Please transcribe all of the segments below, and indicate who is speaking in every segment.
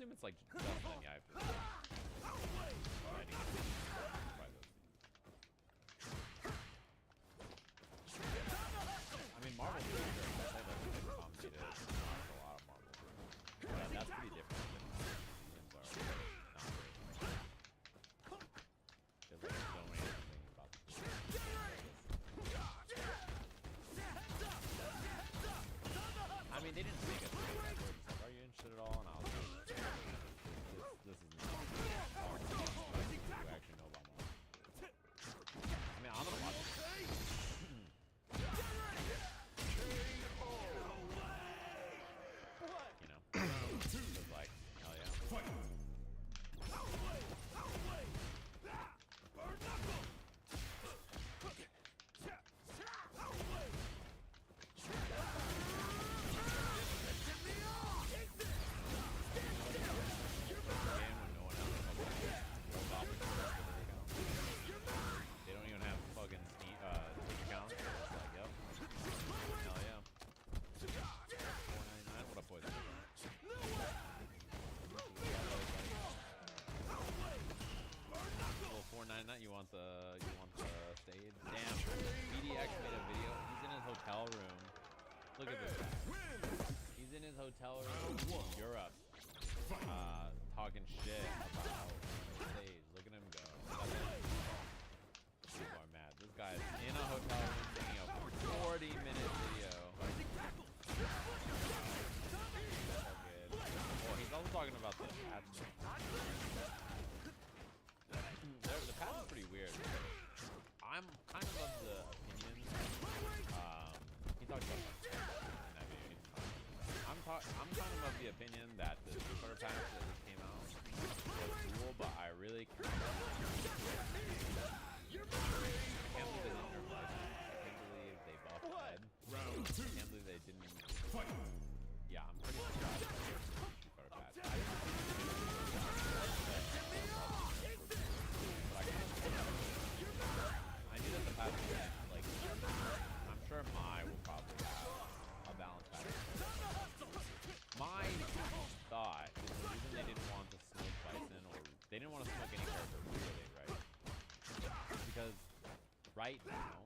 Speaker 1: assume it's like just then, yeah. I mean, Marvel is pretty good. I say that they commentated a lot of Marvel. But that's pretty different than seasons are. Not very because there's so many different things about the I mean, they didn't make it. Like, are you interested at all? And I was like, this is not. You actually know about Marvel. I mean, I'm gonna watch it. You know, it's like, hell yeah. They don't even have fucking Steam accounts. It's like, yep. Hell yeah. $4.99. What a poison. Well, $4.99. You want the stage? Damn. BDX made a video. He's in his hotel room. Look at this guy. He's in his hotel room in Europe. Talking shit about the stage. Look at him go. People are mad. This guy is in a hotel room making a 40-minute video. Oh, he's also talking about the patent. The patent's pretty weird. I'm kind of the opinion. He talked about that in that video. I'm kind of the opinion that the Street patent that just came out was cool, but I really can't believe they buffed Ed. I can't believe they didn't. Yeah, I'm pretty surprised by the Street patch. I knew that the patch was like, I'm sure Mai will probably have a balance patch. My thought is the reason they didn't want to smoke Bison, or they didn't want to smoke any character really, right? Because right now,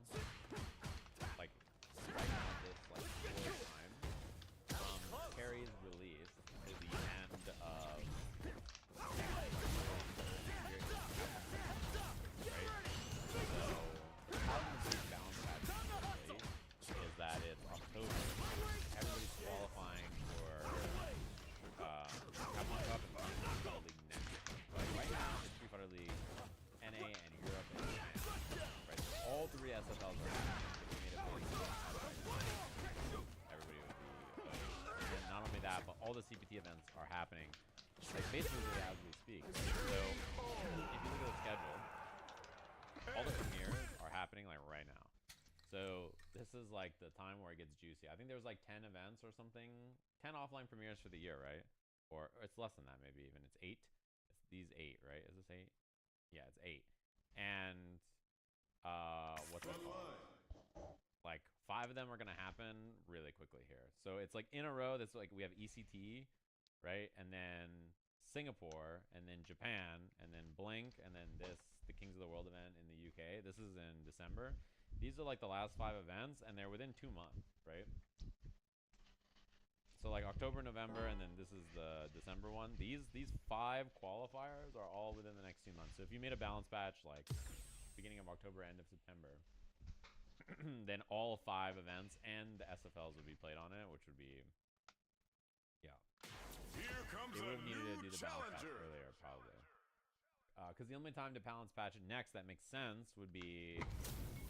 Speaker 1: this fourth time from Carrie's release to the end of right? So how the balance patch is that it's October. Everybody's qualifying for Capcom Cup and Street Fighter League next year. Like right now, it's Street Fighter League NA and Europe and Japan. Right, so all three SFLs are happening. If we made a big everybody would be. And not only that, but all the CPT events are happening, like basically as we speak. So if you look at the schedule, all the premieres are happening like right now. So this is like the time where it gets juicy. I think there's like 10 events or something, 10 offline premieres for the year, right? Or it's less than that, maybe even. It's 8. It's these 8, right? Is this 8? Yeah, it's 8. And what's it called? Like 5 of them are gonna happen really quickly here. So it's like in a row. That's like we have ECT, right? And then Singapore, and then Japan, and then Blink, and then the Kings of the World event in the UK. This is in December. These are like the last 5 events, and they're within 2 months, right? So like October, November, and then this is the December one. These 5 qualifiers are all within the next 2 months. So if you made a balance patch like beginning of October, end of September, then all 5 events and the SFLs would be played on it, which would be, yeah.
Speaker 2: Here comes
Speaker 1: they would have needed to do the balance patch
Speaker 2: challenger.
Speaker 1: earlier, probably. Because the only time to balance patch it next that makes sense would be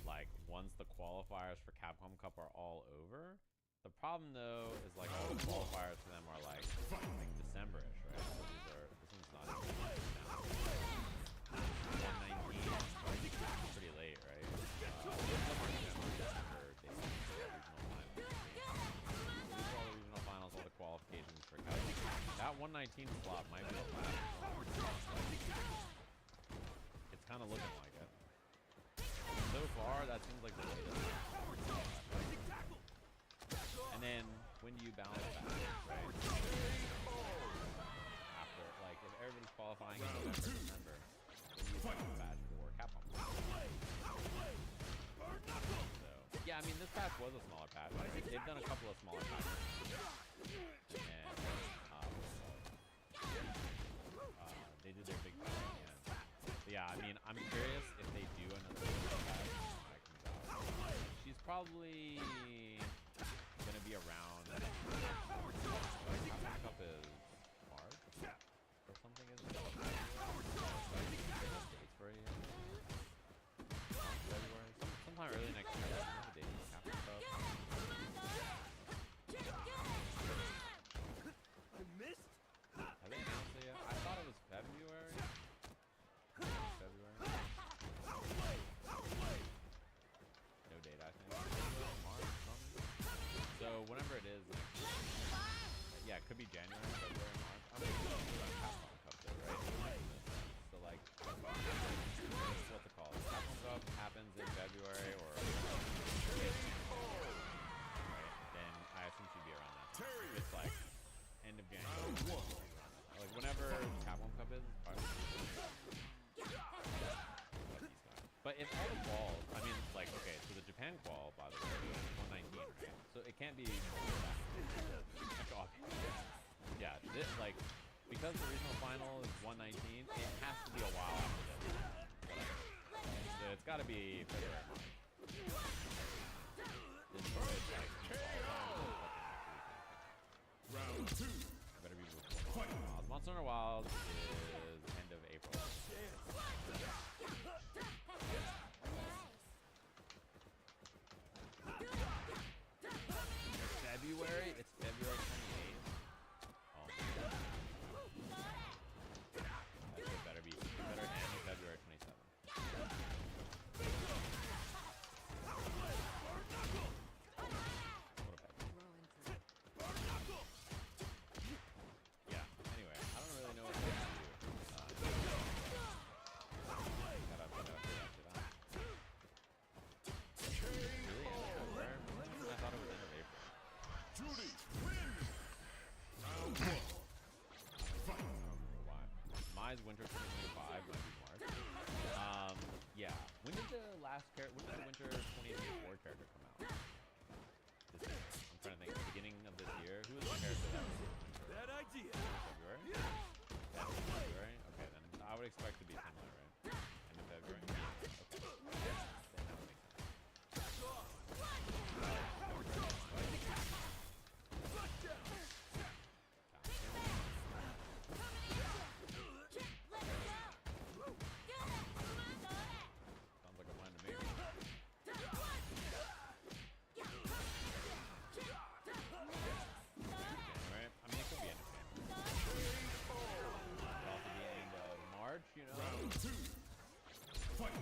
Speaker 1: like once the qualifiers for Capcom Cup are all over. The problem though is like all the qualifiers for them are like December-ish, right? So this one's not even now. 119, pretty late, right? Some are November, December, these are all the regional finals, all the qualifications for Capcom. That 119 slot might be the last one. It's kind of looking like it. So far, that seems like the latest. And then, when do you balance that, right? After like in November, December, when you use the patch for Capcom. So, yeah, I mean, this patch was a smaller patch. I think they've done a couple of smaller patches. And, they did their big patch at the end. But yeah, I mean, I'm curious if they do another patch when that comes out. She's probably gonna be around. Backup is March or something, isn't it? Dates for a year. February, sometime early next year. I don't know the date for Capcom stuff.
Speaker 2: I missed.
Speaker 1: Have they announced it yet? I thought it was February. February. No date, I think. March, something. So whenever it is next year. Yeah, it could be January, February, March. I'm going to do around Capcom Cup though, right? So like, what's it called? Capcom Cup happens in February or right? Then I assume she'd be around that time. If it's like end of January. Like whenever Capcom Cup is, probably. But if all the quals, I mean, like, okay, so the Japan qual, by the way, is 119, right? So it can't be like obvious. Yeah, this, like, because the regional final is 119, it has to be a while after this. So it's got to be February. This is like
Speaker 2: Round 2.
Speaker 1: better be before Monster Hunter Wild is end of April. February? It's February 28th. Oh my god. It better be. It better end February 27th. Yeah, anyway, I don't really know what to do. Gotta figure that shit out. Really? End of February? I thought it was end of April.
Speaker 2: Judy, win. Round 1.
Speaker 1: I don't remember why. Mine's winter 2025, might be March. Yeah. When did the winter 2024 character come out? This year. I'm trying to think. Beginning of this year. Who was the character that was in winter?
Speaker 2: Bad idea.
Speaker 1: February? Yeah, February? Okay, then I would expect to be similar, right? End of February? Okay. Then that would make sense. Sounds like a plan to me. January? I mean, it could be end of January. It could also be end of March, you know?
Speaker 2: Round 2. Fight.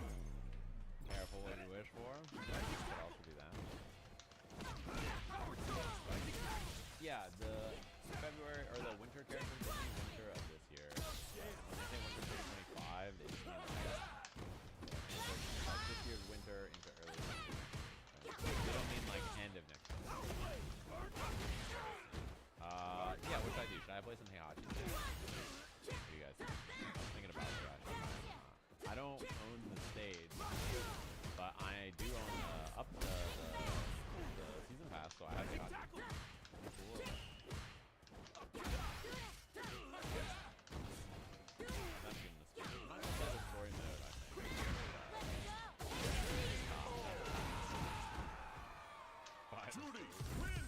Speaker 1: Careful what you wish for. Could also do that. Yeah, the February or the winter characters don't mean winter of this year. When they say winter 2025, they just mean like this year's winter into early next year. They don't mean like end of next year. Yeah, what should I do? Should I play some Heihachi? What do you guys think? I was thinking about it actually. I don't own the stage, but I do own the season pass, so I have Heihachi. Cool. I'm giving this game. I'm not gonna play the story mode, I think.
Speaker 2: Judy, win.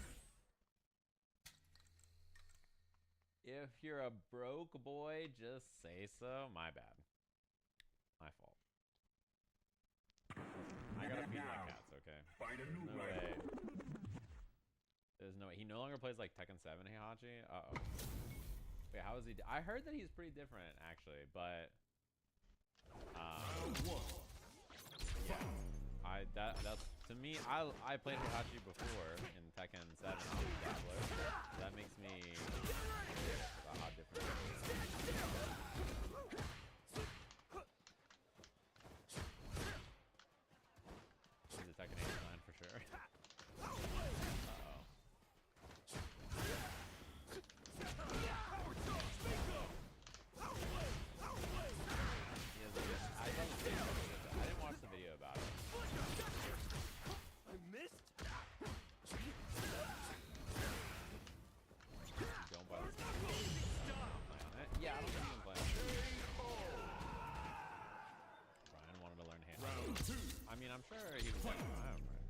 Speaker 1: If you're a broke boy, just say so. My bad. My fault. I gotta feed my cats, okay?
Speaker 2: Find a
Speaker 1: There's
Speaker 2: new
Speaker 1: no
Speaker 2: rival.
Speaker 1: way. There's no way. He no longer plays like Tekken 7 Heihachi. Uh-oh. Wait, how is he? I heard that he's pretty different, actually, but
Speaker 2: Round 1.
Speaker 1: yeah. That's to me. I played Heihachi before in Tekken 7. I was a dabbler. That makes me about how different it is. He's a Tekken 89 for sure. Uh-oh. sure he was gonna try him, right?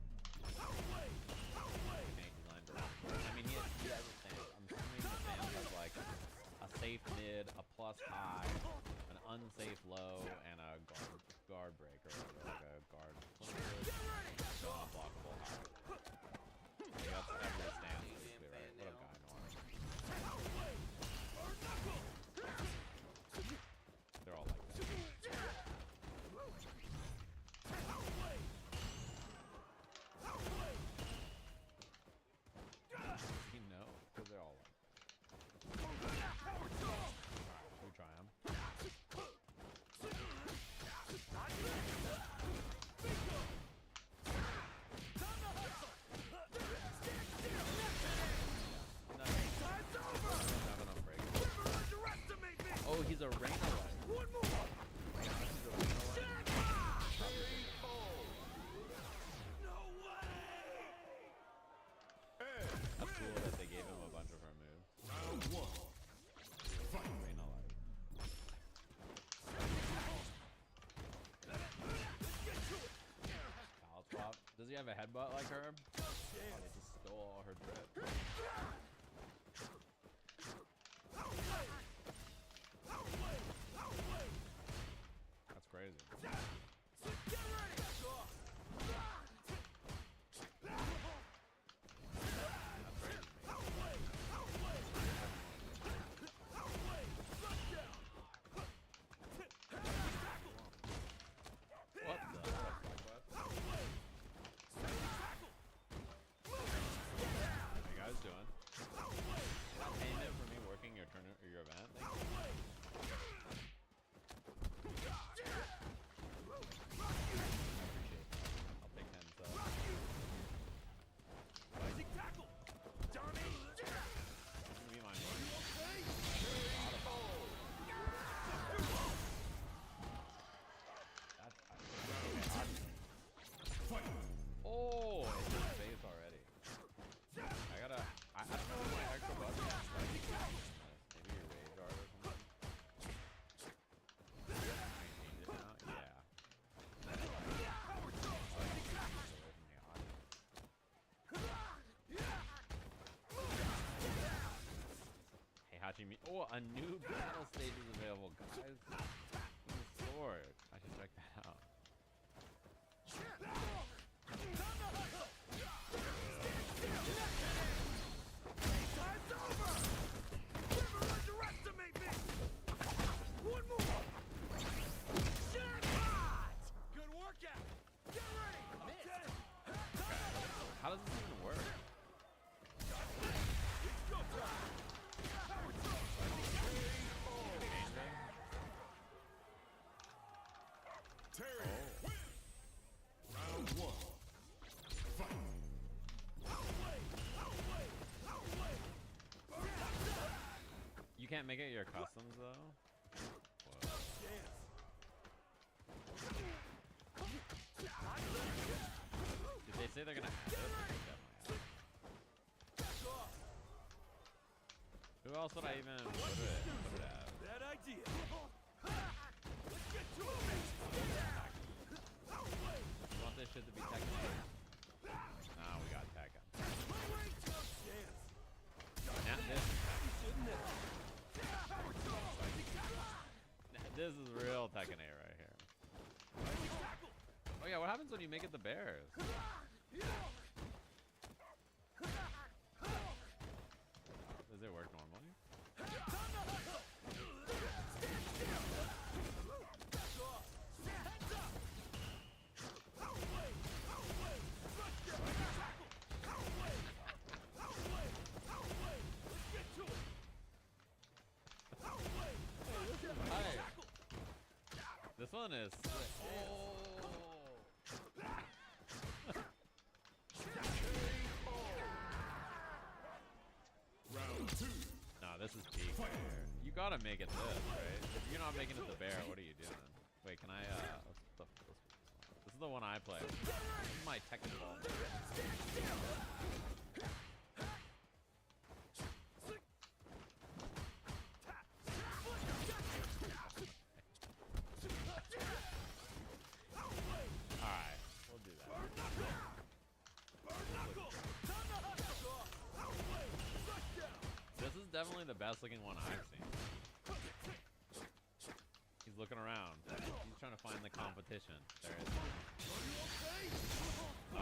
Speaker 1: I mean, he has a stance. I'm assuming the stance has like a safe mid, a plus high, an unsafe low, and a guard break or whatever, like a guard. Unblockable high. Like that's every stance basically, right? What up, guy? They're all like that. You know, because they're all like that. Alright, we try him. Oh, he's a Reina light. One more. He's a Reina light. No way. That's cool that they gave him a bunch of her moves.
Speaker 2: Round one. Fight.
Speaker 1: Reina light. Foul swap. Does he have a headbutt like her? Oh, they just stole all her drip. That's crazy. What the fuck? How you guys doing? Payment for me working your turn or your event? Thank you. I'll take 10 subs.
Speaker 2: Rising tackle. Johnny.
Speaker 1: Give me my money.
Speaker 2: Fight.
Speaker 1: Oh, it's in his face already. I don't know what my extra button is. Maybe your rage art or something. Can you change it now? Yeah. Hey, Hachimi. Oh, a new battle stage is available, guys. With a sword. I should check that out.
Speaker 2: Time's over. Never underestimate me. One more. Jackpot. Good workout. Get ready. Okay.
Speaker 1: How does this even work?
Speaker 2: It's go time. Terry, win. Round one. Fight.
Speaker 1: You can't make it your customs though? Whoa. Did they say they're gonna add it? They definitely add it. Who else would I even put it at?
Speaker 2: Bad idea. Let's get to it.
Speaker 1: You want this shit to be Tekken 8? Nah, we got Tekken. Now this is real Tekken 8 right here. Oh yeah, what happens when you make it the bears? Does it work normally? This one is sick.
Speaker 2: Round two.
Speaker 1: Nah, this is peak right here. You gotta make it this, right? If you're not making it the bear, what are you doing? Wait, can I, this is the one I play. This is my Tekken ball. Alright, we'll do the best looking one I've seen. He's looking around. He's trying to find the competition. There it is. Wait,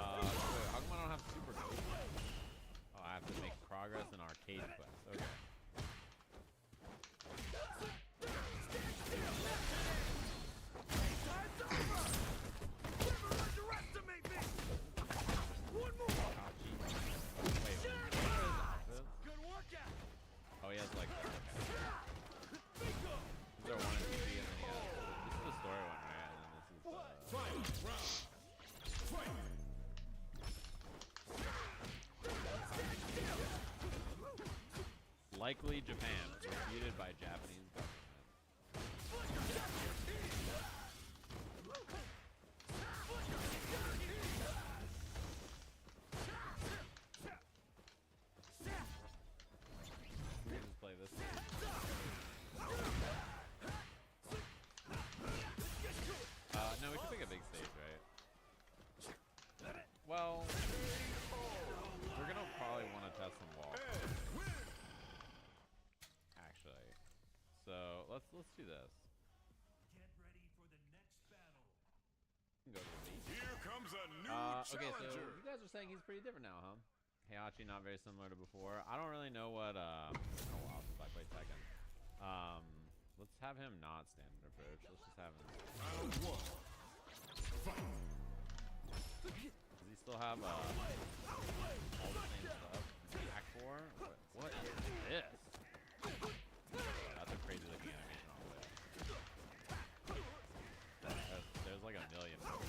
Speaker 1: how come I don't have super ghost? Oh, I have to make progress in arcade quest. Okay. Oh, he has like that. Okay. These are one and two, and then he has. This is the story one, right? And then this is. Likely Japan, refuted by Japanese government. We can just play this. No, we should pick a big stage, right? Well, we're gonna probably want to test some walls. Actually, so let's do this.
Speaker 2: Get ready for the next battle.
Speaker 1: Go to the beach.
Speaker 3: Here comes a new
Speaker 1: Okay, so
Speaker 3: challenger.
Speaker 1: you guys are saying he's pretty different now, huh? Heihachi not very similar to before. I don't really know what it's been a while since I played Tekken. Let's have him not standard approach. Let's just have him.
Speaker 3: Round one. Fight.
Speaker 1: Does he still have all the same stuff? Act 4? What is this? That's a crazy looking animation on the way. There's like a million. Oh,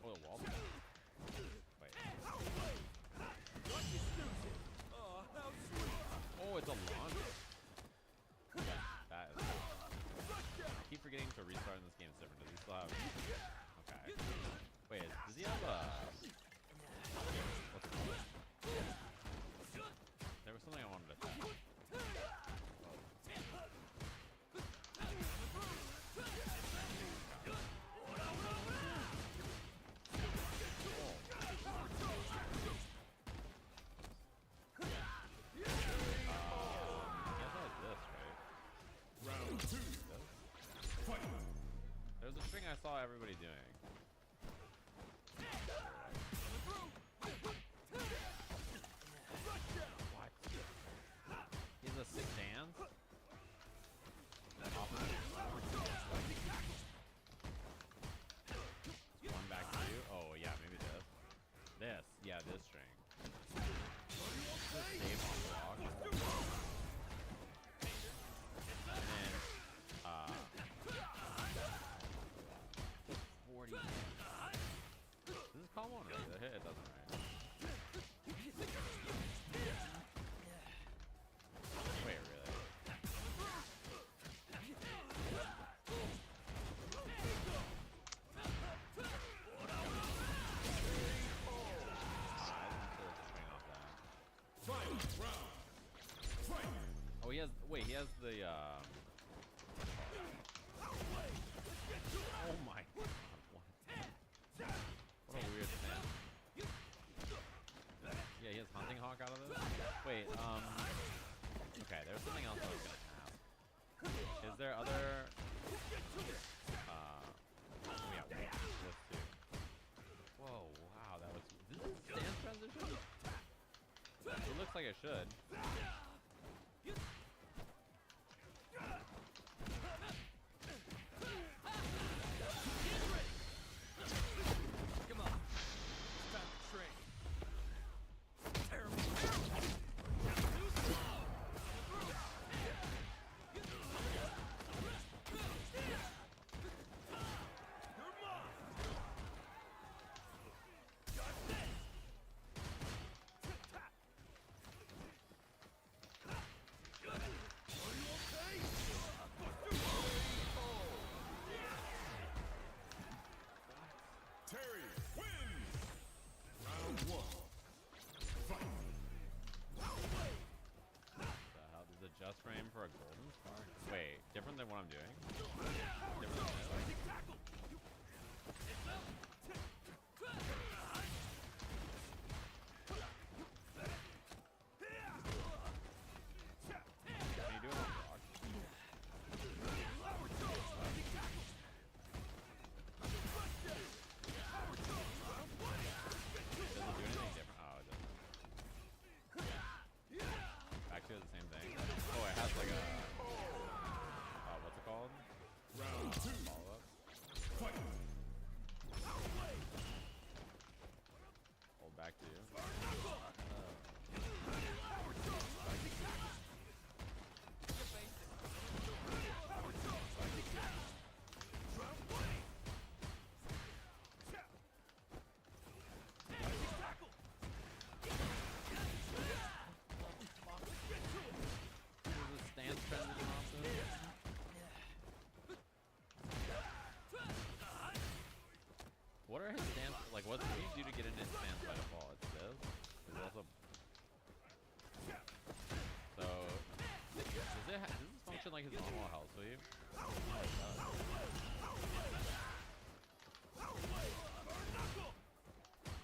Speaker 1: the wall's down. Wait. Oh, it's a launch. That is. I keep forgetting to restart in this game server. Does he still have? Okay. Wait, does he have a? What's it called? There was something I wanted to test.
Speaker 3: Round two. Fight.
Speaker 1: There's a thing I saw everybody doing. What? He's a sick dance? One back to you. Oh yeah, maybe this. This. Yeah, this string. Just save on block. And then 40. This is calm one, right? The hit it doesn't, right? Wait, really?
Speaker 3: Fight. Round. Fight.
Speaker 1: Oh, he has. Wait, he has the. Oh my god! What a weird thing. Yeah, he has hunting hawk out of this. Wait. Okay, there's something else I was gonna ask. Is there other? Yeah, wait, this too. Whoa! Wow, that was. Did this dance transition? It looks like it should.
Speaker 2: Come on. It's time to train. Terrible.
Speaker 3: Terry wins. Round one. Fight.
Speaker 1: The hell? There's a just frame for a golden star? Wait, different than what I'm doing? Different than this? like his normal health sweep?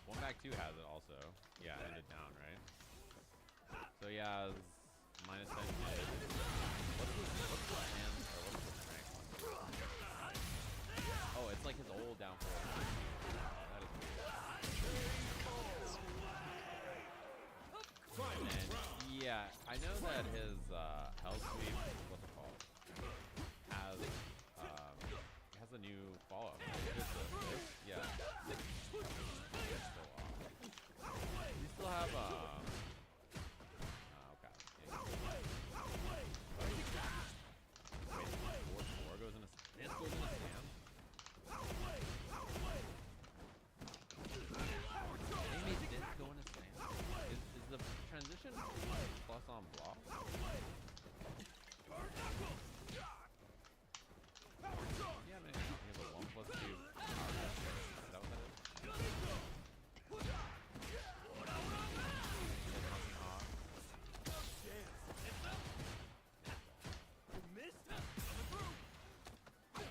Speaker 1: One back two has it also. Yeah, ended down, right? So he has minus 10 mid. What's the hand or what's the strength one? Oh, it's like his old down four. That is weird. And yeah, I know that his health sweep, what's it called? Has a new follow-up. Yeah. You still have okay. Wait, 4 goes in a this goes in a stand. They made this go in a stand. Is the transition plus on block? Yeah, man. He has a 1+2 power. Is that what that is?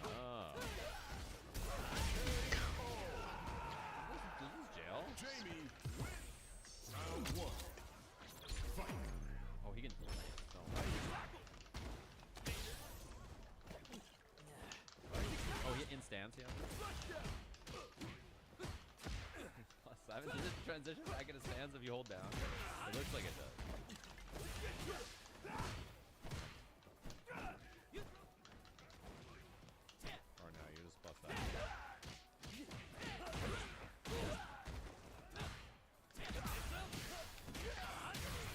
Speaker 1: Oh. Is this jail?
Speaker 3: Jamie wins. Round 1. Fight.
Speaker 1: Oh, he can. No. Oh, he in stance, yeah. +7. Does it transition back into stance if you hold down? It looks like it does. Or no, you just plus that.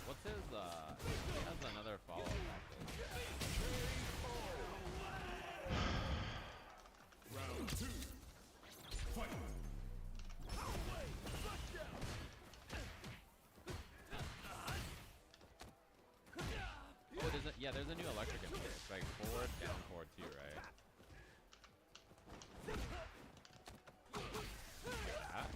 Speaker 1: What's his, he has another follow-up actually.
Speaker 3: Round 2. Fight.
Speaker 1: Oh, there's a new electric in here. It's like forward, down, forward, 2, right? Like that?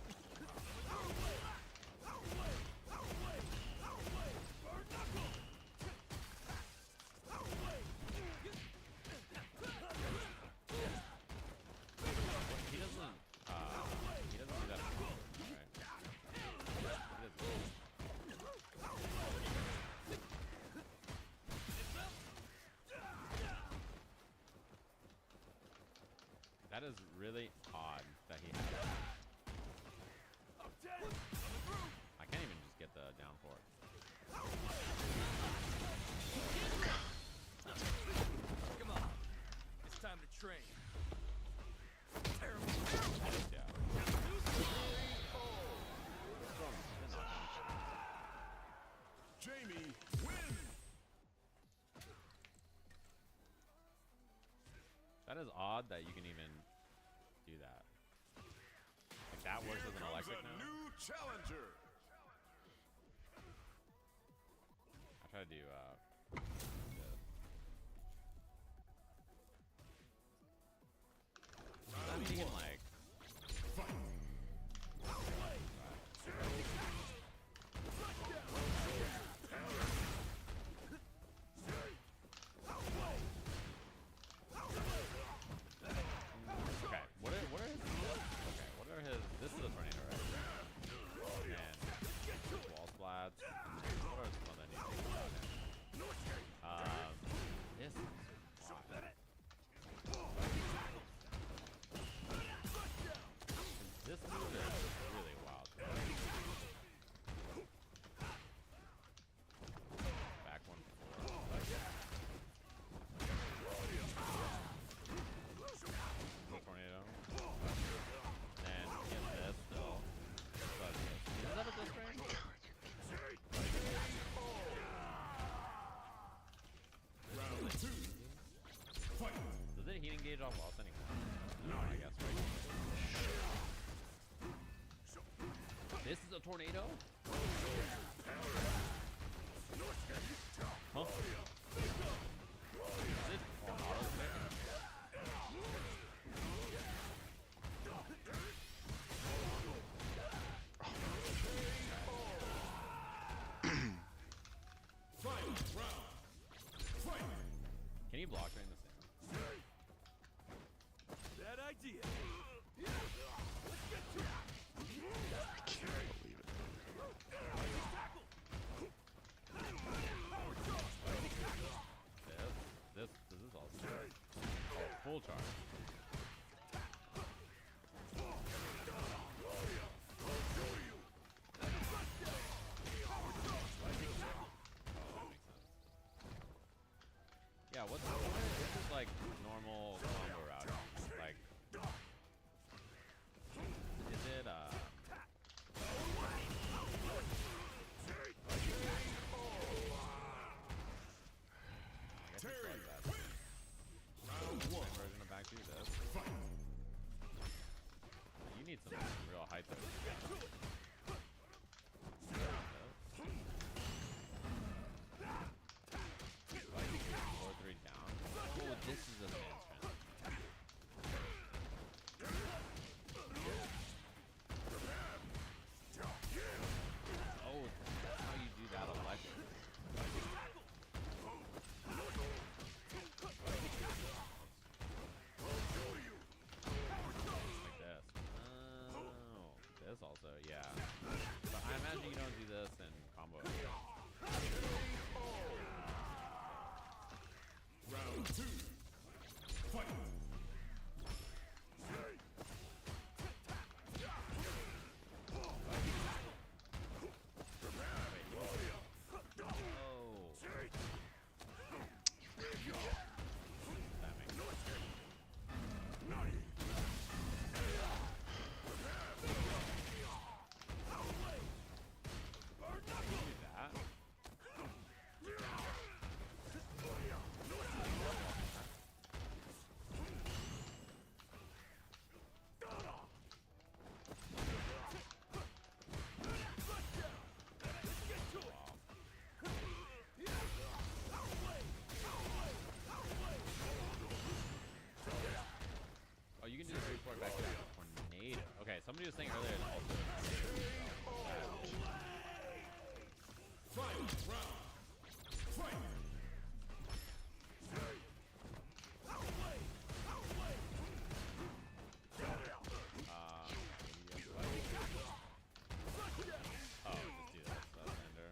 Speaker 1: He doesn't do that at all, right? He doesn't. That is really odd that he has that. I can't even just get the down forward.
Speaker 2: Come on. It's time to train. Terrible.
Speaker 1: Yeah.
Speaker 3: Jamie wins.
Speaker 1: That is odd that you can even do that. Like that works
Speaker 3: Here
Speaker 1: as an
Speaker 3: comes
Speaker 1: electric
Speaker 3: a
Speaker 1: now.
Speaker 3: new challenger.
Speaker 1: I try to do this. I mean, you can like.
Speaker 3: Fight.
Speaker 1: Okay, what are his? This is a tornado, right? And wall splats. What are some other new things about him? This is wild. This move is really wild. Back 1-4. Tornado. And get this still. But is that a disc range?
Speaker 3: Round 2. Fight.
Speaker 1: Does it heat engage off loss anymore? No, I guess, right? This is a tornado? Huh? Is it on auto stick?
Speaker 3: Final round. Fight.
Speaker 1: Can he block during the stand?
Speaker 2: Bad idea. Let's get to it.
Speaker 4: I can't believe it.
Speaker 1: This is awesome. Oh, full charge. Yeah, what's this is like normal combo routing. Like, is it
Speaker 3: Terry,
Speaker 1: that.
Speaker 3: win. Round one.
Speaker 1: Version of back to this.
Speaker 3: Fight.
Speaker 1: You need some real height though. Four, three down. Oh, this is a stance trend. Oh, that's how you do that electric. Like this. Oh, this also, yeah. But I imagine you don't do this in combo.
Speaker 3: Round two. Fight.
Speaker 1: Oh. That makes sense. Do that. Oh, you can do the report back to tornado. Okay, somebody was saying earlier that also.
Speaker 3: Final round. Fight.
Speaker 1: Oh, just do this. That's ender.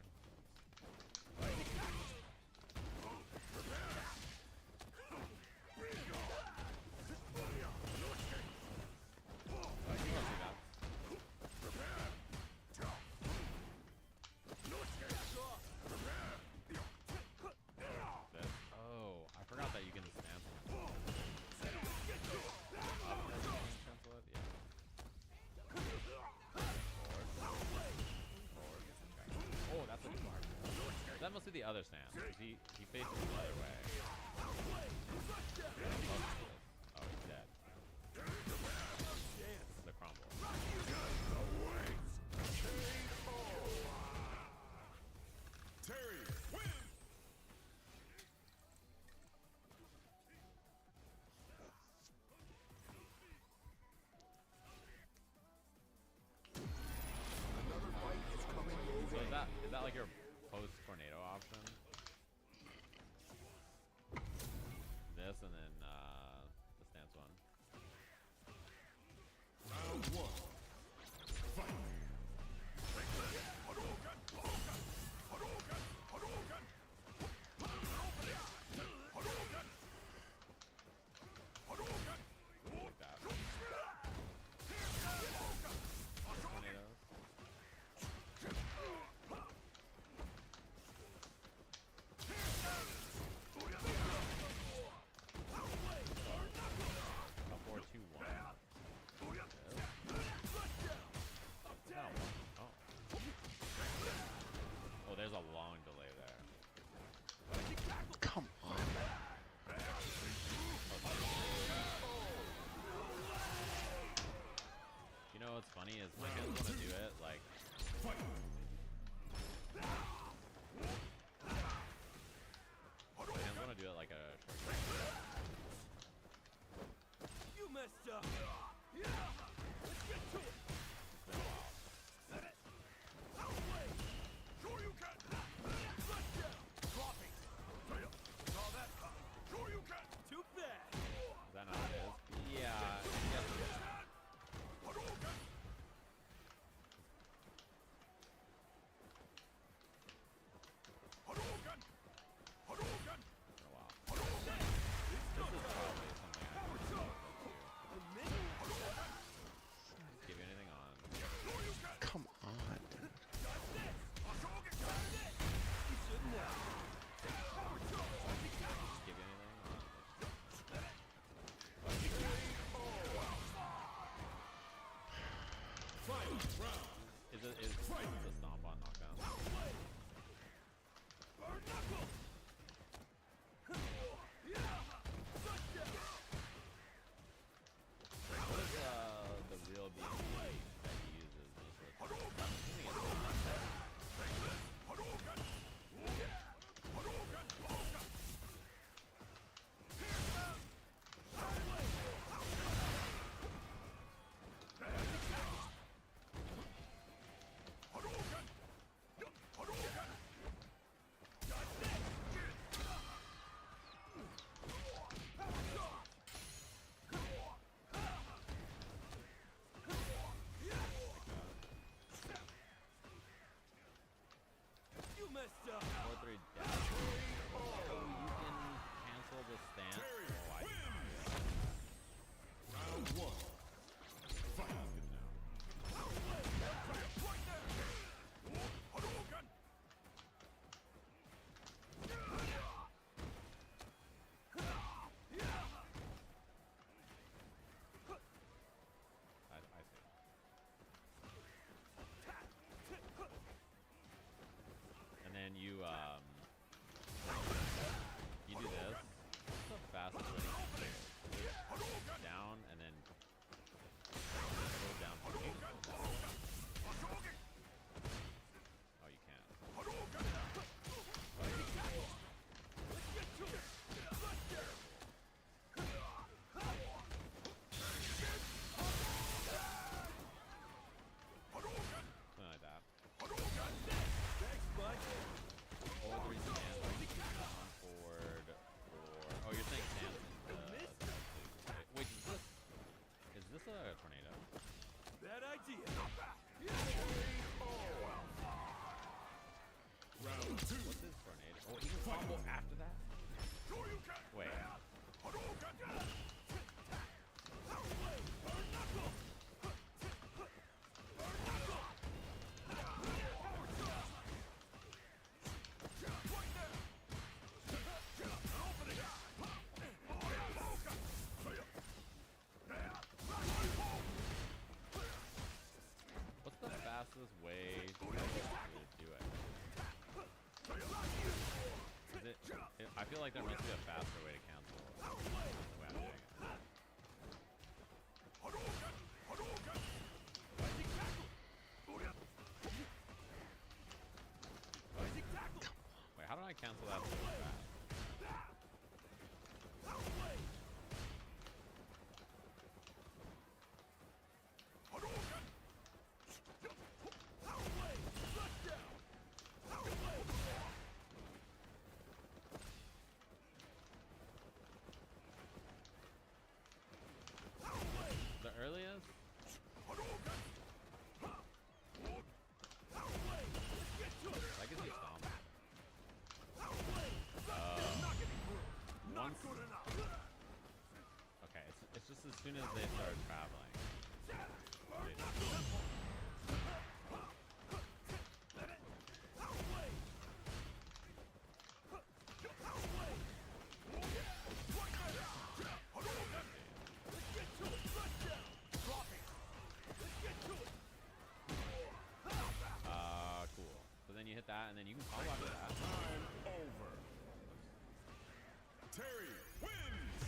Speaker 1: Oh, I forgot that you can stand. Cancel it? Yeah. Oh, that's a good mark. That must be the other stand. He faces the other way. Oh, he's dead. The crumble.
Speaker 3: Terry, win.
Speaker 4: Another fight is coming your
Speaker 1: So
Speaker 4: way.
Speaker 1: is that like your post tornado option?
Speaker 3: Round two.
Speaker 1: What's his tornado? Oh, he can combo after that? Wait. What's the fastest way to do it? Is it? I feel like there must be a faster way to cancel the way I'm doing it. Wait, how do I cancel that so fast? The earliest? I can do stomp. Once. Okay, it's just as soon as they start traveling. Cool. So then you hit that, and then you can combo after that.
Speaker 3: Time over. Terry wins.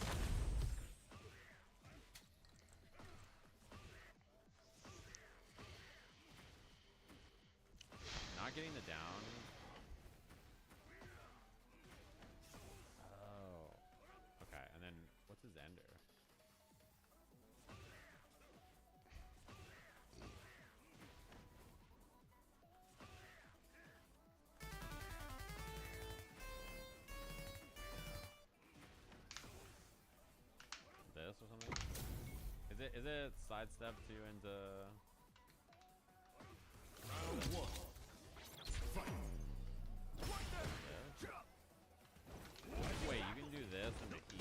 Speaker 1: Not getting the down. Oh. Okay, and then what's his ender? This or something? Is it sidestep two into
Speaker 3: Round one. Fight.
Speaker 1: this? Wait, you can do this and the E.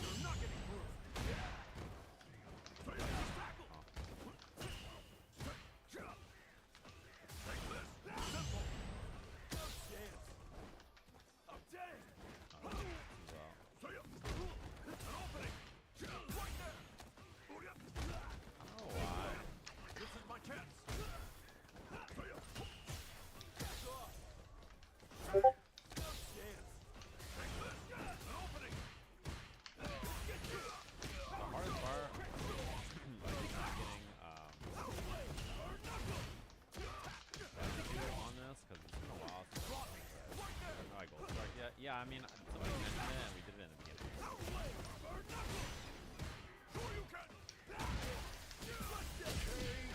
Speaker 1: Yeah, I mean, somebody mentioned it and we did it in the beginning.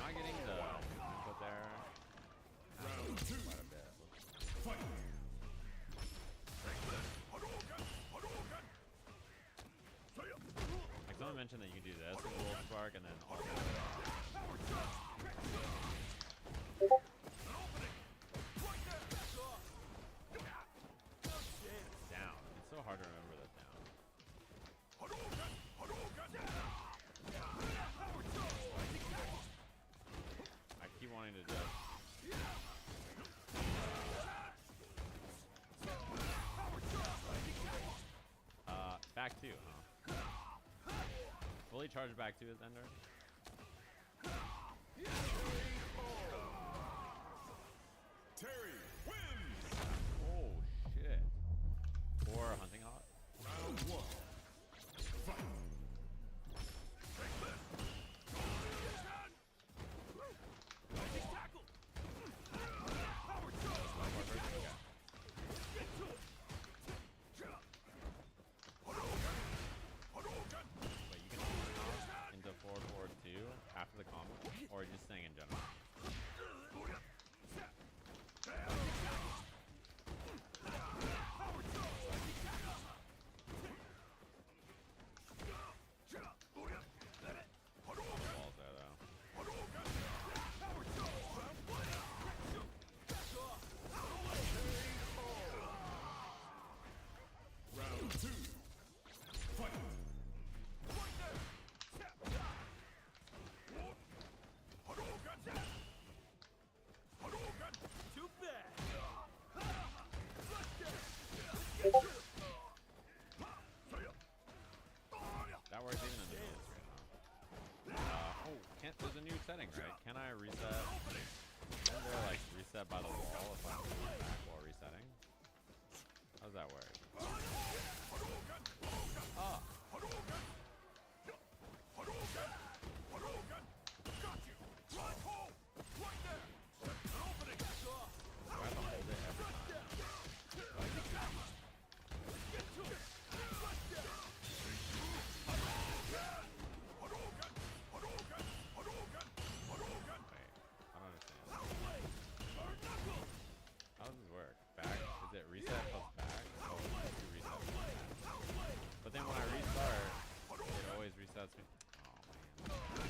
Speaker 1: Not getting the input there.
Speaker 3: Round two.
Speaker 1: Quite a bit.
Speaker 3: Fight.
Speaker 1: Like someone mentioned that you can do this with Wolf Spark and then also down. It's so hard to remember that down. I keep wanting to just back two, huh? Fully charged back to his ender.
Speaker 3: Terry wins.
Speaker 1: Oh shit. Or hunting hawk.
Speaker 3: Round one. Fight.
Speaker 1: Wait, you can hunting hawk into forward forward two after the combo, or just saying in general. Balls there though. resetting, right? Can I reset? Isn't there like reset by the wall if I'm going back while resetting? How does that work? Oh. Do I have to hold it every time? Wait, I don't understand. How does this work? Back? Is it reset plus back? Oh, it's reset plus back. But then when I restart, it always resets me. Oh, man.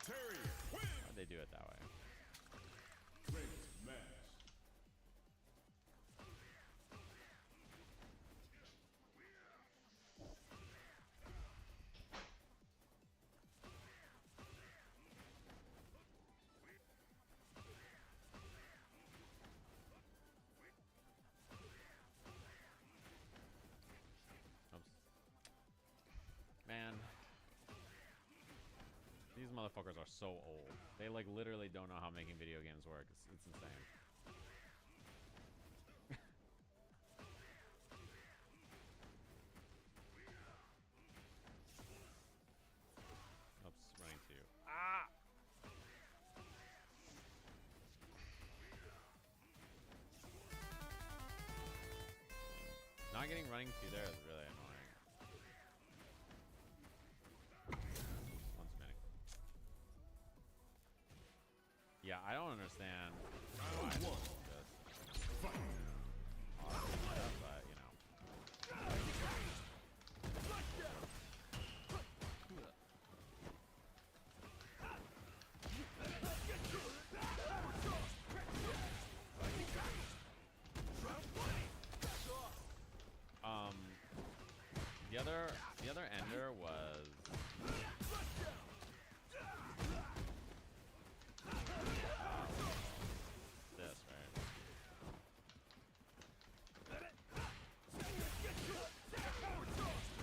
Speaker 3: Terry wins.
Speaker 1: Why'd they do it that way?
Speaker 3: Great match.
Speaker 1: Oops. Man. These motherfuckers are so old. They like literally don't know how making video games work. It's insane. Oops, running two. Ah! Not getting running two there is really annoying. One spinning. Yeah, I don't understand why this is just awesome stuff, but you know. The other ender was this, right?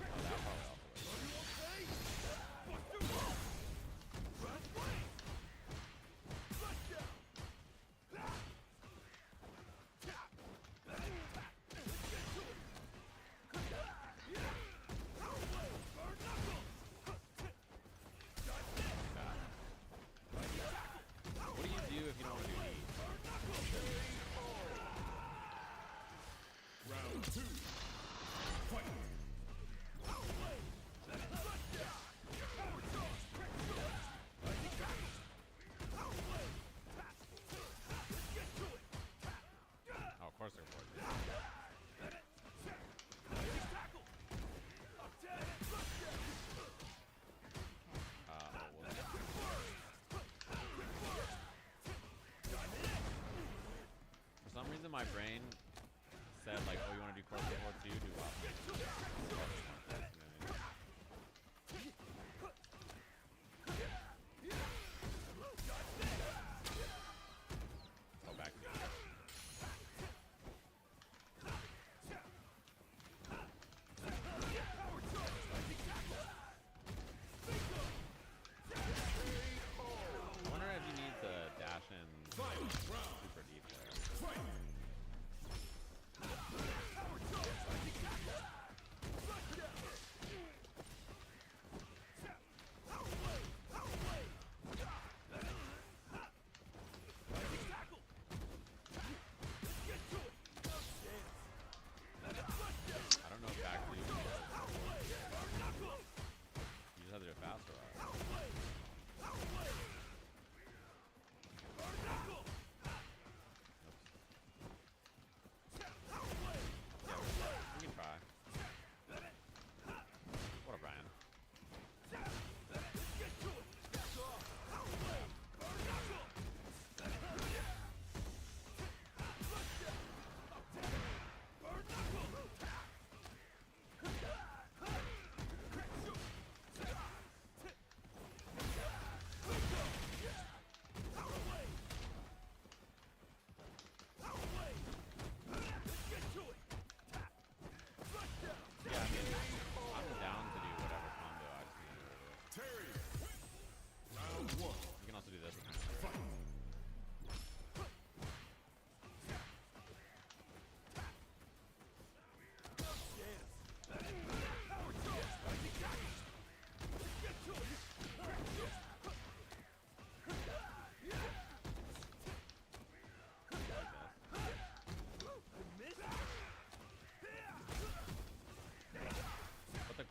Speaker 1: Oh, that probably also works. What do you do if you don't want to do heat?
Speaker 3: Round two. Fight.
Speaker 1: Oh, of course they're bored. For some reason, my brain said like, "Oh, you want to do Corpse War 2? Do what?" Go back to it. I wonder if you need to dash in
Speaker 3: Final round.
Speaker 1: super deep there.
Speaker 3: Fight.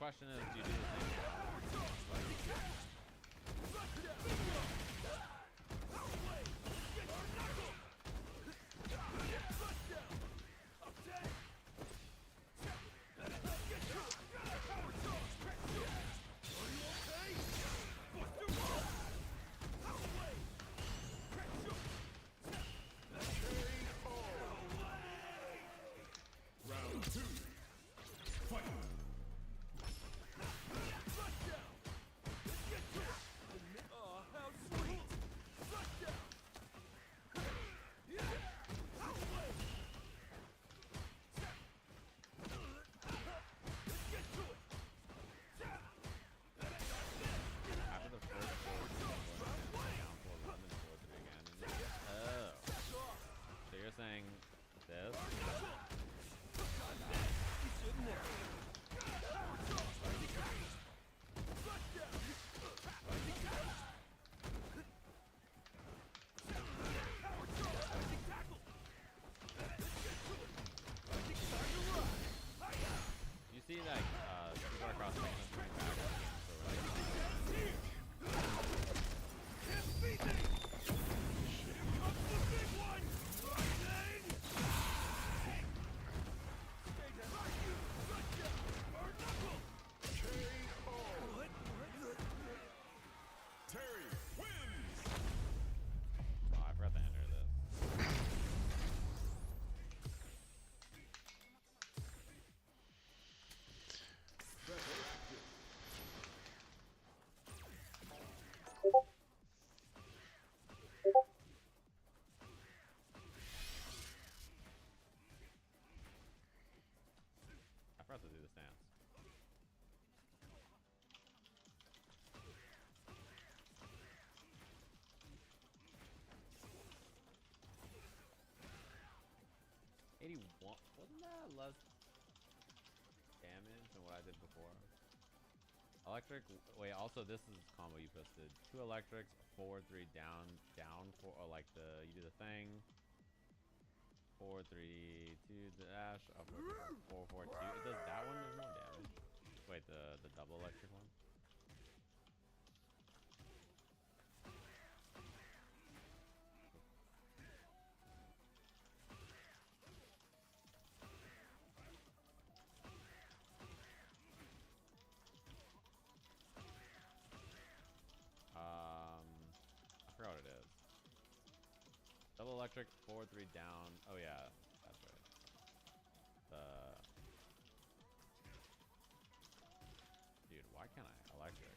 Speaker 1: question is, do you do the same?
Speaker 3: Round 2. Fight.
Speaker 2: Oh, how sweet!
Speaker 1: After the first 4, down 4, 1, then 4, 3 again. And then, oh. So you're saying this? You see like people across seconds coming back so
Speaker 3: Terry wins.
Speaker 1: oh, I forgot to enter this. I forgot to do the stance. Wasn't that less damage than what I did before? Electric. Wait. Also, this is combo you posted. 2 electrics, 4, 3 down, down 4. Or like you do the thing. 4, 3, 2 dash, up 4, 4, 2. It does that one. There's more damage. Wait, the double electric one. I forgot what it is. Double electric, 4, 3 down. Oh yeah, that's right. Dude, why can't I electric?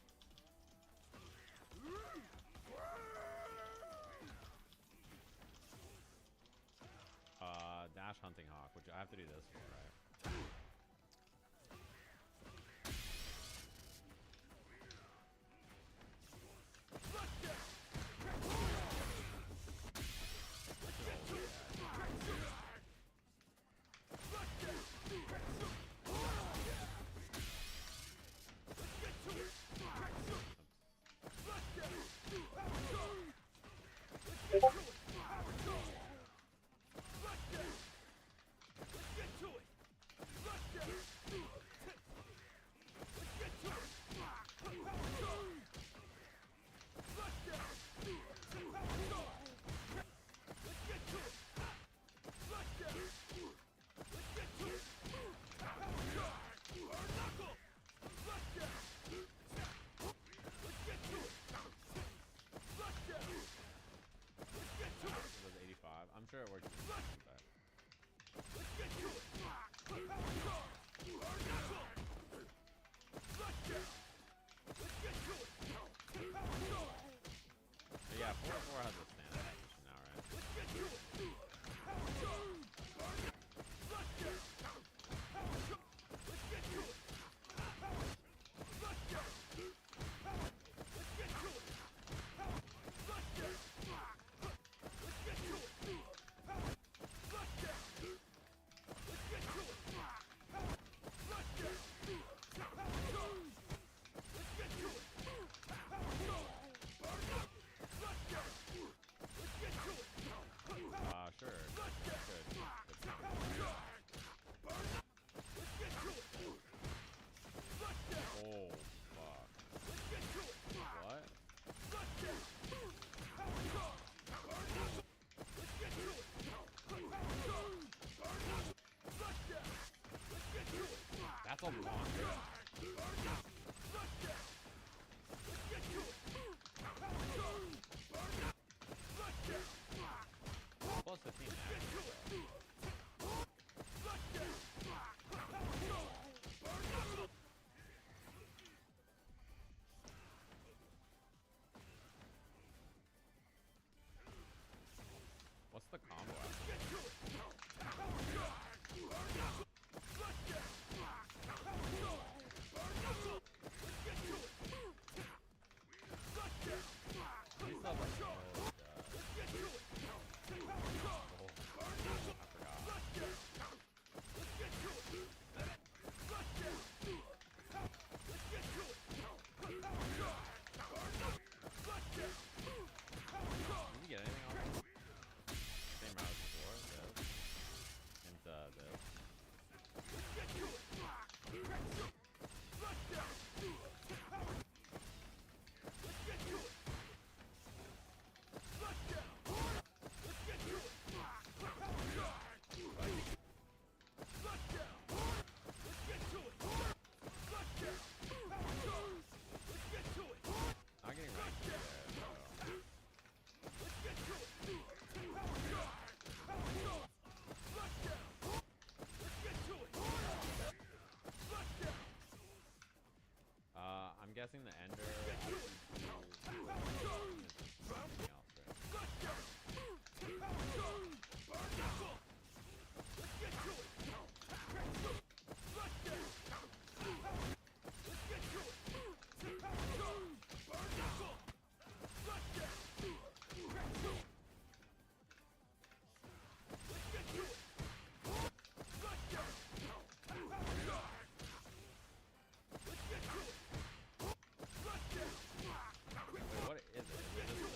Speaker 1: Dash hunting hawk, which I have to do this for, right? That's a launch. Plus 15 now. What's the combo after? He still has like, did you get anything on it? Same route as before, this. And this. Not getting right there, so. I'm guessing the ender. Something what is it? Is it just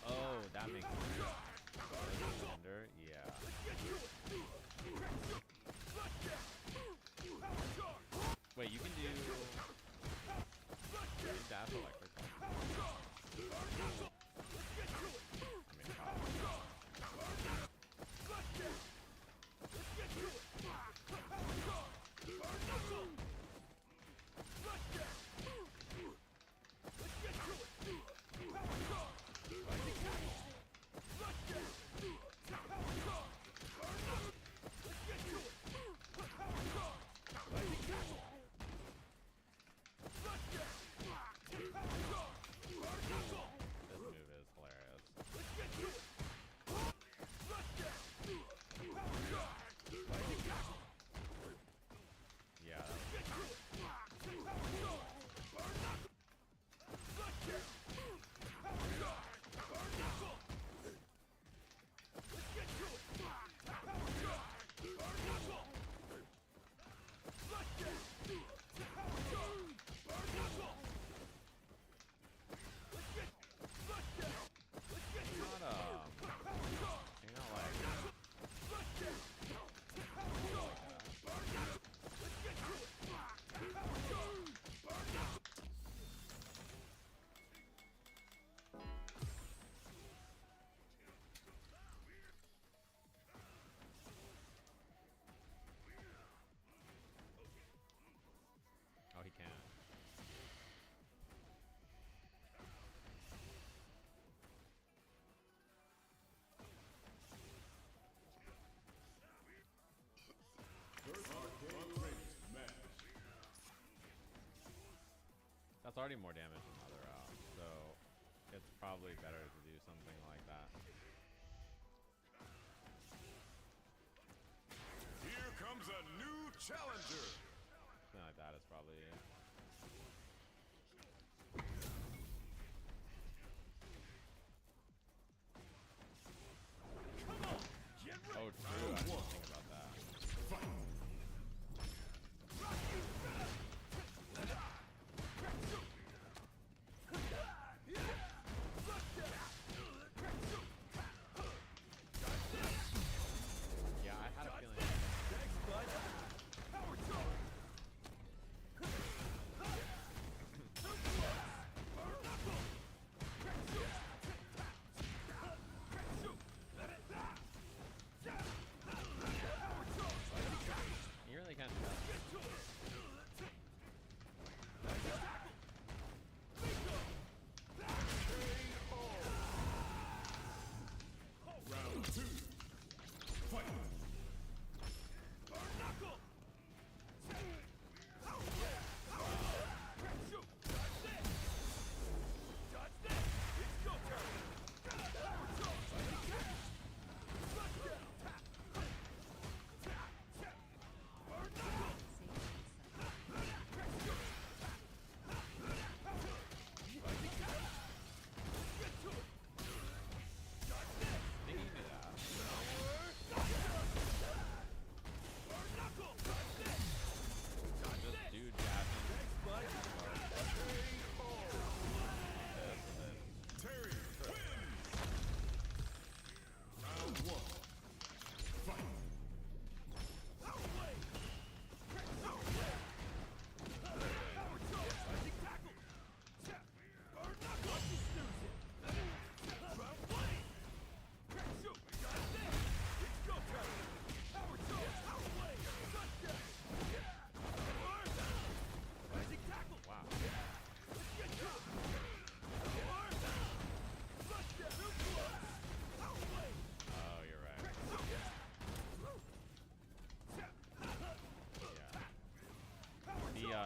Speaker 1: oh, that makes sense. Ender, yeah. Wait, you can do dash electric. This move is hilarious. Yeah, oh, he can. That's already more damage than the other route, so it's probably better to do something like that.
Speaker 3: Here comes a new challenger.
Speaker 1: Something like that is probably it. Oh, true. I didn't think about that.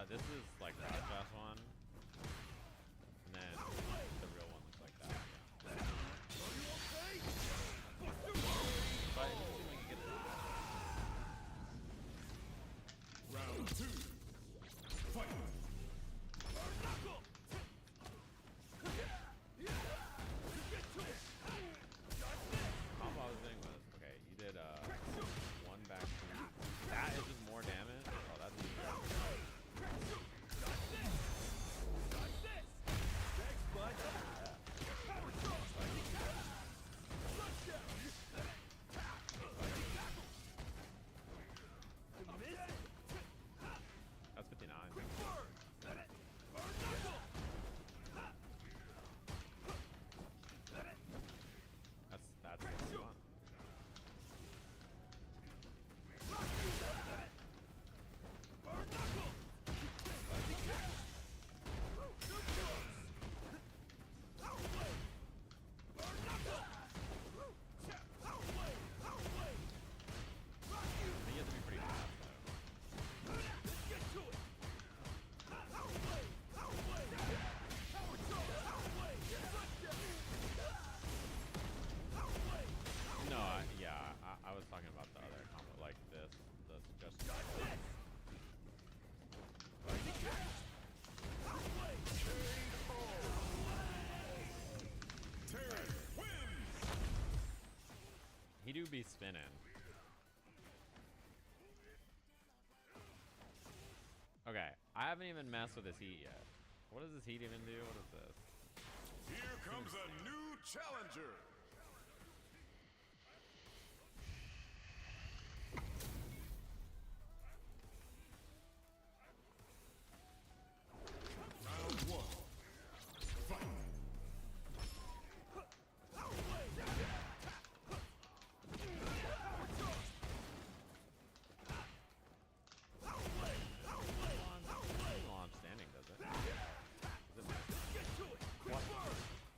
Speaker 1: This is like Raj's one. And then the real one looks like that. Yeah. But it doesn't seem like you get it.
Speaker 3: Round 2. Fight.
Speaker 1: Combo I was doing was, okay, you did one back three. That is just more damage. Oh, that's easier. That's 59. That's 61. I think you have to be pretty fast though. No, I was talking about the other combo, like this, the suggestion.
Speaker 3: Terry wins.
Speaker 1: He do be spinning. Okay, I haven't even messed with his heat yet. What does his heat even do? What is this?
Speaker 3: Here comes a new challenger. Round 1. Fight.
Speaker 1: Launch standing, does it? Does it what?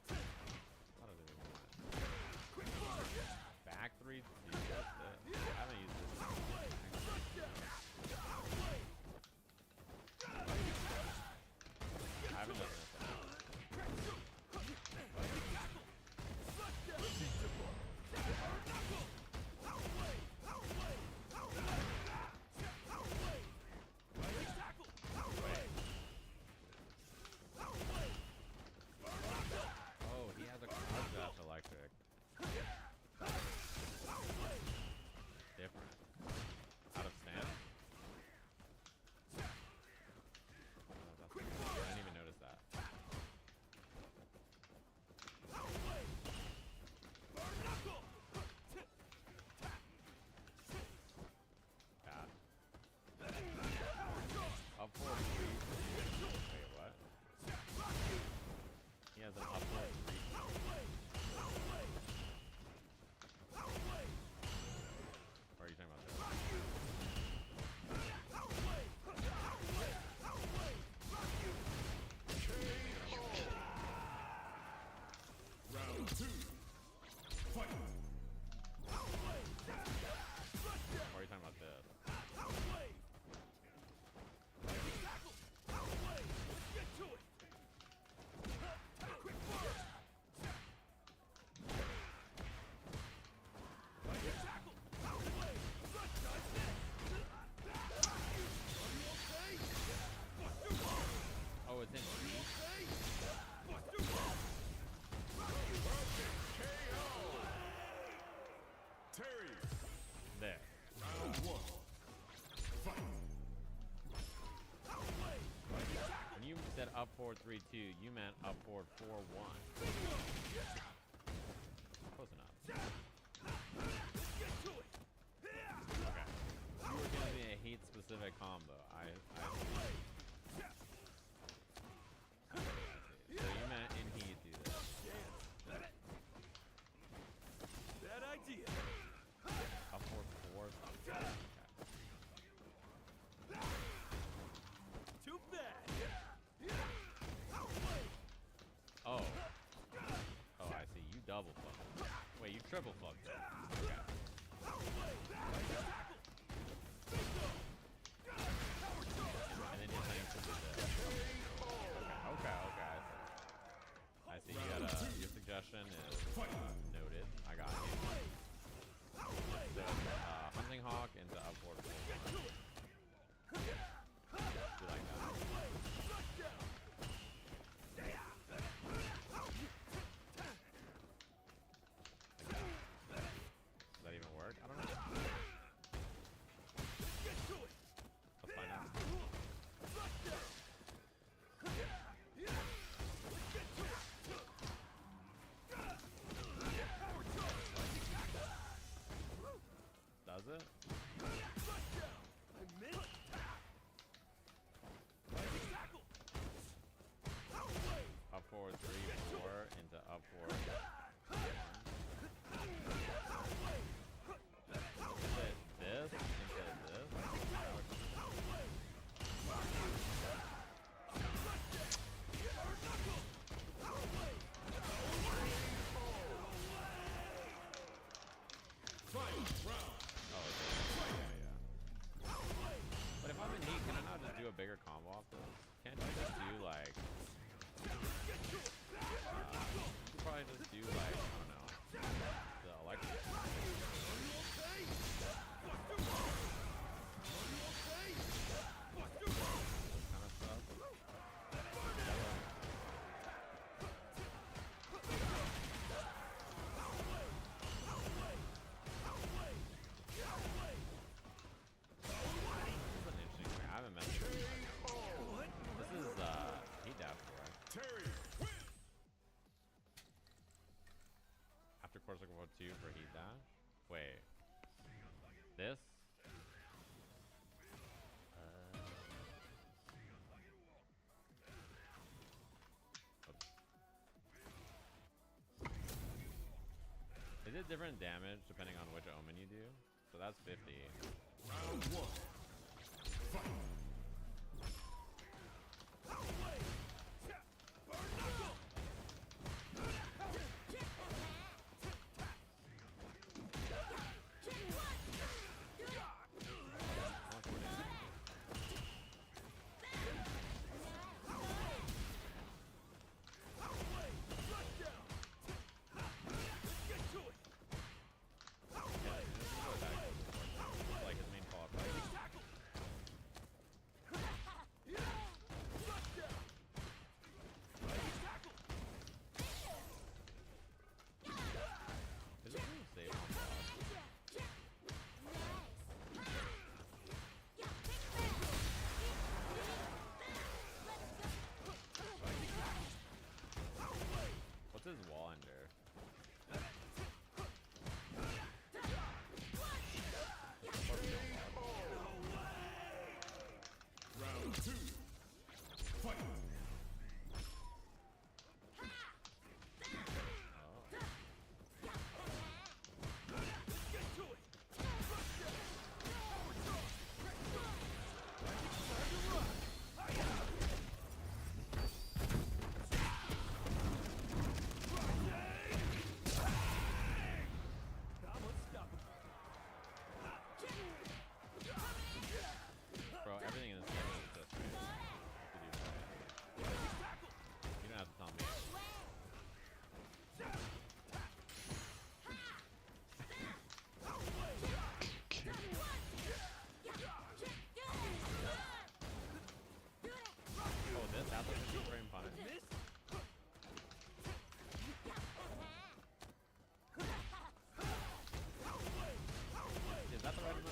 Speaker 1: How does it even want? Back three? I haven't used this. I haven't done this. Oh, he has a cross electric. Different. Out of stand. I didn't even notice that. Bad. Up forward three. Wait, what? He has an upward three. Or are you talking about this?
Speaker 3: Round 2. Fight.
Speaker 1: Or are you talking about this? Oh, it's in
Speaker 3: Terry.
Speaker 1: there.
Speaker 3: Round 1. Fight.
Speaker 1: When you said up forward 3-2, you meant up forward 4-1. Close enough. Okay. You were giving me a heat specific combo. I see. So you meant in heat do this.
Speaker 2: Bad idea.
Speaker 1: Up forward 4. Okay.
Speaker 2: Too bad.
Speaker 1: Oh. Oh, I see. You double fucked. Wait, you triple fucked. Okay. And then you This. Oops. Is it different damage depending on which omen you do? So that's 50.
Speaker 3: Round one. Fight.
Speaker 1: Like his main call-up, right? Is it really safe on block? What's his wall under?
Speaker 3: Round two. Fight.
Speaker 1: Bro, everything in this game is just right. To do right. You don't have to tell me.
Speaker 4: Okay.
Speaker 1: Oh, this? That's a 50 frame punish. Is that the right amount?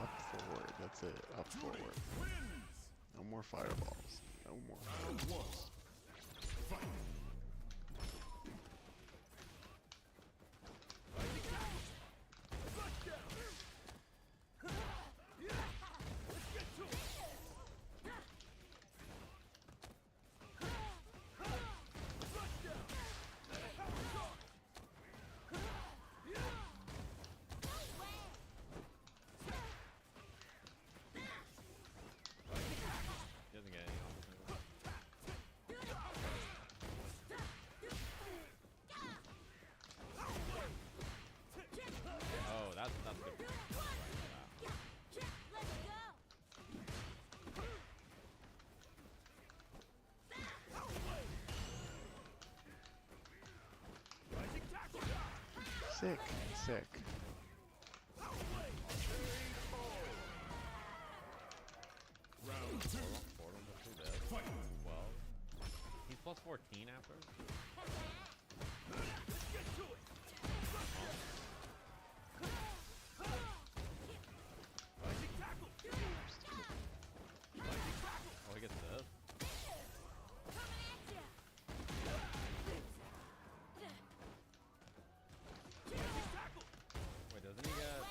Speaker 4: Up forward. That's it. Up forward. No more fireballs. No more.
Speaker 3: Round one. Fight.
Speaker 1: He doesn't get any opportunity. Oh, that's good.
Speaker 4: Sick. Sick.
Speaker 3: Round two.
Speaker 1: Portal just do this.
Speaker 3: Fight.
Speaker 1: 12. He's plus 14 after. Oh, he gets this. Wait, doesn't he get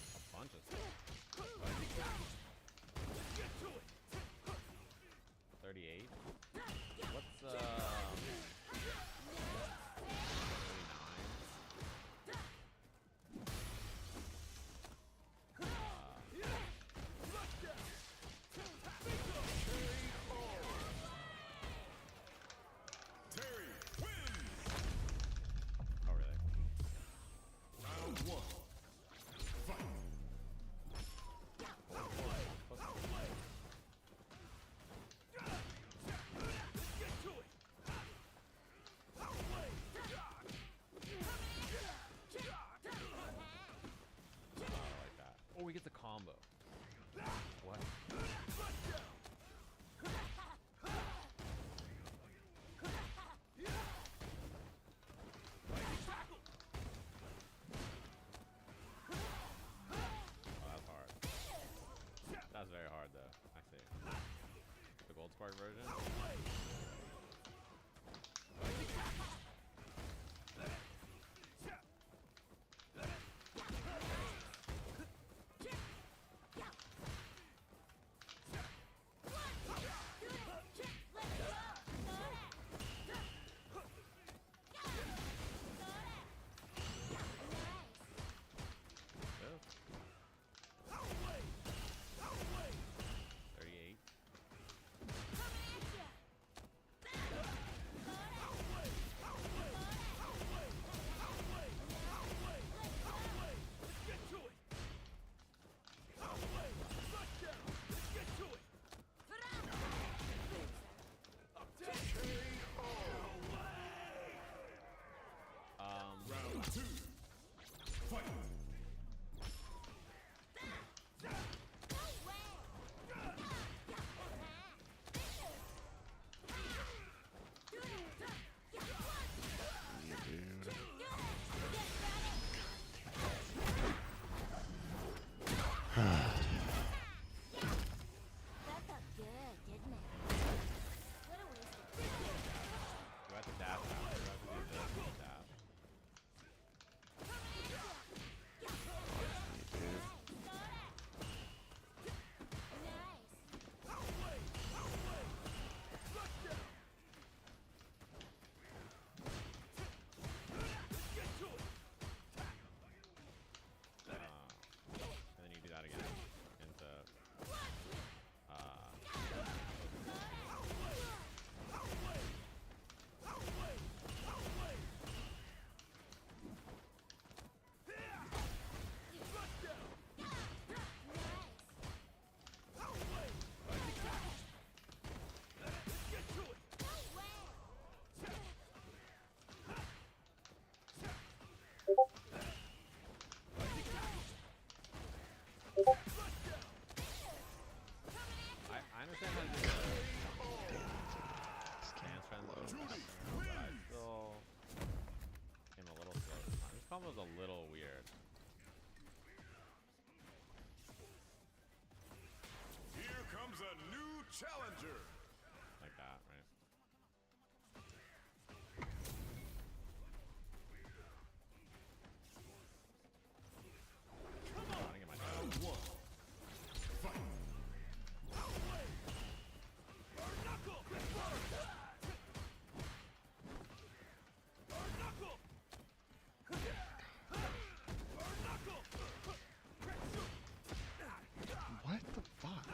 Speaker 1: a bunch of stuff? Spark version. Oh. 38.
Speaker 3: Round 2. Fight.
Speaker 4: You dude.
Speaker 5: That felt good, didn't it? What a waste of time.
Speaker 1: Do I have to dash now? Do I have to do this and dash?
Speaker 4: You dude.
Speaker 1: And then you do that again. Into I understand how to do the dance trends, but I still came a little slow this time. This combo was a little weird.
Speaker 3: Here comes a new challenger.
Speaker 1: Like that, right? I wanna get my
Speaker 3: Round 1. Fight.
Speaker 4: What the fuck?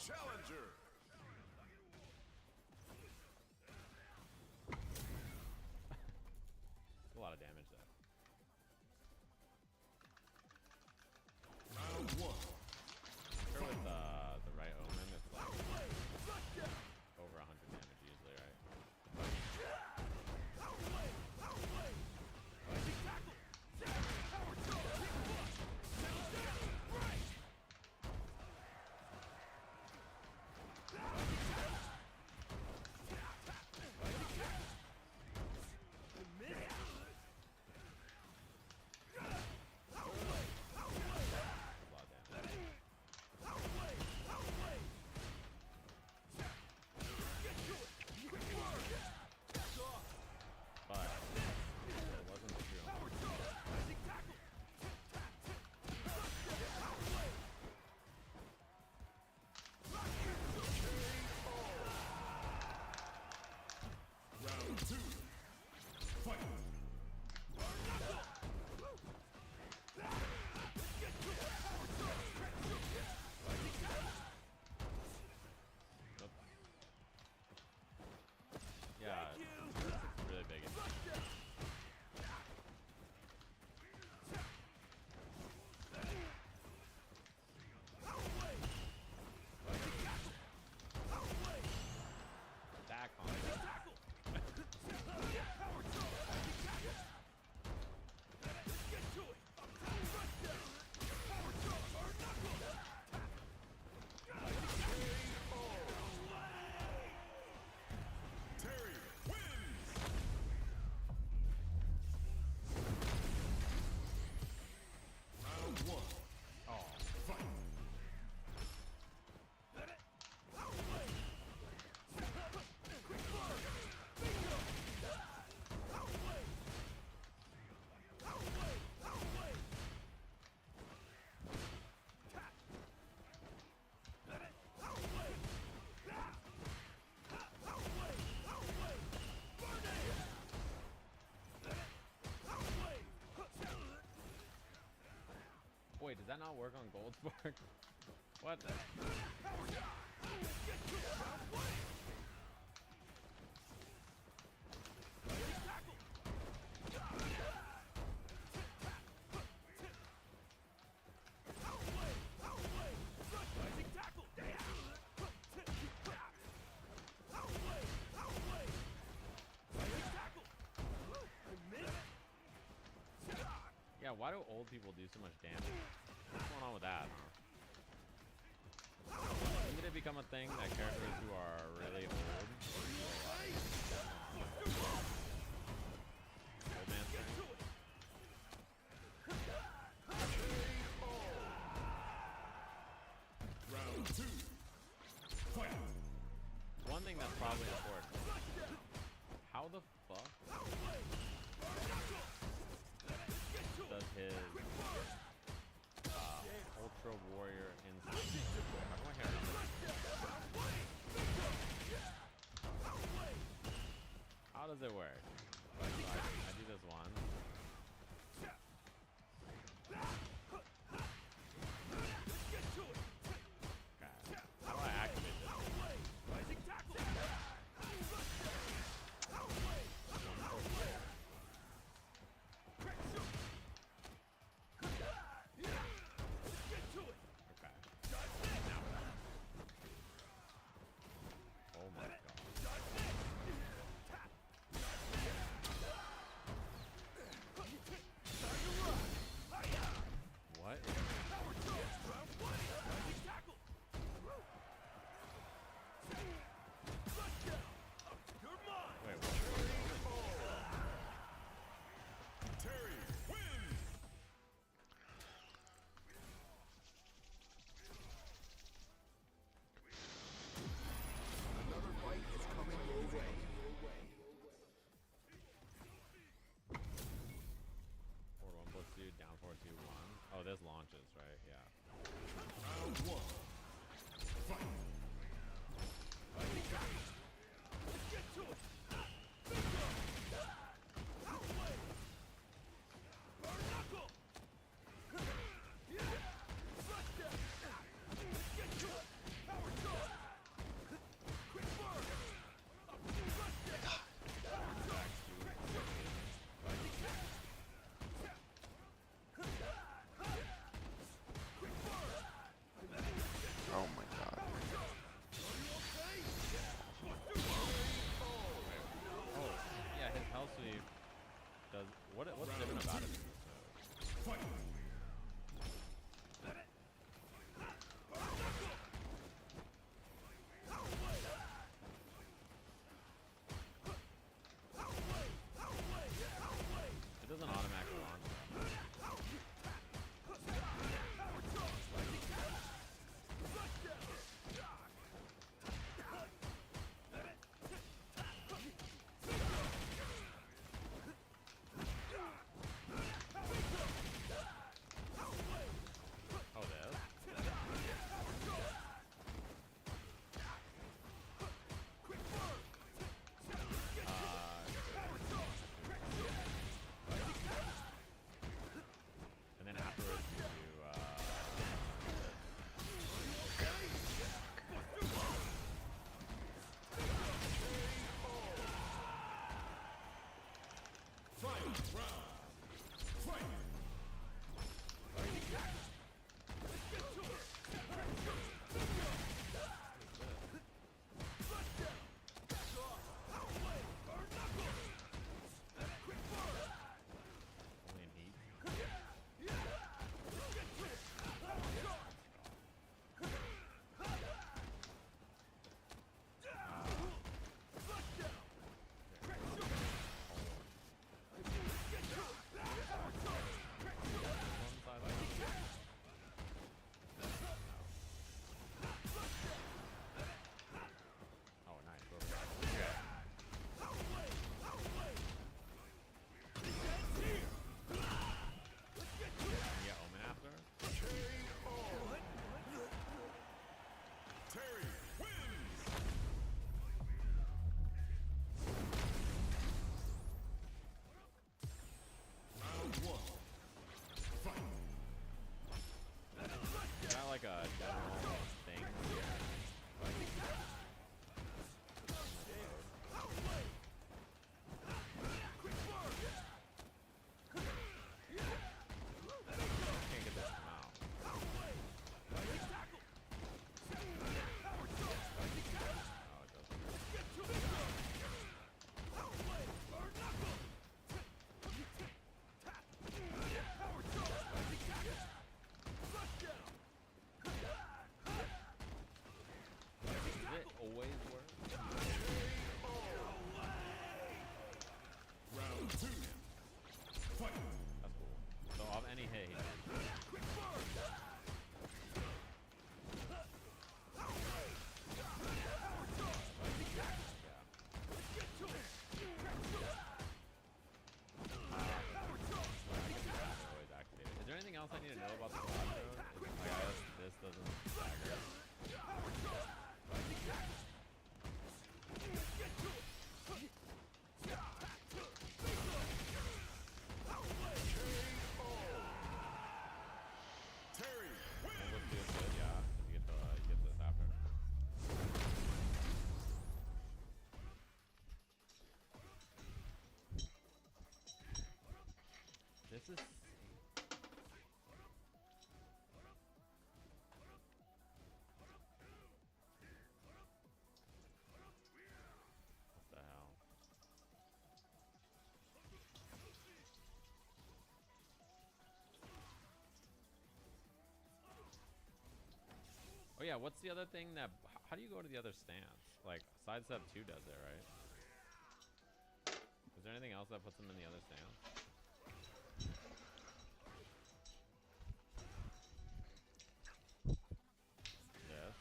Speaker 3: challenger.
Speaker 1: A lot of damage though.
Speaker 3: Round one.
Speaker 1: I'm sure with the right omen, it's like over 100 damage usually, right? A lot of damage. But it wasn't the true omen.
Speaker 3: Round two. Fight.
Speaker 1: Nope. Yeah, it's really big. Attack on it.
Speaker 3: Terry wins. Round one.
Speaker 1: Oh,
Speaker 3: Fight.
Speaker 1: wait, does that not work on Goldspark? What the? Yeah, why do old people do so much damage? What's going on with that? Huh? When did it become a thing that characters who are really old? Old man thing?
Speaker 3: Round two. Fight.
Speaker 1: One thing that's probably important. How the fuck does his Ultra Warrior instinct? How come I can't remember? How does it work? So I do this one. Okay. How do I activate this? Okay. Now what? Oh my god. general thing. Can't get this from out. Oh, it doesn't. Does it always work?
Speaker 3: Round 2. Fight.
Speaker 1: That's cool. So off any hit, he can. Always activated. Is there anything else I need to know about the dodge mode? I guess this doesn't stagger.
Speaker 3: Terry
Speaker 1: And
Speaker 3: wins.
Speaker 1: let's do it good, yeah. You get this after. This is. What the hell? Oh yeah, what's the other thing that? How do you go to the other stance? Like sidestep 2 does it, right? Is there anything else that puts them in the other stance? This.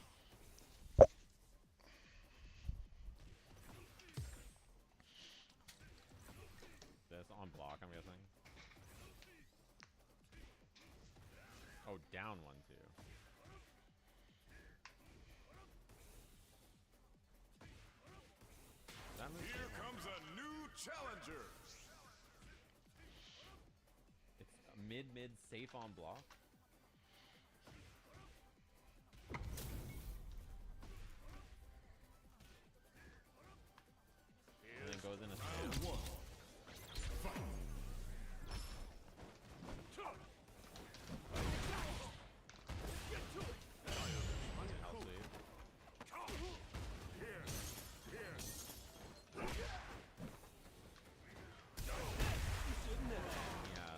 Speaker 1: This on block, I'm guessing. Oh, down 1-2. That moves
Speaker 3: Here comes a new challenger.
Speaker 1: It's a mid safe on block. And then goes in a
Speaker 3: Round
Speaker 1: stance.
Speaker 3: 1. Fight.
Speaker 1: Hell sweep. Yeah.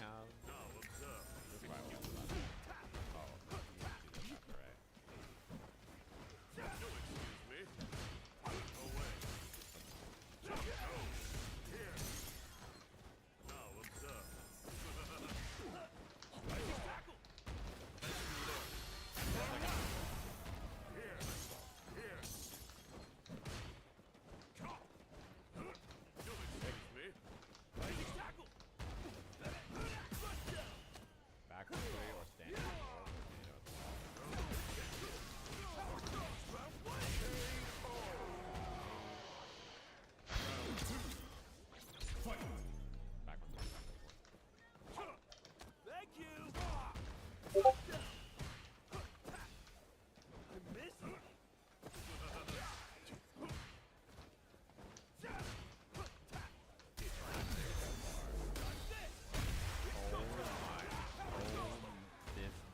Speaker 1: have?
Speaker 3: Now observe.
Speaker 1: This is probably one left. Oh, you need to do this after, right?
Speaker 3: You'll excuse me. Away. Go. Here. Now observe. Tackle. Here. Here. You'll excuse me. Tackle.
Speaker 1: Backwards three or standing four. Backwards three.
Speaker 2: Thank you. I missed it.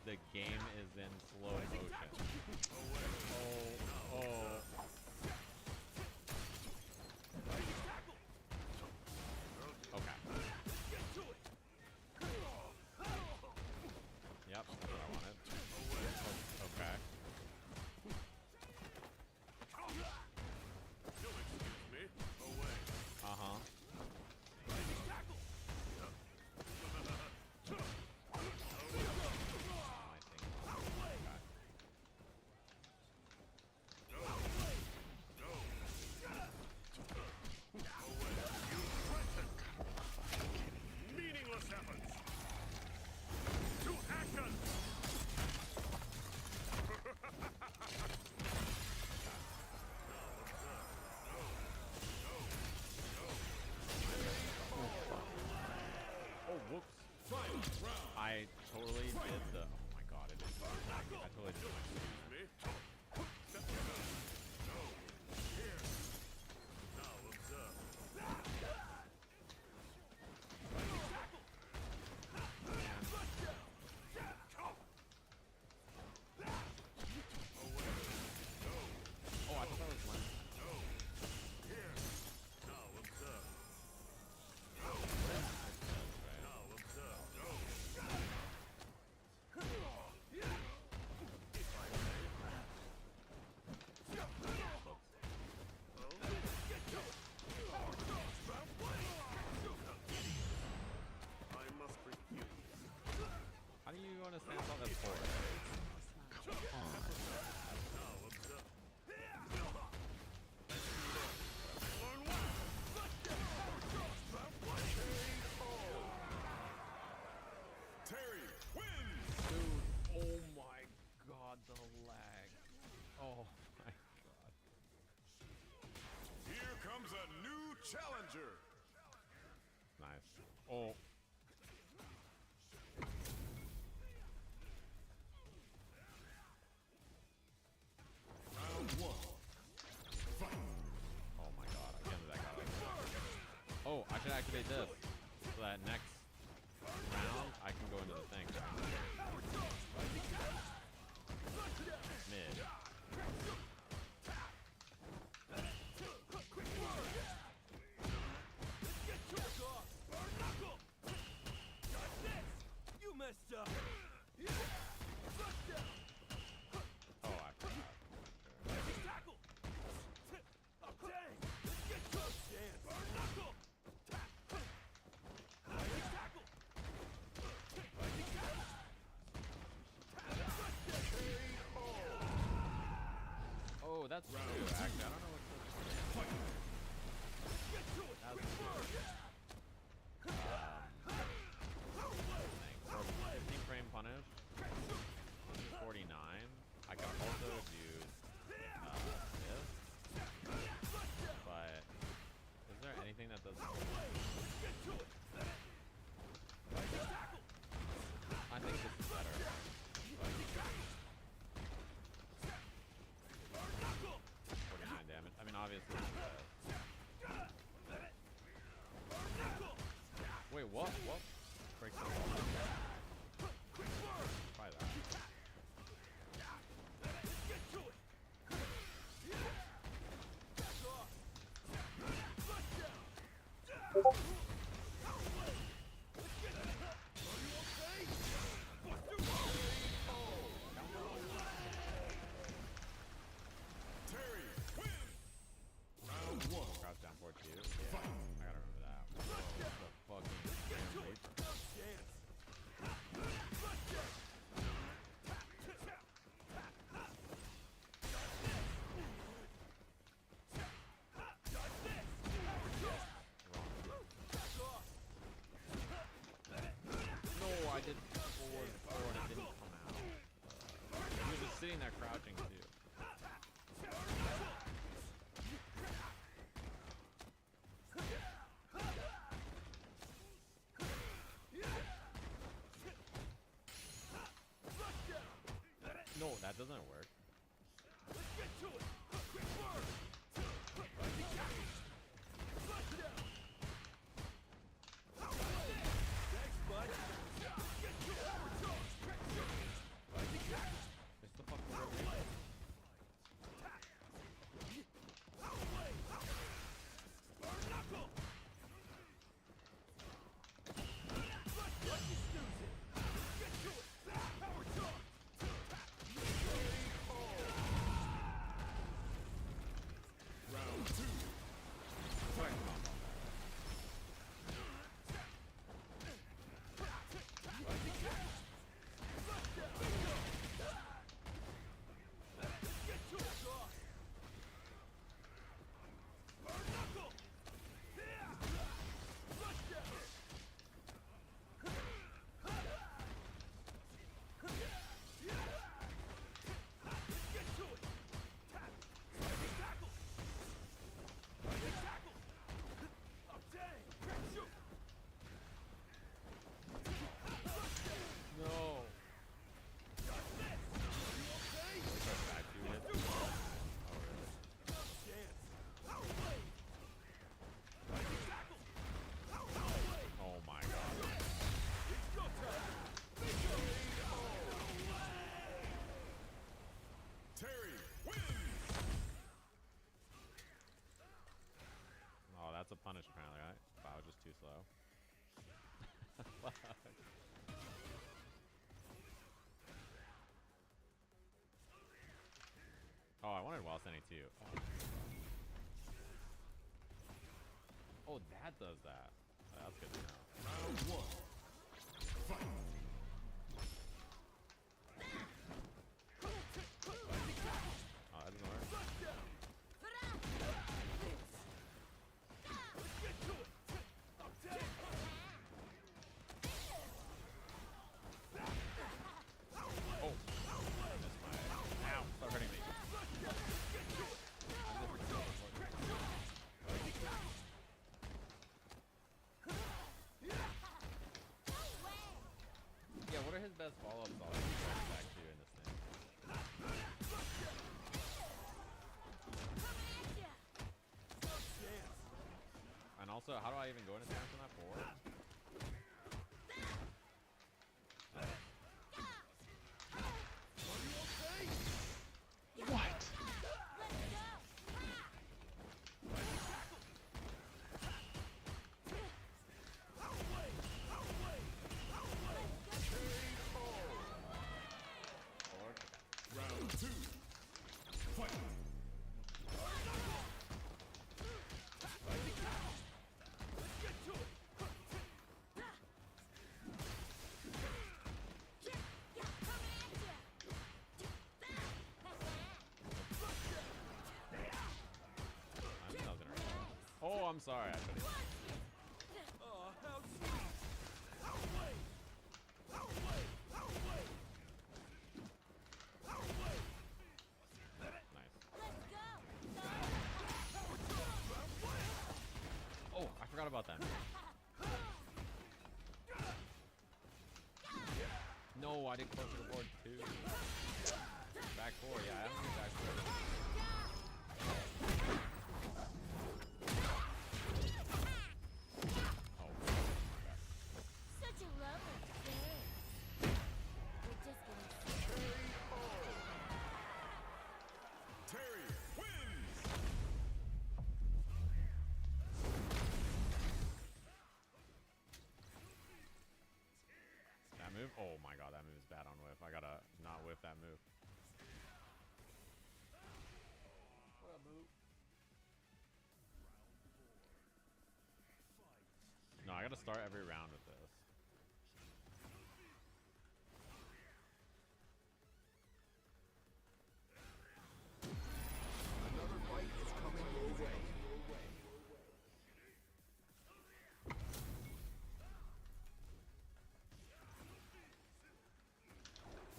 Speaker 1: The game is in slow motion. Oh. Okay. Yep, that's what I wanted. Okay.
Speaker 3: You'll excuse me. Away.
Speaker 1: Uh-huh.
Speaker 3: Meaningless efforts. To action.
Speaker 1: Oh, whoops. I totally did the... Oh my god, it is... I totally did my...
Speaker 3: Me. Step down. Go. Here. Now observe.
Speaker 1: Oh, I thought that was one.
Speaker 3: Here. Now observe. Now observe. Go. I must refuse.
Speaker 1: How do you understand all that for?
Speaker 3: Now observe. Learn well. Terry wins.
Speaker 1: Dude, oh my god, the lag. Oh my god.
Speaker 3: Here comes a new challenger.
Speaker 1: Nice. Oh.
Speaker 3: Round one. Fight.
Speaker 1: Oh my god, I can't do that guy. Oh, I should activate this. So that next round, I can go into the thing. Mid.
Speaker 2: You messed up.
Speaker 1: Oh, I forgot.
Speaker 2: Tackle. Oh, dang. Get your chance. Knuckle. Tackle.
Speaker 1: Oh, that's true. Actually, I don't know what to That's true. 15 frame punish. 49. I can also do this. But is there anything that does? I think this is better. 49 damage. I mean, obviously. Wait, what? What? Breaks the wall. Try that. hitting that crouching too. No, that doesn't work.
Speaker 2: Let's get to it. Quick word. Thanks, bud. Get to it.
Speaker 1: It's the fucking road.
Speaker 2: Knuckle. Let's just use it. Get to it. Power charge.
Speaker 3: Round 2.
Speaker 1: Fight.
Speaker 2: Get to it, boss. Knuckle. Get to it. Tackle. Tackle. Oh, dang. Shoot.
Speaker 1: No.
Speaker 2: Got this. You okay?
Speaker 1: Back to it. Oh, really?
Speaker 2: No chance. Tackle.
Speaker 1: Oh my god.
Speaker 2: It's go time.
Speaker 3: Terry wins.
Speaker 1: Oh, that's a punish apparently, right? Wow, just too slow. Fuck. Oh, I wanted wall standing too. Oh, that does that. Oh, that's good to know.
Speaker 3: Round 1. Fight.
Speaker 1: Oh, that doesn't work.
Speaker 2: Get to it. Oh, dang.
Speaker 1: Oh, missed my. Ow, stop hurting me. Yeah, what are his best follow-ups all back to in this thing? And also, how do I even go into stance on that forward?
Speaker 4: What?
Speaker 1: Forward?
Speaker 3: Round 2. Fight.
Speaker 2: Get to it.
Speaker 1: I think I was gonna reach. Oh, I'm sorry. I couldn't.
Speaker 2: Oh, how sweet.
Speaker 1: Nice. Oh, I forgot about that. No, I did close to the board too. Back four, yeah, I have to do back four. Oh, my bad.
Speaker 5: Such a lovely experience. We're just getting
Speaker 3: Terry wins.
Speaker 1: That move? Oh my god, that move is bad on whiff. I gotta not whiff that move. What up, move? No, I gotta start every round with this.
Speaker 2: Another fight is coming your way.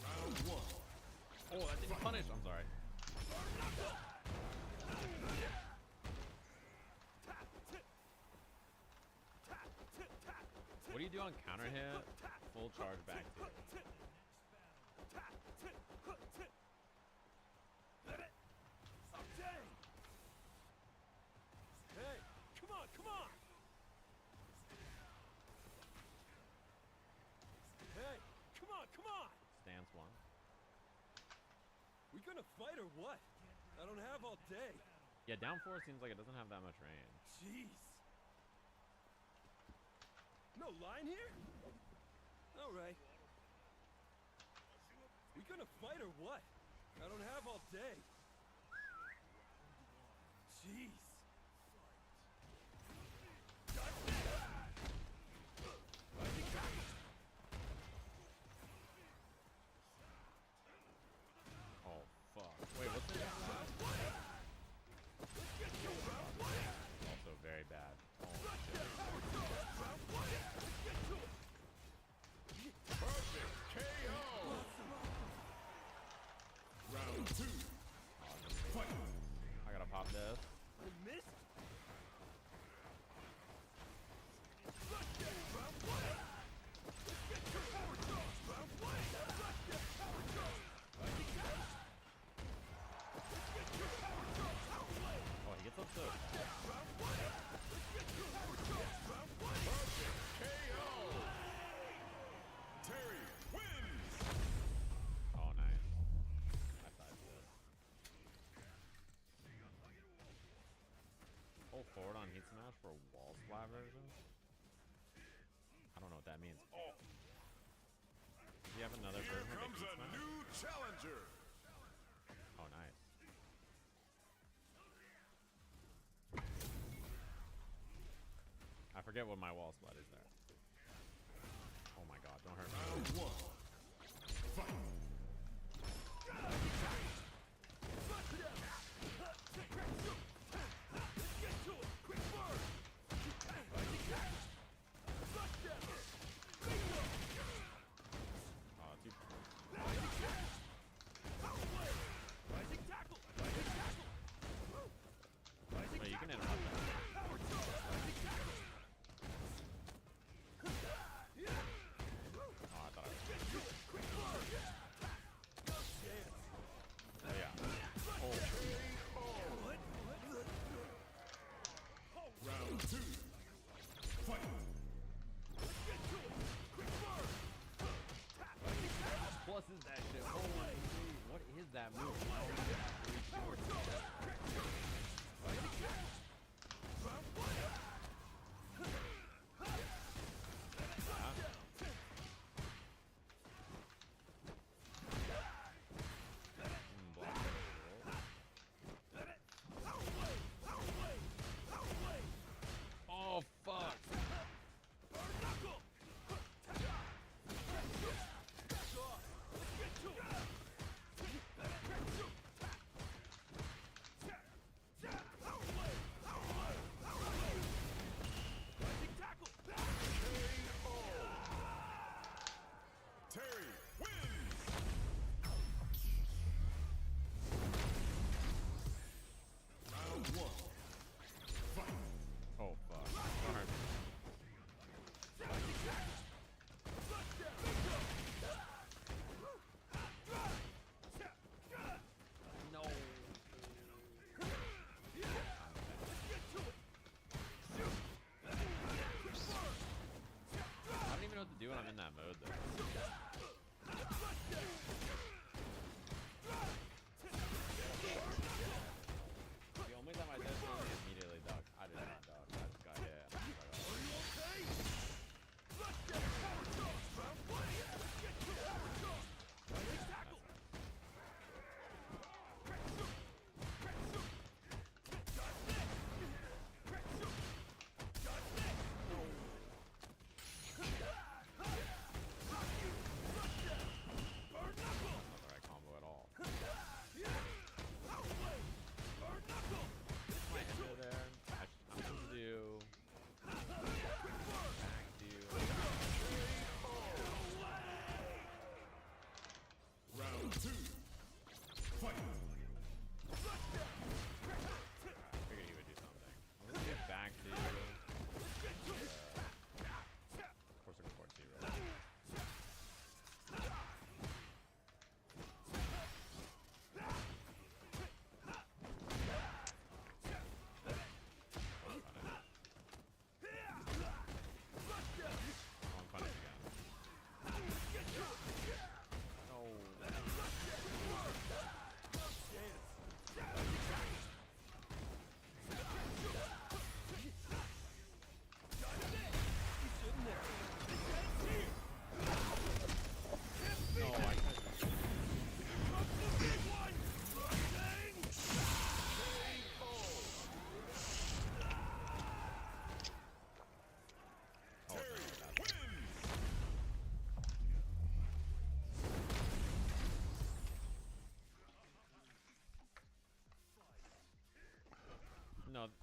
Speaker 3: Round 1.
Speaker 1: Oh, that didn't you on counter hit, full charge back to it.
Speaker 2: Hey, come on, come on! Hey, come on, come on!
Speaker 1: Stance one.
Speaker 2: We gonna fight or what? I don't have all day.
Speaker 1: Yeah, down 4 seems like it doesn't have that much range.
Speaker 2: Jeez. No line here? All right. We gonna fight or what? I don't have all day. Jeez.
Speaker 1: Oh, fuck. Wait, what's the next one? Also very bad. Oh, shit.
Speaker 3: Perfect KO. Round 2. Fight.
Speaker 1: I gotta pop this.
Speaker 2: I missed.
Speaker 1: Oh, he gets up so fast.
Speaker 3: Perfect KO. Terry wins.
Speaker 1: Oh, nice. I thought this. Hold forward on heat smash for wall splat version? I don't know what that means. Oh! Do you have another
Speaker 3: Here
Speaker 1: version of
Speaker 3: comes
Speaker 1: the heat
Speaker 3: a
Speaker 1: smash?
Speaker 3: new challenger.
Speaker 1: Oh, nice. I forget what my wall splat is there. Oh my god, don't hurt me.
Speaker 3: Round 1. Fight.
Speaker 1: Oh, too. Wait, you can interrupt that. Oh, I thought I was. Oh, yeah. Oh,
Speaker 3: Round 2. Fight.
Speaker 1: plus is that shit? Holy shit. What is that move? Oh, fuck.
Speaker 3: Terry wins. Round 1. Fight.
Speaker 1: Oh, fuck. Don't hurt me. No. I don't even know what to do when I'm in that mode, though. The only time I did was immediately duck. I did not duck. I just got hit. And I was like, oh.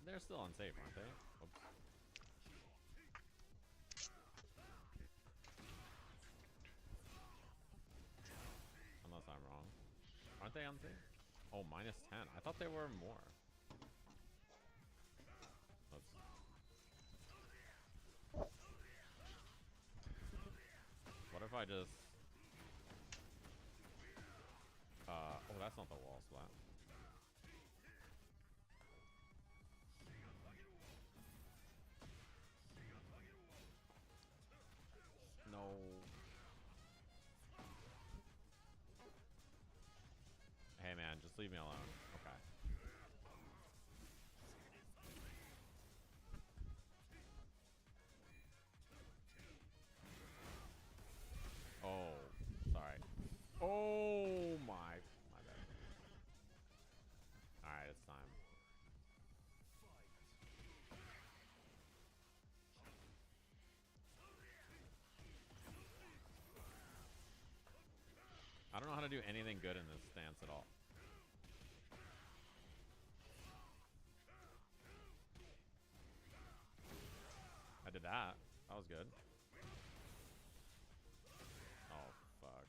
Speaker 1: They're still unsafe, aren't they? Oops. Unless I'm wrong. Aren't they unsafe? Oh, minus 10. I thought they were more. Oops. What if I just... oh, that's not the wall splat. No. Hey man, just leave me alone. Okay. Oh, sorry. Oh my bad. All right, it's time. I don't know how to do anything good in this stance at all. I did that. That was good. Oh, fuck.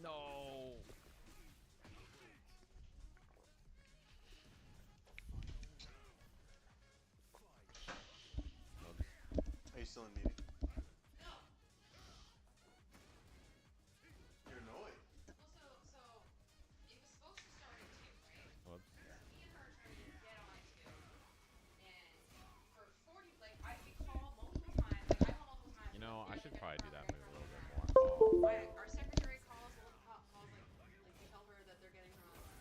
Speaker 1: No.
Speaker 4: Are you still in meeting? You're annoyed.
Speaker 6: Well, so it was supposed to start at 2, right?
Speaker 1: Whoops.
Speaker 6: Me and her are trying to get on at 2, and for 40, like we call multiple times. Like I call multiple times.
Speaker 1: You know, I should probably do that move a little bit more.
Speaker 6: Our secretary calls like to tell her that they're getting her on.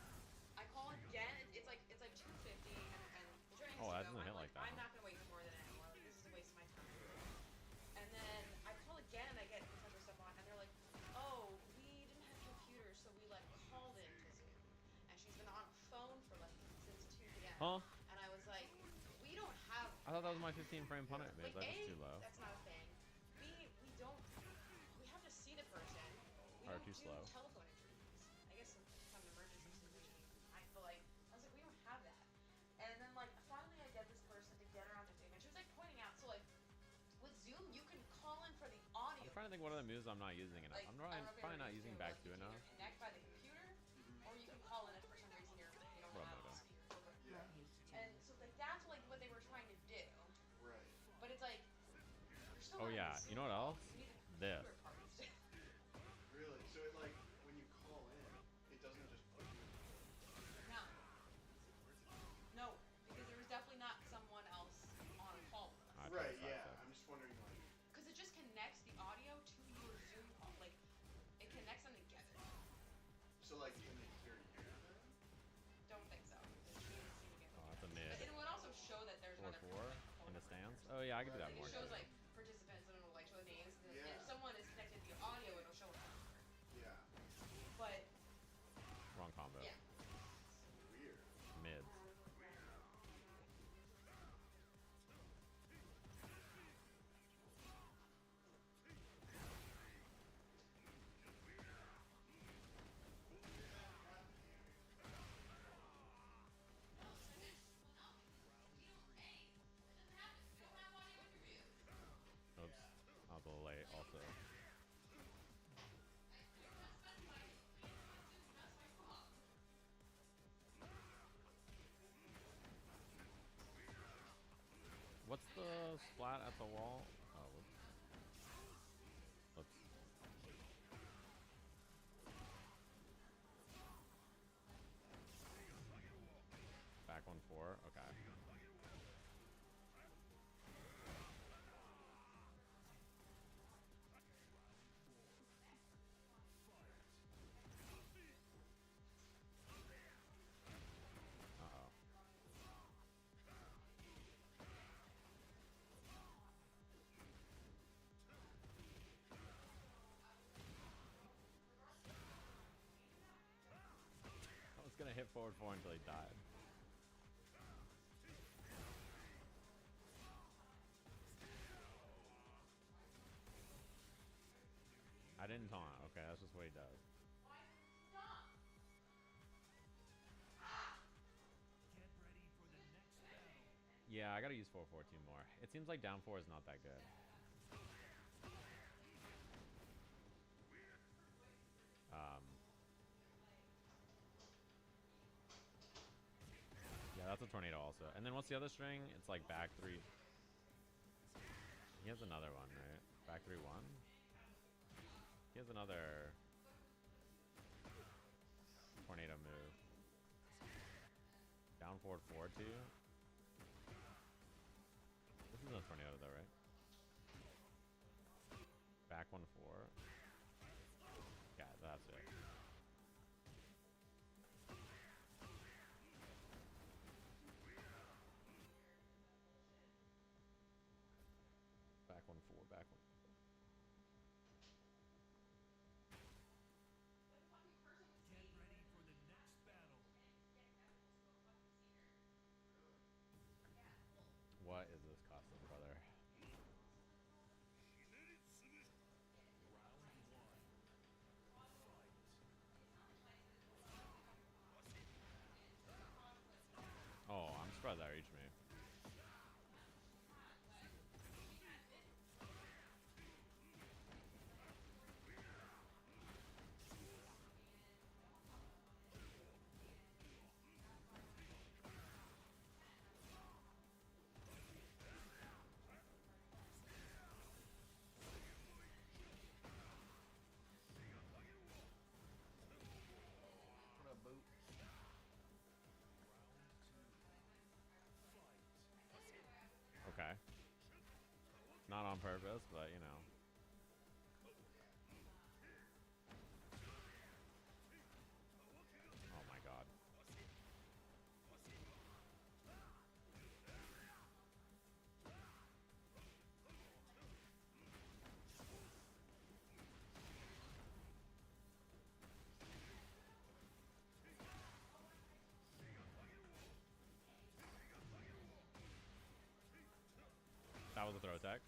Speaker 6: I call again. It's like 2:50, and the train has
Speaker 1: Oh,
Speaker 6: to
Speaker 1: that
Speaker 6: go.
Speaker 1: doesn't hit like that,
Speaker 6: I'm
Speaker 1: huh?
Speaker 6: not gonna wait more than an hour. Like this is a waste of my time. And then I call again, and I get in touch with someone, and they're like, "Oh, we didn't have computers, so we like called into Zoom." And she's been on a phone for like since 2 p.m.
Speaker 1: Huh?
Speaker 6: And I was like, "We don't have."
Speaker 1: I thought that was my 15 frame punish.
Speaker 6: Like
Speaker 1: Is that just
Speaker 6: A,
Speaker 1: too low?
Speaker 6: that's not a thing. B, we don't. We have to see the person. We
Speaker 1: Or
Speaker 6: don't
Speaker 1: too
Speaker 6: do
Speaker 1: slow.
Speaker 6: telephone interviews. I guess if it's an emergency situation. But like, I was like, we don't have that. And then like, finally, I get this person to get her onto Zoom, and she was like pointing out. So like, with Zoom, you can call in for the audio.
Speaker 1: I'm trying to think what other moves I'm not using enough.
Speaker 6: Like,
Speaker 1: I'm
Speaker 6: I don't know if you
Speaker 1: probably
Speaker 6: ever
Speaker 1: not
Speaker 6: used
Speaker 1: using
Speaker 6: Zoom,
Speaker 1: back
Speaker 6: but
Speaker 1: two
Speaker 6: you can
Speaker 1: enough.
Speaker 6: either connect by the computer, or you can call in if for some reason you don't
Speaker 1: What
Speaker 6: have
Speaker 1: am I
Speaker 6: the
Speaker 1: doing?
Speaker 6: speaker.
Speaker 4: Yeah.
Speaker 6: And so like that's like what they were trying to do.
Speaker 4: Right.
Speaker 6: But it's like you're still
Speaker 1: Oh
Speaker 6: not in
Speaker 1: yeah,
Speaker 6: the
Speaker 1: you
Speaker 6: Zoom
Speaker 1: know what
Speaker 6: call,
Speaker 1: else?
Speaker 6: you need the
Speaker 1: This.
Speaker 6: computer part.
Speaker 4: Really? So it like when you call in, it doesn't just put you in.
Speaker 6: No. No, because there was definitely not someone else on a call with us.
Speaker 1: I tried
Speaker 4: Right.
Speaker 1: to
Speaker 4: Yeah.
Speaker 1: sidestep.
Speaker 4: I'm just wondering like.
Speaker 6: Because it just connects the audio to your Zoom call. Like, it connects them together.
Speaker 4: So like, can they hear you then?
Speaker 6: Don't think so. It seems to be able
Speaker 1: Oh,
Speaker 6: to.
Speaker 1: that's a mid.
Speaker 6: But it would also show that there's
Speaker 1: 4-4
Speaker 6: another like, phone
Speaker 1: in the
Speaker 6: number.
Speaker 1: stance. Oh yeah, I can do that
Speaker 6: Like,
Speaker 1: more
Speaker 6: it shows
Speaker 1: too.
Speaker 6: like participants and it'll like show the names. And
Speaker 4: Yeah.
Speaker 6: if someone is connected to the audio, it'll show a phone number.
Speaker 4: Yeah.
Speaker 6: But
Speaker 1: Wrong combo.
Speaker 6: yeah.
Speaker 4: Weird.
Speaker 1: Mids. Oops. I was a little late also. What's the splat at the wall? Oh, whoops. Whoops. Back 1-4. Okay. Uh-oh. hit forward 4 until he died. I didn't taunt. Okay, that's just what he does.
Speaker 6: Stop!
Speaker 2: Get ready for the next battle.
Speaker 1: Yeah, I gotta use 442 more. It seems like down 4 is not that good. Yeah, that's a tornado also. And then what's the other string? It's like back 3. He has another one, right? Back 3-1? He has another tornado move. Down forward 4-2. This isn't a tornado though, right? Back 1-4. Yeah, that's it. Back 1-4, back 1.
Speaker 2: Get ready for the next battle.
Speaker 1: What is this custom, brother? Oh, I'm surprised that reached me.
Speaker 7: What a boot.
Speaker 1: Okay. Not on purpose, but you know. Oh my god. That was a throw attack.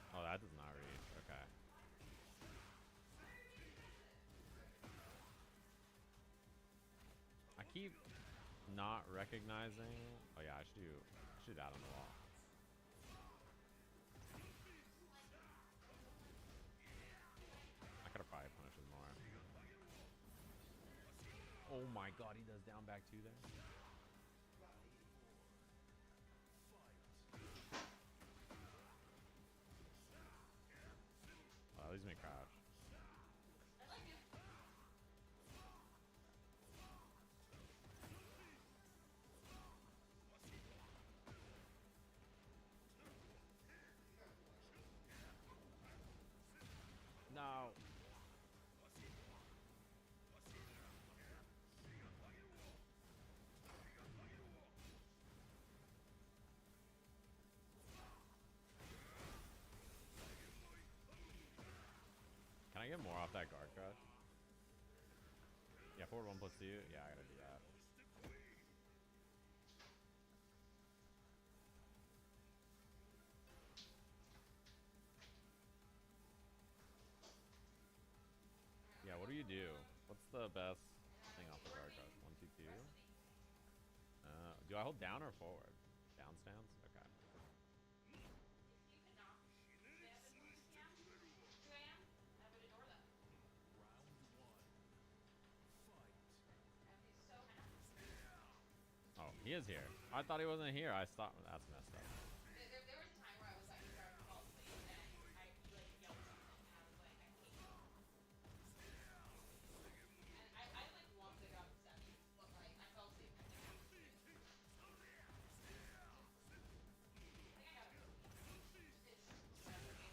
Speaker 1: Oh, that does not reach. Okay. I keep not recognizing. Oh yeah, I should do that on the wall. I could have probably punished him more. Oh my god, he does down back 2 there. Oh, that leaves me crouch. No. Can I get more off that guard crush? Yeah, forward 1+2. Yeah, I gotta do that. Yeah, what do you do? What's the best thing off the guard crush? 1-2-2. Do I hold down or forward? Down stance? Okay. Oh, he is here. I thought he wasn't here. I stopped. That's messed up.
Speaker 6: There was a time where I was like starting to fall asleep and I like yelled something and I was like, I hate you. And I like wanted to go upset, but like I fell asleep and I think I was asleep. I think I got a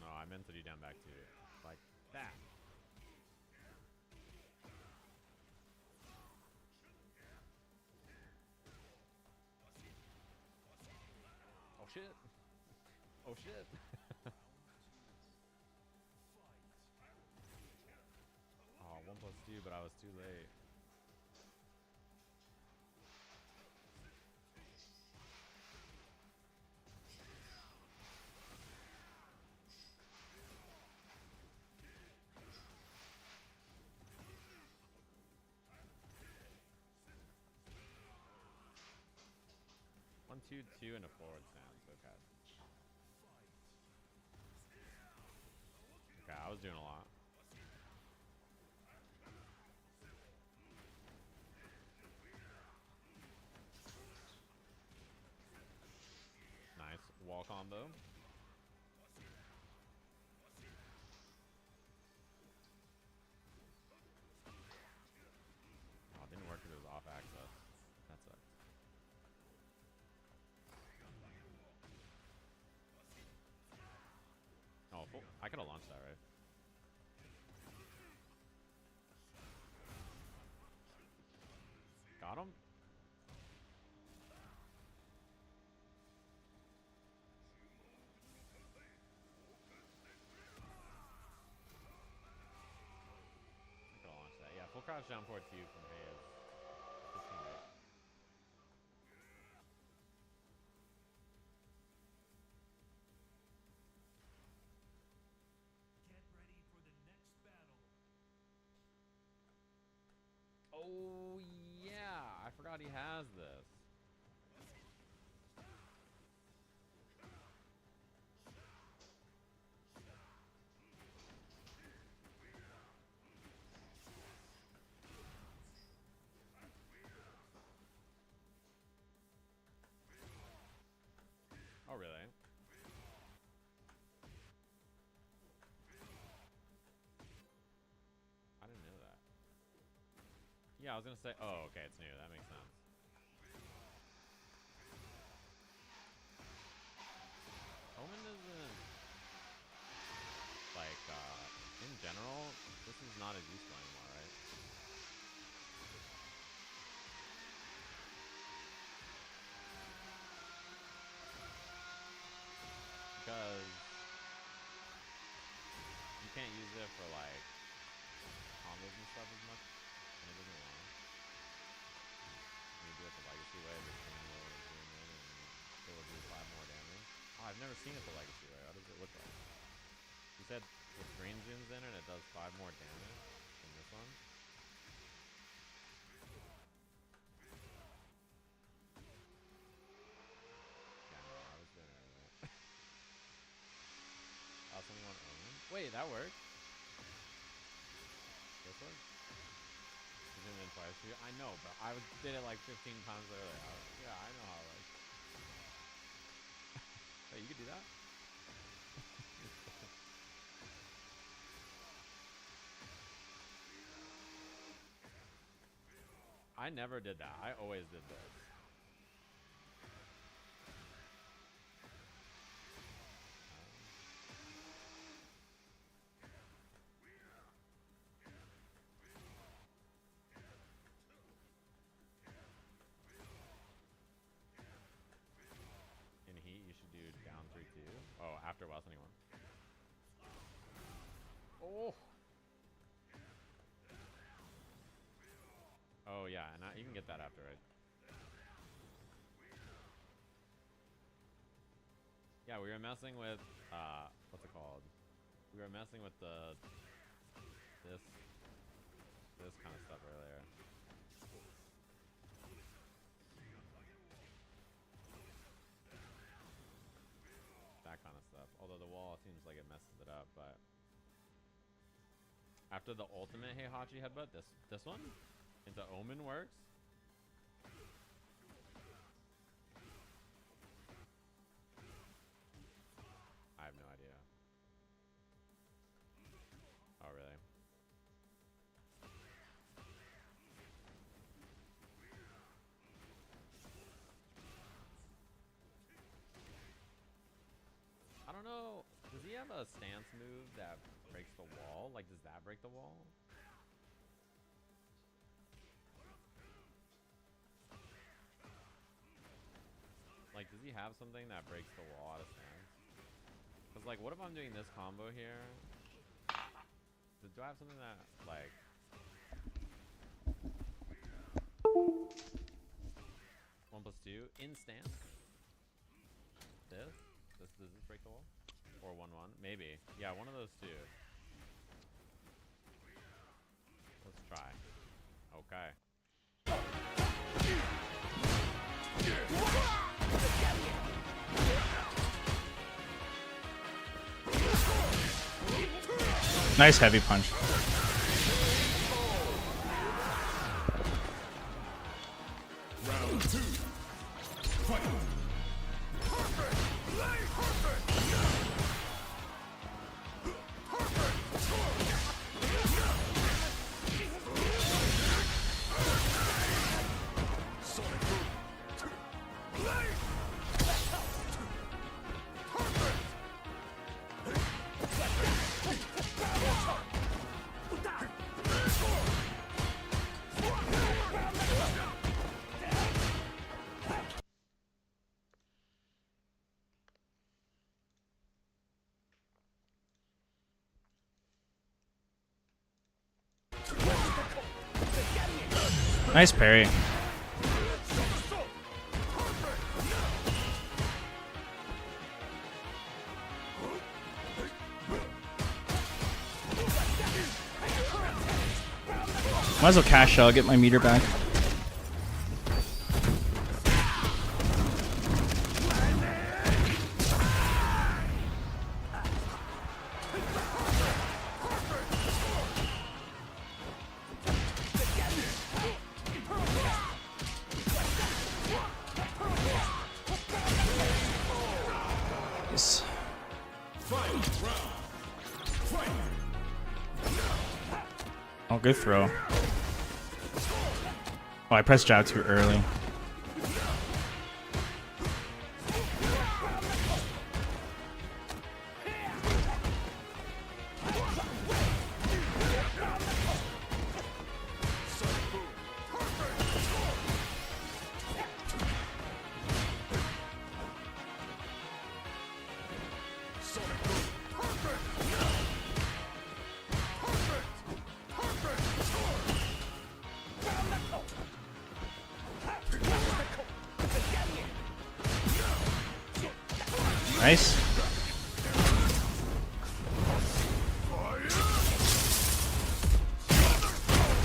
Speaker 1: No, I meant to do down back 2. Like that. shit. Oh shit. Oh, 1+2, but I was too late. One, two, two, and a forward stance. Okay. Okay, I was doing a lot. Nice wall combo. Oh, it didn't work because it was off access. That sucks. Oh, I could have launched that, right? Got him? I could have launched that. Yeah, full crouch down forward 2 from Hayes. 15 right.
Speaker 2: Get ready for the next battle.
Speaker 1: Oh, yeah. I forgot he has this. Oh, really? I didn't know that. Yeah, I was gonna say. Oh, okay, it's new. That makes sense. Omen isn't like in general. This is not as useful anymore, right? Because you can't use it for like combos and stuff as much, and it doesn't want. You do it the legacy way, the screen will zoom in and it will do 5 more damage. Oh, I've never seen it the legacy way. How does it look like? You said the screen zooms in and it does 5 more damage than this one? Yeah, no, I was doing it right. Oh, someone want Omen? Wait, that worked. This one? Zoom in twice. I know, but I did it like 15 times earlier. Yeah, I know how it works. Wait, you could do that? I never did that. I always did this. In heat, you should do down 3-2. Oh, after while anyone. Oh. Oh yeah, and you can get that after, right? Yeah, we were messing with what's it called? We were messing with this kind of stuff earlier. That kind of stuff. Although the wall seems like it messes it up, but after the ultimate Heihachi headbutt, this one into Omen works. I have no idea. Oh, really? I don't know. Does he have a stance move that breaks the wall? Like, does that break the wall? Like, does he he have something that breaks the wall out of stance? Cause like, what if I'm doing this combo here? Do I have something that like? 1+2 in stance. Does this break the wall? Or 1-1? Maybe. Yeah, one of those two. Let's try. Okay.
Speaker 8: Nice heavy punch.
Speaker 3: Round 2. Fight.
Speaker 8: Nice parry. Might as well cash out, get my meter back. Yes. Oh, good throw. Oh, I pressed jab too early. Nice.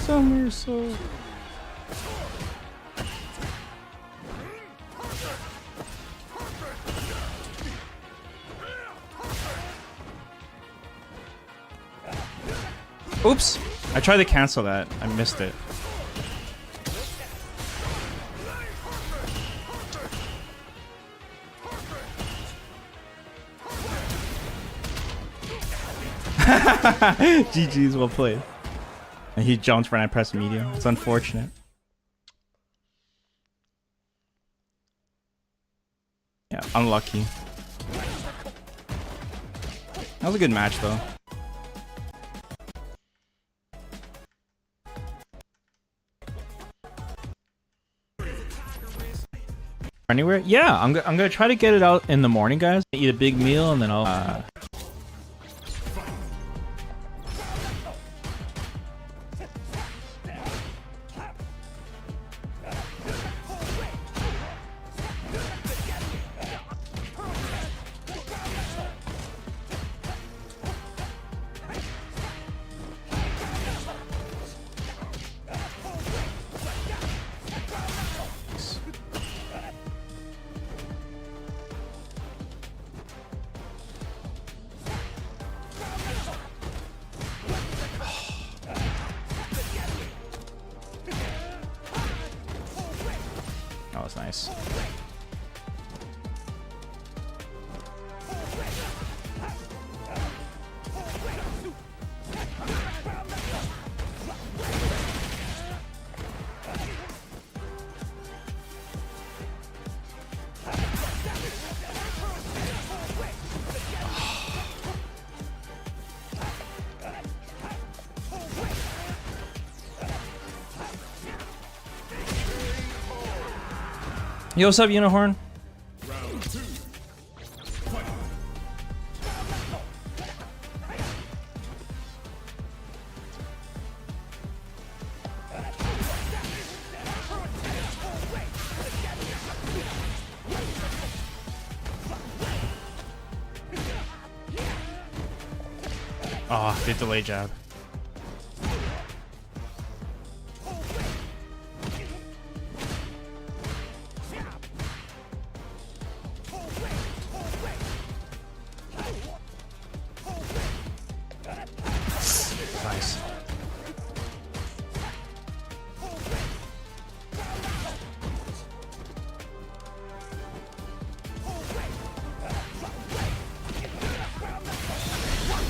Speaker 8: Somersault. Oops. I tried to cancel that. I missed it. GG's, well played. And he jumped when I pressed medium. It's unfortunate. Yeah, unlucky. That was a good match though. Anywhere? Yeah, I'm gonna try to get it out in the morning, guys. Eat a big meal and then I'll That was nice. Yo, what's up, Unicorn?
Speaker 3: Round
Speaker 8: Oh, they delay jab. Nice.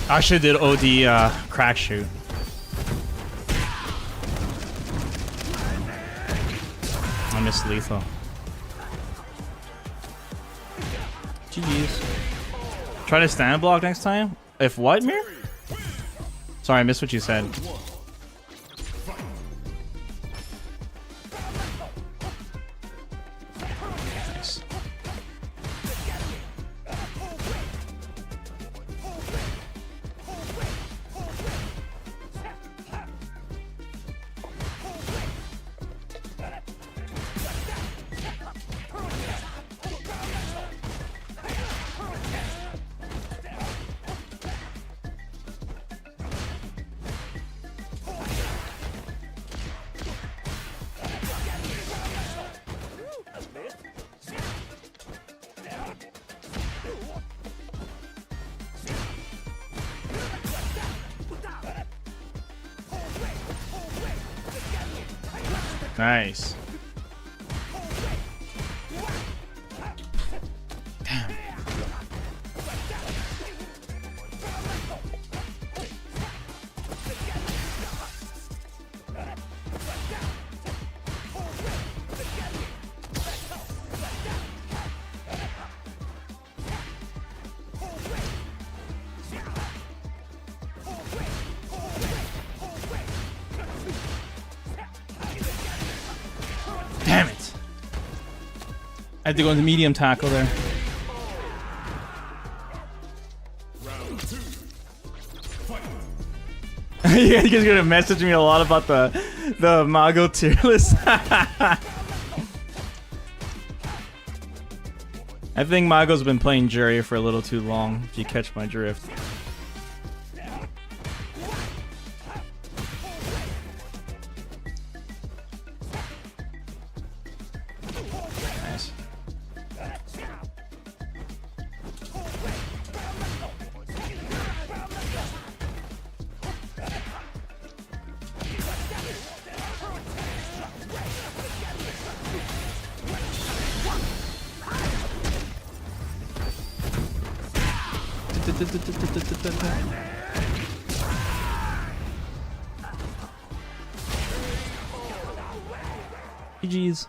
Speaker 8: I should did OD crack shoot. I missed lethal. GG's. Try to stand block next time? If what, Mir? Sorry, I missed what you said. Nice. Nice. Damn. Damn it. I had to go into medium tackle there. You guys are gonna message me a lot about the Mago tier list. I think Mago's been playing Jury for a little too long, if you catch my drift. Nice. GG's.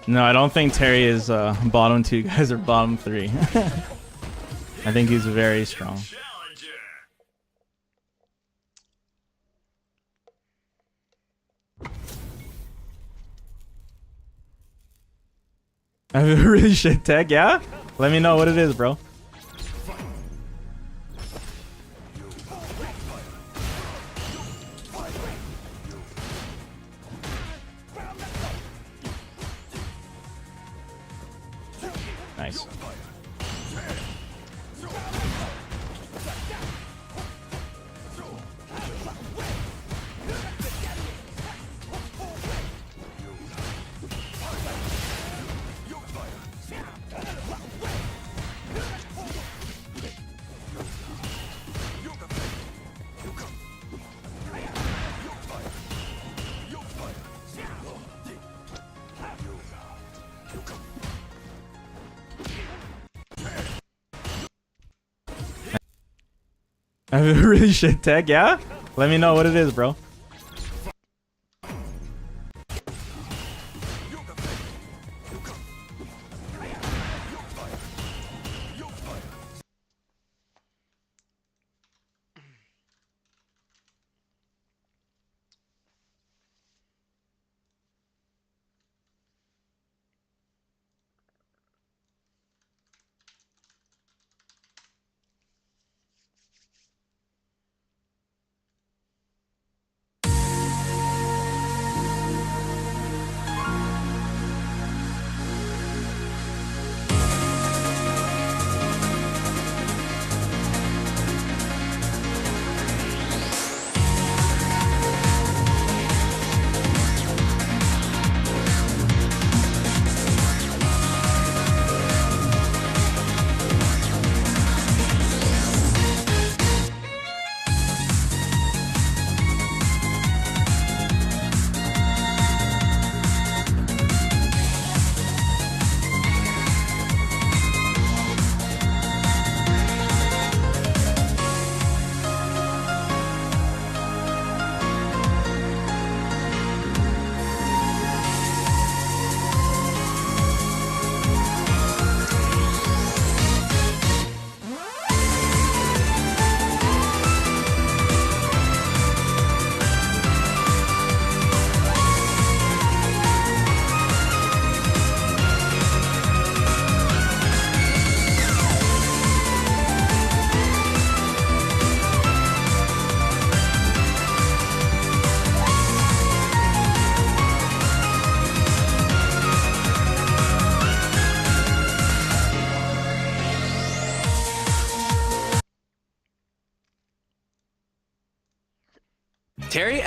Speaker 8: No, I don't think Terry is bottom 2 guys or bottom 3. I think he's very strong. I have a really shit tech, yeah? Let me know what it is, bro. Nice. I have a really shit tech, yeah? Let me know what it is, bro.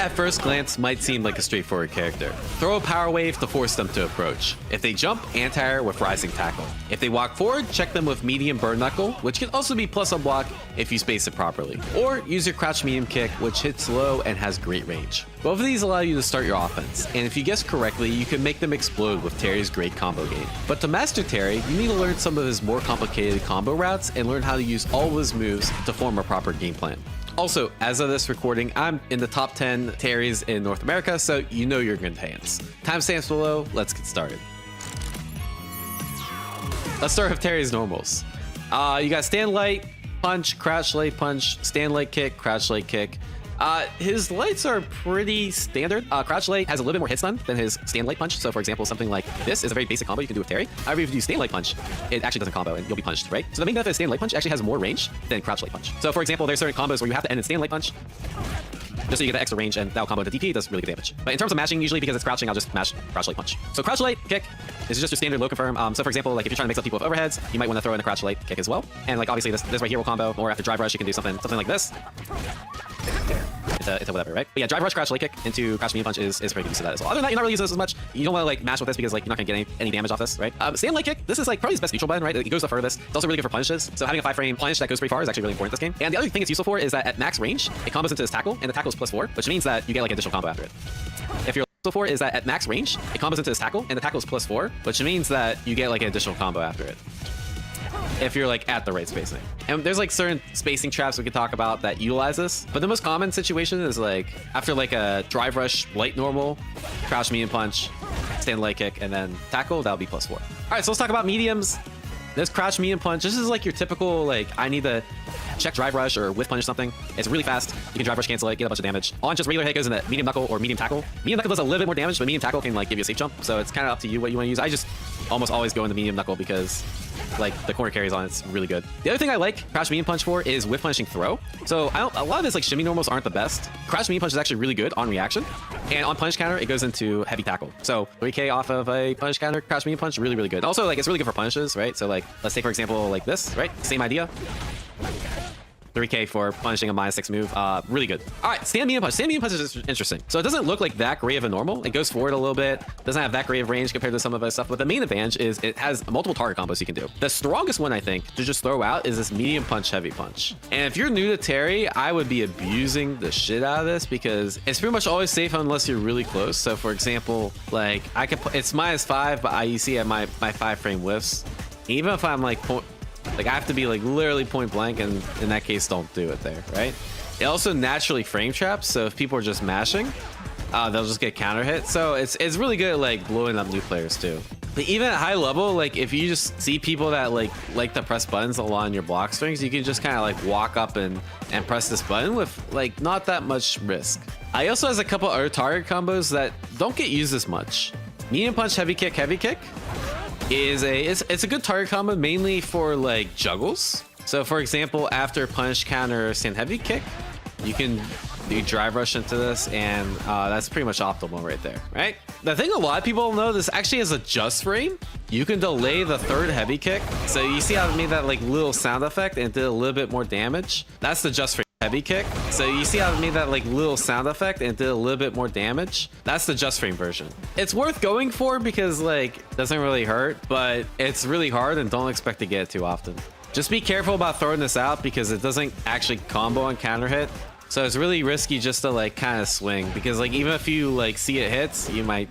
Speaker 9: at first glance might seem like a straightforward character. Throw a power wave to force them to approach. If they jump, anti-air with rising tackle. If they walk forward, check them with medium burn knuckle, which can also be plus on block if you space it properly. Or use your crouch medium kick, which hits low and has great range. Both of these allow you to start your offense, and if you guess correctly, you can make them explode with Terry's great combo game. But to master Terry, you need to learn some of his more complicated combo routes and learn how to use all of his moves to form a proper game plan. Also, as of this recording, I'm in the top 10 Terrys in North America, so you know you're in good hands. Timestamps below, let's get started. Let's start with Terry's normals. You got stand light, punch, crouch light punch, stand light kick, crouch light kick. His lights are pretty standard. Crouch light has a little bit more hit stun than his stand light punch. So for example, something like this is a very basic combo you can do with Terry. However, if you do stand light punch, it actually doesn't combo and you'll be punched, right? So the main benefit of stand light punch actually has more range than crouch light punch. So for example, there's certain combos where you have to end in stand light punch just so you get the extra range, and that'll combo into DP. It does really good damage. But in terms of mashing, usually because it's crouching, I'll just mash crouch light punch. So crouch light kick is just your standard low confirm. So for example, like if you're trying to mix up people with overheads, you might want to throw in a crouch light kick as well. And like obviously this right here will combo, or after drive rush, you can do something like this. It's a whatever, right? But yeah, drive rush, crouch light kick into crouch medium punch is pretty good use of that as well. Other than that, you're not really using this as much. You don't want to like mash with this because like you're not gonna get any damage off this, right? Stand light kick, this is like probably his best neutral button, right? It goes the furthest. It's also really good for punishes. So having a 5-frame punish that goes pretty far is actually really important in this game. And the other thing it's useful for is that at max range, it combos into his tackle, and the tackle is +4, which means that you get like additional combo after it. If you're useful for is that at max range, it combos into his tackle, and the tackle is +4, which means that you get like an additional combo after it. If you're like at the right spacing. And there's like certain spacing traps we could talk about that utilize this, but the most common situation is like after like a drive rush light normal, crouch medium punch, stand light kick, and then tackle, that'll be +4. All right, so let's talk about mediums. This crouch medium punch, this is like your typical like I need to check drive rush or whiff punch something. It's really fast. You can drive rush cancel it, get a bunch of damage. On just regular hit goes into medium knuckle or medium tackle. Medium knuckle does a little bit more damage, but medium tackle can like give you a safe jump. So it's kind of up to you what you want to use. I just almost always go into medium knuckle because like the corner carries on, it's really good. The other thing I like crouch medium punch for is whiff punishing throw. So a lot of his like shimmy normals aren't the best. Crouch medium punch is actually really good on reaction, and on punish counter it goes into heavy tackle. So 3k off of a punish counter, crouch medium punch, really good. Also like it's really good for punishes, right? So like let's take for example like this, right? Same idea. 3k for punishing a -6 move. Really good. All right, stand medium punch. Stand medium punch is interesting. So it doesn't look like that great of a normal. It goes forward a little bit. Doesn't have that great of range compared to some of other stuff. But the main advantage is it has multiple target combos you can do. The strongest one, I think, to just throw out is this medium punch, heavy punch. And if you're new to Terry, I would be abusing the shit out of this because it's pretty much always safe unless you're really close. So for example, like I could put, it's -5, but you see at my 5-frame whiffs. Even if I'm like I have to be like literally point blank, and in that case, don't do it there, right? It also naturally frame traps, so if people are just mashing, they'll just get counter hit. So it's really good at like blowing up new players too. But even at high level, like if you just see people that like to press buttons along your block strings, you can just kind of like walk up and press this button with like not that much risk. I also has a couple other target combos that don't get used as much. Medium punch, heavy kick, heavy kick. It's a good target combo mainly for like juggles. So for example, after punish counter stand heavy kick, you can do drive rush into this, and that's pretty much optimal right there, right? The thing a lot of people know, this actually has a just frame. You can delay the third heavy kick. So you see how it made that like little sound effect and did a little bit more damage? That's the just frame heavy kick. So you see how it made that like little sound effect and did a little bit more damage? That's the just frame version. It's worth going for because like it doesn't really hurt, but it's really hard and don't expect to get it too often. Just be careful about throwing this out because it doesn't actually combo and counter hit. So it's really risky just to like kind of swing because like even if you like see it hits, you might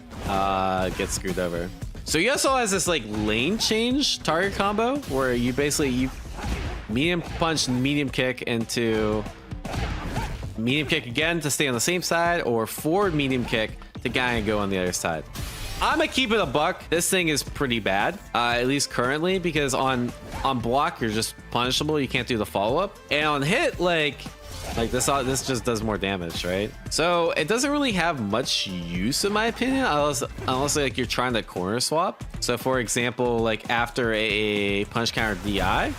Speaker 9: get screwed over. So he also has this like lane change target combo where you basically medium punch, medium kick into medium kick again to stay on the same side, or forward medium kick to guy and go on the other side. I'm gonna keep it a buck. This thing is pretty bad, at least currently, because on block you're just punishable. You can't do the follow up, and on hit like this just does more damage, right? So it doesn't really have much use in my opinion, unless like you're trying to corner swap. So for example, like after a punch counter DI,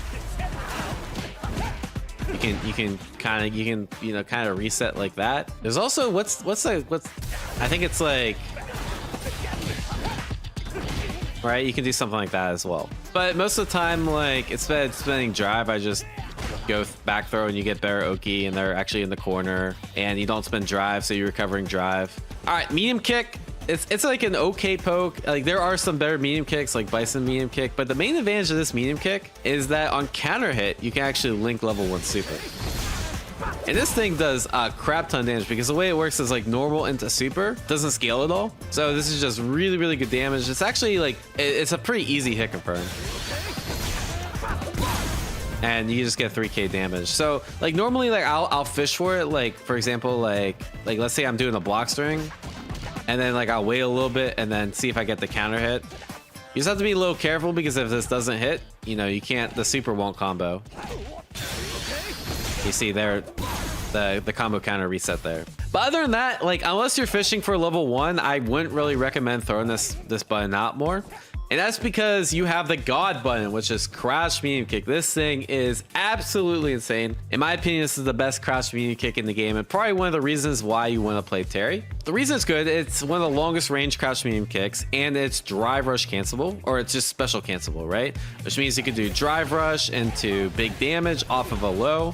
Speaker 9: you can kind of reset like that. There's also what's I think it's like, right, you can do something like that as well. But most of the time, like instead of spending drive, I just go back throw and you get better Oki, and they're actually in the corner, and you don't spend drive, so you're recovering drive. All right, medium kick. It's like an okay poke. Like there are some better medium kicks, like Bison medium kick, but the main advantage of this medium kick is that on counter hit, you can actually link level 1 super. And this thing does a crap ton of damage because the way it works is like normal into super, doesn't scale at all. So this is just really, really good damage. It's actually like, it's a pretty easy hit confirm. And you just get 3k damage. So like normally like I'll fish for it. Like for example, like let's say I'm doing a block string, and then like I'll wait a little bit and then see if I get the counter hit. You just have to be a little careful because if this doesn't hit, you know, you can't, the super won't combo. You see there, the combo counter reset there. But other than that, like unless you're fishing for level 1, I wouldn't really recommend throwing this button out more. And that's because you have the God button, which is crouch medium kick. This thing is absolutely insane. In my opinion, this is the best crouch medium kick in the game, and probably one of the reasons why you want to play Terry. The reason it's good, it's one of the longest range crouch medium kicks, and it's drive rush cancelable, or it's just special cancelable, right? Which means you can do drive rush into big damage off of a low,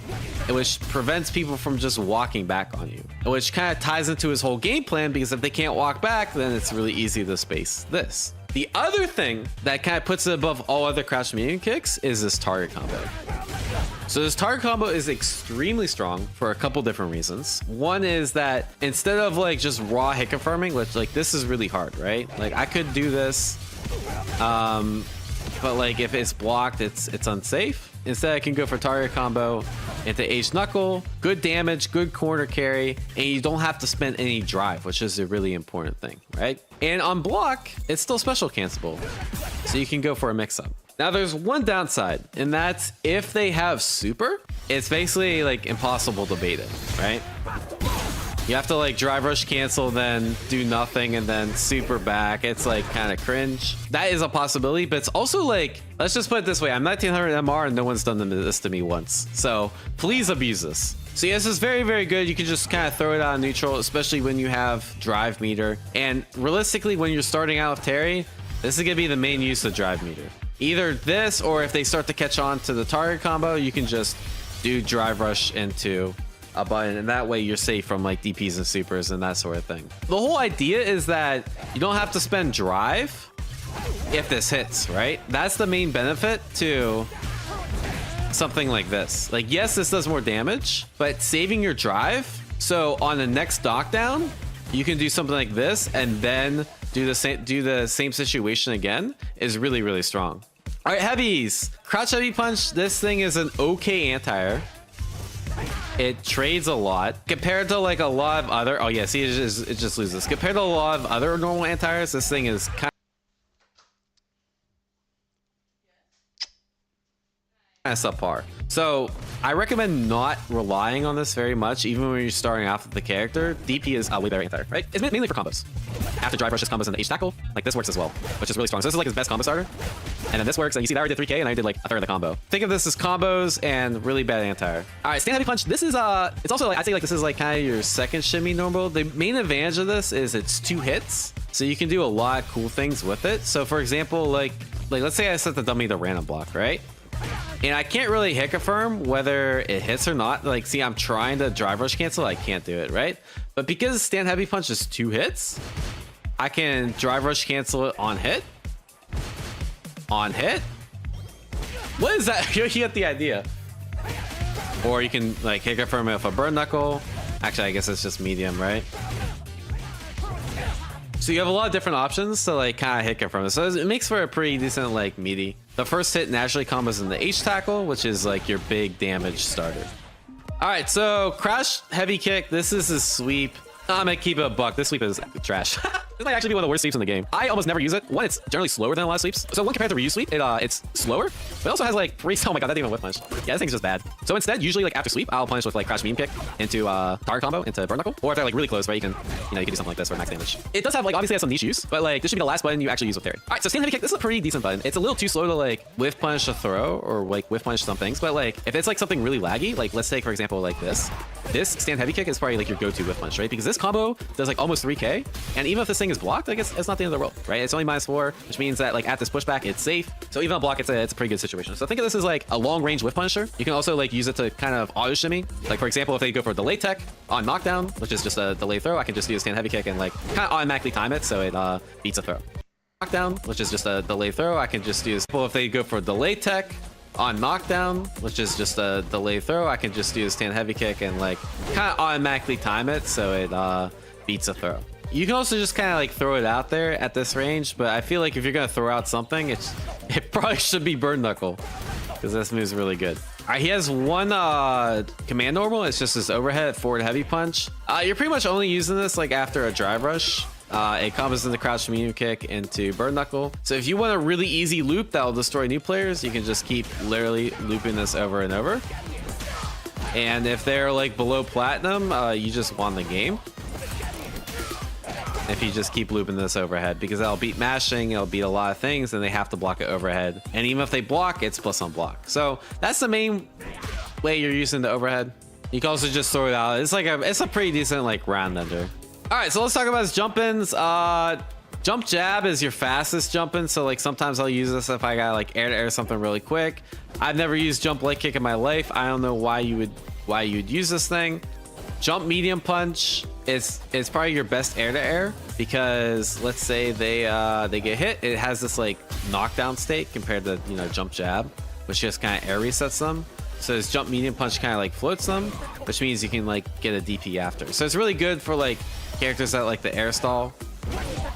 Speaker 9: which prevents people from just walking back on you. Which kind of ties into his whole game plan, because if they can't walk back, then it's really easy to space this. The other thing that kind of puts it above all other crouch medium kicks is this target combo. So this target combo is extremely strong for a couple different reasons. One is that instead of like just raw hit confirming, which like this is really hard, right? Like I could do this, but like if it's blocked, it's unsafe. Instead, I can go for target combo into H knuckle, good damage, good corner carry, and you don't have to spend any drive, which is a really important thing, right? And on block, it's still special cancelable, so you can go for a mix-up. Now, there's one downside, and that's if they have super, it's basically like impossible to bait it, right? You have to like drive rush cancel, then do nothing, and then super back. It's like kind of cringe. That is a possibility, but it's also like, let's just put it this way. I'm 1900 MR and no one's done this to me once. So please abuse this. So yeah, this is very, very good. You can just kind of throw it on neutral, especially when you have drive meter. And realistically, when you're starting out with Terry, this is gonna be the main use of drive meter. Either this, or if they start to catch on to the target combo, you can just do drive rush into a button, and that way you're safe from like DPs and supers and that sort of thing. The whole idea is that you don't have to spend drive if this hits, right? That's the main benefit to something like this. Like, yes, this does more damage, but saving your drive, so on the next knockdown you can do something like this and then do the same situation again, is really, really strong. All right, heavies. Crouch heavy punch. This thing is an okay anti-air. It trades a lot compared to like a lot of other. Oh yeah, see, it just loses compared to a lot of other normal anti-airs. This thing is kind of subpar. So I recommend not relying on this very much, even when you're starting off with the character. DP is a way better anti-air, right? It's mainly for combos. After drive rushes combos in the H tackle, like this works as well, which is really strong. So this is like his best combo starter. And then this works, and you see that I did 3k and I did like a third of the combo. Think of this as combos and really bad anti-air. All right, stand heavy punch. This is it's also like, I'd say like this is like kind of your second shimmy normal. The main advantage of this is it's 2 hits, so you can do a lot of cool things with it. So for example, like let's say I set the dummy to random block, right? And I can't really hit confirm whether it hits or not. Like, see, I'm trying to drive rush cancel, I can't do it, right? But because stand heavy punch is 2 hits, I can drive rush cancel it on hit. On hit? What is that? You get the idea. Or you can like hit confirm it with a burn knuckle. Actually, I guess it's just medium, right? So you have a lot of different options to like kind of hit confirm it. So it makes for a pretty decent like meaty. The first hit naturally combos in the H tackle, which is like your big damage starter. All right, so crouch heavy kick. This is his sweep. I'm gonna keep it a buck. This sweep is trash. This might actually be one of the worst sweeps in the game. I almost never use it. One, it's generally slower than a lot of sweeps. So one, compared to Ryu sweep, it's slower, but it also has like free. Oh my god, that didn't even whip punch. Yeah, this thing's just bad. So instead, usually like after sweep, I'll punish with like crouch medium kick into target combo into burn knuckle, or if they're like really close, right, you can do something like this for max damage. It does have like obviously has some niche use, but like this should be the last button you actually use with Terry. All right, so stand heavy kick. This is a pretty decent button. It's a little too slow to like whiff punish a throw or like whiff punish some things, but like if it's like something really laggy, like let's take for example like this stand heavy kick is probably like your go-to whiff punch, right? Because this this combo does like almost 3k, and even if this thing is blocked, like it's not the end of the world, right? It's only -4, which means that like at this pushback, it's safe. So even on block, it's a pretty good situation. So think of this as like a long range whiff punisher. You can also like use it to kind of auto shimmy. Like for example, if they go for delay tech on knockdown, which is just a delay throw, I can just do a stand heavy kick and like kind of automatically time it so it beats a throw. Knockdown, which is just a delay throw, I can just use. Well, if they go for delay tech on knockdown, which is just a delay throw, I can just do a stand heavy kick and like kind of automatically time it so it beats a throw. You can also just kind of like throw it out there at this range, but I feel like if you're gonna throw out something, it probably should be Bird Knuckle, because this move is really good. All right, he has one command normal. It's just his overhead forward heavy punch. You're pretty much only using this like after a drive rush. It combos into crouch medium kick into Bird Knuckle. So if you want a really easy loop that will destroy new players, you can just keep literally looping this over and over. And if they're like below platinum, you just won the game. If you just keep looping this overhead, because that'll beat mashing, it'll beat a lot of things, and they have to block it overhead. And even if they block, it's plus on block. So that's the main way you're using the overhead. You can also just throw it out. It's a pretty decent like round ender. All right, so let's talk about his jump-ins. Jump jab is your fastest jump-in, so like sometimes I'll use this if I got like air-to-air something really quick. I've never used jump leg kick in my life. I don't know why you'd use this thing. Jump medium punch is probably your best air-to-air, because let's say they get hit, it has this like knockdown state compared to, you know, jump jab, which just kind of air resets them. So his jump medium punch kind of like floats them, which means you can like get a DP after. So it's really good for like characters that like the air stall.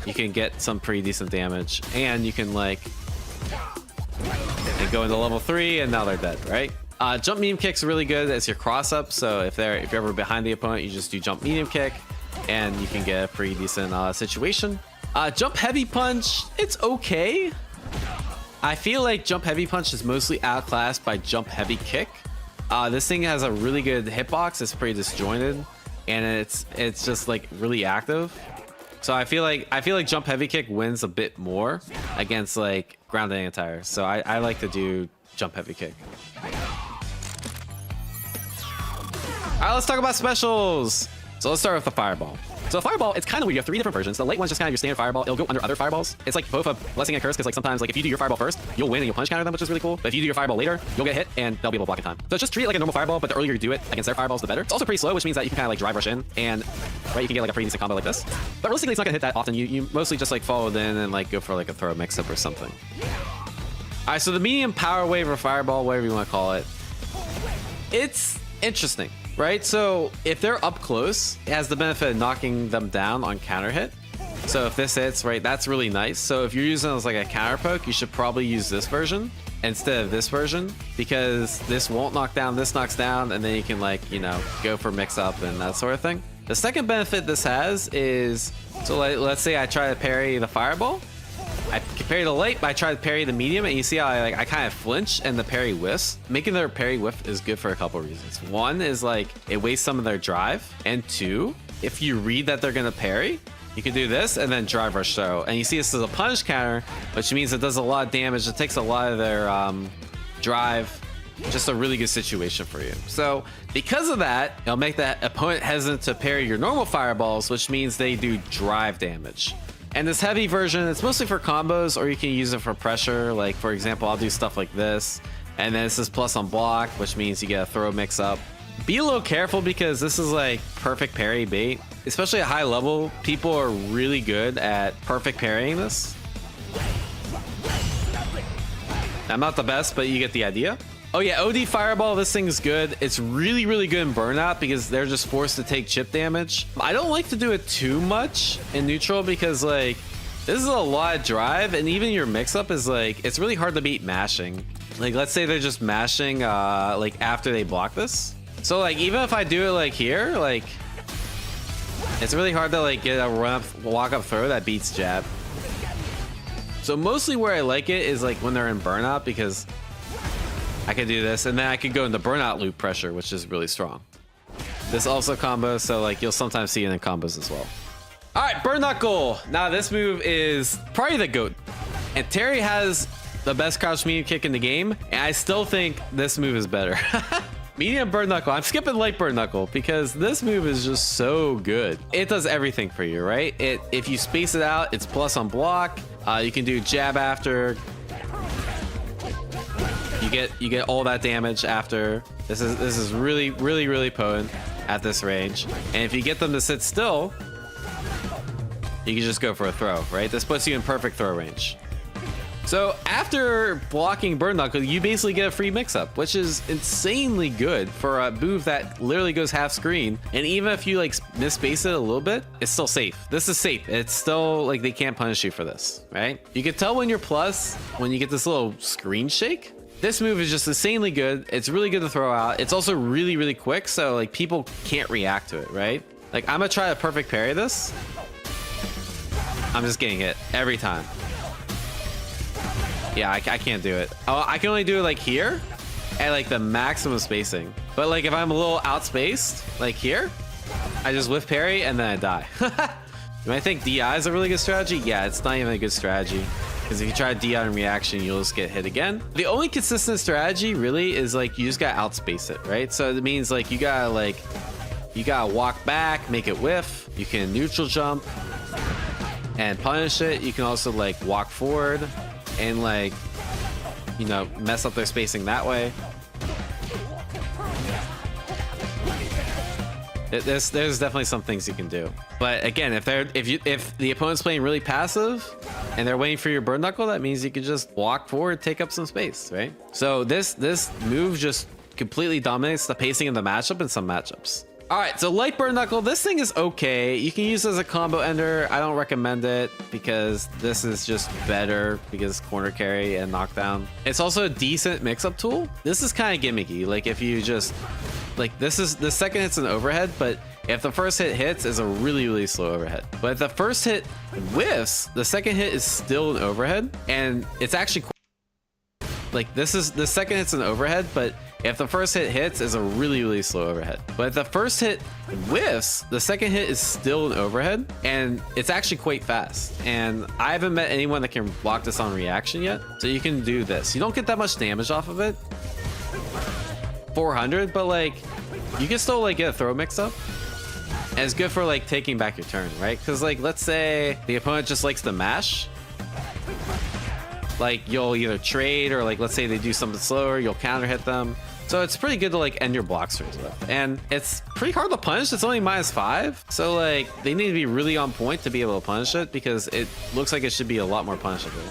Speaker 9: You can get some pretty decent damage, and you can like go into level 3 and now they're dead, right? Jump medium kick's really good as your cross up. So if you're ever behind the opponent, you just do jump medium kick and you can get a pretty decent situation. Jump heavy punch, it's okay. I feel like jump heavy punch is mostly outclassed by jump heavy kick. This thing has a really good hitbox. It's pretty disjointed, and it's just like really active. So I feel like jump heavy kick wins a bit more against like ground and anti-air. So I like to do jump heavy kick. All right, let's talk about specials. So let's start with the fireball. So the fireball, it's kind of weird. You have 3 different versions. The late one's just kind of your standard fireball. It'll go under other fireballs. It's like both a blessing and a curse, because like sometimes like if you do your fireball first, you'll win and you'll punch counter them, which is really cool. But if you do your fireball later, you'll get hit and they'll be able to block in time. So just treat it like a normal fireball, but the earlier you do it against their fireballs, the better. It's also pretty slow, which means that you can kind of like drive rush in, and right, you can get like a pretty decent combo like this. But realistically, it's not gonna hit that often. You mostly just like follow it in and like go for like a throw mix up or something. All right, so the medium power wave or fireball, whatever you want to call it, it's interesting. Right, so if they're up close, it has the benefit of knocking them down on counter hit. So if this hits, right, that's really nice. So if you're using it as like a counter poke, you should probably use this version instead of this version, because this won't knock down, this knocks down, and then you can like, you know, go for mix up and that sort of thing. The second benefit this has is, so let's say I try to parry the fireball. I can parry the light, but I try to parry the medium, and you see how I kind of flinch and the parry whiffs. Making their parry whiff is good for a couple reasons. One is like it wastes some of their drive, and 2, if you read that they're gonna parry, you can do this and then drive rush throw. And you see this is a punish counter, which means it does a lot of damage. It takes a lot of their drive. Just a really good situation for you. So because of that, it'll make that opponent hesitant to parry your normal fireballs, which means they do drive damage. And this heavy version, it's mostly for combos, or you can use it for pressure. Like for example, I'll do stuff like this, and then this is plus on block, which means you get a throw mix up. Be a little careful, because this is like perfect parry bait. Especially at high level, people are really good at perfect parrying this. I'm not the best, but you get the idea. Oh yeah, OD Fireball, this thing's good. It's really, really good in Burnout, because they're just forced to take chip damage. I don't like to do it too much in neutral, because like, this is a lot of drive, and even your mix-up is like, it's really hard to beat mashing. Like, let's say they're just mashing like after they block this. So like, even if I do it like here, like, it's really hard to like get a run up, walk up throw that beats jab. So mostly where I like it is like when they're in Burnout, because I could do this, and then I could go into Burnout loop pressure, which is really strong. This also combos, so like you'll sometimes see it in combos as well. All right, Bird Knuckle. Now this move is probably the GOAT. And Terry has the best crouch medium kick in the game, and I still think this move is better. Medium bird knuckle. I'm skipping light bird knuckle because this move is just so good. It does everything for you, right? If you space it out, it's plus on block. You can do jab after. You get all that damage after. This is really potent at this range. And if you get them to sit still, you can just go for a throw, right? This puts you in perfect throw range. So after blocking bird knuckle, you basically get a free mix-up, which is insanely good for a move that literally goes half screen. And even if you like misspace it a little bit, it's still safe. This is safe. It's still like they can't punish you for this, right? You can tell when you're plus when you get this little screen shake. This move is just insanely good. It's really good to throw out. It's also really quick, so like people can't react to it, right? Like I'm gonna try to perfect parry this. I'm just getting hit every time. Yeah, I can't do it. Oh, I can only do it like here at like the maximum spacing. But like if I'm a little outspaced, like here, I just whiff parry and then I die. Do I think DI is a really good strategy? Yeah, it's not even a good strategy. Because if you try to DI in reaction, you'll just get hit again. The only consistent strategy really is like you just gotta outspace it, right? So it means like you gotta walk back, make it whiff. You can neutral jump and punish it. You can also like walk forward and like, you know, mess up their spacing that way. There's definitely some things you can do. But again, if the opponent's playing really passive and they're waiting for your bird knuckle, that means you can just walk forward, take up some space, right? So this move just completely dominates the pacing of the matchup in some matchups. All right, so light bird knuckle, this thing is okay. You can use it as a combo ender. I don't recommend it because this is just better because corner carry and knockdown. It's also a decent mix-up tool. This is kind of gimmicky. Like if you just, like the second hit's an overhead, but if the first hit hits, is a really slow overhead. But if the first hit whiffs, the second hit is still an overhead, and it's actually like the second hit's an overhead, but if the first hit hits, is a really slow overhead. But if the first hit whiffs, the second hit is still an overhead, and it's actually quite fast. And I haven't met anyone that can block this on reaction yet. So you can do this. You don't get that much damage off of it. 400, but like you can still like get a throw mix up. And it's good for like taking back your turn, right? Because like let's say the opponent just likes to mash. Like you'll either trade or like let's say they do something slower, you'll counter hit them. So it's pretty good to like end your block turns with. And it's pretty hard to punish. It's only -5. So like they need to be really on point to be able to punish it because it looks like it should be a lot more punishable.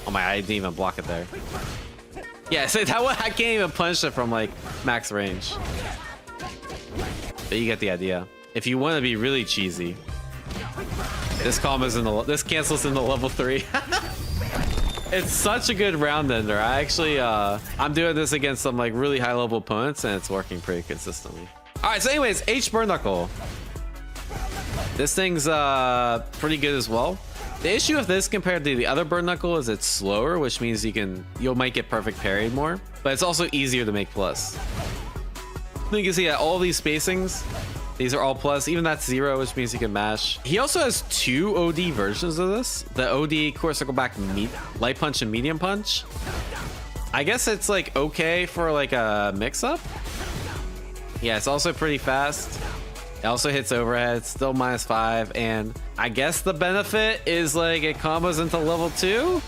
Speaker 9: Oh my, I didn't even block it there. Yeah, so that way I can't even punish it from like max range. But you get the idea. If you want to be really cheesy, this cancels into level 3. It's such a good round ender. I actually, I'm doing this against some like really high level opponents and it's working pretty consistently. All right, so anyways, H bird knuckle. This thing's pretty good as well. The issue with this compared to the other bird knuckle is it's slower, which means you might get perfect parried more, but it's also easier to make plus. You can see that all these spacings, these are all plus, even that's 0, which means you can mash. He also has 2 OD versions of this. The OD core circle back light punch and medium punch. I guess it's like okay for like a mix up. Yeah, it's also pretty fast. It also hits overhead, it's still -5, and I guess the benefit is like it combos into level 2.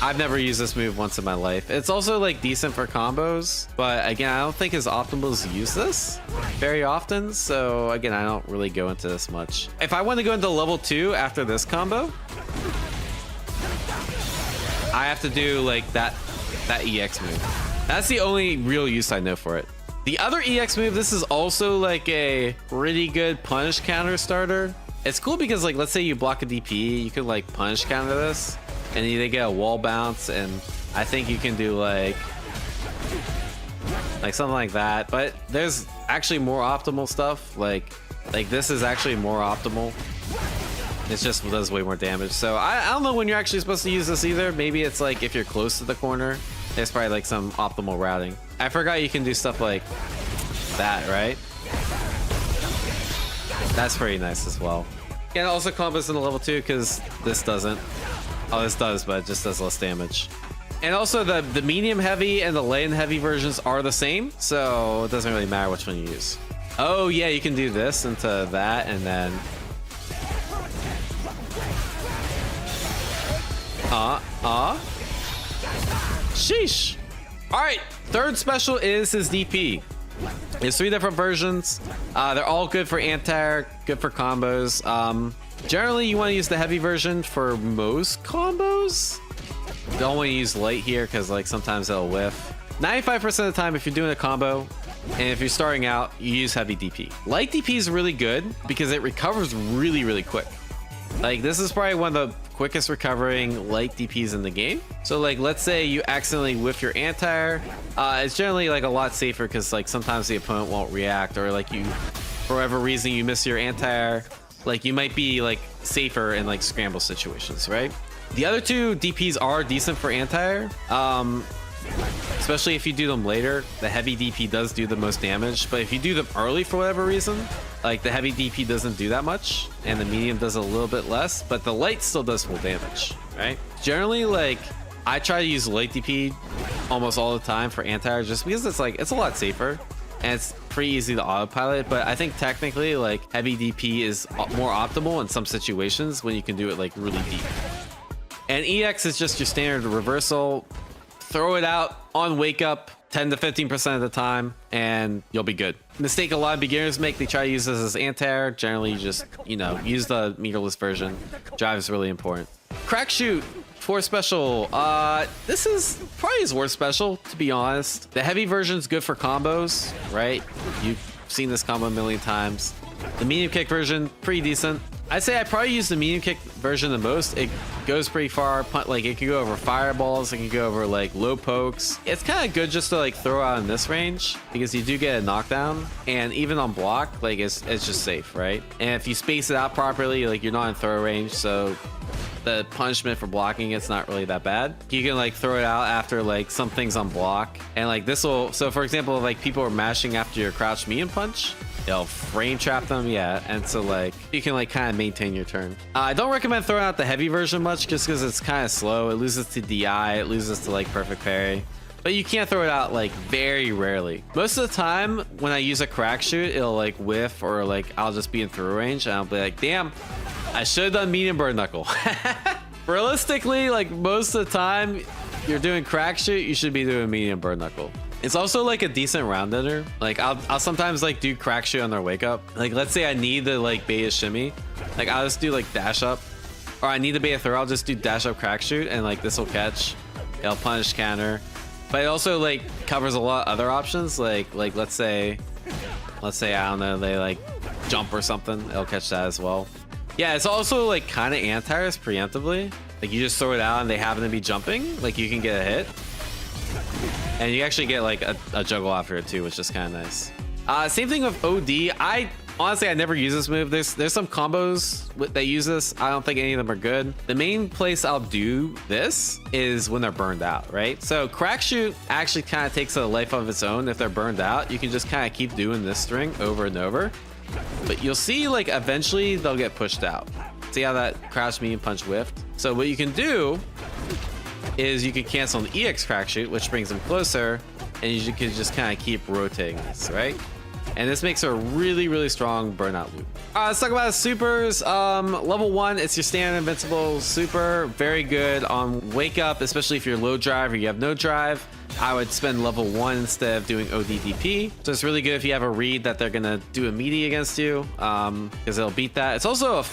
Speaker 9: I've never used this move once in my life. It's also like decent for combos, but again, I don't think his optimals use this very often. So again, I don't really go into this much. If I want to go into level 2 after this combo, I have to do like that EX move. That's the only real use I know for it. The other EX move, this is also like a pretty good punish counter starter. It's cool because like, let's say you block a DP, you could like punish counter this and they get a wall bounce. And I think you can do like something like that, but there's actually more optimal stuff. Like this is actually more optimal. It's just does way more damage. So I don't know when you're actually supposed to use this either. Maybe it's like if you're close to the corner, there's probably like some optimal routing. I forgot you can do stuff like that, right? That's pretty nice as well. And it also combos in the level 2 because this doesn't. Oh, this does, but it just does less damage. And also the medium heavy and the light and heavy versions are the same, so it doesn't really matter which one you use. Oh yeah, you can do this into that and then sheesh. All right, third special is his DP. There's 3 different versions. They're all good for anti-air, good for combos. Generally, you want to use the heavy version for most combos. Don't want to use light here because like sometimes it'll whiff. 95% of the time, if you're doing a combo and if you're starting out, you use heavy DP. Light DP is really good because it recovers really, really quick. Like this is probably one of the quickest recovering light DPs in the game. So like let's say you accidentally whiff your anti-air, it's generally like a lot safer because like sometimes the opponent won't react, or like you for whatever reason you miss your anti-air, like you might be like safer in like scramble situations, right? The other 2 DPs are decent for anti-air, especially if you do them later. The heavy DP does do the most damage, but if you do them early for whatever reason, like the heavy DP doesn't do that much and the medium does a little bit less, but the light still does full damage, right? Generally, like I try to use light DP almost all the time for anti-air just because it's like, it's a lot safer and it's pretty easy to autopilot. But I think technically like heavy DP is more optimal in some situations when you can do it like really deep. And EX is just your standard reversal. Throw it out on wake up 10 to 15% of the time and you'll be good. Mistake a lot of beginners make, they try to use this as anti-air. Generally, you just, you know, use the meterless version. Drive is really important. Crack shoot for special. This is probably his worst special, to be honest. The heavy version is good for combos, right? You've seen this combo a million times. The medium kick version, pretty decent. I'd say I probably use the medium kick version the most. It goes pretty far. Like it can go over fireballs. It can go over like low pokes. It's kind of good just to like throw out in this range because you do get a knockdown, and even on block, like it's just safe, right? And if you space it out properly, like you're not in throw range, so the punishment for blocking it's not really that bad. You can like throw it out after like some things on block, and like this will. So for example, if, like people are mashing after your crouch medium punch, it'll frame trap them, yeah, and so like you can like kind of maintain your turn. I don't recommend throwing out the heavy version much just because it's kind of slow. It loses to DI, it loses to like perfect parry, but you can't throw it out like very rarely. Most of the time when I use a crack shoot, it'll like whiff, or like I'll just be in throw range and I'll be like, damn, I should have done medium bird knuckle. Realistically, like most of the time you're doing crack shoot, you should be doing medium bird knuckle. It's also like a decent round ender. Like I'll sometimes like do crack shoot on their wake up. Like let's say I need the like beta shimmy, like I'll just do like dash up, or I need the beta throw, I'll just do dash up crack shoot, and like this will catch, it'll punish counter. But it also like covers a lot of other options. Like let's say I don't know, they like jump or something, it'll catch that as well. Yeah, it's also like kind of anti-airs preemptively. Like you just throw it out and they happen to be jumping, like you can get a hit. And you actually get like a juggle after it too, which is kind of nice. Same thing with OD. Honestly, I never use this move. There's some combos that use this. I don't think any of them are good. The main place I'll do this is when they're burned out, right? So crack shoot actually kind of takes a life of its own. If they're burned out, you can just kind of keep doing this string over and over. But you'll see like eventually they'll get pushed out. See how that crouch medium punch whiffed? So what you can do is you can cancel an EX crack shoot, which brings them closer, and you can just kind of keep rotating this, right? And this makes a really, really strong burnout loop. Let's talk about the supers. Level 1, it's your standard invincible super. Very good on wake up, especially if you're low drive or you have no drive. I would spend level 1 instead of doing ODDP. So it's really good if you have a read that they're gonna do a meaty against you, because it'll beat that. It's also a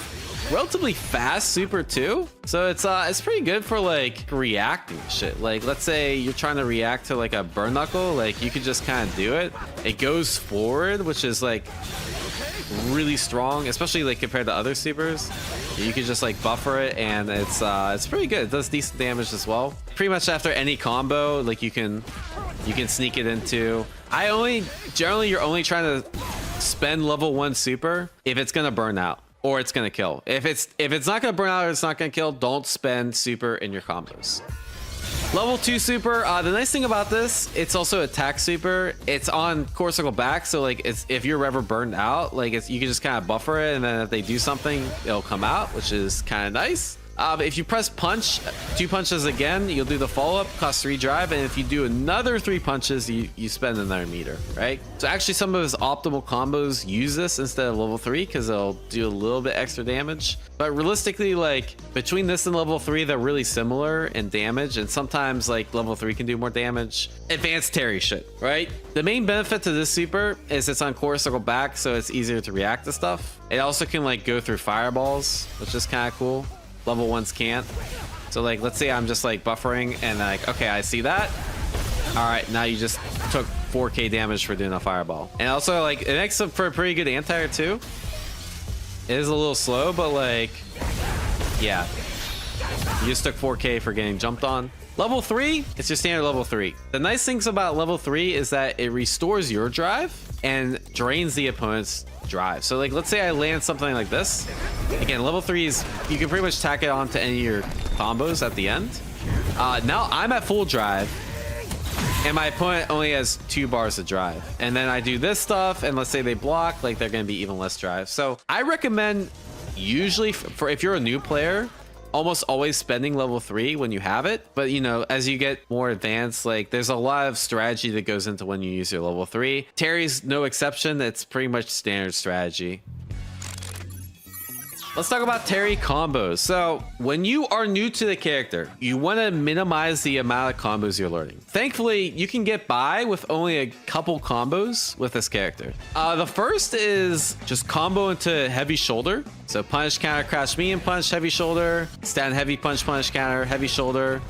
Speaker 9: relatively fast super too, so it's pretty good for like reacting shit. Like let's say you're trying to react to like a burn knuckle, like you could just kind of do it. It goes forward, which is like really strong, especially like compared to other supers. You can just like buffer it, and it's pretty good. It does decent damage as well. Pretty much after any combo, like you can sneak it into. Generally you're only trying to spend level 1 super if it's gonna burn out or it's gonna kill. If it's not gonna burn out or it's not gonna kill, don't spend super in your combos. Level 2 super, the nice thing about this, it's also attack super. It's on core circle back, so like if you're ever burned out, like you can just kind of buffer it, and then if they do something, it'll come out, which is kind of nice. If you press punch 2 punches again, you'll do the follow-up, cost 3 drive, and if you do another 3 punches, you spend another meter, right? So actually some of his optimal combos use this instead of level 3 because they'll do a little bit extra damage. But realistically, like between this and level 3, they're really similar in damage, and sometimes like level 3 can do more damage. Advanced Terry shit, right? The main benefit to this super is it's on core circle back, so it's easier to react to stuff. It also can like go through fireballs, which is kind of cool. Level 1s can't. So like, let's say I'm just like buffering and like, okay, I see that. All right, now you just took 4k damage for doing a fireball. And also like, it makes up for a pretty good anti-air too. It is a little slow, but like, yeah. You just took 4k for getting jumped on. Level 3, it's your standard level 3. The nice things about level 3 is that it restores your drive and drains the opponent's drive. So like, let's say I land something like this. Again, level 3 is, you can pretty much tack it on to any of your combos at the end. Now I'm at full drive and my opponent only has 2 bars of drive. And then I do this stuff and let's say they block, like they're gonna be even less drive. So I recommend usually for if you're a new player, almost always spending level 3 when you have it. But you know, as you get more advanced, like there's a lot of strategy that goes into when you use your level 3. Terry's no exception. It's pretty much standard strategy. Let's talk about Terry combos. So when you are new to the character, you want to minimize the amount of combos you're learning. Thankfully, you can get by with only a couple combos with this character. The first is just combo into heavy shoulder. So punish, counter, crash, medium punch, heavy shoulder, stand heavy punch, punish, counter, heavy shoulder,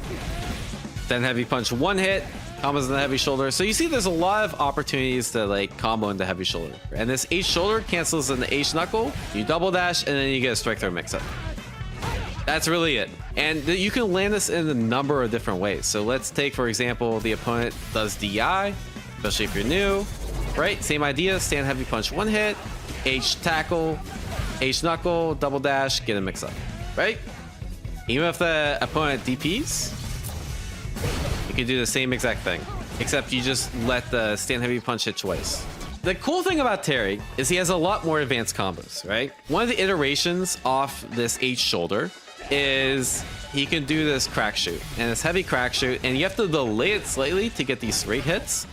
Speaker 9: then heavy punch, 1 hit, combos in the heavy shoulder. So you see there's a lot of opportunities to like combo into heavy shoulder. And this H shoulder cancels in the H knuckle, you double dash, and then you get a strike throw mix up. That's really it. And you can land this in a number of different ways. So let's take, for example, the opponent does DI, especially if you're new, right? Same idea, stand heavy punch, 1 hit, H tackle, H knuckle, double dash, get a mix up, right? Even if the opponent DPs, you can do the same exact thing, except you just let the stand heavy punch hit twice. The cool thing about Terry is he has a lot more advanced combos, right? One of the iterations off this H shoulder is he can do this crack shoot, and this heavy crack shoot, and you have to delay it slightly to get these straight hits.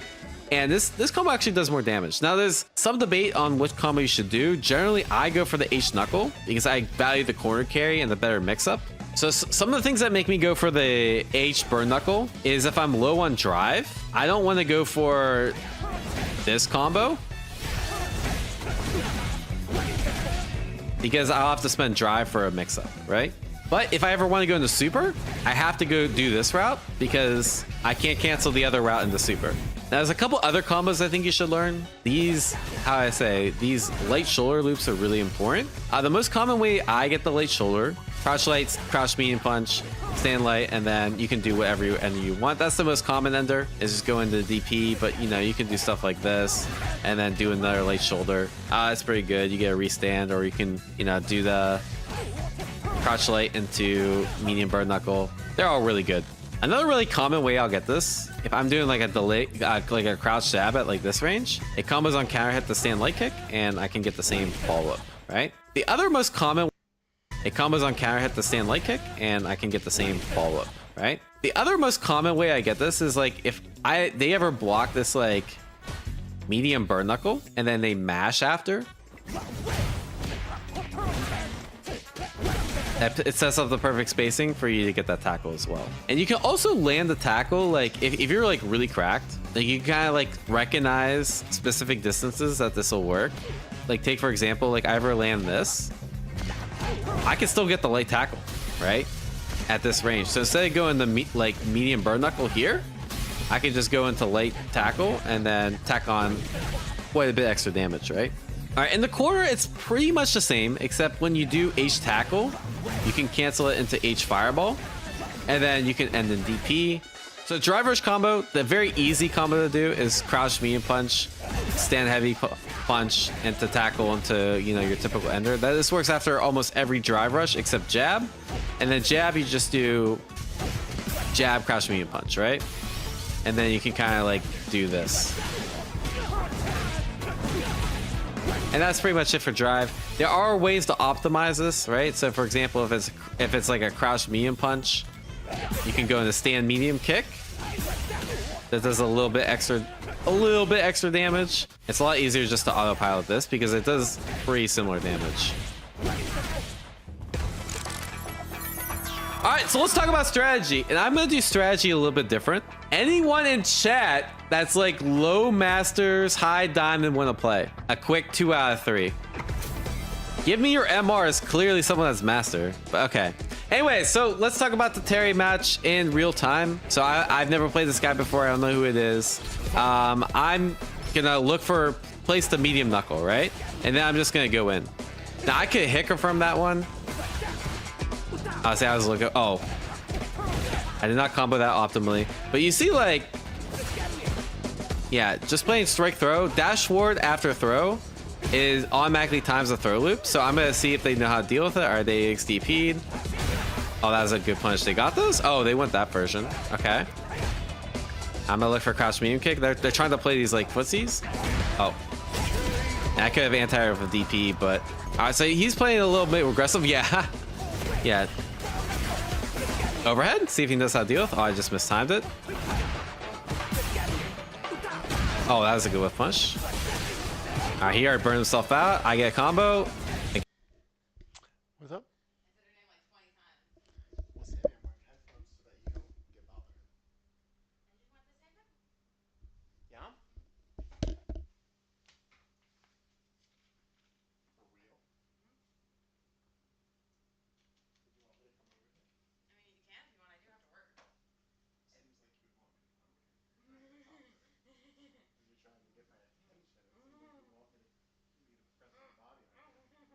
Speaker 9: And this combo actually does more damage. Now there's some debate on which combo you should do. Generally, I go for the H knuckle because I value the corner carry and the better mix up. So some of the things that make me go for the H burn knuckle is if I'm low on drive, I don't want to go for this combo because I'll have to spend drive for a mix up, right? But if I ever want to go into super, I have to go do this route because I can't cancel the other route into super. Now, there's a couple other combos I think you should learn. These light shoulder loops are really important. The most common way I get the light shoulder, crouch light, crouch medium punch, stand light, and then you can do whatever ender you want. That's the most common ender, is just go into DP, but you know, you can do stuff like this and then do another light shoulder. It's pretty good. You get a restand, or you can, you know, do the crouch light into medium bird knuckle. They're all really good. Another really common way I'll get this, if I'm doing like a delay, like a crouch jab at like this range, it combos on counter hit the stand light kick, and I can get the same follow up, right? The other most common, it combos on counter hit the stand light kick, and I can get the same follow up, right? The other most common way I get this is like if they ever block this like medium bird knuckle, and then they mash after. It sets up the perfect spacing for you to get that tackle as well. And you can also land the tackle, like if you're like really cracked, like you kind of like recognize specific distances that this will work. Like take for example, like I ever land this, I can still get the light tackle, right? At this range. So instead of going the medium bird knuckle here, I can just go into light tackle and then tack on quite a bit extra damage, right? All right, in the corner, it's pretty much the same, except when you do H tackle, you can cancel it into H fireball, and then you can end in DP. So drive rush combo, the very easy combo to do is crouch medium punch, stand heavy punch, and to tackle into, you know, your typical ender. This works after almost every drive rush except jab, and then jab you just do jab, crouch medium punch, right? And then you can kind of like do this. And that's pretty much it for drive. There are ways to optimize this, right? So for example, if it's like a crouch medium punch, you can go into stand medium kick. That does a little bit extra damage. It's a lot easier just to autopilot this because it does pretty similar damage. All right, so let's talk about strategy. And I'm gonna do strategy a little bit different. Anyone in chat that's like low masters, high diamond wanna play? A quick 2 out of 3. Give me your MR as clearly someone that's master, but okay. Anyway, so let's talk about the Terry match in real time. So I've never played this guy before. I don't know who it is. I'm gonna look for place the medium knuckle, right? And then I'm just gonna go in. Now I could hit her from that one. I was looking. Oh, I did not combo that optimally. But you see, like, yeah, just playing strike throw, dash ward after throw is automatically times the throw loop. So I'm gonna see if they know how to deal with it. Are they XDP'd? Oh, that was a good punch. They got those? Oh, they went that version. Okay. I'm gonna look for crouch medium kick. They're trying to play these like footsies. Oh, and I could have anti with DP, but all right. So he's playing a little bit aggressive. Yeah, yeah. Overhead. See if he knows how to deal with. Oh, I just mistimed it. Oh, that was a good whip punch. All right, he already burned himself out. I get a combo.
Speaker 4: What's up? What's the name? Mark headphones so that you don't get bothered. Yeah? For real? Did you want me to come over here?
Speaker 6: I mean, you can if you want. I do have to work.
Speaker 4: Seems like you would want me to come over here. You're trying to get my attention. It seems like you want me to press my body on you.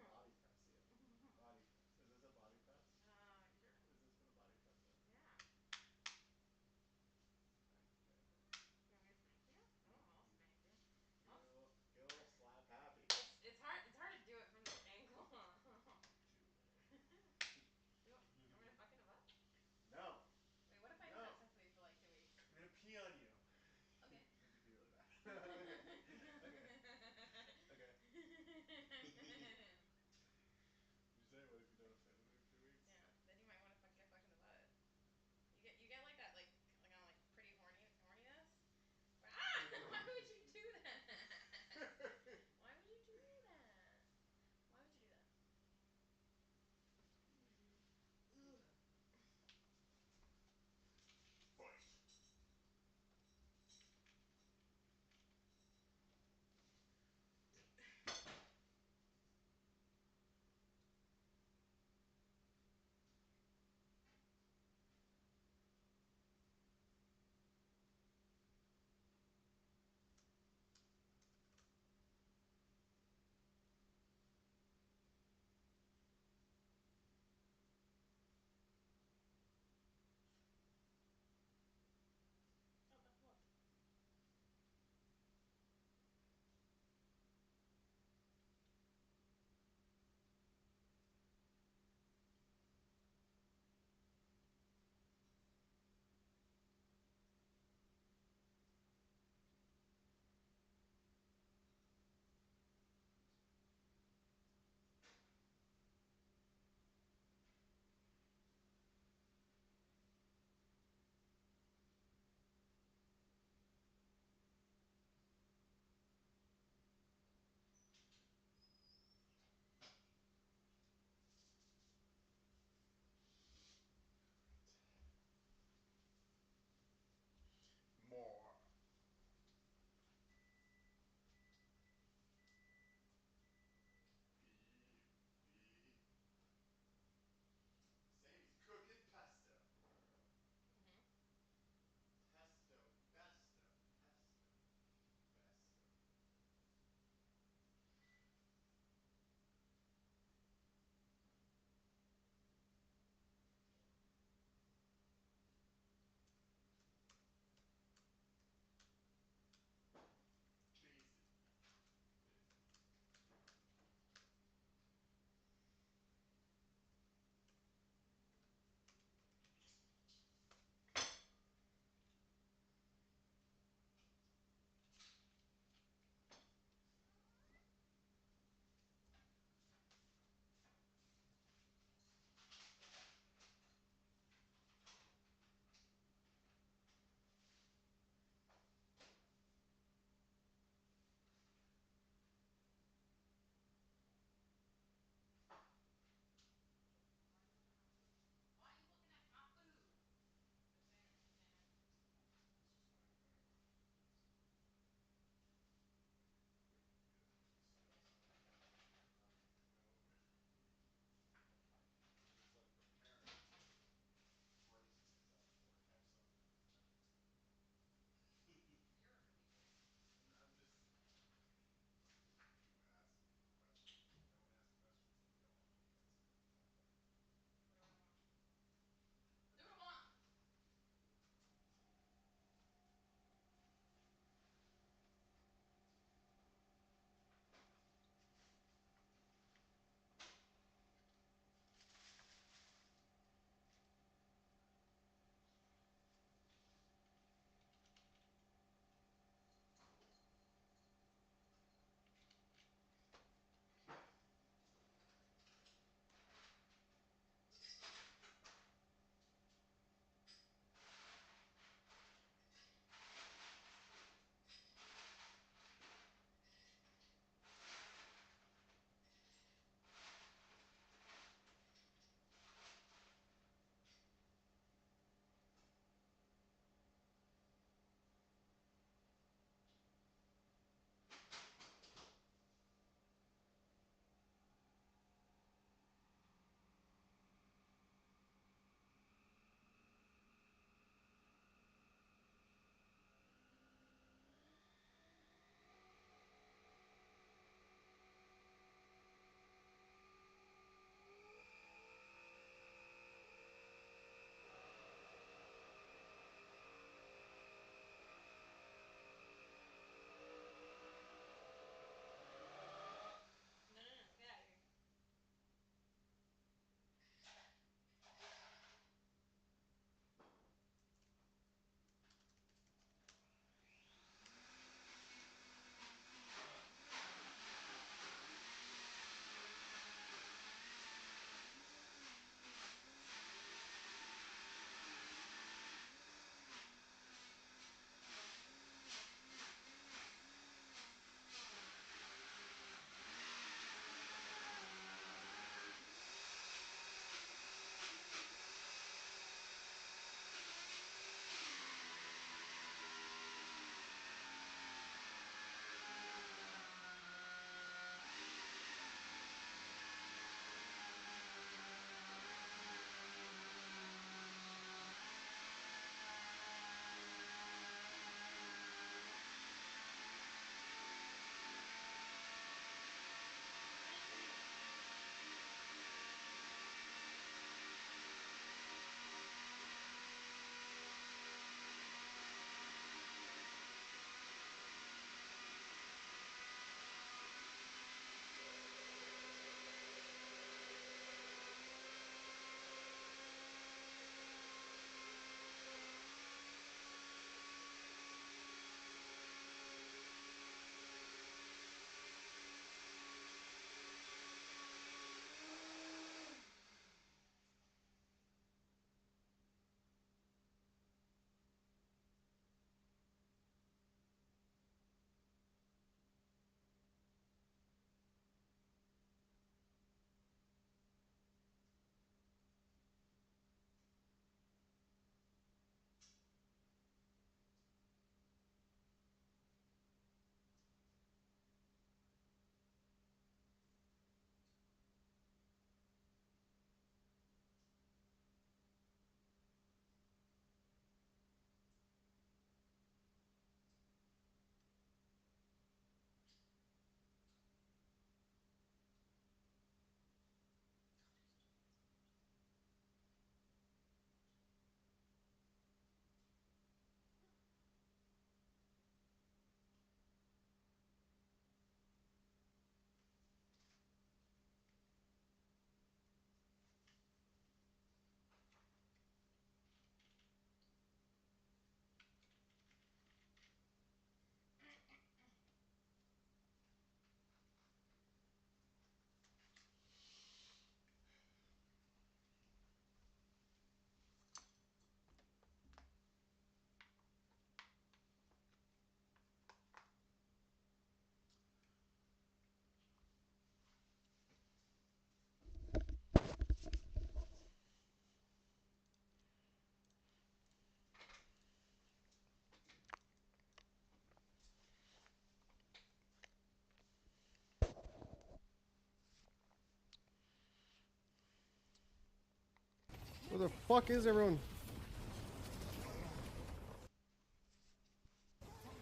Speaker 10: the fuck is everyone?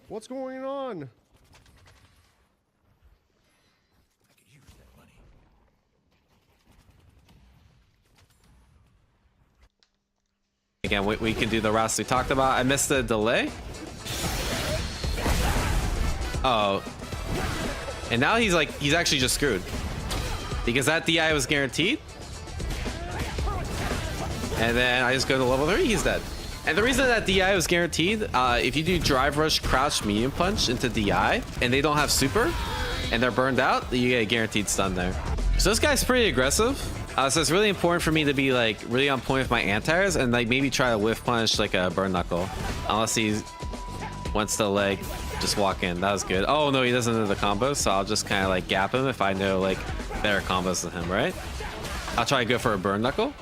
Speaker 10: What's going on?
Speaker 9: Again, we can do the routes we talked about. I missed the delay. Oh. And now he's actually just screwed. Because that DI was guaranteed. And then I just go to level 3, he's dead. And the reason that DI was guaranteed, if you do drive rush, crouch, medium punch into DI, and they don't have super, and they're burned out, you get a guaranteed stun there. So this guy's pretty aggressive. So it's really important for me to be like really on point with my anti-airs and like maybe try to whiff punish like a burn knuckle. Unless he wants to like just walk in. That was good. Oh no, he doesn't know the combos, so I'll just kind of like gap him if I know like better combos than him, right? I'll try to go for a burn knuckle.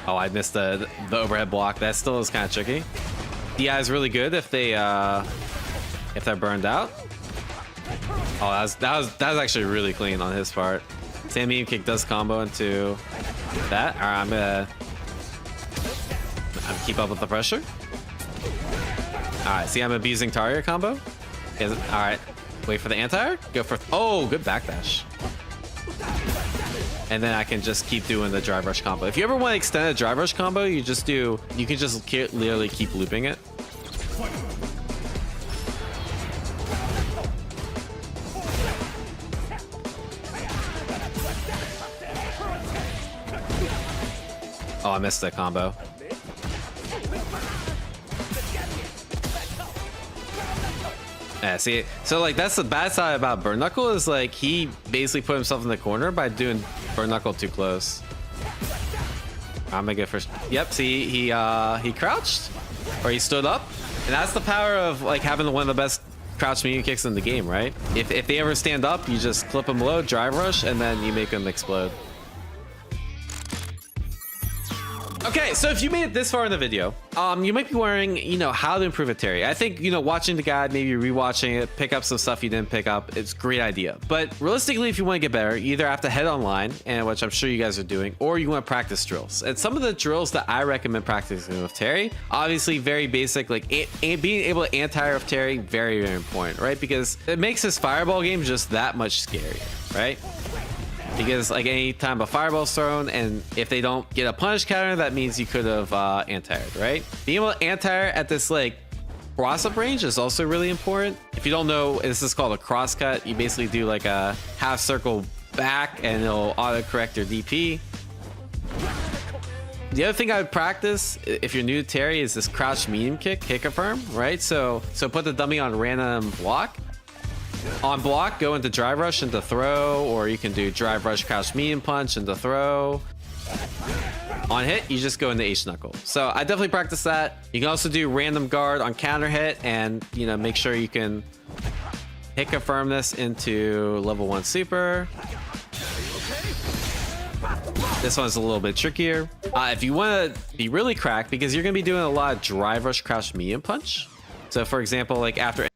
Speaker 9: Oh, I missed the overhead block. That still is kind of tricky. DI is really good if they're burned out. Oh, that was actually really clean on his part. Sand medium kick does combo into that. All right, I'm gonna keep up with the pressure. All right, see, I'm abusing target combo. All right, wait for the anti-air. Go for, oh, good backdash. And then I can just keep doing the drive rush combo. If you ever want to extend a drive rush combo, you can just literally keep looping it. Oh, I missed that combo. Yeah, see, so like that's the bad side about Burn Knuckle is like he basically put himself in the corner by doing Burn Knuckle too close. I'm gonna go first. Yep, see, he crouched or he stood up, and that's the power of like having one of the best crouch medium kicks in the game, right? If they ever stand up, you just clip them low, drive rush, and then you make them explode. Okay, so if you made it this far in the video, you might be wondering, how to improve a Terry. I think, watching the guide, maybe rewatching it, pick up some stuff you didn't pick up. It's a great idea. But realistically, if you want to get better, you either have to head online, and which I'm sure you guys are doing, or you want to practice drills. And some of the drills that I recommend practicing with Terry, obviously very basic, like being able to anti-air with Terry, very, very important, right? Because it makes his fireball game just that much scarier, right? Because like any time a fireball's thrown, and if they don't get a punish counter, that means you could have anti-aired, right? Being able to anti-air at this like cross-up range is also really important. If you don't know, this is called a cross cut. You basically do like a half circle back and it'll auto correct your DP. The other thing I would practice if you're new to Terry is this crouch medium kick confirm, right? So put the dummy on random block. On block, go into drive rush into throw, or you can do drive rush crouch medium punch into throw. On hit, you just go into H knuckle. So I definitely practice that. You can also do random guard on counter hit, and make sure you can hit confirm this into level 1 super. This one's a little bit trickier. If you want to be really cracked, because you're going to be doing a lot of drive rush crouch medium punch. So for example, like after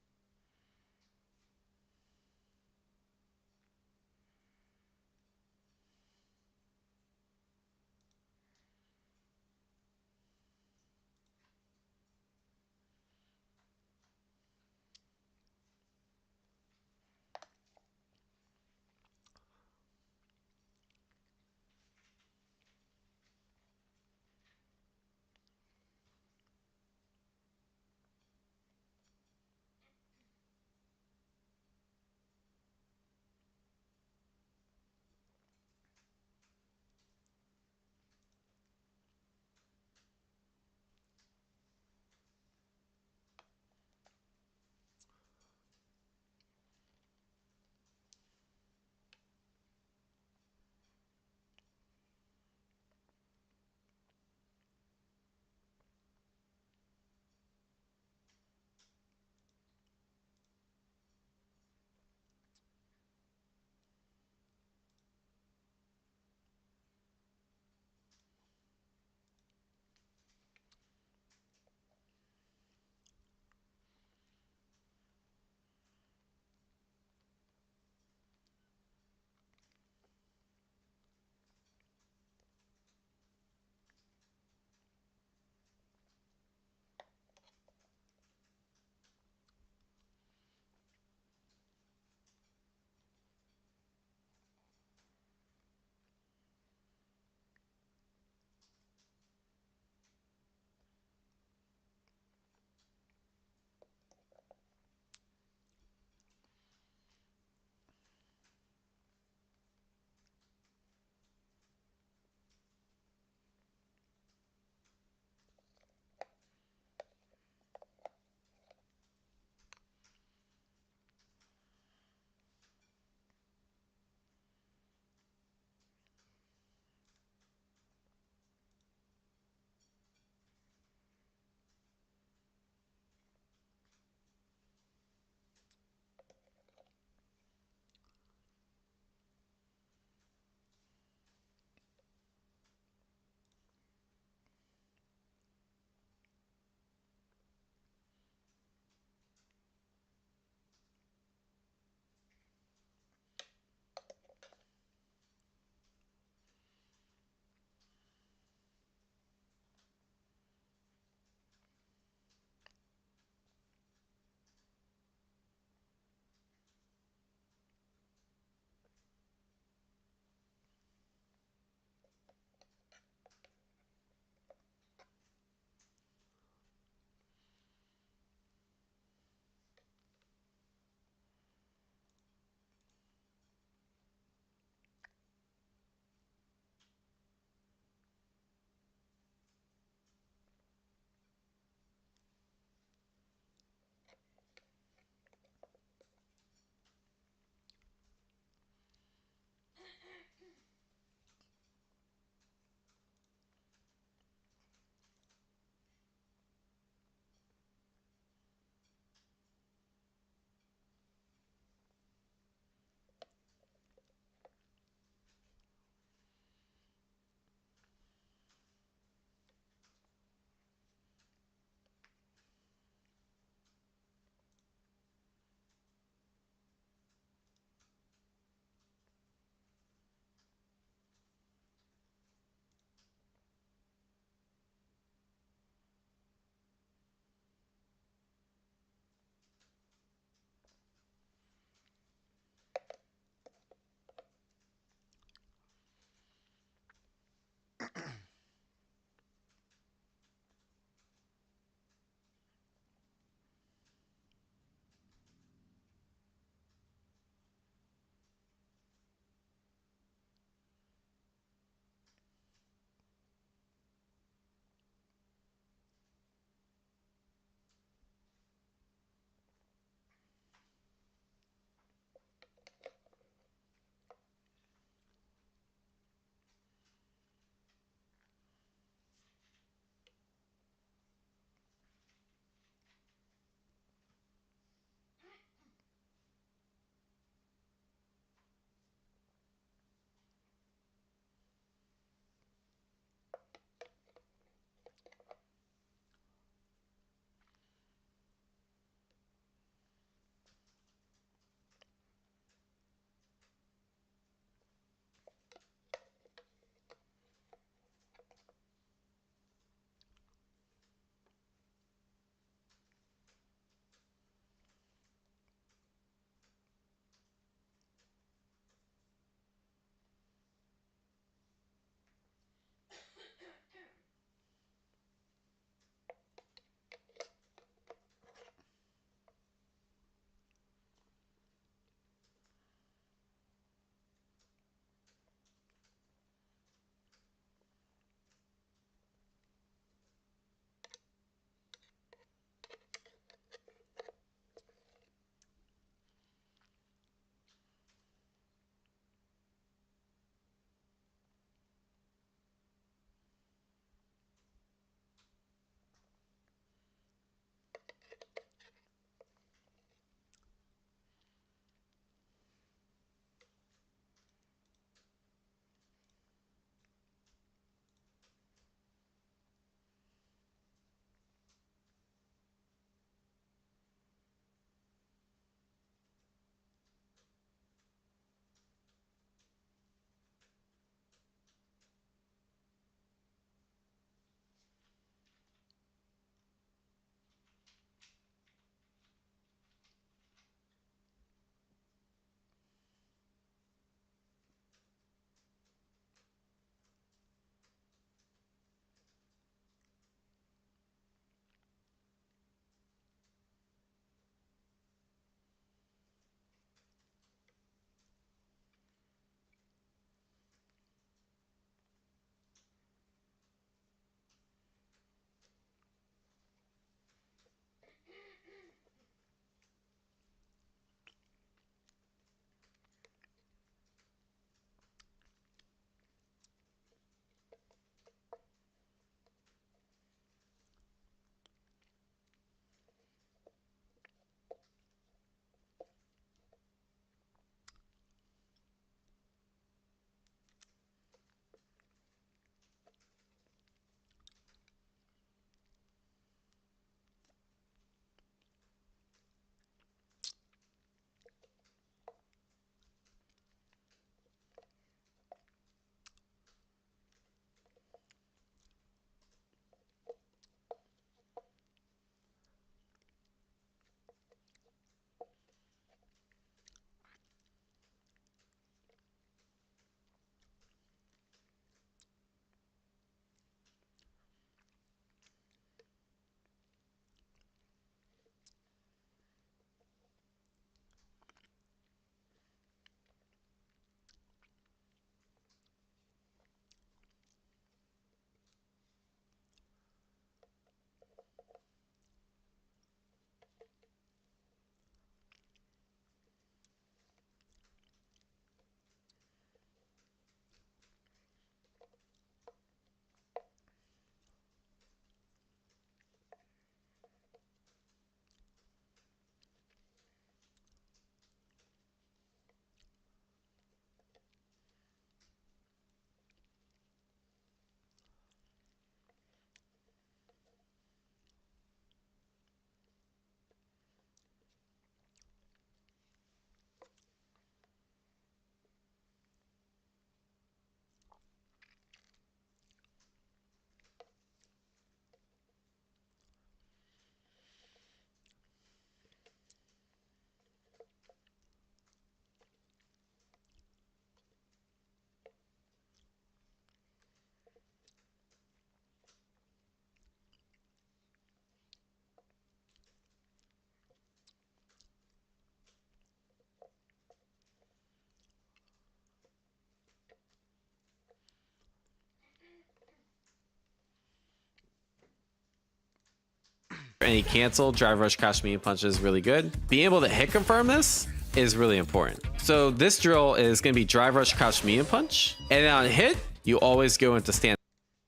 Speaker 9: any cancel, drive rush, crash medium punch is really good. Being able to hit confirm this is really important. So this drill is going to be drive rush, crouch medium punch. And then on hit, you always go into stand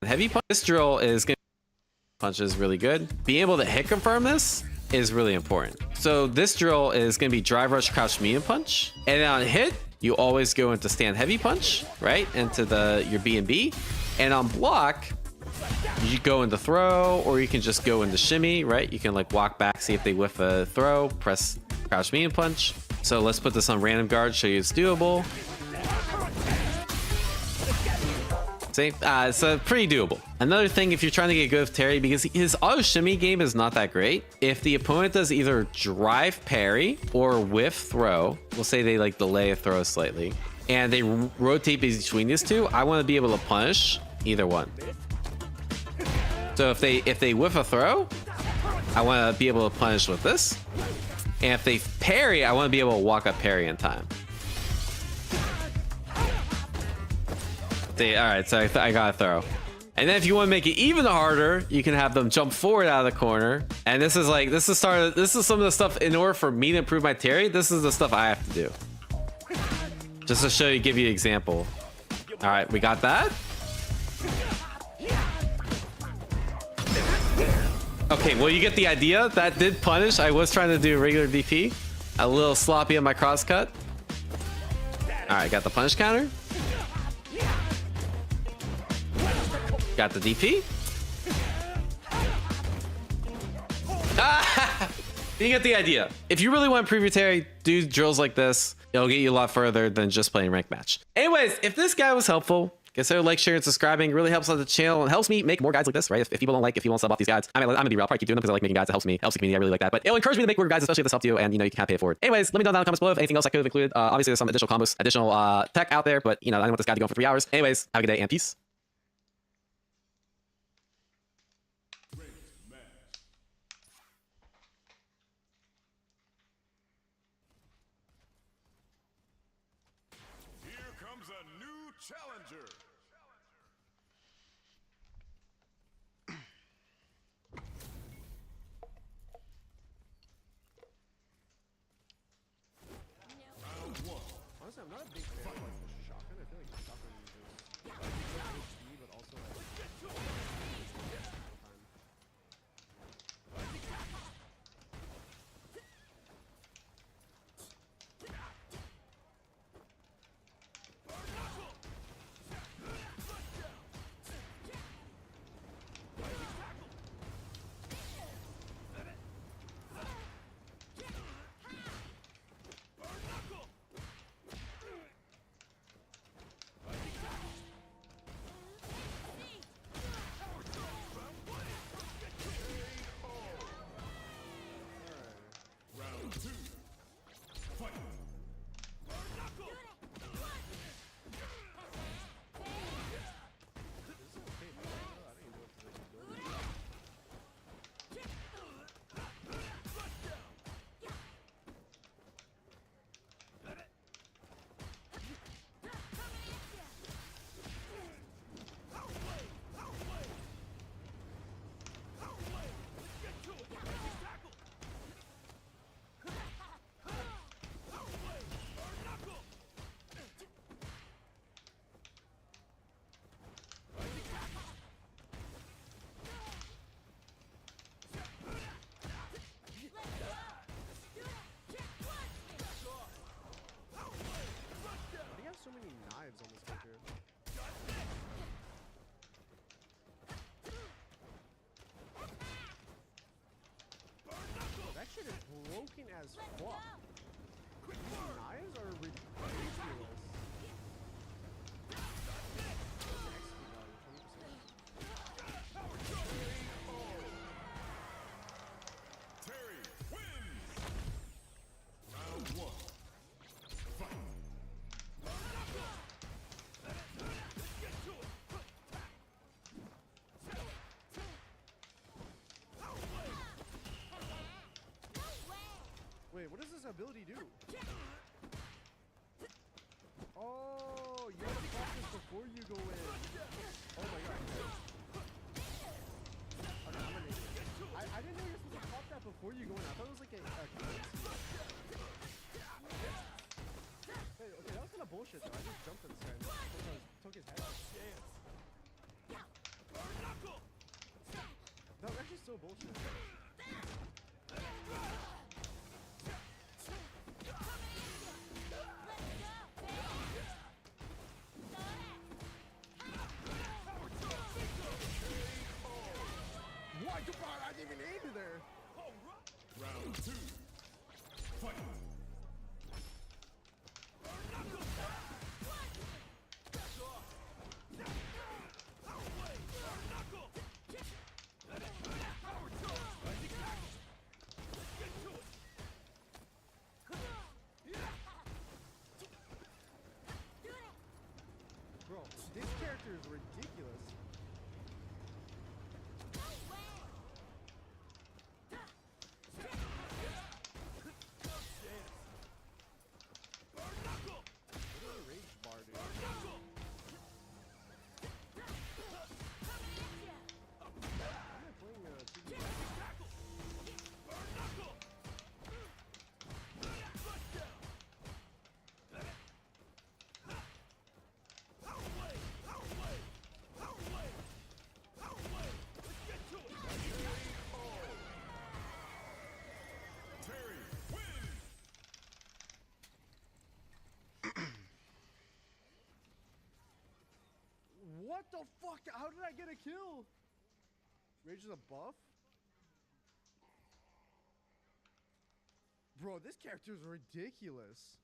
Speaker 9: heavy punch. This drill is going to punch is really good. Being able to hit confirm this is really important. So this drill is going to be drive rush, crouch medium punch. And then on hit, you always go into stand heavy punch, right? Into your B&B. And on block, you go into throw, or you can just go into shimmy, right? You can like walk back, see if they whiff a throw, press crouch medium punch. So let's put this on random guard, show you it's doable. See, it's pretty doable. Another thing, if you're trying to get good with Terry, because his auto shimmy game is not that great, if the opponent does either drive parry or whiff throw, we'll say they like delay a throw slightly, and they rotate between these two, I want to be able to punish either one. So if they whiff a throw, I want to be able to punish with this. And if they parry, I want to be able to walk up parry in time. See, all right, so I got a throw. And then if you want to make it even harder, you can have them jump forward out of the corner. And this is some of the stuff, in order for me to improve my Terry, this is the stuff I have to do. Just to show you, give you an example. All right, we got that. Okay, well, you get the idea. That did punish. I was trying to do a regular DP. A little sloppy on my crosscut. All right, got the punish counter. Got the DP. Ah! You get the idea. If you really want to improve your Terry, do drills like this. It'll get you a lot further than just playing ranked match. Anyways, if this guy was helpful, consider like, sharing, and subscribing. It really helps on the channel and helps me make more guides like this, right? If people don't like, if you won't sub off these guides, I'm gonna be real. I'll probably keep doing them because I like making guides. It helps me, helps the community. I really like that. But it'll encourage me to make more guides, especially if this helped you, and you know, you can pay it forward. Anyways, let me know down in the comments below if anything else I could have included. Obviously, there's some additional combos, additional tech out there, but you know, I don't want this guy to go on for 3 hours. Anyways, have a good day and peace.
Speaker 3: Here comes a new challenger.
Speaker 10: Honestly, I'm not a big fan of like the shotgun. I feel like the shotgun is HD, but also like so many knives on this picture. That shit is broken as fuck. Knives are ridiculous.
Speaker 3: Terry wins. Round 1. Fight.
Speaker 10: Wait, what does this ability do? Oh, you have to pop this before you go in. Oh my god. Okay, I'm gonna make it. I didn't know you're supposed to bullshit. What? I didn't even aim you there.
Speaker 3: Round 2. Fight.
Speaker 10: Bro, this character is ridiculous. Rage bar, dude. I'm not playing TV.
Speaker 3: Terry wins.
Speaker 10: What the fuck? How did I get a kill? Rage is a buff? Bro, this character is ridiculous.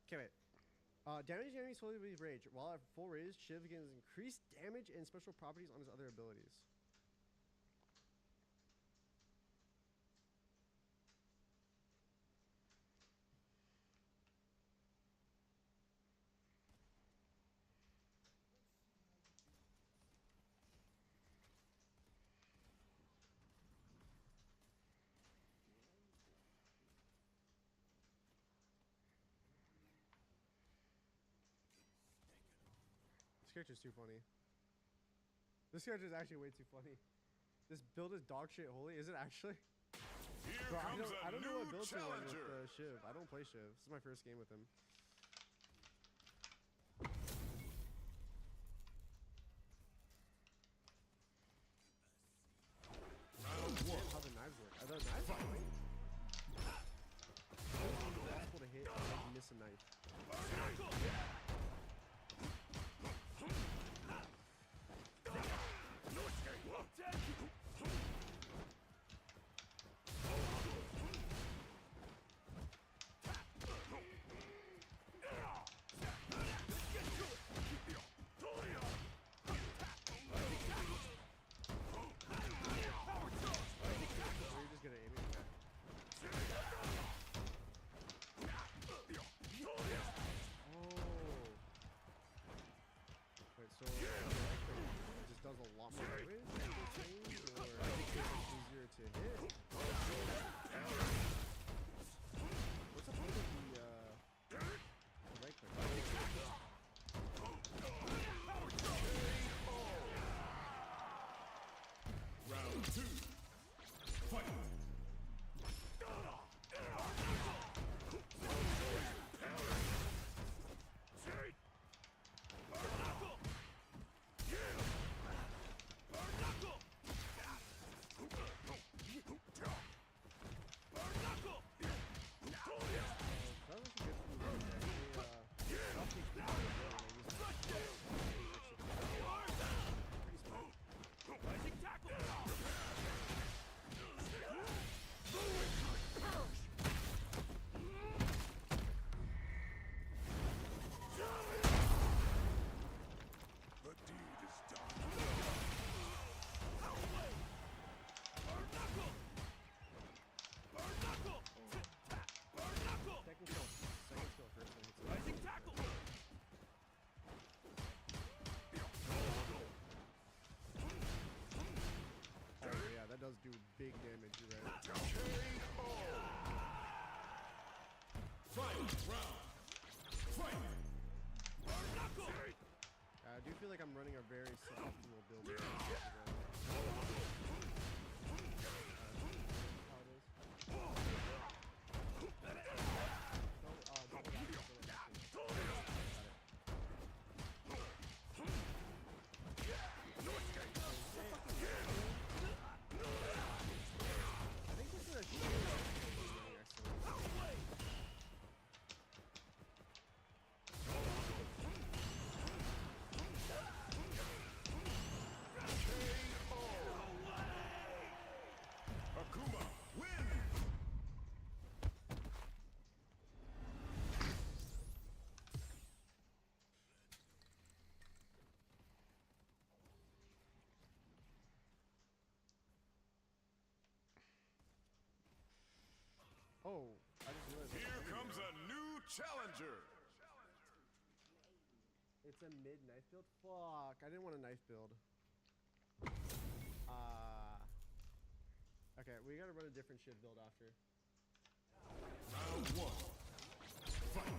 Speaker 10: Okay, wait. Damage enemies fully with rage. While at full rage, Shiv gains increased damage and special properties on his other abilities. This character's too funny. This character is actually way too funny. This build is dog shit holy. Is it actually?
Speaker 3: Here
Speaker 10: Bro,
Speaker 3: comes
Speaker 10: I
Speaker 3: a
Speaker 10: don't know
Speaker 3: new
Speaker 10: what build to run with
Speaker 3: challenger.
Speaker 10: Shiv. I don't play Shiv. This is my first game with him.
Speaker 3: Round 1.
Speaker 10: How the knives work. Are the knives fine? It's impossible to hit and like miss a knife. Or you're just gonna aim it. Oh. Wait, so it just does a lot more damage after change, or it's easier to hit? What's the point of the right click?
Speaker 3: Round 2. Fight.
Speaker 10: That was good for me. I'll take the pretty smart.
Speaker 3: The deed is done.
Speaker 10: Second skill. Second skill first. Then hits it. Oh yeah, that does do big damage. You're right.
Speaker 3: Final round. Fight.
Speaker 10: I do feel like I'm running a very suboptimal build. How it is. Oh, I just realized.
Speaker 3: Here comes a new challenger.
Speaker 10: It's a mid knife build. Fuck! I didn't want a knife build. Okay, we gotta run a different shiv build after.
Speaker 3: Round one. Fight.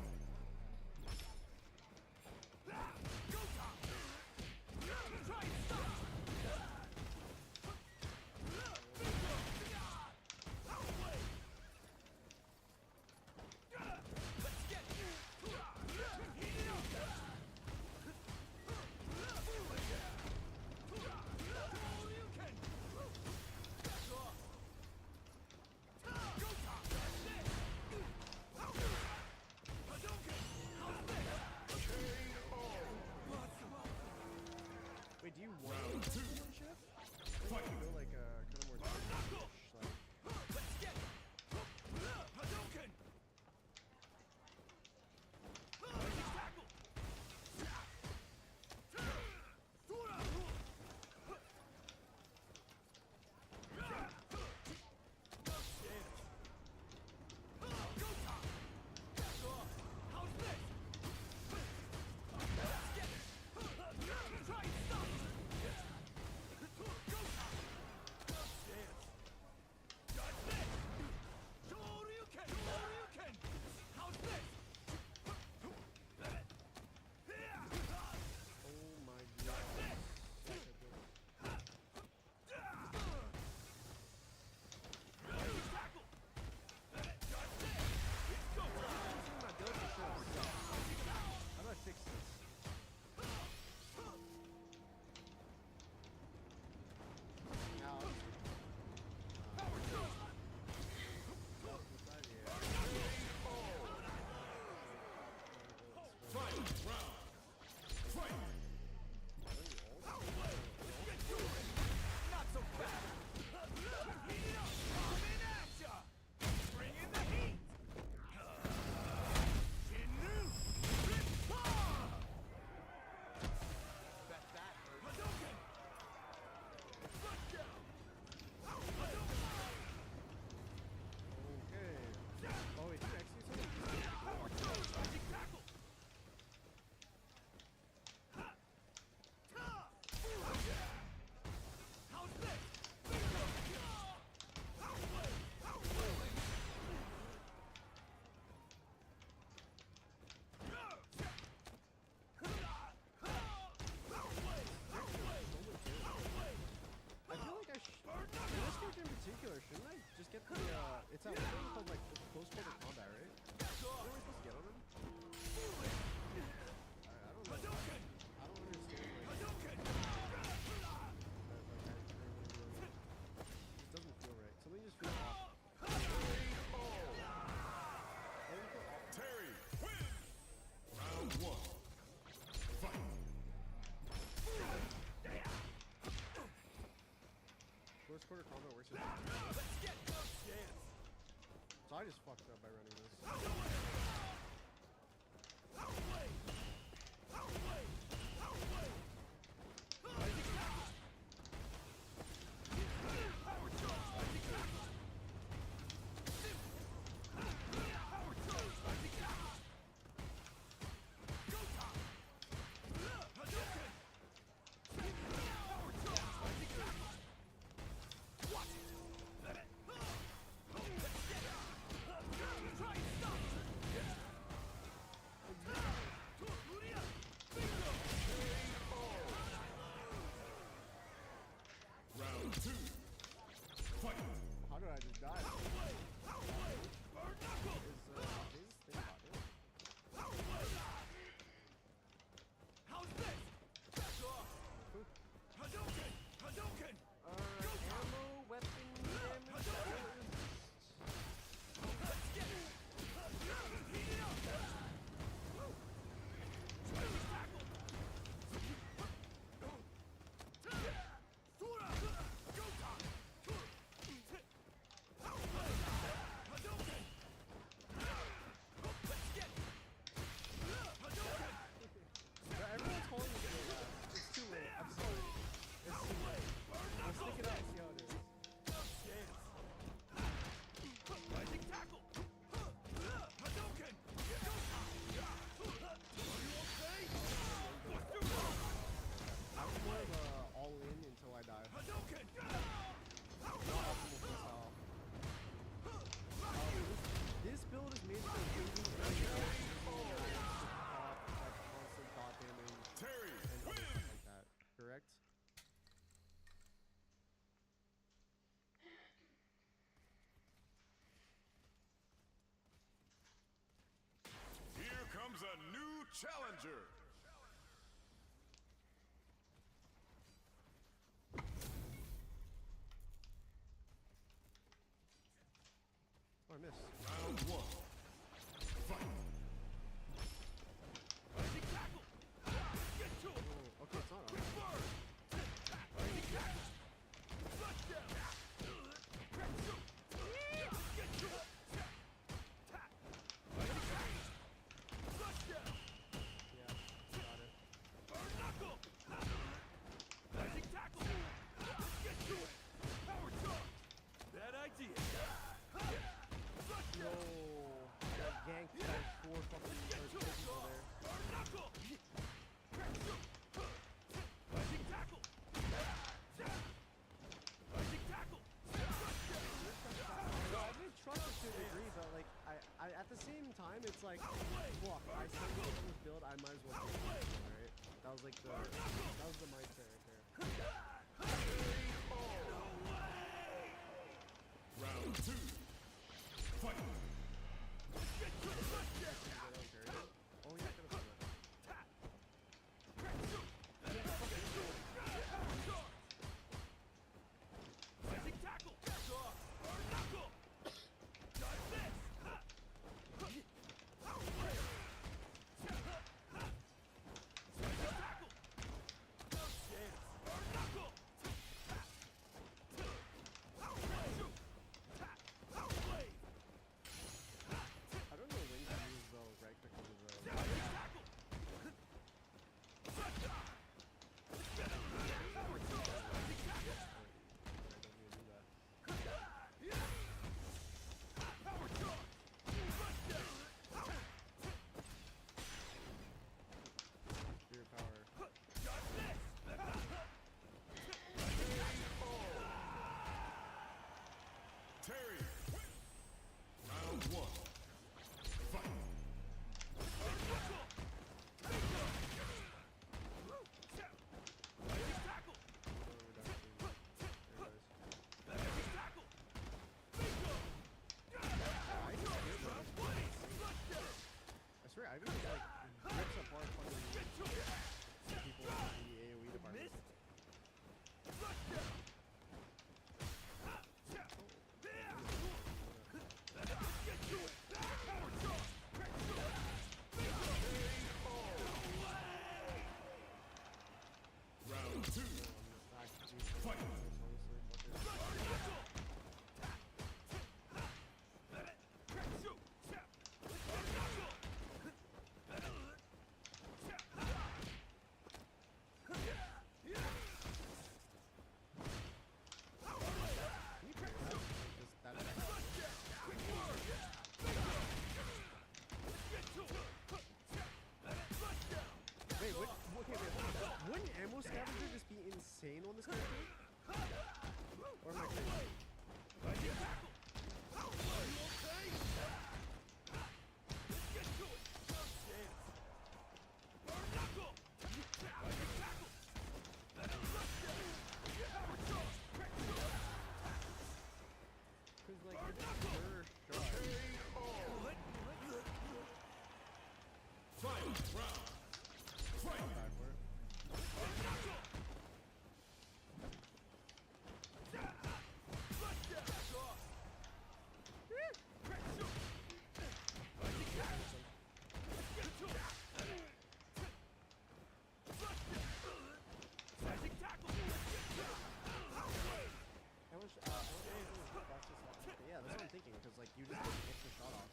Speaker 10: Wait, do you want to do shiv? I think you go like kind of more damage-ish, like. Shouldn't I just get the, it's that one thing called, like, close quarter combat, right? What am I supposed to get on him? I don't know. I don't understand, like... It doesn't feel right. Something just feels off.
Speaker 3: Terry wins. Round one. Fight.
Speaker 10: Close quarter combat works with so I just fucked up by running this.
Speaker 3: challenger.
Speaker 10: Oh, I missed.
Speaker 3: Round one. Fight.
Speaker 2: Rising tackle. Get to it.
Speaker 10: Oh, okay, it's not on.
Speaker 2: Rising tackle. Touchdown. Get to it. Tap. Rising tackle. Touchdown.
Speaker 10: Yeah, got it.
Speaker 2: Knuckle. Rising tackle. Get to it. Power charge. Bad idea.
Speaker 10: No, that ganked by 4 fucking people there.
Speaker 2: Knuckle. Rising tackle. Rising tackle.
Speaker 10: So I may trust it to a degree, but like I at the same time, it's like, fuck, I still with this build, I might as well take it. Alright? That was like the mindset right there.
Speaker 3: Round two. Fight.
Speaker 10: Oh yeah, I could've done that.
Speaker 2: Rising tackle. Knuckle. Got this. Tackle. No chance. Knuckle.
Speaker 10: I don't know when to use the right click over the. Spirit power.
Speaker 3: Terry. Round one. Fight.
Speaker 10: I swear, I even just like rips apart fucking people in the AoE department.
Speaker 3: Round two. Fight.
Speaker 10: Wait, wouldn't ammo scavenger just be insane on this character? Or am I crazy? Cause like it's sure.
Speaker 3: Fight. Round. Fight.
Speaker 10: Back for it. I wish, yeah, that's what I'm thinking, because like you just get an extra shot off,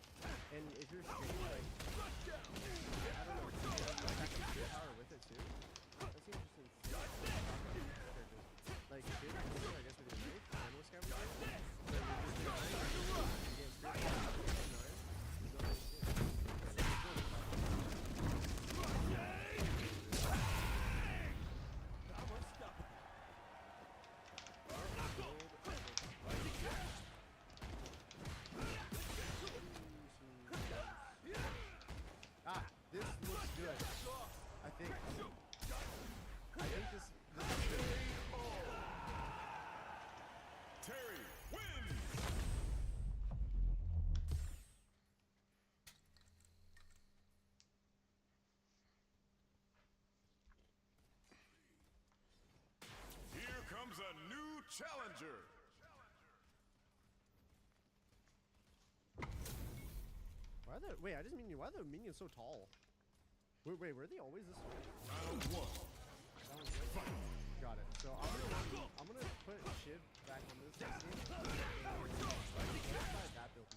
Speaker 10: and if you're shooting like, I don't know,
Speaker 3: challenger.
Speaker 10: Why are the wait? I just mean why are the minions so tall? Wait, were they always this tall?
Speaker 3: Round one.
Speaker 10: Got it. So I'm gonna put Shiv back on this team. That build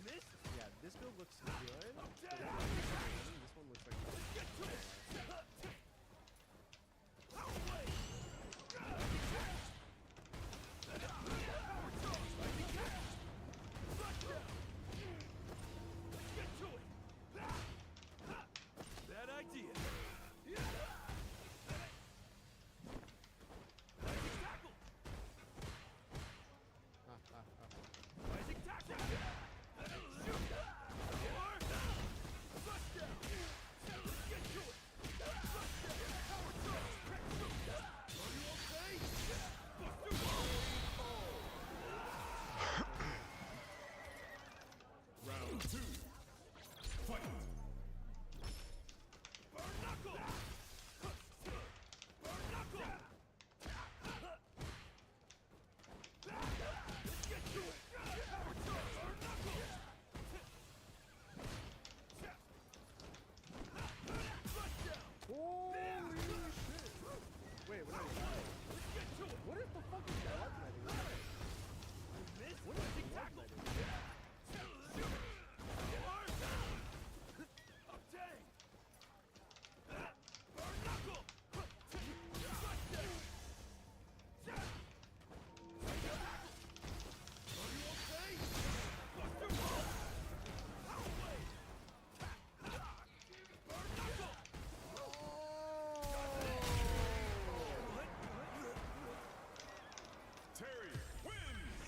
Speaker 10: next. Yeah, this build looks good. This one looks like.
Speaker 2: Bad idea. Rising tackle. Get to it. Power charge. Are you okay?
Speaker 3: Round two. Fight.
Speaker 2: Burn knuckle. Burn knuckle. Get to it. Power charge. Burn knuckle.
Speaker 10: Holy shit! Wait, what are you? What is the fuck is bloodletting? What is bloodletting?
Speaker 3: Terry wins.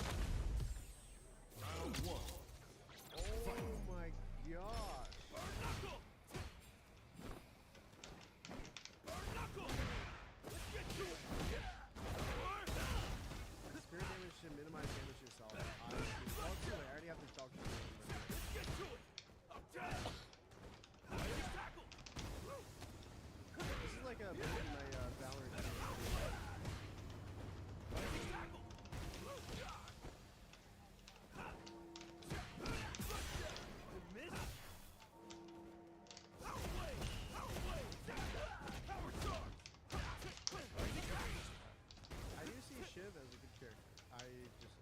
Speaker 3: Round one.
Speaker 10: Oh my gosh! Spirit damage should minimize damage to yourself. Honestly. Oh, too late. I already have this dog shit. This is like a my Valorant. I do see Shiv as a good character. I just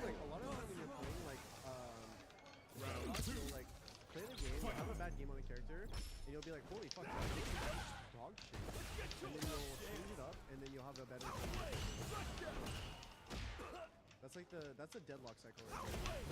Speaker 10: like a lot of times when you're playing like you'll, like play the game, you'll have a bad game on a character, and you'll be like, holy fuck, this is dog shit. And then you'll change it up, and then you'll have a better game. That's the deadlock cycle right there.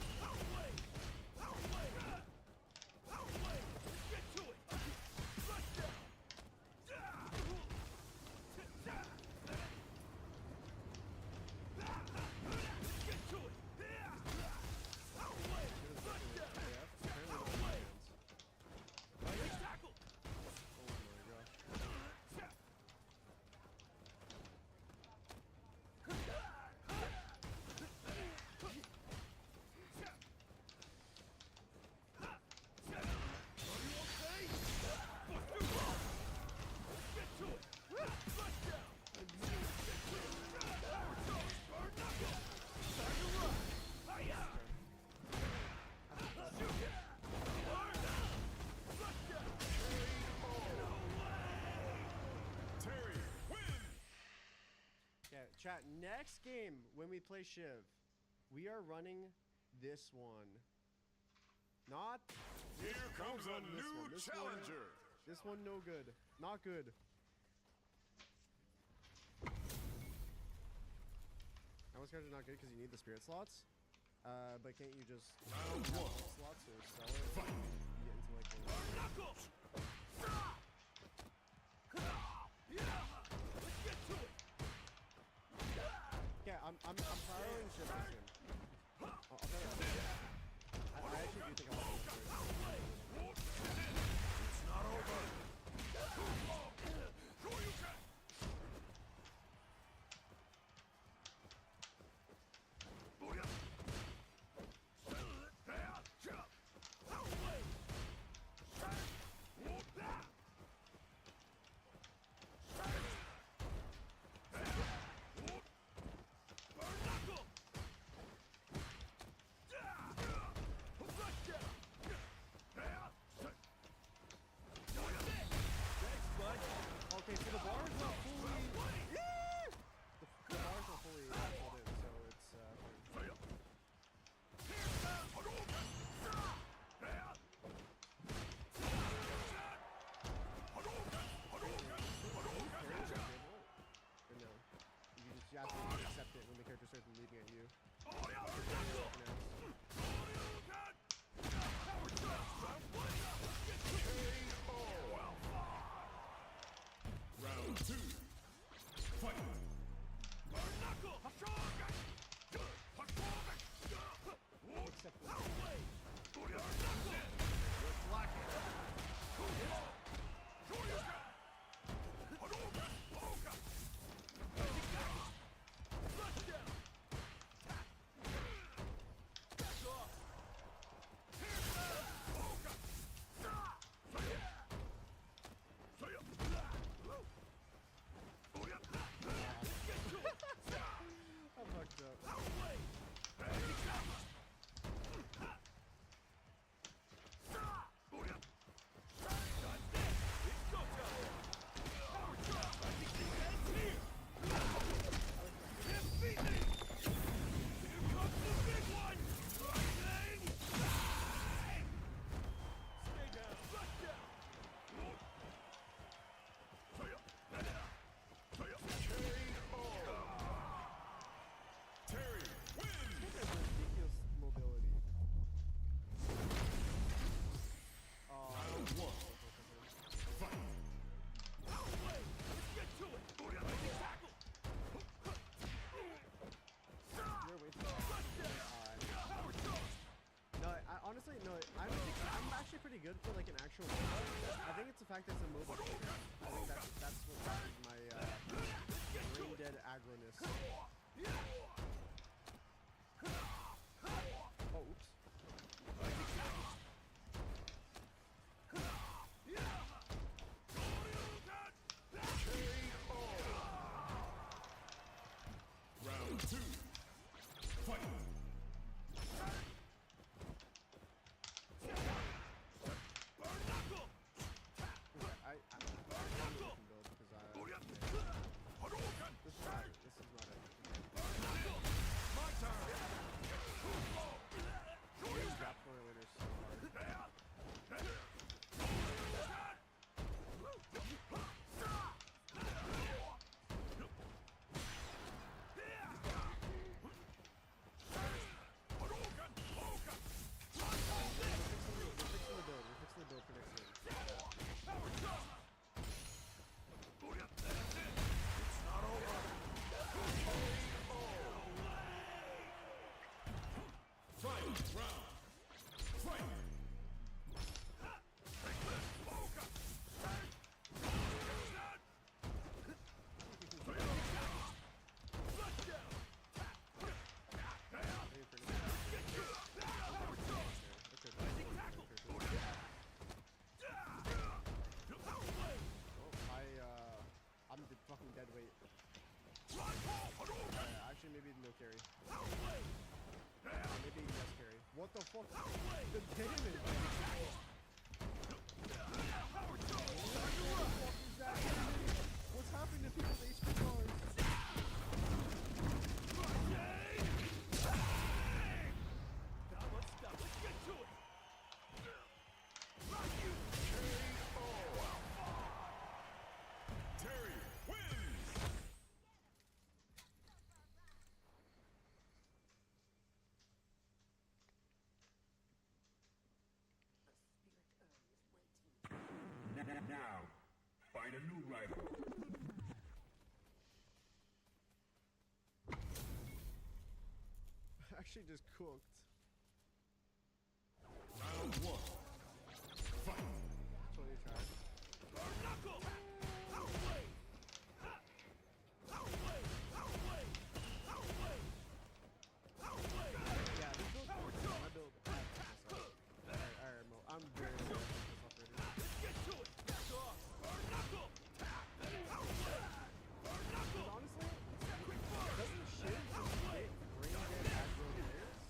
Speaker 3: Terry wins.
Speaker 10: Okay, chat, next game when we play Shiv, we are running this one. Not
Speaker 3: Here
Speaker 10: don't
Speaker 3: comes a
Speaker 10: run this
Speaker 3: new
Speaker 10: one.
Speaker 3: challenger.
Speaker 10: This one no good. Not good. That one's kind of not good because you need the spirit slots. But can't you just
Speaker 3: Round
Speaker 10: have
Speaker 3: one.
Speaker 10: those slots or sell it? You get into like yeah, I'm powering Shiv this game. I'll tell you that. I actually do think I'm going to
Speaker 3: It's not over.
Speaker 10: bar's not fully. The bar's not fully filled in, so it's. Or no, you have to accept it when the character starts leaving at you.
Speaker 3: Round 2. Fight.
Speaker 10: I fucked up.
Speaker 3: Terry wins.
Speaker 10: Ridiculous mobility.
Speaker 3: Round 1. Fight.
Speaker 10: You're way too No, I honestly no. I'm actually pretty good for like an actual MOBA. I think it's the fact that it's a MOBA. I think that's what causes my brain dead aggroness. Oh, oops.
Speaker 3: Round 2. Fight.
Speaker 10: I can build because this is not it.
Speaker 3: My turn.
Speaker 10: These drop point winners so hard. We're fixing the build for next game.
Speaker 3: Fight. Round. Fight.
Speaker 10: I'm the fucking dead weight. Actually, maybe no carry. Maybe yes carry. What the fuck? The damage! What the fuck is that? What's happening to people's HP bars?
Speaker 3: Terry wins. Now, find a new rival.
Speaker 10: Actually just cooked.
Speaker 3: Round 1. Fight.
Speaker 10: 20 tries. Yeah, this build, my build. Alright, Mo. I'm very sorry for this already. Because honestly, doesn't Shin just get brain dead aggro players?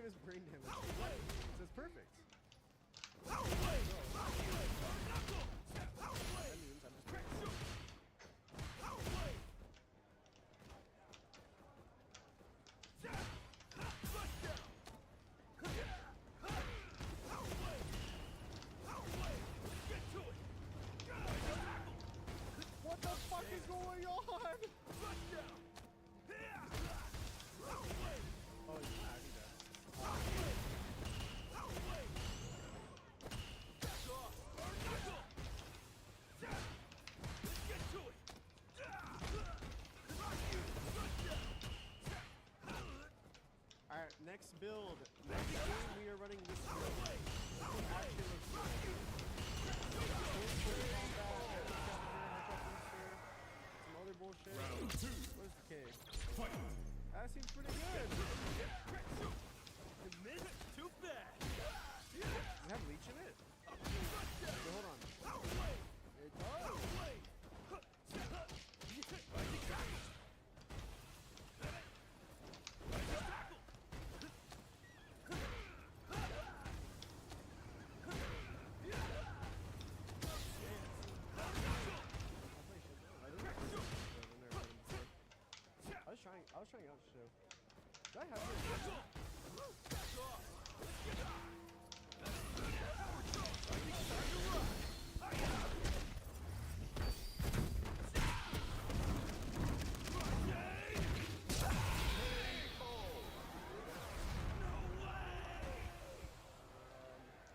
Speaker 10: minus brain damage. So it's perfect. That means I'm just What the fuck is going on? Oh, yeah, I do that. Alright, next build. Next game we are running this build. This one actually looks good. Full combat, some other bullshit. Where's the cave? That seems pretty good.
Speaker 2: You missed too bad.
Speaker 10: Does it have leech in it? Okay, hold on. It does. I was trying out the show. Did I have it?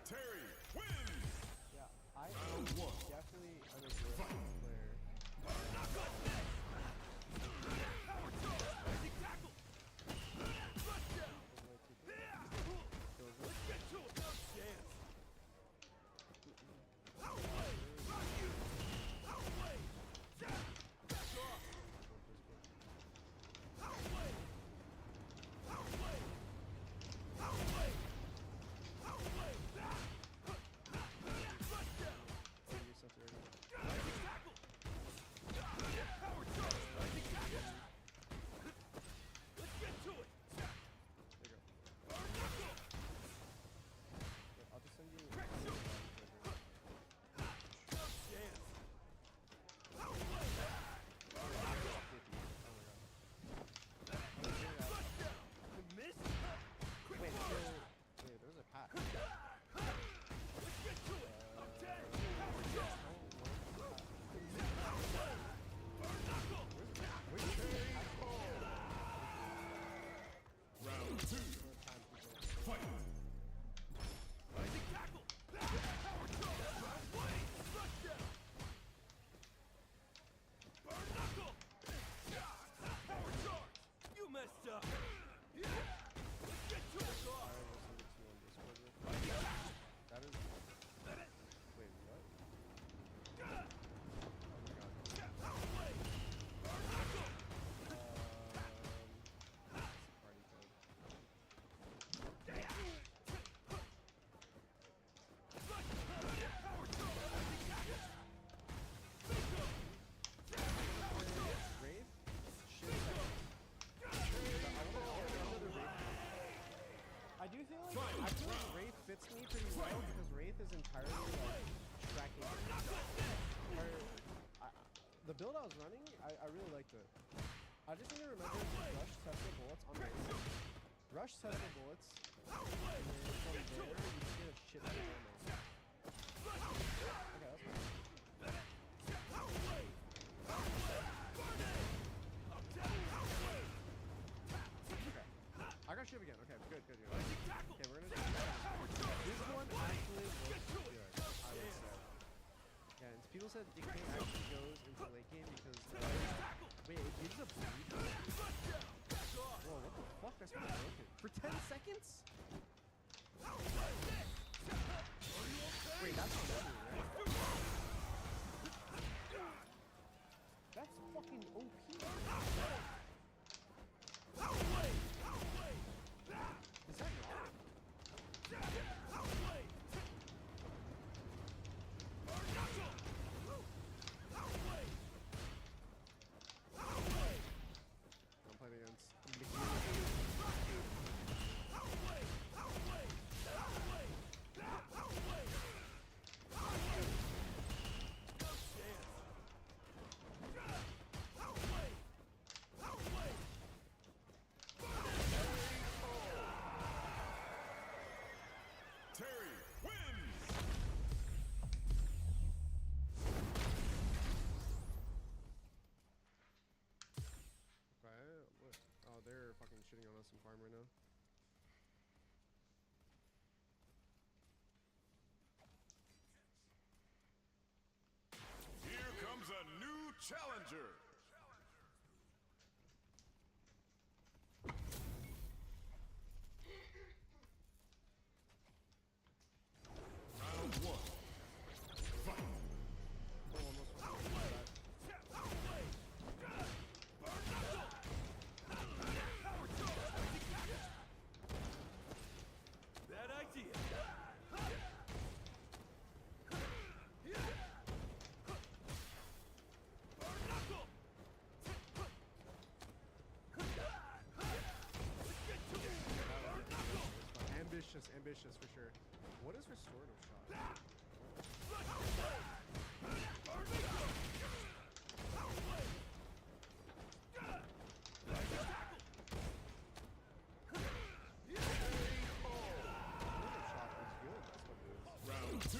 Speaker 3: Terry wins!
Speaker 10: Yeah, I am definitely an aggressive player. I'll just send you. Wait, there's a pack.
Speaker 3: Round 2. Fight!
Speaker 2: You messed up.
Speaker 10: That is. Wait, what? Oh my god. Party code. Wraith? Shit. I do feel like Wraith fits me pretty well because Wraith is entirely like tracking. The build I was running, I really liked it. I just need to remember to rush Tesla bullets on Wraith. Rush Tesla bullets, and then from there you just get a shit ton of ammo. Okay, that's fine. I got ship again. Okay, good. Okay, we're gonna do this one actually looks good, I would say. Yeah, and people said it actually goes into late game because wait, it gives a bleed? Whoa, what the fuck? That's not broken. For 10 seconds? Wait, that's not over, right? That's fucking OP. Is that wrong? I'm playing against Mickey. shitting on us in farm right now.
Speaker 3: Here comes a new challenger. Round one. Fight.
Speaker 10: Oh, almost
Speaker 2: Bad idea.
Speaker 10: ambitious, ambitious for sure. What is restorative shot?
Speaker 3: Round two.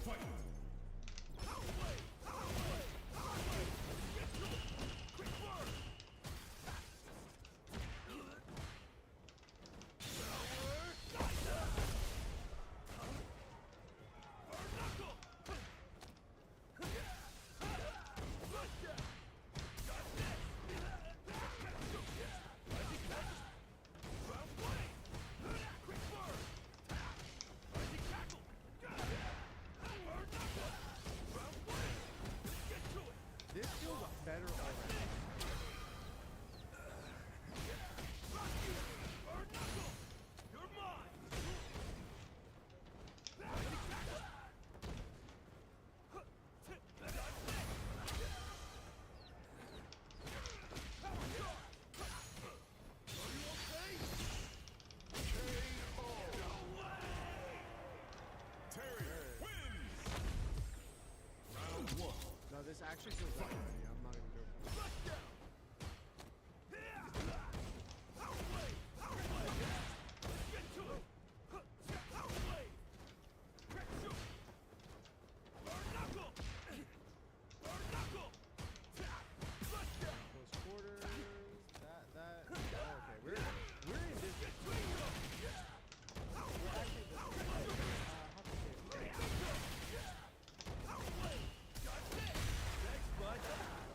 Speaker 3: Fight.
Speaker 10: This feels better already.
Speaker 2: You're mine.
Speaker 3: Terry wins. Round one.
Speaker 10: No, this actually feels better already. I'm not even joking. Close quarters. That. Oh, okay, we're in this. We're actually this. How to say it?
Speaker 2: Thanks, bud.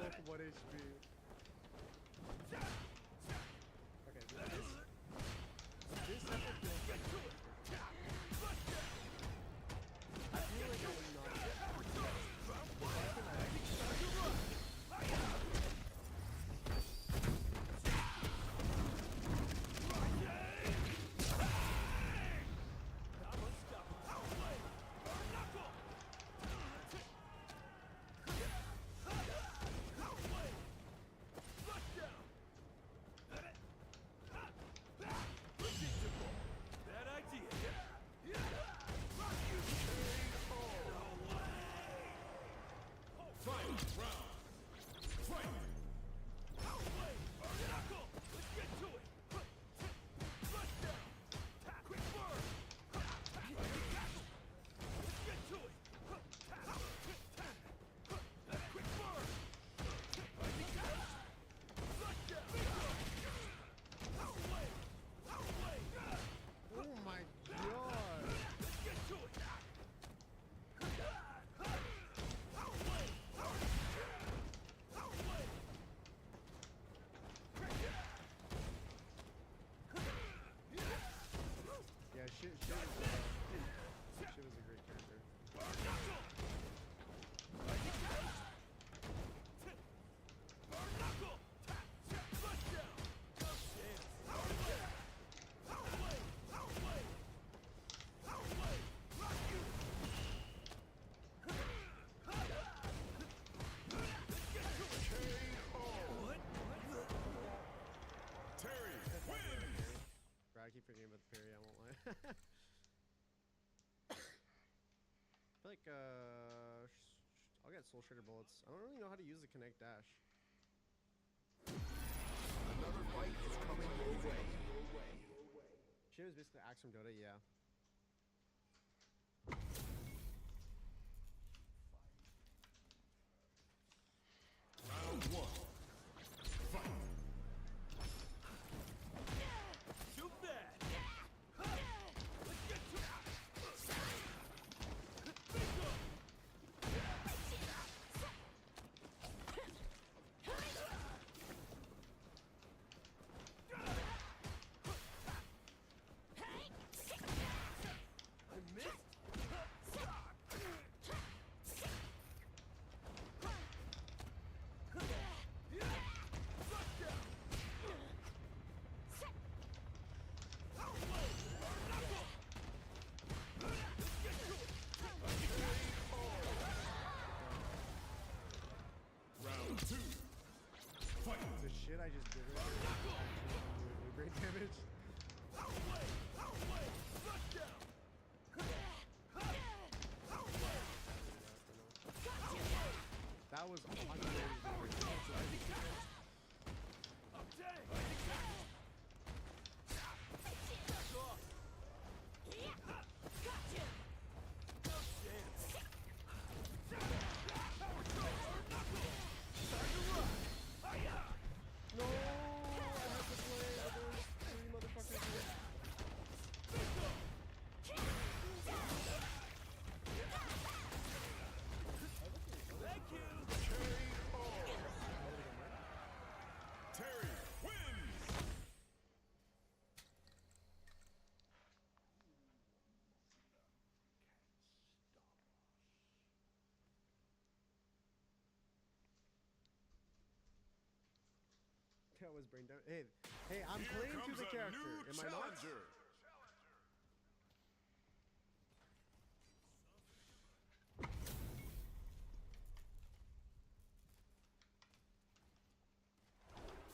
Speaker 10: both 1 HP. Okay, this epic feels like I feel like I would not get Shit was a great character. I keep forgetting about the parry, I won't lie. I feel like, I'll get Soul Shredder bullets. I don't really know how to use the Connect Dash.
Speaker 2: Another fight is coming your way.
Speaker 10: She was basically Axe from Dota, yeah.
Speaker 3: Round 1. Fight.
Speaker 2: Too bad. Let's get to it. Bingo. I missed.
Speaker 3: Round 2. Fight.
Speaker 10: The shit I just did right there actually really great damage. That was no, I have to play those 3 motherfuckers here.
Speaker 2: Thank you.
Speaker 3: Terry wins.
Speaker 10: That was brain damage. Hey, I'm
Speaker 3: Here
Speaker 10: playing to
Speaker 3: comes
Speaker 10: the
Speaker 3: a
Speaker 10: character.
Speaker 3: new
Speaker 10: Am I not?
Speaker 3: challenger.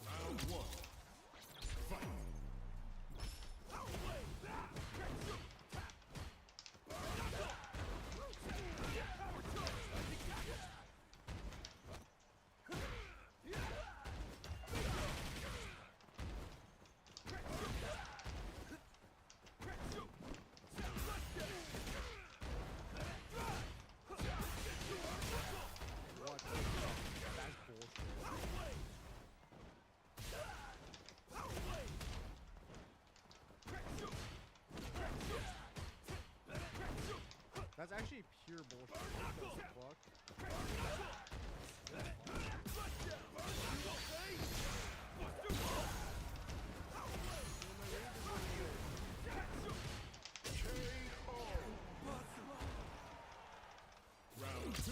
Speaker 3: Round 1. Fight.
Speaker 10: What? That's bullshit. That's actually pure bullshit. What the fuck? It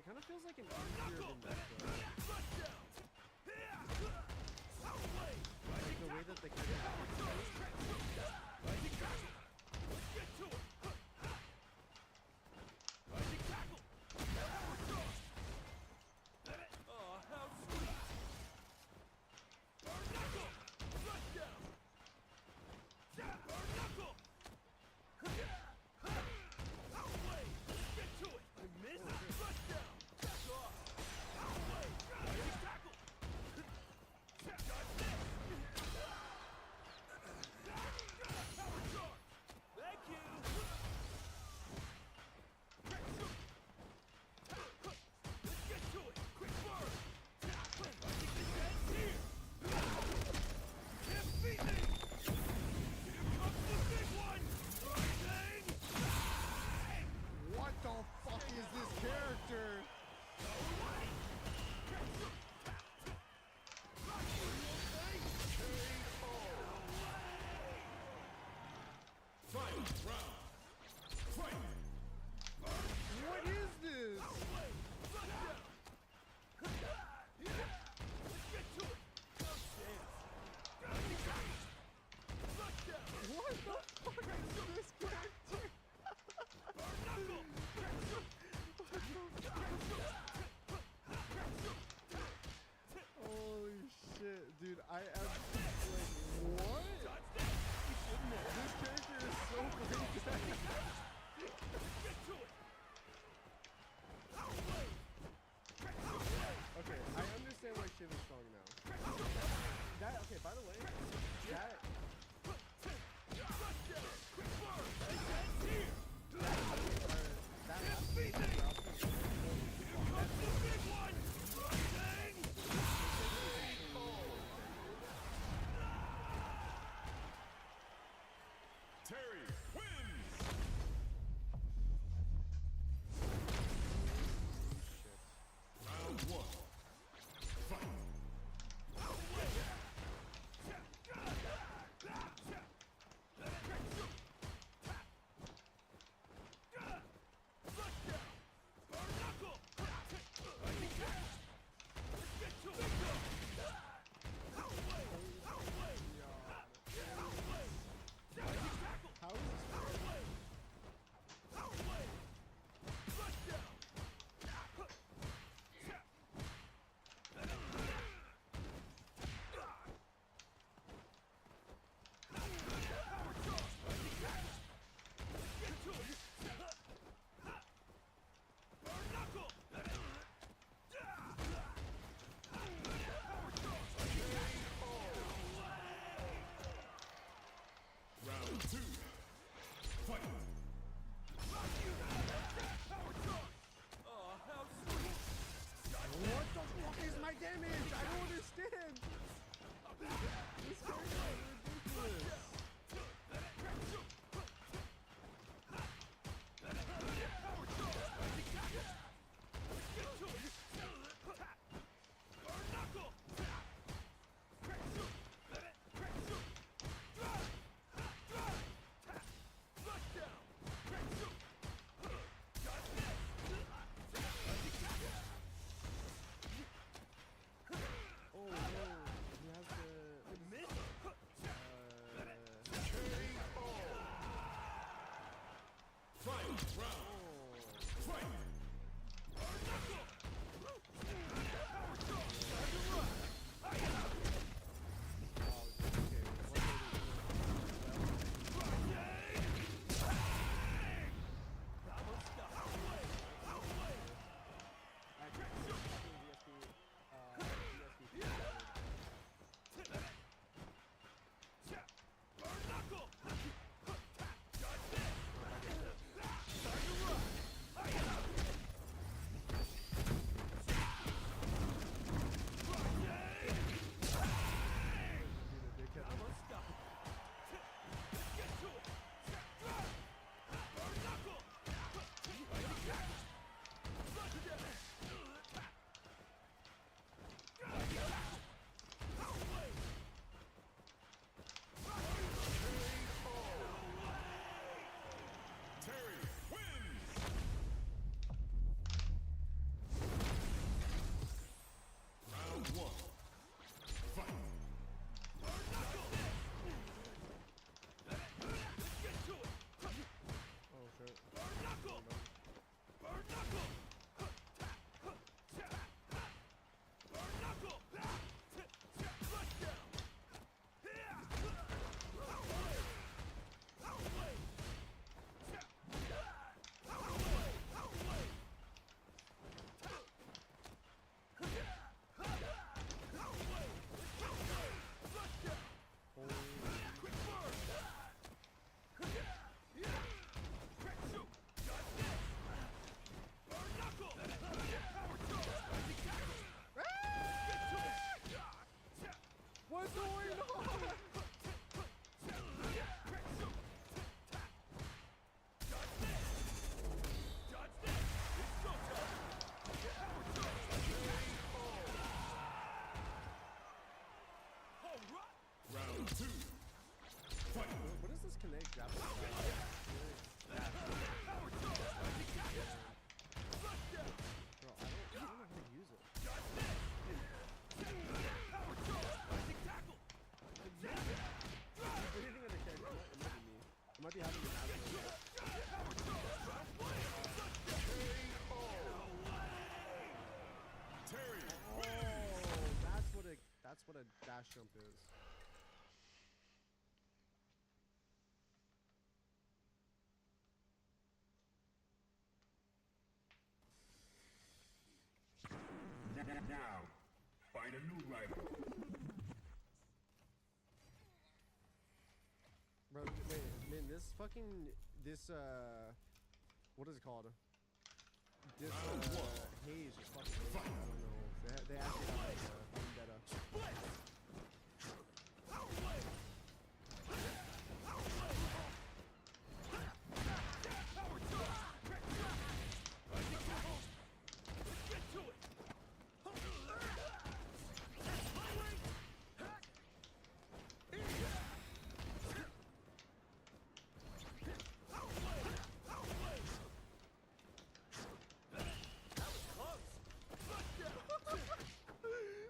Speaker 10: kind of feels like an easier than that though. Like the way that the character That's what a dash jump is.
Speaker 3: Now, find a new rival.
Speaker 10: Bro, man, this fucking, what is it called? This, haze is fucking, I don't know. They actually have, like, vendetta.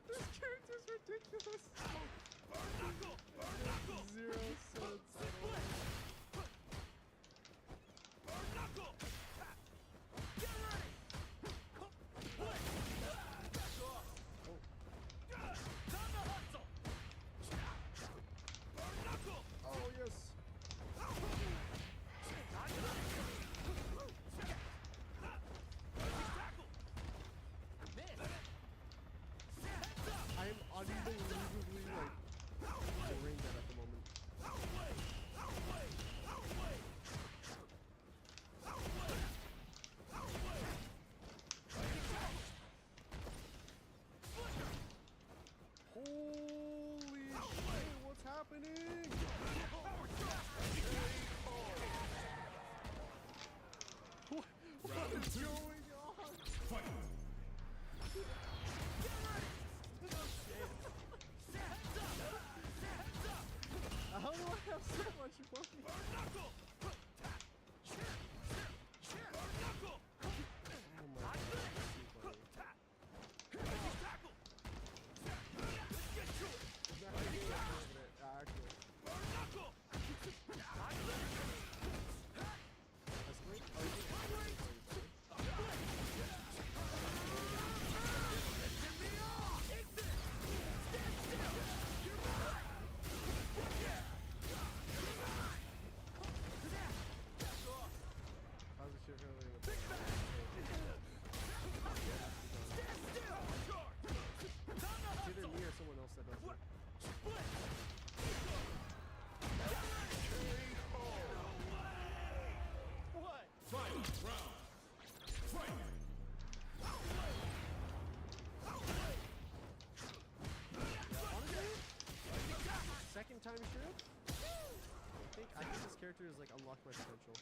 Speaker 10: This character's ridiculous. Zero sense at all. Oh, yes. I am unbelievably, like, deranged at the moment. Holy shit, what's happening? What is going on? How do I have so much money? Oh my god, that's too funny. Not gonna be able to hit it, actually. Escalate? Oh, you can escalate. How's the shit really gonna play? It's either me or someone else that does it. What?
Speaker 3: Final round. Fight!
Speaker 10: Second time sure? I think this character is like unlocked my potential.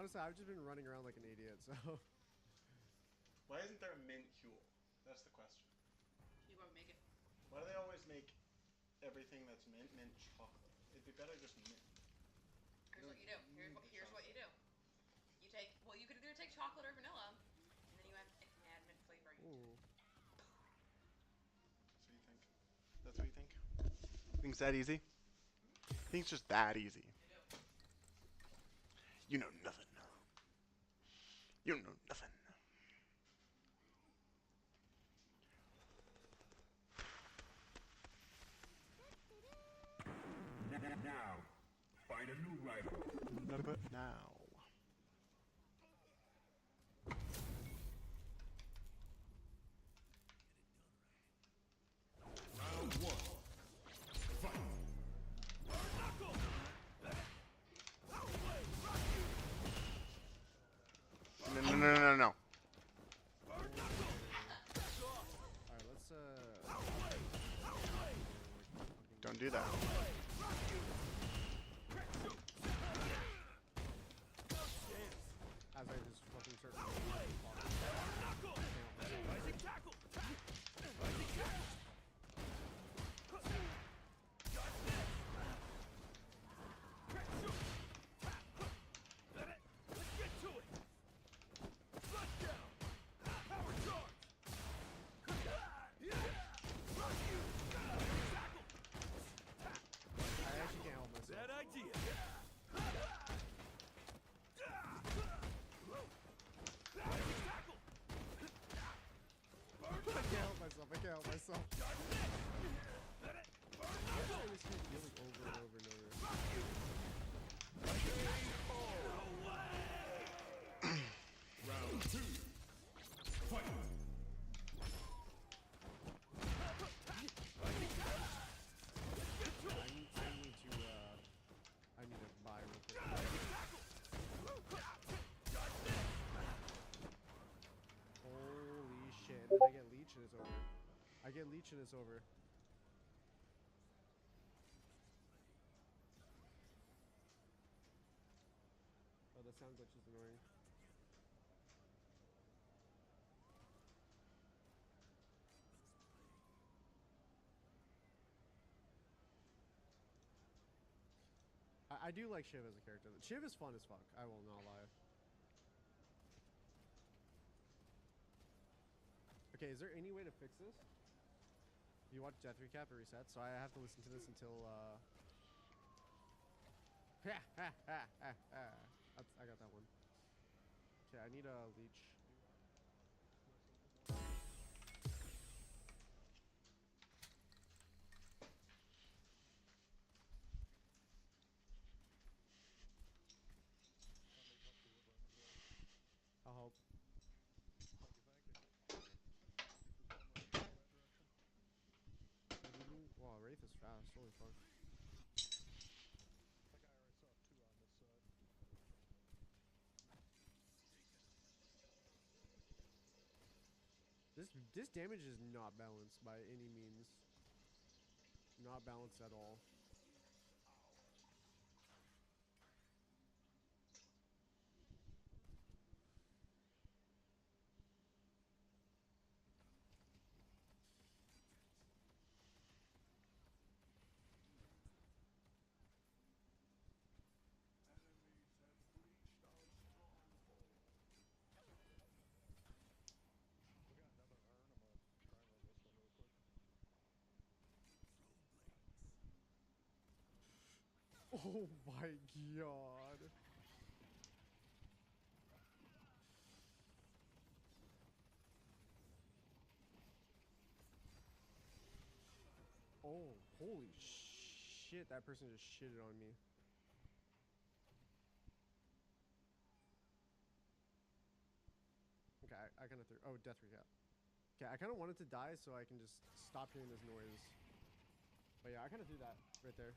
Speaker 10: honestly, I've just been running around like an idiot. So.
Speaker 4: Why isn't there a mint Huel? That's the question.
Speaker 6: You won't make it.
Speaker 4: Why do they always make everything that's mint chocolate? It'd be better just mint.
Speaker 6: Here's what you do. Here's what you do. You take, well, you could either take chocolate or vanilla, and then you add mint flavoring.
Speaker 10: Ooh.
Speaker 4: So you think? That's what you think? Think it's that easy? I think it's just that easy. You know nothing. You know nothing.
Speaker 3: Now, find a new rival.
Speaker 4: Now.
Speaker 3: Round 1. Fight.
Speaker 4: No.
Speaker 10: Alright, let's
Speaker 4: Don't do that.
Speaker 10: as I just fucking start.
Speaker 2: Rising tackle. Rising tackle. Let's get to it. Flush down. Power charge.
Speaker 10: I actually can't help myself.
Speaker 2: Bad idea. Rising tackle.
Speaker 10: I can't help myself. I can't help myself. Why do I just keep healing over and over and over?
Speaker 3: Round 2. Fight.
Speaker 10: I need to buy real quick. Holy shit. Did I get leech and it's over? I get leech and it's over. Oh, the sound glitch is annoying. I do like Shiv as a character. Shiv is fun as fuck. I will not lie. Okay, is there any way to fix this? You watch Death Recap, it resets, so I have to listen to this until I got that one. Okay, I need a leech. I'll help. Wow, Wraith is fast. Holy fuck. This damage is not balanced by any means. Not balanced at all. Oh my god. Oh, holy shit. That person just shitted on me. Okay, I kind of threw. Oh, death recap. Okay, I kind of wanted to die so I can just stop hearing this noise. But yeah, I kind of threw that right there.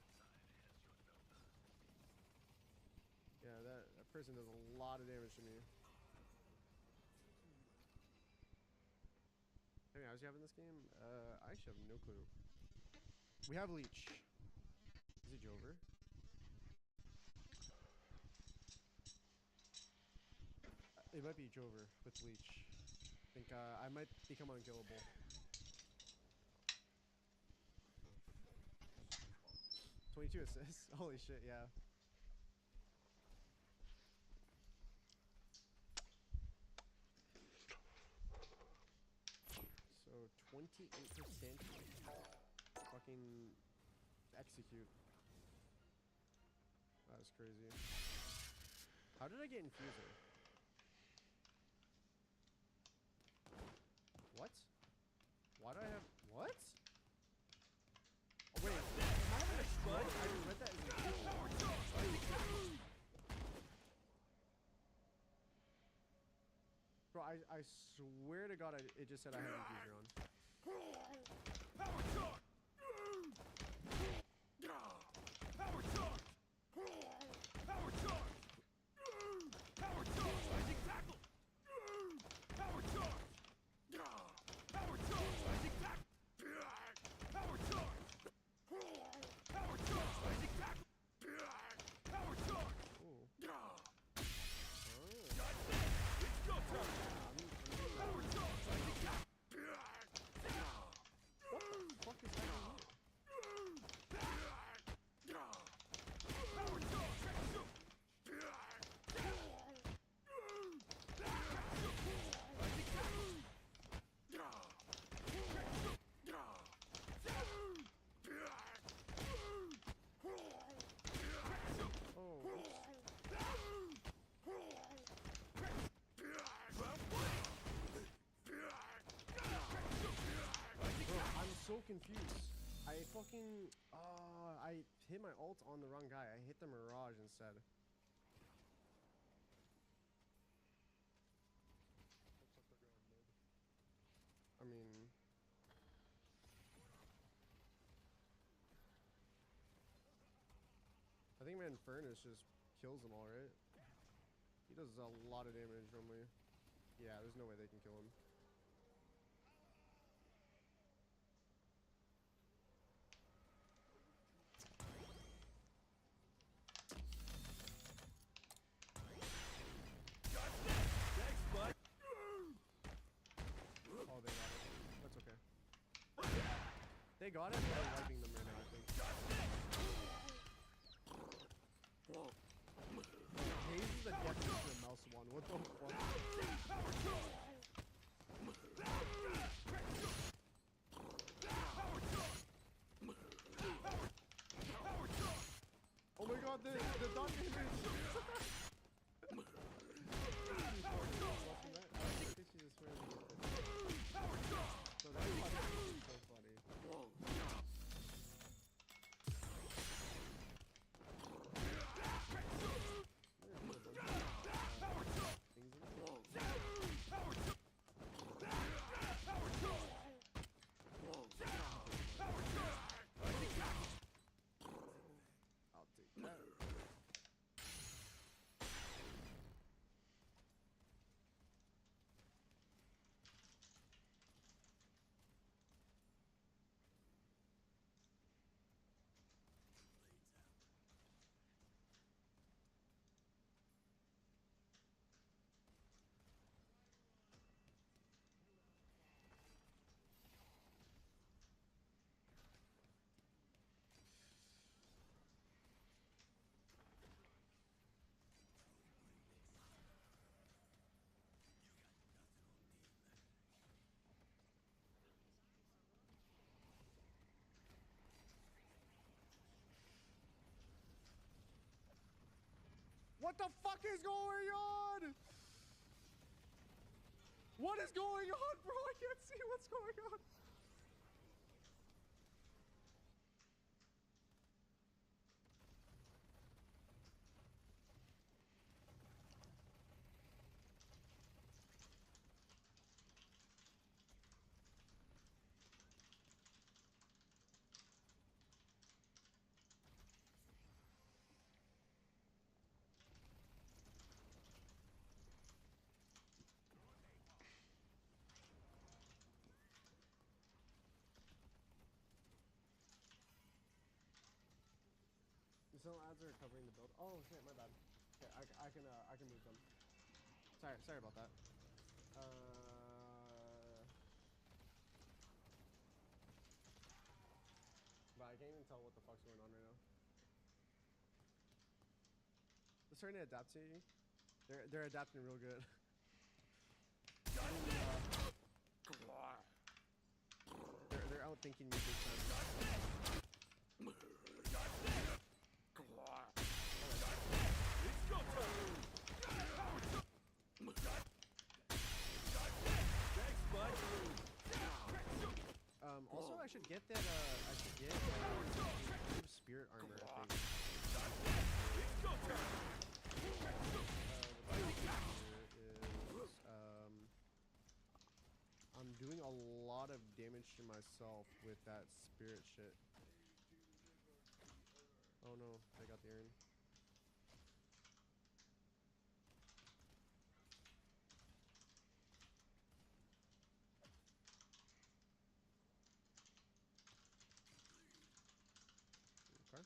Speaker 10: Yeah, that person does a lot of damage to me. How many hours do you have in this game? I actually have no clue. We have leech. Is it Jover? It might be Jover with Leech. I think I might become unkillable. 22 assists. Holy shit, yeah. So 28% fucking execute. That's crazy. How did I get Infuser? What? Why do I have what? Oh, wait, am I having a stroke? I read that as Infuser. Bro, I swear to God, it just said I had Infuser on.
Speaker 2: Power charge! Power charge! Power charge! Power charge! Rising tackle! Power charge! Power charge! Rising tackle! Power charge! Power charge! Rising tackle! Power charge!
Speaker 10: Ooh.
Speaker 2: It's go time! Power charge! Rising tackle!
Speaker 10: What the fuck is happening here?
Speaker 2: Power charge! Shoot!
Speaker 10: Oh, bro, I'm so confused. I fucking, I hit my ult on the wrong guy. I hit the Mirage instead. I mean, I think my Infernus just kills them all, right? He does a lot of damage normally. Yeah, there's no way they can kill him.
Speaker 2: Thanks, bud!
Speaker 10: Oh, they got it. That's okay. They got it, but I'm wiping them right now, I think. Haze is the definition of mouse one. What the fuck? Oh my god, the dot damage! So that's so funny. I'll take that. What the fuck is going on? What is going on, bro? I can't see what's going on. Some ads are covering the build. Oh shit, my bad. Okay, I can move them. Sorry about that. But I can't even tell what the fuck's going on right now. They're starting to adapt to me. They're adapting real good. They're outthinking me big time.
Speaker 2: It's go time! Thanks, bud.
Speaker 10: Also, I should get that. I should get improved spirit armor. I think.
Speaker 2: It's go time!
Speaker 10: I'm doing a lot of damage to myself with that spirit shit. Oh no, I got the urn. Okay.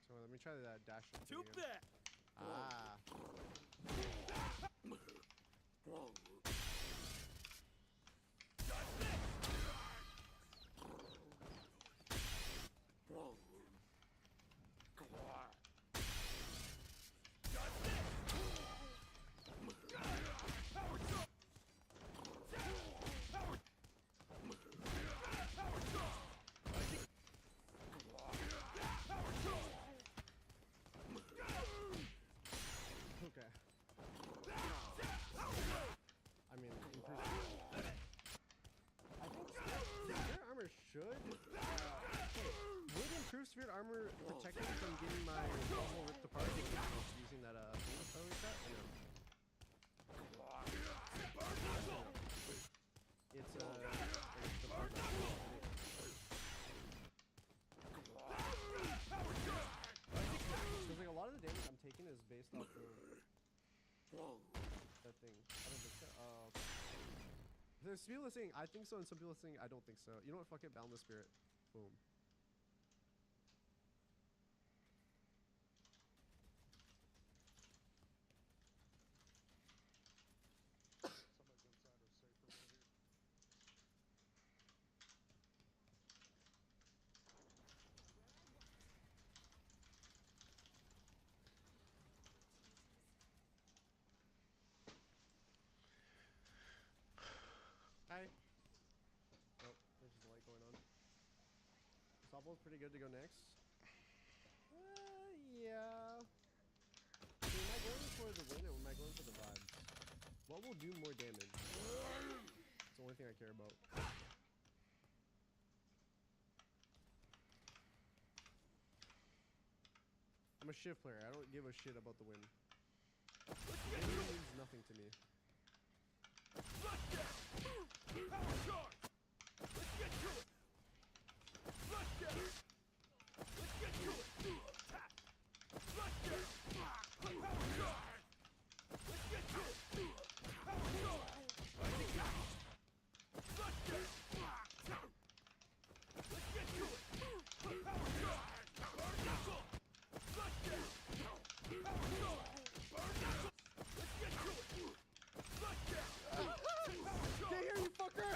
Speaker 10: So let me try that dash.
Speaker 2: Too bad!
Speaker 10: Ah. Okay. I mean, improved. I think spirit armor should. Would improved spirit armor protect me from getting my bubble ripped apart using that thing I shot? Or no? It's the part that's because like a lot of the damage I'm taking is based off of that thing. I don't think so. Oh, okay. There's people that saying I think so, and some people saying I don't think so. You know what? Fuck it. Boundless spirit. Boom. Hi. Oh, there's just a light going on. Softball's pretty good to go next. Yeah. I mean, am I going for the win or am I going for the vibes? What will do more damage? It's the only thing I care about. I'm a shift player. I don't give a shit about the win. It means nothing to me.
Speaker 2: Power charge! Let's get to it! Let's get it! Let's get to it! Let's get it! Power charge! Let's get to it! Power charge! Let's get it! Let's get it! Let's get to it! Power charge! Burn knuckle! Let's get it! Power charge! Burn knuckle! Let's get to it! Let's get it!
Speaker 10: Stay here, you fucker!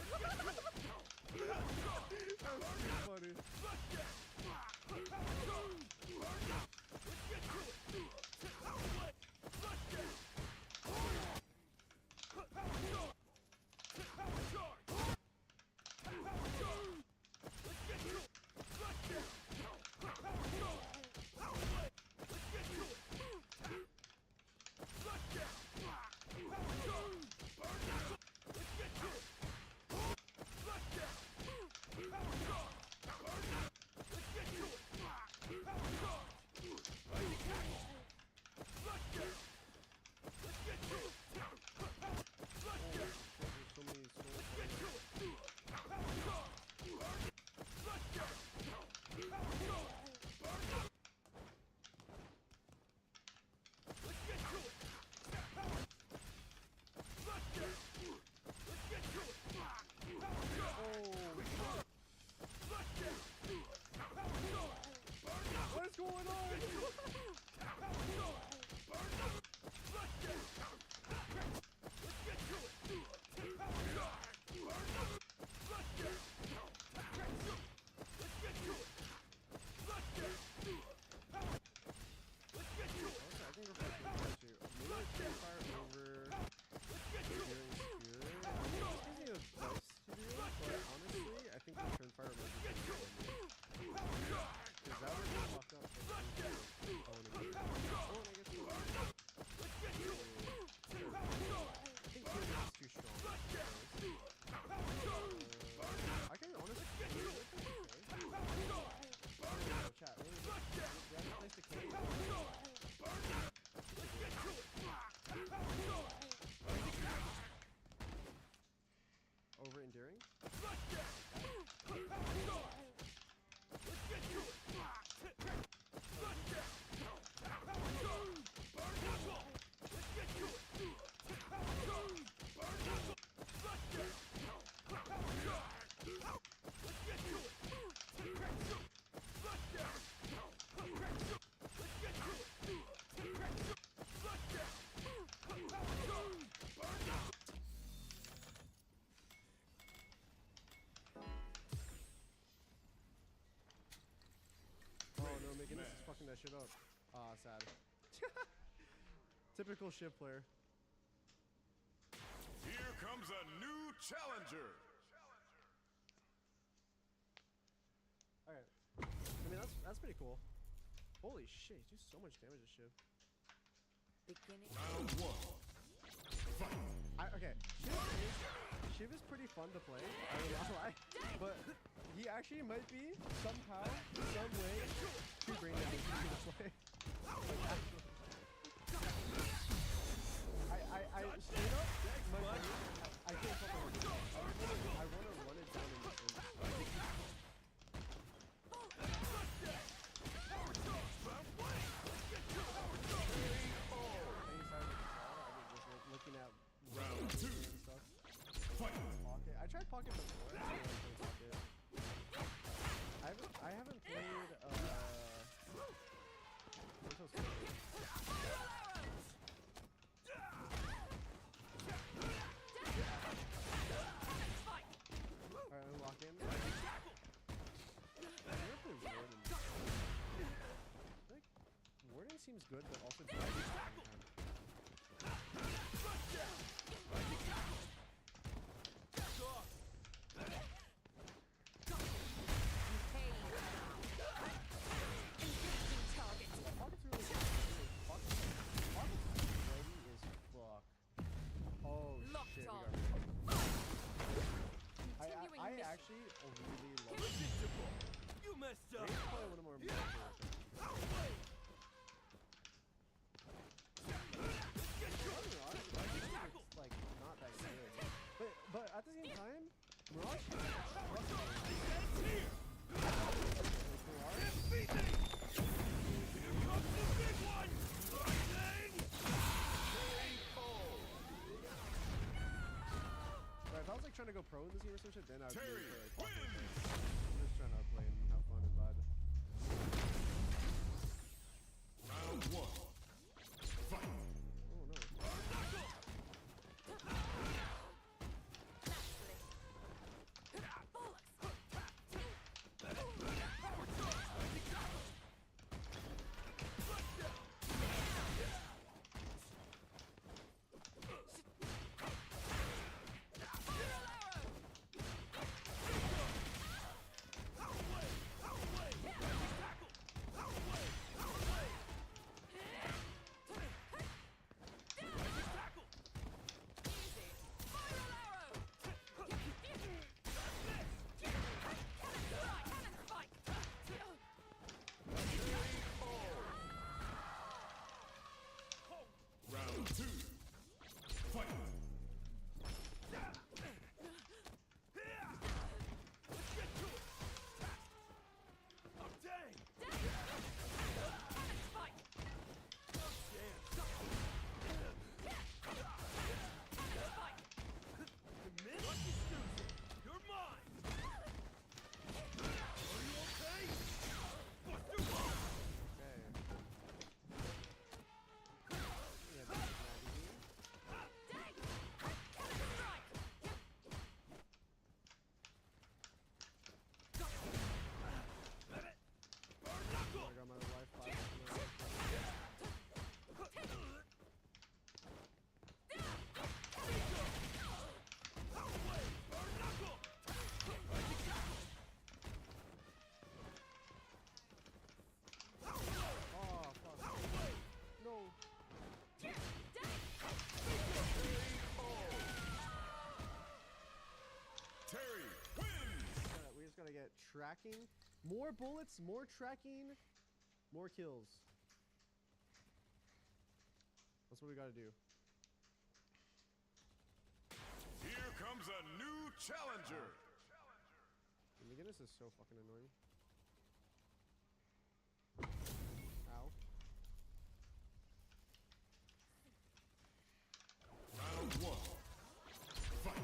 Speaker 10: going on? Over enduring? McGinnis is fucking that shit up. Ah, sad. Typical ship player.
Speaker 3: Here comes a new challenger.
Speaker 10: Alright. I mean, that's pretty cool. Holy shit, he does so much damage to Shiv.
Speaker 3: Round one. Fight.
Speaker 10: Okay, Shiv is pretty fun to play, I will not lie. But he actually might be, somehow, some way, too brain damage to play. I straight up, my brain, I can't fucking run it. I want to run it down in looking at
Speaker 3: round two.
Speaker 10: And stuff.
Speaker 3: Fight.
Speaker 10: Pocket. I tried pocket before. I didn't really play pocket. I haven't played Alright, I'm lock in. I'm gonna play Warden. I think Warden seems good, but also bad at the same time. I actually really love it.
Speaker 2: You messed up.
Speaker 10: Maybe probably one of more it's like not that good. But at the same time, Mirage
Speaker 2: Here comes the big one. Lightning.
Speaker 10: If I was like trying to go pro in this game or some shit, then I would
Speaker 3: Terry
Speaker 10: play like
Speaker 3: wins.
Speaker 10: I'm just trying to play and have fun and vibe.
Speaker 3: Round one. Fight.
Speaker 10: Oh no. tracking. More bullets, more tracking, more kills. That's what we gotta do.
Speaker 3: Here comes a new challenger.
Speaker 10: Oh my goodness, is so fucking annoying. Ow.
Speaker 3: Round one. Fight.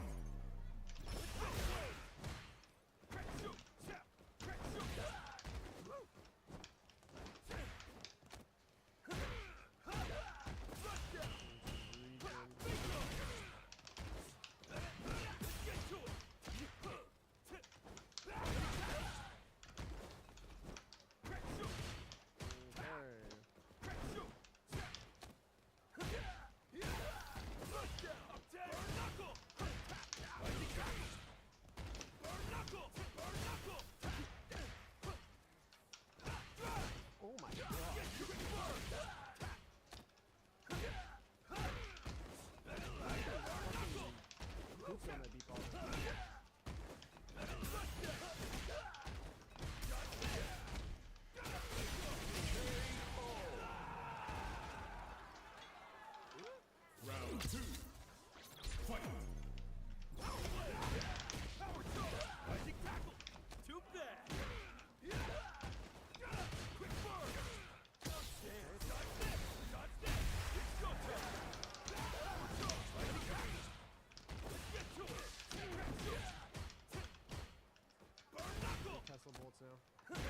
Speaker 10: Oh my god. Oops, on that deep ball.
Speaker 3: Round two. Fight.
Speaker 2: Power shot! Rising tackle! Too bad! Quick burn! Dodge this! Dodge this! It's go time! Power shot! Rising tackle! Let's get to it! Burn knuckle!
Speaker 10: Tesla bolts now.
Speaker 2: Burn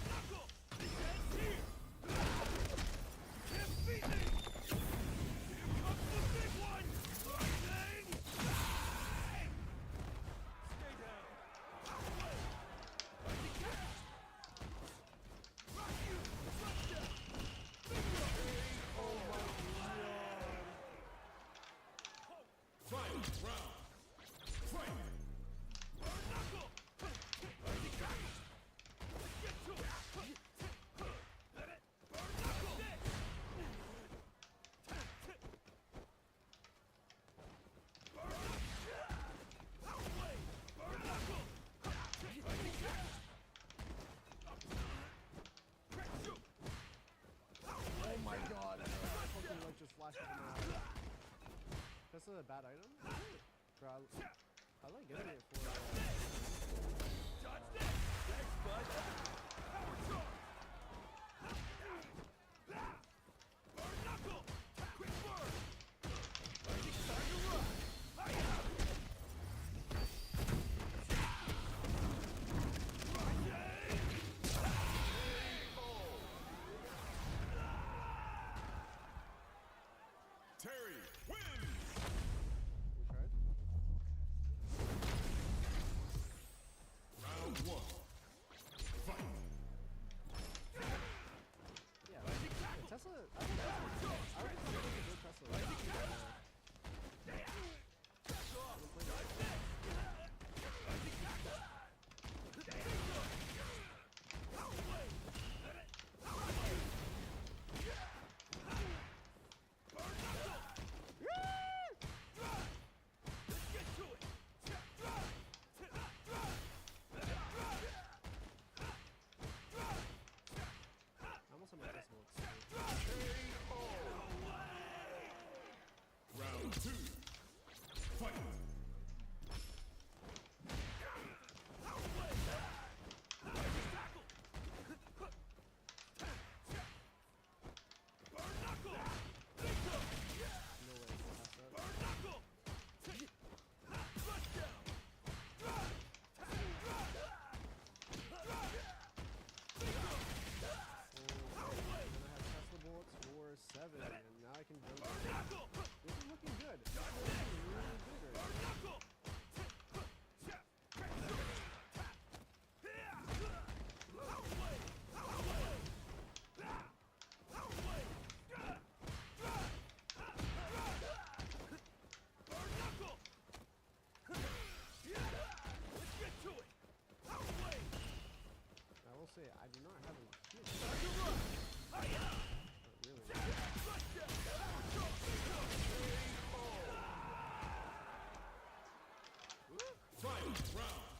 Speaker 2: knuckle! Defense here! Can't beat me! Here comes the big one! Rising! Bang! Stay down! Rising tackle! Rock you! Touchdown! Bingo!
Speaker 10: Oh my god.
Speaker 3: Final round. Fight.
Speaker 2: Burn knuckle! Rising tackle! Let's get to it! Let it! Burn knuckle! Burn knuckle! Rising tackle!
Speaker 10: Oh my god. Fucking like just flashed up in my eye. That's a bad item? Bro, I like getting it for
Speaker 2: Dodge that! Thanks, bud! Power charge! Burn knuckle! Quick burn! Rising time to run! Hiya!
Speaker 3: Terry wins.
Speaker 10: okay.
Speaker 3: Round one. Fight.
Speaker 10: Yeah. Tesla, I think Tesla, a good Tesla.
Speaker 2: Let's get to it!
Speaker 10: I almost have my Tesla.
Speaker 3: Round two. Fight.
Speaker 2: Burn knuckle!
Speaker 10: No way. Pass that.
Speaker 2: Burn knuckle! Touchdown!
Speaker 10: And I have Tesla bullets for 7, and now I can jump.
Speaker 2: Burn knuckle!
Speaker 10: This is looking good. This is looking really good right
Speaker 2: Burn
Speaker 10: now.
Speaker 2: knuckle! Burn knuckle! Let's get to it!
Speaker 10: I will say, I do not have enough shield.
Speaker 2: Time to run! Hiya!
Speaker 10: Not really.
Speaker 3: Final round.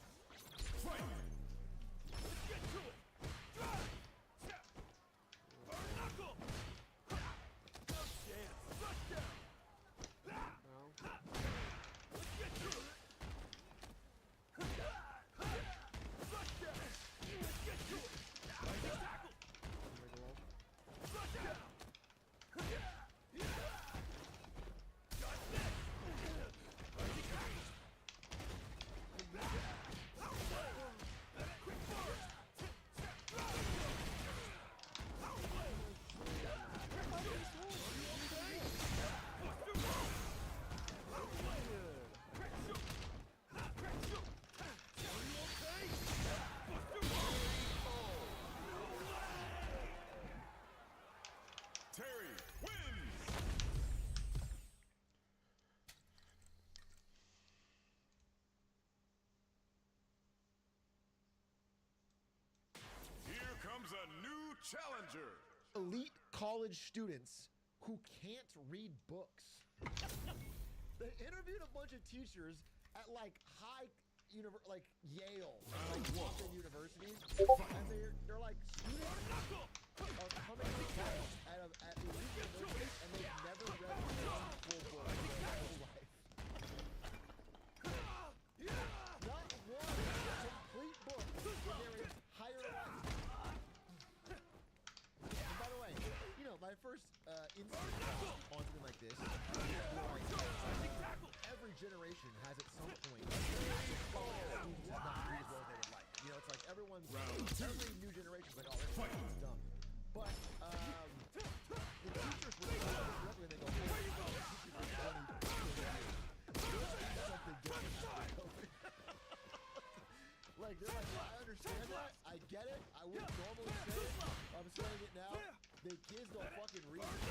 Speaker 3: challenger.
Speaker 2: Elite college students who can't read books. They interviewed a bunch of teachers at like like Yale, like Boston universities, and they're like students are coming to class at elite universities and they've never read one full book in their whole life. Not one complete book in their entire life. And by the way, you know, my first instinct on something like this, every generation has at some point discovered that students have not read as well as they would like. You know, it's like every new generation's like, oh, everyone's dumb. But the teachers would come up directly and they go, hey, teachers are funny. Something different. Like, they're like, well, I understand that. I get it. I wouldn't normally say it. I'm saying it now. The kids don't fucking read it.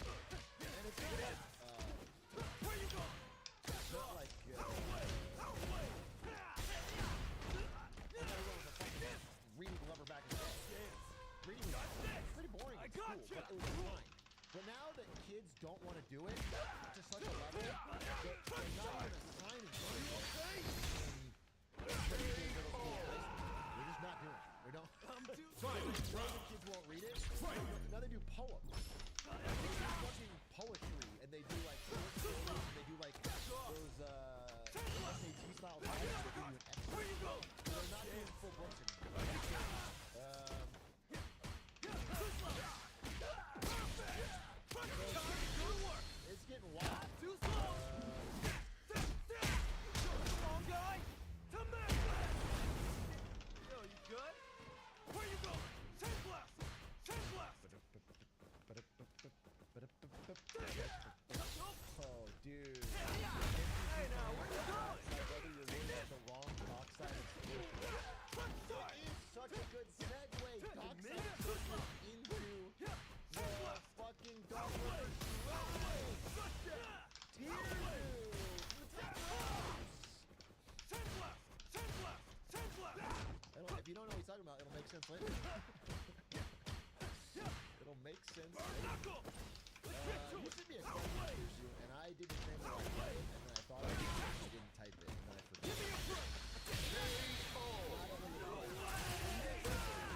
Speaker 2: And it's not like, it's not like, reading lover back in the day. Reading was pretty boring in school, but it was fine. But now that kids don't want to do it to such a level that they're not even assigning it. They're just not doing it. They don't. The kids won't read it. Now they do poems. They do fucking poetry, and they do like short stories, and they do like those SAT style tests that give you an extra. They're not doing full books anymore. It's getting wild. Too slow. Come on, guy. Come back. Yo, you good? Where you going? Send blast. Send blast. Oh, dude. Hey, now, where you going? Whether you're looking at the wrong dockside excursion. That is such a good segue. Dockside excursion into the fucking Dogwood. Tier 2. Send blast. Send blast. Send blast. If you don't know what he's talking about, it'll make sense later. It'll make sense later. Used to be a question issue, and I did the same way I read it, and then I thought I didn't type it, and then I forgot.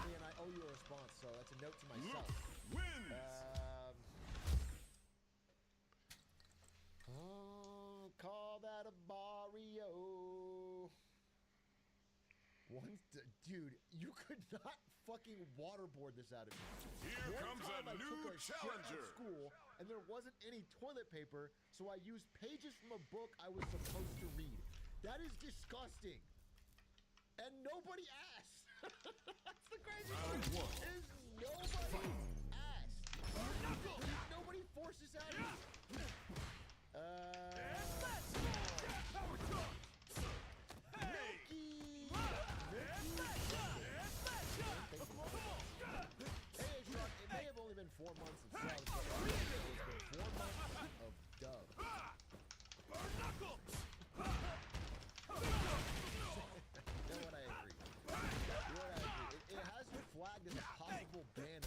Speaker 2: And I owe you a response, so that's a note to myself. Call that a barrio. Dude, you could not fucking waterboard this out of me.
Speaker 3: Here comes a
Speaker 2: I
Speaker 3: new
Speaker 2: took a shit
Speaker 3: challenger.
Speaker 2: at school, and there wasn't any toilet paper, so I used pages from a book I was supposed to read. That is disgusting. And nobody asked. That's the crazy part. Is nobody asked. Nobody forced this out of me. It may have only been 4 months of solid play. It's been 4 months of dub. You know what, I agree. It has been flagged as a possible ban.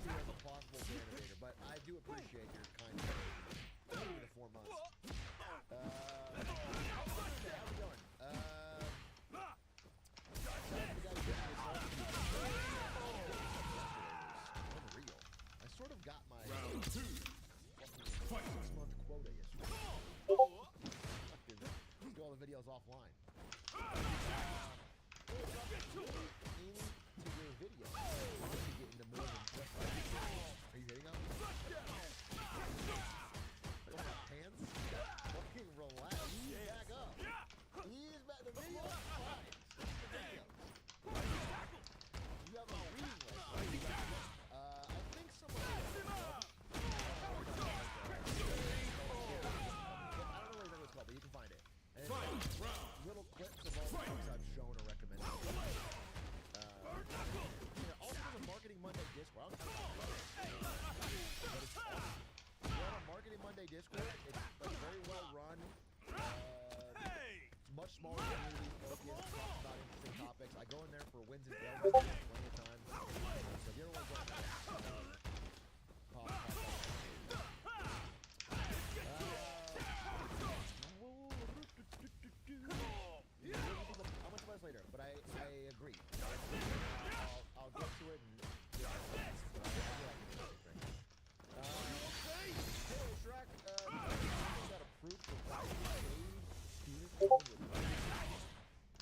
Speaker 2: As a possible ban, but I do appreciate your kind of maybe the 4 months. How's it going? Unreal. I sort of got my
Speaker 3: Round 2.
Speaker 2: 6-month quota yesterday. Let's go all the videos offline. Into your video. You get into more than just are you hitting him? Hands? Fucking relax. Ease back up. Ease back. The video is fine. You have a reading list. I think someone I don't know what it's called, but you can find it. And it's little clips of all the books I've shown or recommended. Also there's a Marketing Monday Discord. I don't know but it's awesome. We're on a Marketing Monday Discord. It's like very well run. It's much smaller community focused.
Speaker 11: go in there for wins and fails plenty of times. So if you ever want to go I'll mention this later, but I agree. I'll get to it and Shrek, got approved for students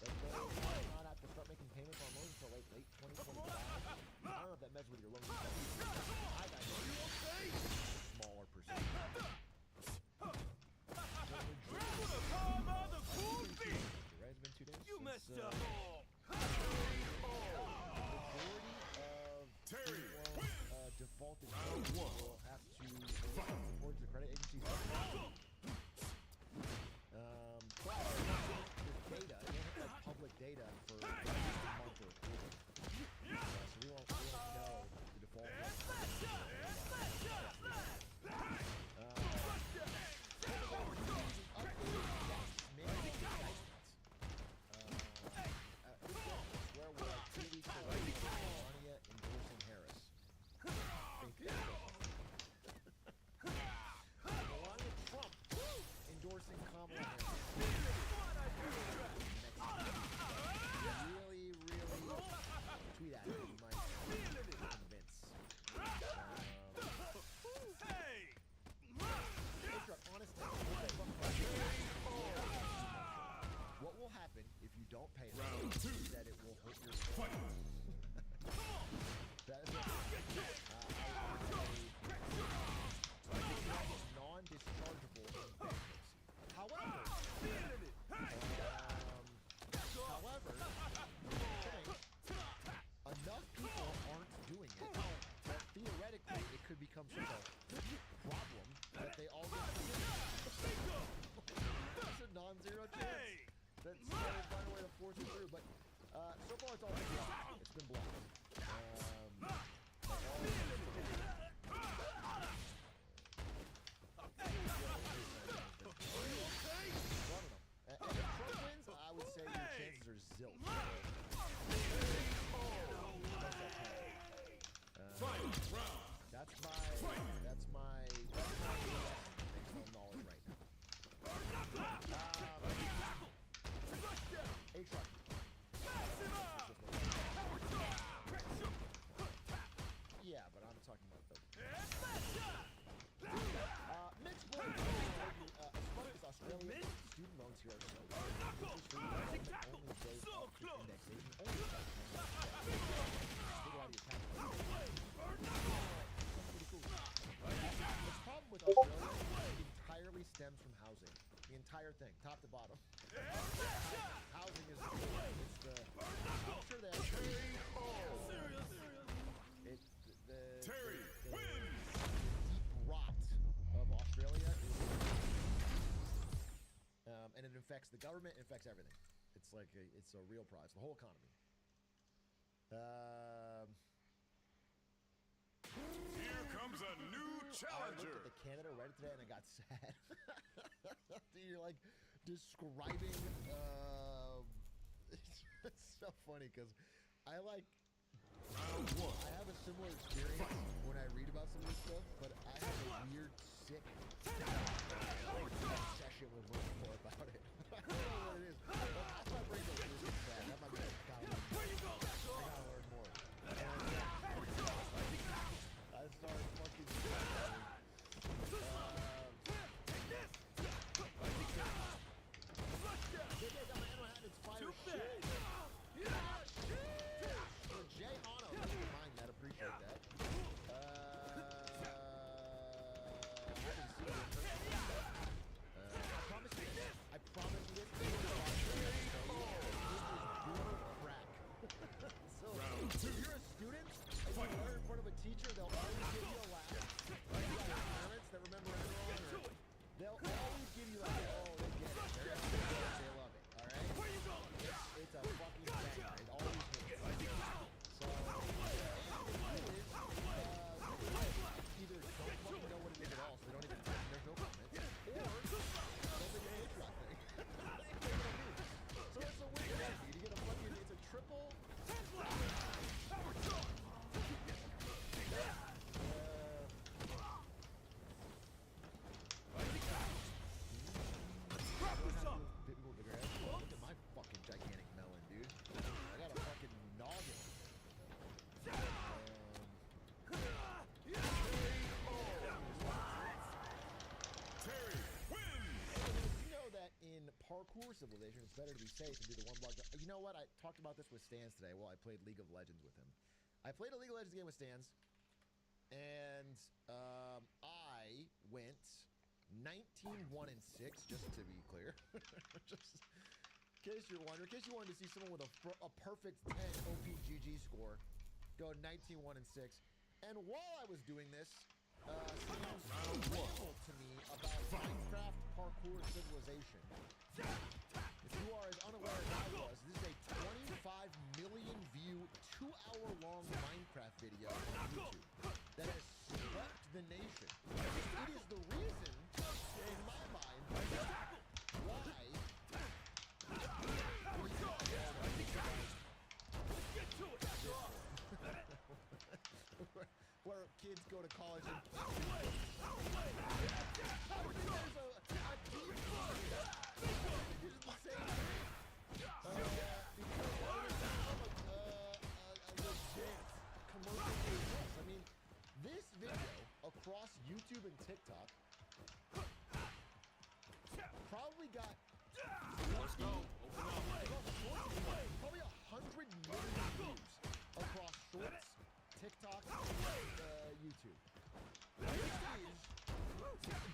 Speaker 11: that they not have to start making payments on loans until late 2025. I don't know if that messes with your loan. I got a smaller percentage. Right? It's been 2 days.
Speaker 2: You messed up.
Speaker 11: Majority of defaulted loans will have to report to the credit agencies. But there's data, they have like public data for a month or a quarter. So we won't know the default where we're like 2 weeks away from Melania endorsing Harris. Melania Trump endorsing Kamala Harris. Really, tweet at it. You might convince. What will happen if you don't pay them is that it will hurt your fight. That is non-dischargeable in bankruptcy. However, enough people aren't doing it that theoretically it could become such a problem that they all get There's a non-zero chance that they'll find a way to force it through, but so far it's all been blocked. It's been blocked. And if Trump wins, I would say your chances are zilch. That's my knowledge right now. A-Truck. Yeah, but I'm talking about the mixed boy. As far as Australia, student loans here are so low. Only pay up to indexation. Only take out of your tax. The problem with Australia entirely stems from housing. The entire thing, top to bottom. Housing is I'm sure they actually deep rot of Australia is and it affects the government, it affects everything. It's like it's a real problem. It's the whole economy.
Speaker 3: Here comes a new challenger.
Speaker 11: I looked at the Canada Reddit today and I got sad. You're like describing. It's so funny because I like. I have a similar experience when I read about some of this stuff, but I have a weird, sick obsession with learning more about it. I don't know what it is. That's my brain goes really sad. That might be like, I gotta learn more. I started fucking. It's fire shit. For Jay Hano, never mind that. Appreciate that. I haven't seen it. I promise you. parkour civilization, it's better to be safe and do the one block. You know what? I talked about this with Stans today while I played League of Legends with him. I played a League of Legends game with Stans, and I went 19-1-6, just to be clear. Just in case you're wondering, in case you wanted to see someone with a perfect 10 OPGG score, go 19-1-6. And while I was doing this, Stans rambled to me about Minecraft parkour civilization. If you are as unaware as I was, this is a 25 million view, 2-hour-long Minecraft video on YouTube that has swept the nation. It is the reason, in my mind, why where kids go to college and I mean, this video across YouTube and TikTok probably got probably 100 million views across Shorts, TikTok, YouTube. This is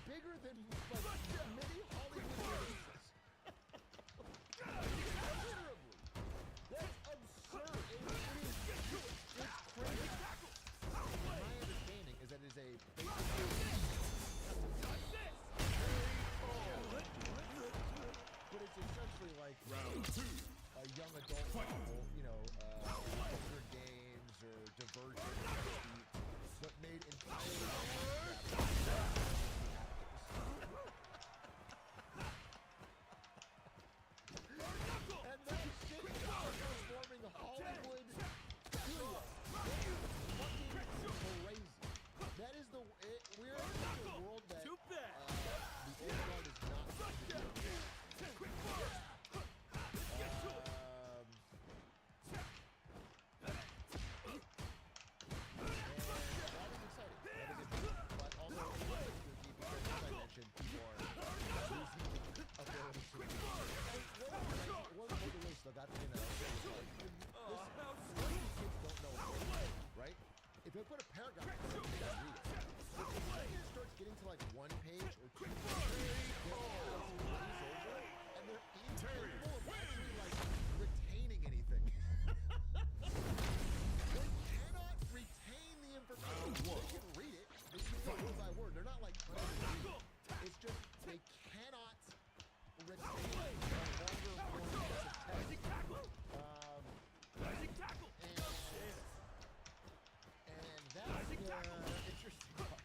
Speaker 11: bigger than like many Hollywood releases. Considerably. That's absurd. It's crazy. My understanding is that it is a but it's essentially like a young adult novel, you know, Hunger Games or Divergent, but made entirely and that shit is transforming Hollywood studios. Fucking crazy. That is the we're in such a world that the old guard is not. Got to, you know, kids don't know, right? If they put a paragraph in there, they gotta read it. If it starts getting to like 1 page or 2 pages, and they're incapable of actually like retaining anything. They cannot retain the information. They can read it. They can read it word by word. They're not like it's just they cannot retain a longer form of text. And that's the interesting part.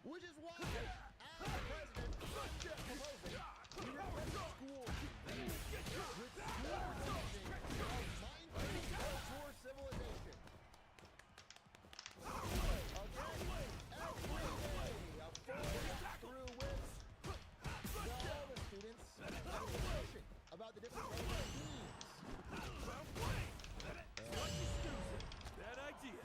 Speaker 11: Which is why, as president, I'm just proposing we replace school with school teaching of Minecraft parkour civilization. Okay, every day, a full walkthrough with all the students and a discussion about the different teams.
Speaker 2: Bad idea.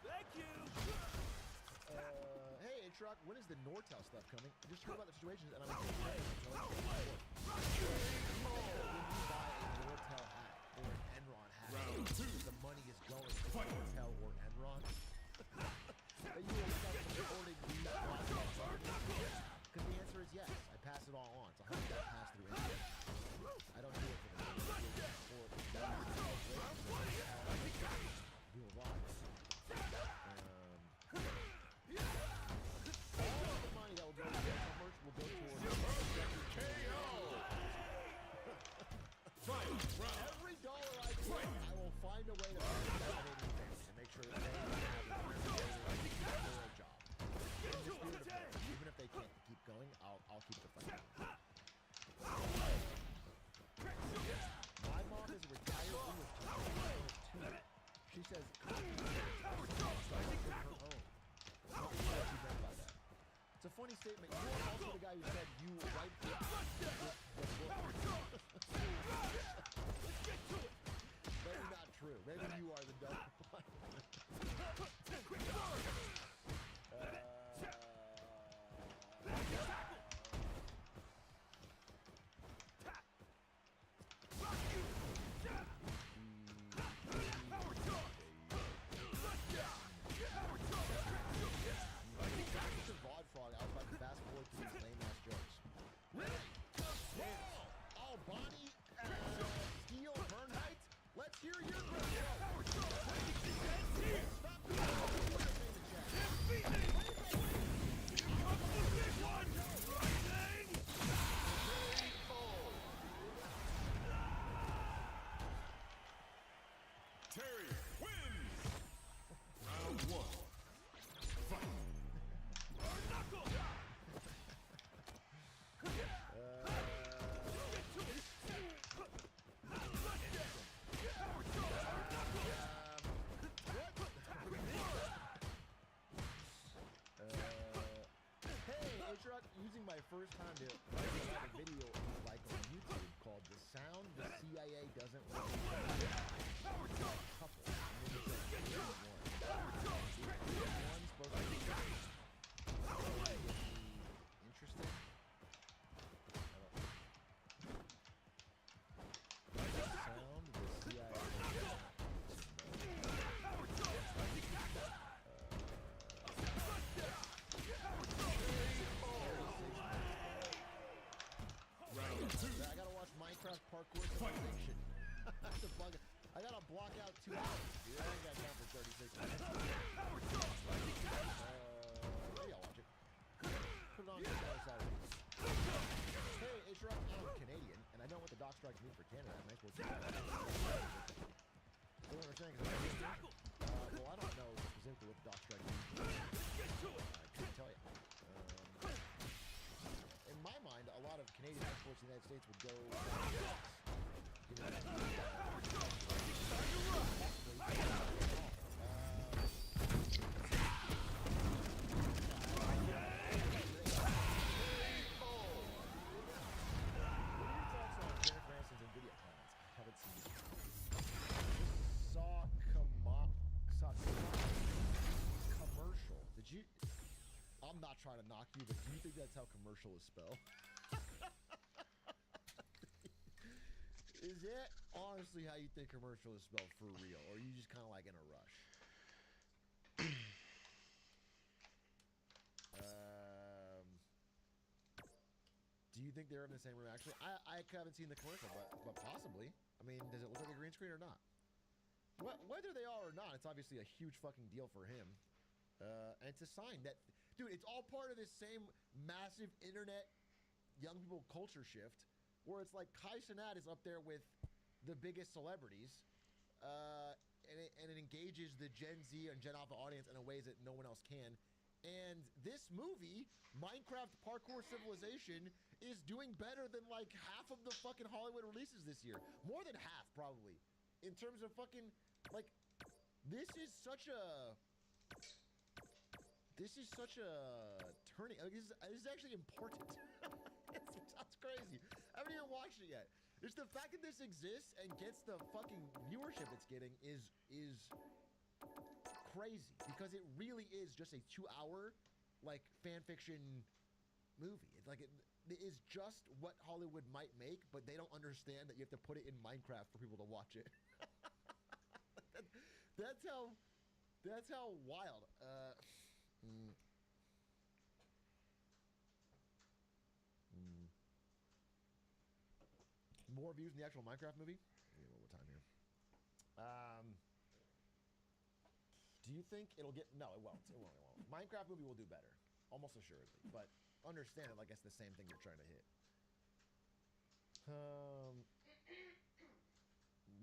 Speaker 2: Thank you.
Speaker 11: Hey, H-Rock, when is the Nortel stuff coming? I just heard about the situations and I'm excited. When you buy a Nortel hat or an Enron hat, the money is going to Nortel or Enron. But you will start supporting these broadcasts. Because the answer is yes. I pass it all on. It's 100% pass through internet. I don't do it for the money. I do it for the do a lot. All of the money that will go to the commerce will go towards KO. Every dollar I get, I will find a way to make sure that they have a job. Even if they can't keep going, I'll keep the fight. My mom is a retired English teacher. She says her own. Not sure what she meant by that. It's a funny statement. You are also the guy who said you write the book. first time that I have a video like on YouTube called "The Sound the CIA Doesn't Want You to Hear." Couple. And then it's like one. One's supposed to be interesting. Sound the CIA doesn't want I gotta watch Minecraft parkour simulation. I gotta block out 2 hours, dude. I ain't got time for 36 minutes. Maybe I'll watch it. Put it on Saturday. Hey, it's right. I'm Canadian, and I know what the dock strikes mean for Canada. I might as well do that. Don't understand because well, I don't know specifically what the dock strike means. I couldn't tell you. In my mind, a lot of Canadian exports to the United States would go. Commercial. Did you? I'm not trying to knock you, but do you think that's how commercial is spelled? Is it honestly how you think commercial is spelled for real, or are you just kind of like in a rush? Do you think they're in the same room? Actually, I haven't seen the commercial, but possibly. I mean, does it look like a green screen or not? Whether they are or not, it's obviously a huge fucking deal for him. And it's a sign that, dude, it's all part of this same massive internet young people culture shift, where it's like Kai Cenat is up there with the biggest celebrities, and it engages the Gen Z and Gen Alpha audience in a ways that no one else can. And this movie, Minecraft Parkour Civilization, is doing better than like half of the fucking Hollywood releases this year. More than half, probably. In terms of fucking, like, this is such a turning, like, this is actually important. It sounds crazy. I haven't even watched it yet. It's the fact that this exists and gets the fucking viewership it's getting is crazy, because it really is just a 2-hour like fan fiction movie. It's like it is just what Hollywood might make, but they don't understand that you have to put it in Minecraft for people to watch it. That's how wild. More views than the actual Minecraft movie? Give me a little time here. Do you think it'll get... No, it won't. It won't. Minecraft movie will do better. Almost assuredly. But understand it like it's the same thing you're trying to hit.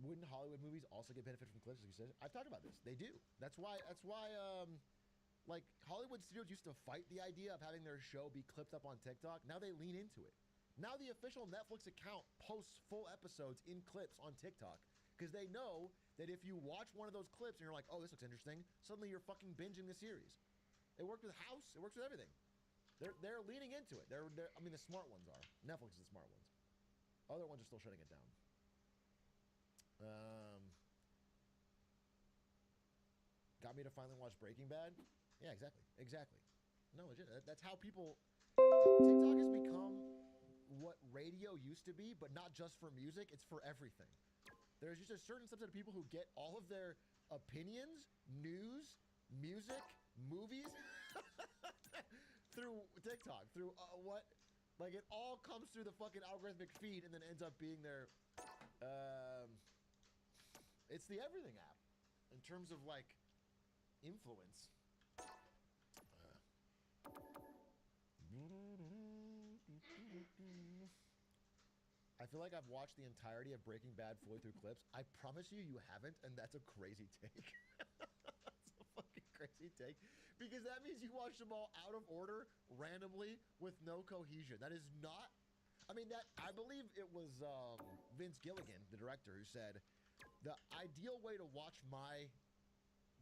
Speaker 11: Wouldn't Hollywood movies also get benefit from clips, like you said? I've talked about this. They do. That's why like Hollywood studios used to fight the idea of having their show be clipped up on TikTok. Now they lean into it. Now the official Netflix account posts full episodes in clips on TikTok, because they know that if you watch one of those clips and you're like, oh, this looks interesting, suddenly you're fucking binging the series. It worked with House. It works with everything. They're leaning into it. I mean, the smart ones are. Netflix is the smart ones. Other ones are still shutting it down. Got me to finally watch Breaking Bad? Yeah, exactly. No, legit. That's how people... TikTok has become what radio used to be, but not just for music, it's for everything. There's just a certain subset of people who get all of their opinions, news, music, movies through TikTok, through like it all comes through the fucking algorithmic feed and then ends up being their, it's the everything app in terms of like influence. I feel like I've watched the entirety of Breaking Bad fully through clips. I promise you, you haven't, and that's a crazy take. That's a fucking crazy take. Because that means you watched them all out of order, randomly, with no cohesion. That is not... I mean, I believe it was Vince Gilligan, the director, who said, the ideal way to watch my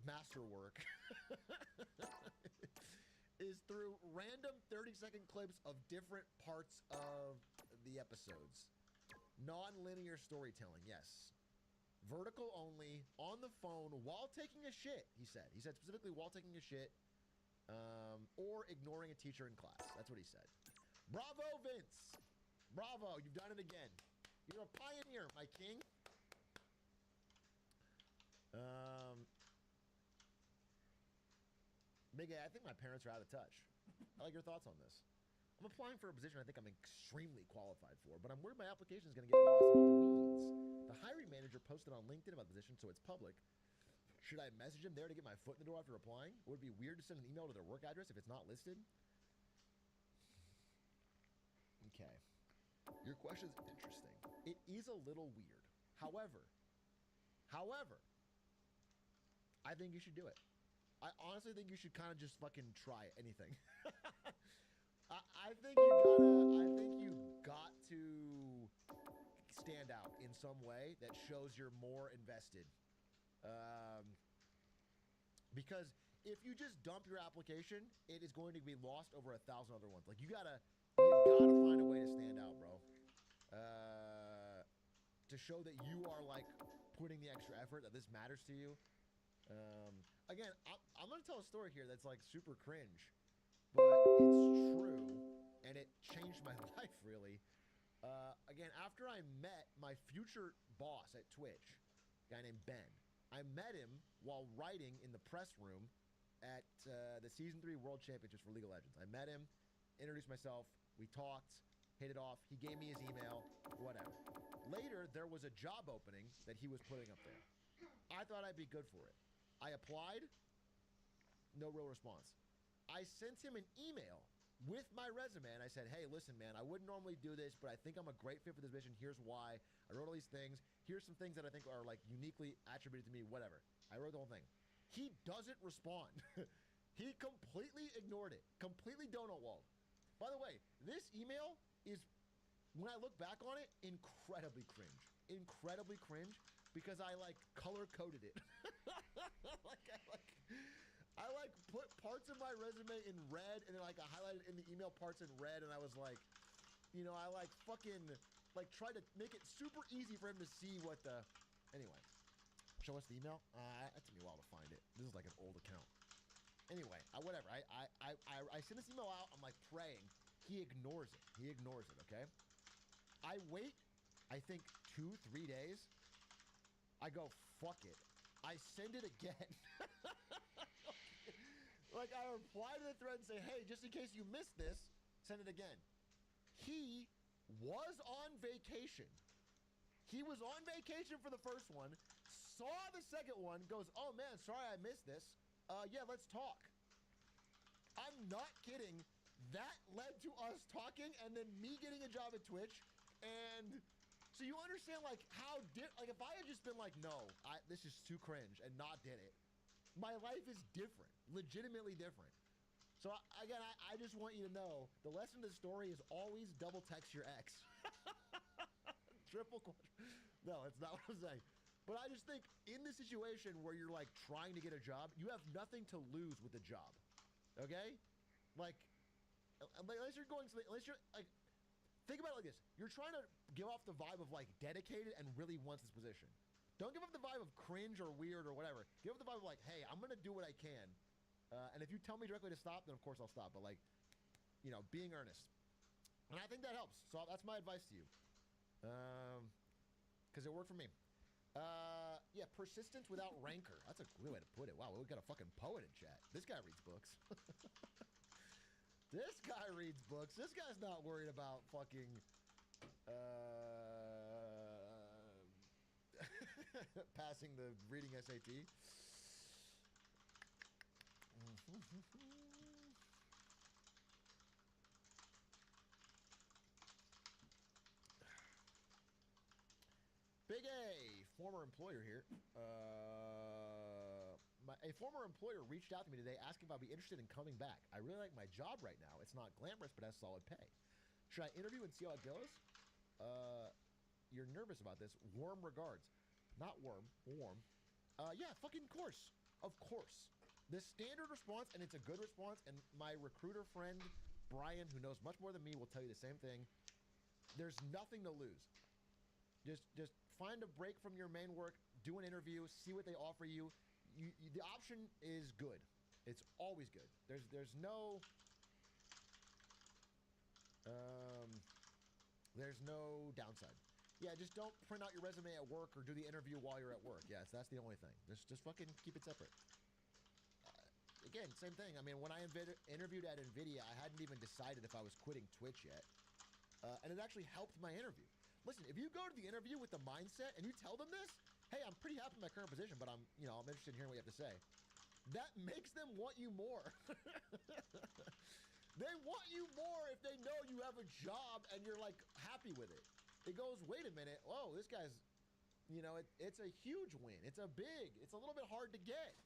Speaker 11: masterwork is through random 30-second clips of different parts of the episodes. Non-linear storytelling, yes. Vertical only, on the phone, while taking a shit, he said. He said specifically while taking a shit, or ignoring a teacher in class. That's what he said. Bravo, Vince! Bravo, you've done it again. You're a pioneer, my king. Big A, I think my parents are out of touch. I like your thoughts on this. I'm applying for a position I think I'm extremely qualified for, but I'm worried my application is going to get lost in all the weeds. The hiring manager posted on LinkedIn about the position, so it's public. Should I message him there to get my foot in the door after applying? Would it be weird to send an email to their work address if it's not listed? Okay. Your question is interesting. It is a little weird. However, I think you should do it. I honestly think you should kind of just fucking try anything. I think you got to stand out in some way that shows you're more invested. Because if you just dump your application, it is going to be lost over 1,000 other ones. Like you gotta find a way to stand out, bro. To show that you are like putting the extra effort, that this matters to you. Again, I'm gonna tell a story here that's like super cringe, but it's true, and it changed my life really. Again, after I met my future boss at Twitch, a guy named Ben, I met him while writing in the press room at the Season 3 World Championships for League of Legends. I met him, introduced myself, we talked, hit it off, he gave me his email, whatever. Later, there was a job opening that he was putting up there. I thought I'd be good for it. I applied, no real response. I sent him an email with my resume, and I said, hey, listen, man, I wouldn't normally do this, but I think I'm a great fit for this mission. Here's why. I wrote all these things. Here's some things that I think are, like, uniquely attributed to me, whatever. I wrote the whole thing. He doesn't respond. He completely ignored it. Completely donut walled. By the way, this email is, when I look back on it, incredibly cringe. Incredibly cringe, because I, like, color-coded it. I put parts of my resume in red, and then like I highlighted in the email parts in red, and I was like, you know, I like fucking like tried to make it super easy for him to see what the. Anyway, show us the email. That took me a while to find it. This is like an old account. Anyway, whatever. I send this email out. I'm like praying. He ignores it. He ignores it. Okay. I wait. I think 2-3 days. I go fuck it. I send it again. Like, I reply to the thread and say, hey, just in case you missed this, send it again. He was on vacation. He was on vacation for the first one, saw the second one, goes, oh, man, sorry I missed this. Yeah, let's talk. I'm not kidding. That led to us talking and then me getting a job at Twitch. And so you understand, like, how like, if I had just been like, no, this is too cringe and not did it, my life is different, legitimately different. So again, I just want you to know, the lesson of the story is always double text your ex. Triple question. No, it's not what I'm saying. But I just think in this situation where you're like trying to get a job, you have nothing to lose with the job. Okay? Like, unless you're going, unless you're like, think about it like this. You're trying to give off the vibe of like dedicated and really wants this position. Don't give up the vibe of cringe or weird or whatever. Give up the vibe of like, hey, I'm going to do what I can. And if you tell me directly to stop, then of course I'll stop. But like, you know, being earnest. And I think that helps. So that's my advice to you. Because it worked for me. Yeah, persistence without rancor. That's a good way to put it. Wow, we got a fucking poet in chat. This guy reads books. This guy reads books. This guy's not worried about fucking... passing the reading SAT. Big A, former employer here. A former employer reached out to me today asking if I'd be interested in coming back. I really like my job right now. It's not glamorous, but has solid pay. Should I interview and see how it goes? You're nervous about this. Warm regards. Not worm, warm. Yeah, fucking course. Of course. The standard response, and it's a good response, and my recruiter friend, Brian, who knows much more than me, will tell you the same thing. There's nothing to lose. Just find a break from your main work, do an interview, see what they offer you. The option is good. It's always good. There's no downside. Yeah, just don't print out your resume at work or do the interview while you're at work. Yes, that's the only thing. Just fucking keep it separate. Again, same thing. I mean, when I interviewed at NVIDIA, I hadn't even decided if I was quitting Twitch yet. And it actually helped my interview. Listen, if you go to the interview with the mindset and you tell them this, hey, I'm pretty happy in my current position, but I'm interested in hearing what you have to say. That makes them want you more. They want you more if they know you have a job and you're like happy with it. It goes, wait a minute. Oh, this guy's, it's a huge win. It's a little bit hard to get.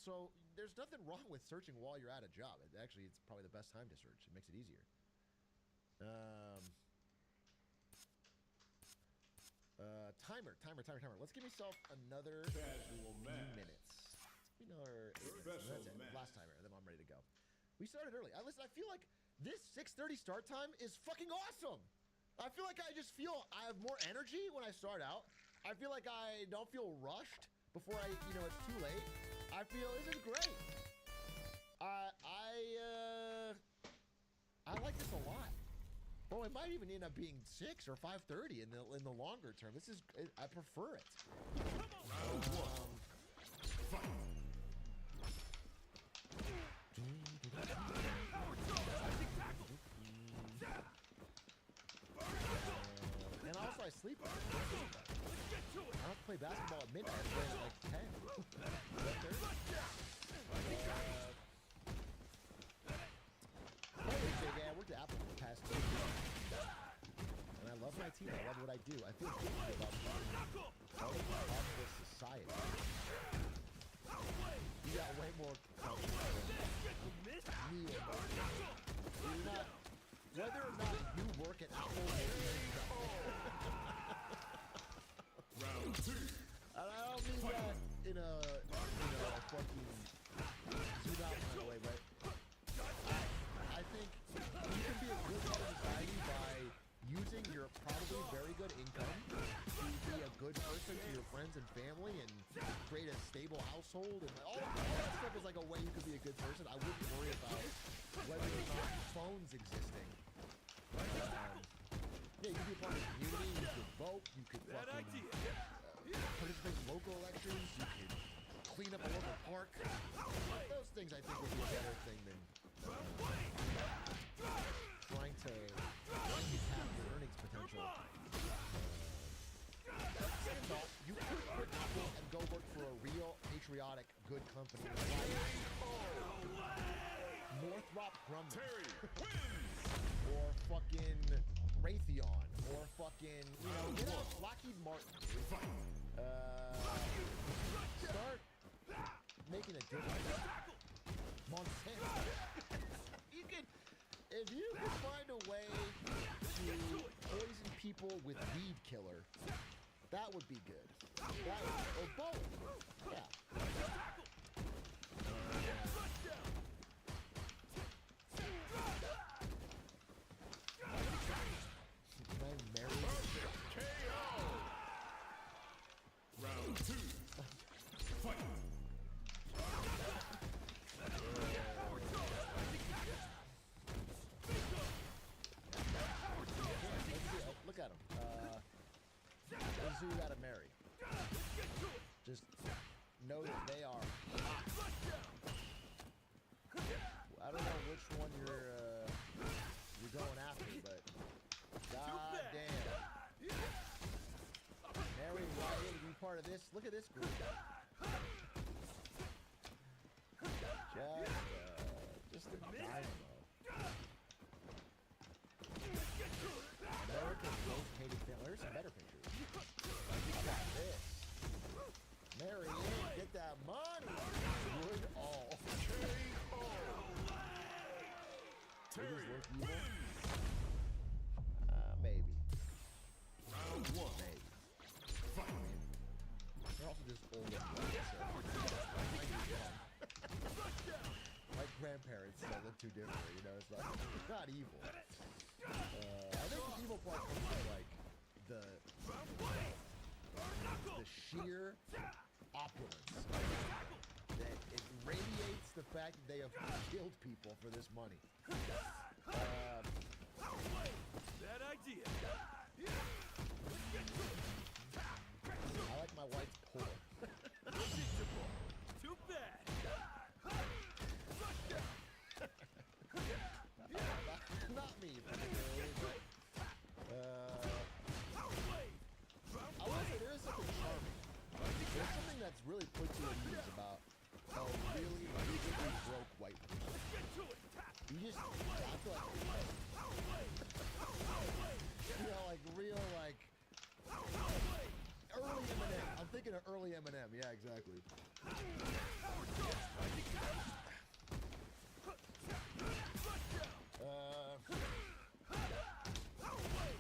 Speaker 11: So there's nothing wrong with searching while you're at a job. Actually, it's probably the best time to search. It makes it easier. Timer. Let's give myself another few minutes. Another 8 minutes. That's it. Last timer, and then I'm ready to go. We started early. Listen, I feel like this 6:30 start time is fucking awesome. I feel like I have more energy when I start out. I feel like I don't feel rushed before it's too late. I feel this is great. I like this a lot. Well, it might even end up being 6 or 5:30 in the longer term. I prefer it. And also, I sleep. I don't play basketball at midnight. I play at like 10. I worked at Apple for the past 2 years. And I love my team. I love what I do. I feel good about this society. You got way more confidence than me. Whether or not you work at Apple
Speaker 3: Round 2.
Speaker 11: And I don't mean that in a fucking zoom out kind of way, but I think you can be a good part of society by using your probably very good income to be a good person to your friends and family and create a stable household, and all that stuff is like a way you could be a good person. I wouldn't worry about whether or not phones existing. Yeah, you could be a part of the community, you could vote, you could fucking participate in local elections, you could clean up a local park. Those things I think would be a better thing than trying to tap your earnings potential. Second thought, you could quit Apple and go work for a real, patriotic, good company like Northrop Grumman. Or fucking Raytheon. Or fucking, get out Lockheed Martin. Start making a difference. Monsanto. If you could find a way to poison people with weed killer, that would be good. Or both. Yeah. Can I marry?
Speaker 3: KO. Round 2. Fight.
Speaker 11: Look at him. This is who you gotta marry. Just know that they are hot. I don't know which one you're going after, but god damn. Mary Wyatt, be part of this. Look at this group. Just a dynamo. America's most hated family. There's some better pictures. Look at this. Mary Ann, get that money. Good all.
Speaker 3: Terry
Speaker 11: evil? Maybe.
Speaker 3: Round 1.
Speaker 11: Maybe. They're also just old. different. You know, it's like it's not evil. I think the evil part comes from like the sheer opulence that it radiates the fact that they have killed people for this money.
Speaker 2: Bad idea.
Speaker 11: I like my whites poor.
Speaker 2: Too bad.
Speaker 11: Not me, particularly, but I will say there is something charming. There's something that's really puts you at ease about a really visibly broke white person. You just, I feel like, you know, like real, like, early Eminem. I'm thinking of early Eminem. Yeah, exactly.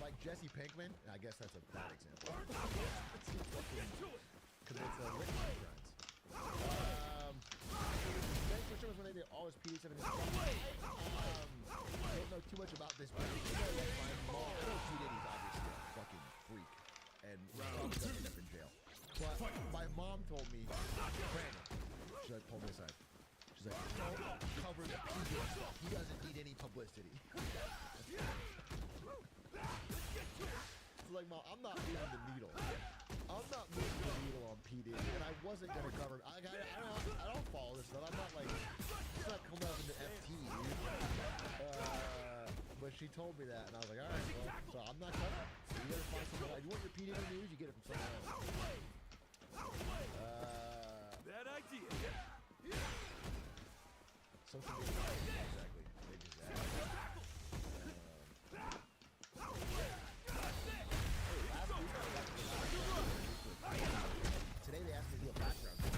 Speaker 11: Like Jesse Pinkman. I guess that's a bad example. Commits a litany of crimes. Thanks for showing us when they did all his PD7. I don't know too much about this, but I know P. Diddy's obviously a fucking freak, and he's probably gonna end up in jail. But my mom told me, Brandon, she like pulled me aside. She's like, don't cover the P. Diddy stuff. He doesn't need any publicity. It's like, Mom, I'm not moving the needle. I'm not moving the needle on P. Diddy, and I wasn't gonna cover it. I don't follow this stuff. I'm not like, it's not coming up in the FT, dude. But she told me that, and I was like, all right, well, so I'm not covering it. So you gotta find something. You want your P. Diddy news, you get it from somewhere else.
Speaker 2: Bad idea.
Speaker 11: Social media. Exactly. They just today they asked me to do a background check.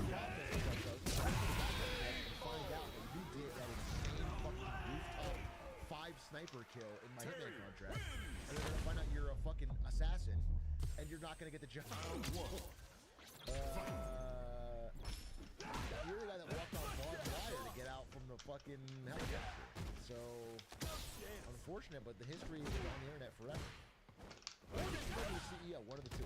Speaker 11: Yeah, absolutely. And find out that you did that insane fucking rooftop 5 sniper kill in my Hitman contract. And they're gonna find out you're a fucking assassin, and you're not gonna get the job. You're the guy that walked on barbed wire to get out from the fucking helicopter. So, unfortunate, but the history is on the internet forever. Or just become the CEO, one of the two.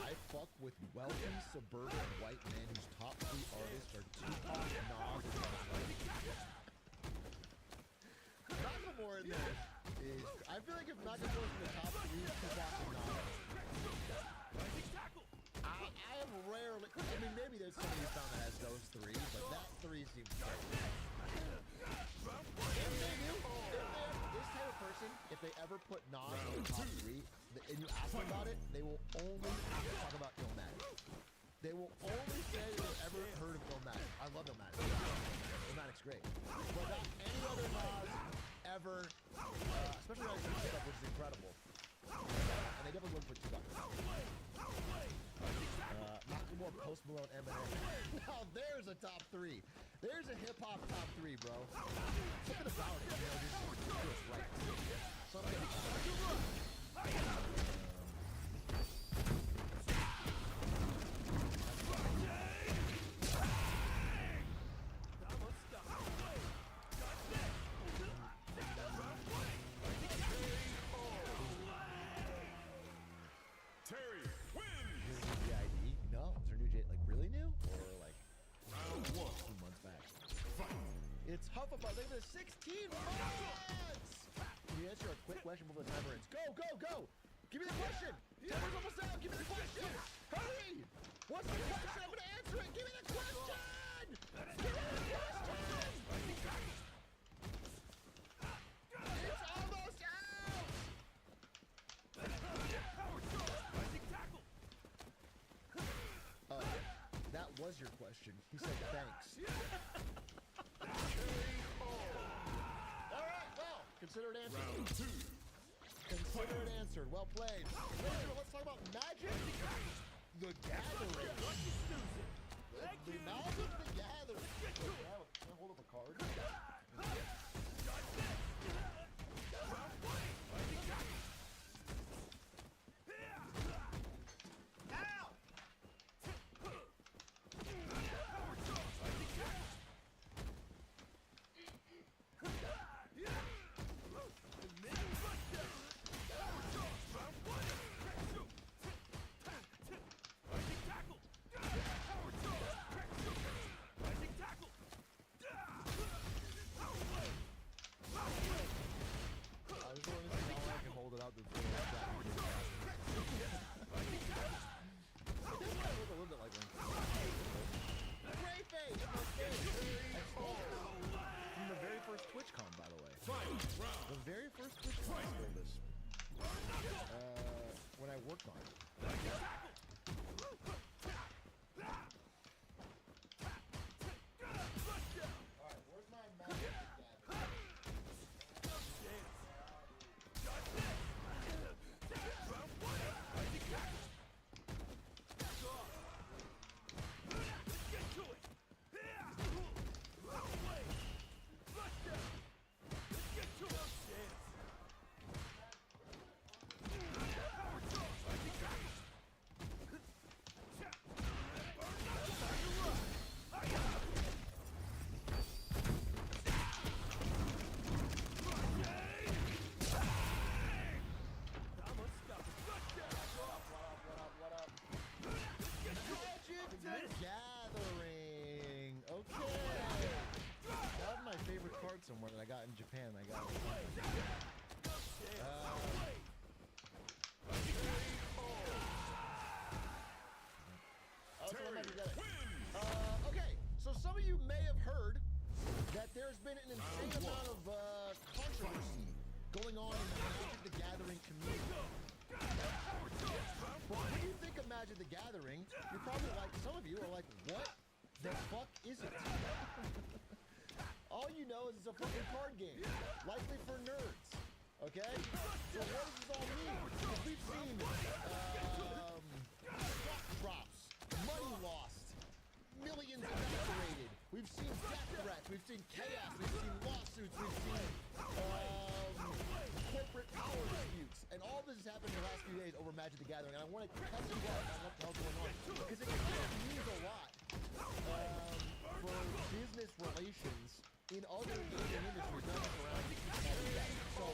Speaker 11: I fuck with wealthy suburban white men whose top 3 artists are Tupac, Nas, and Macklemore in there is. I feel like if Macklemore's in the top 3, Tupac and Nas. I have rarely. I mean, maybe there's somebody who's found that has those 3, but that 3 seems crazy. If they do, this type of person, if they ever put Nas in the top 3, and you ask them about it, they will only talk about Illmatic. They will only say they've ever heard of Illmatic. I love Illmatic. Illmatic's great. But not any other Nas ever, especially on his stuff, which is incredible. And they definitely wouldn't put Tupac in that. Macklemore, Post Malone, Eminem. Now there's a top 3. There's a hip-hop top 3, bro. Something about it, you know, just right. Something about it.
Speaker 3: Terry wins!
Speaker 11: Is there a new ID? No. Is there a new J? Like, really new? Or, like,
Speaker 3: Round 1.
Speaker 11: 2 months back?
Speaker 3: Fight!
Speaker 11: It's Hufflepuff. Look at the 16 months! Can you answer a quick question before the timer ends? Go, go, go! Give me the question! Timer's almost out! Give me the question! Hurry! What's the question? I'm gonna answer it! Give me the question! Give me the question! It's almost out! Oh, that was your question. He said thanks. Alright, well, consider it answered.
Speaker 3: Round 2.
Speaker 11: Consider it answered. Well played. Let's talk about Magic the Gathering. The Magic the Gathering. I just want to see how long I can hold it out before that guy can get it. This guy look a little bit like one. Great face! My face! I stole it from the very first TwitchCon, by the way. The very first TwitchCon I stole this. When I worked on it. Alright, where's my magic gathering? Gathering. Okay. That was my favorite card somewhere that I got in Japan. I got it. Okay, so some of you may have heard that there's been an insane amount of controversy going on in the Magic the Gathering community. But when you think of Magic the Gathering, you're probably like, some of you are like, what the fuck is it? All you know is it's a fucking card game, likely for nerds, okay? So what does this all mean? Because we've seen stock drops, money lost, millions evaporated, we've seen death threats, we've seen chaos, we've seen lawsuits, we've seen corporate power disputes, and all this has happened in the last few days over Magic the Gathering, and I want to tell you guys on what the hell's going on, because it kind of means a lot for business relations in other gaming industries, not just around Magic the Gathering. So,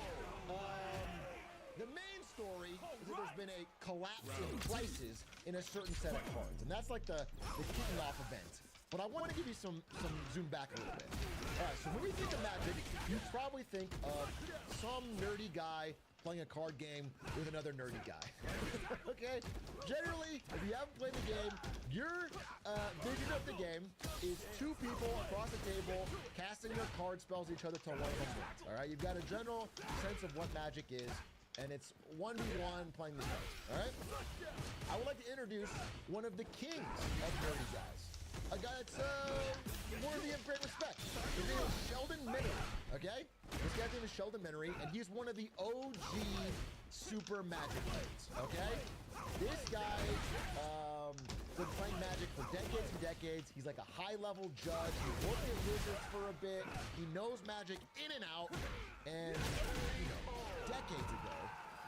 Speaker 11: the main story is that there's been a collapse in prices in a certain set of cards, and that's like the kicking off event. But I want to give you some zoom back a little bit. All right, so when we think of Magic, you probably think of some nerdy guy playing a card game with another nerdy guy. Okay? Generally, if you haven't played the game, your vision of the game is two people across the table casting their card spells at each other till one of them wins. All right? You've got a general sense of what Magic is, and it's 1v1 playing these cards. All right? I would like to introduce one of the kings of nerdy guys. A guy that's worthy of great respect. His name is Sheldon Minery, okay? This guy's name is Sheldon Minery, and he's one of the OG Super Magic nerds, okay? This guy been playing Magic for decades and decades. He's like a high-level judge. He worked at Wizards for a bit. He knows Magic in and out. And, you know, decades ago,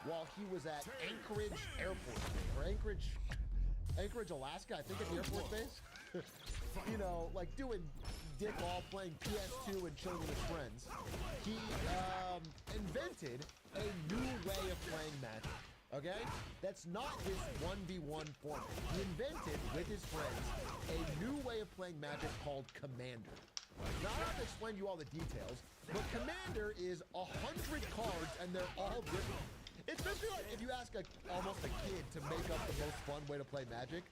Speaker 11: while he was at Anchorage Air Force Base, or Anchorage, Alaska, I think, at the Air Force Base. You know, like doing dick all playing PS2 and chilling with his friends. He invented a new way of playing Magic, okay? That's not this 1v1 format. He invented, with his friends, a new way of playing Magic called Commander. Now, I don't have to explain to you all the details, but Commander is 100 cards, and they're all different. It's basically like if you ask almost a kid to make up the most fun way to play Magic.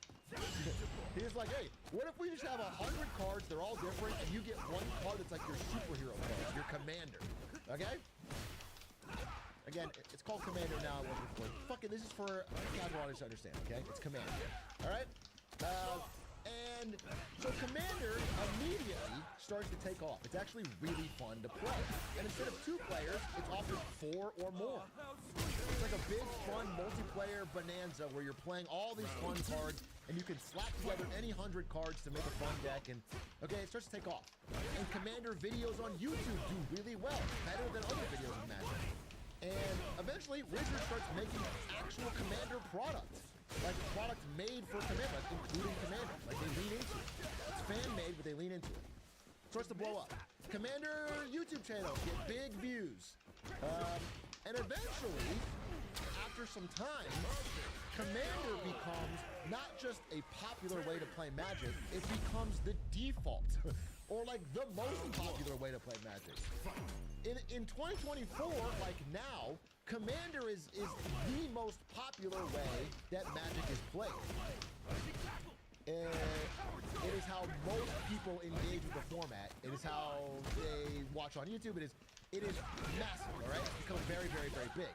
Speaker 11: He's like, hey, what if we just have 100 cards, they're all different, and you get one card that's like your superhero card, your commander, okay? Again, it's called Commander now. It wasn't before. Fucking, this is for casual audience to understand, okay? It's Commander, all right? And so Commander immediately starts to take off. It's actually really fun to play. And instead of 2 players, it's often 4 or more. It's like a big, fun multiplayer bonanza where you're playing all these fun cards, and you can slap together any 100 cards to make a fun deck, and okay, it starts to take off. And Commander videos on YouTube do really well, better than other videos of Magic. And eventually, Wizards starts making actual Commander products, like products made for Commander, like including Commander. Like they lean into it. It's fan-made, but they lean into it. Starts to blow up. Commander YouTube channels get big views. And eventually, after some time, Commander becomes not just a popular way to play Magic, it becomes the default, or like the most popular way to play Magic. In 2024, like now, Commander is the most popular way that Magic is played. It is how most people engage with the format. It is how they watch on YouTube. It is massive, all right? It's become very, very, very big.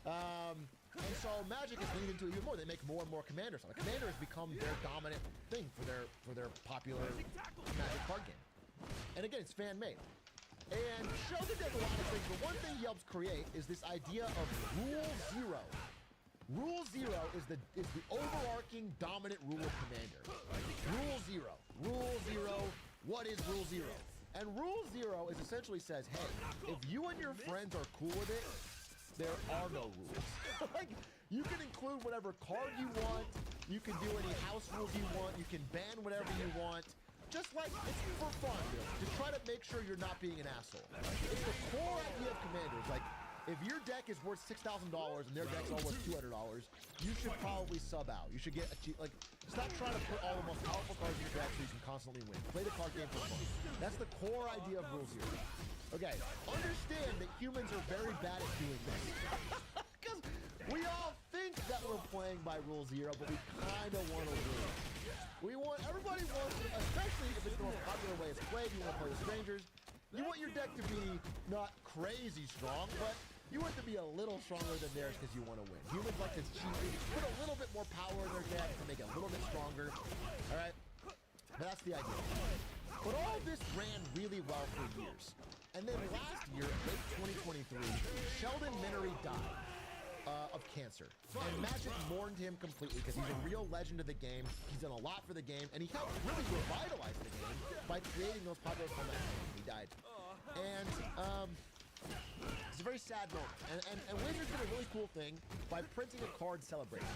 Speaker 11: And so Magic has leaned into it even more. They make more and more Commander stuff. Commander has become their dominant thing for their popular Magic card game. And again, it's fan-made. And Sheldon does a lot of things, but one thing he helps create is this idea of Rule Zero. Rule Zero is the overarching dominant rule of Commander. Rule Zero. Rule Zero. What is Rule Zero? And Rule Zero is essentially says, hey, if you and your friends are cool with it, there are no rules. Like, you can include whatever card you want. You can do any house rules you want. You can ban whatever you want. Just like, it's for fun, really. To try to make sure you're not being an asshole. It's the core idea of Commanders. Like, if your deck is worth $6,000 and their deck's all worth $200, you should probably sub out. You should get a cheap, like, stop trying to put all the most powerful cards in your deck so you can constantly win. Play the card game for fun. That's the core idea of Rule Zero. Okay, understand that humans are very bad at doing this. Because we all think that we're playing by Rule Zero, but we kind of want to win. Everybody wants, especially if it's the most popular way it's played, you want to play with strangers. You want your deck to be not crazy strong, but you want it to be a little stronger than theirs because you want to win. Humans like to cheat, put a little bit more power in their deck to make it a little bit stronger. All right? But that's the idea. But all this ran really well for years. And then last year, late 2023, Sheldon Minery died of cancer. And Magic mourned him completely because he's a real legend of the game. He's done a lot for the game, and he helped really revitalize the game by creating those popular formats. He died. And it's a very sad moment. And Wizards did a really cool thing by printing a card celebrating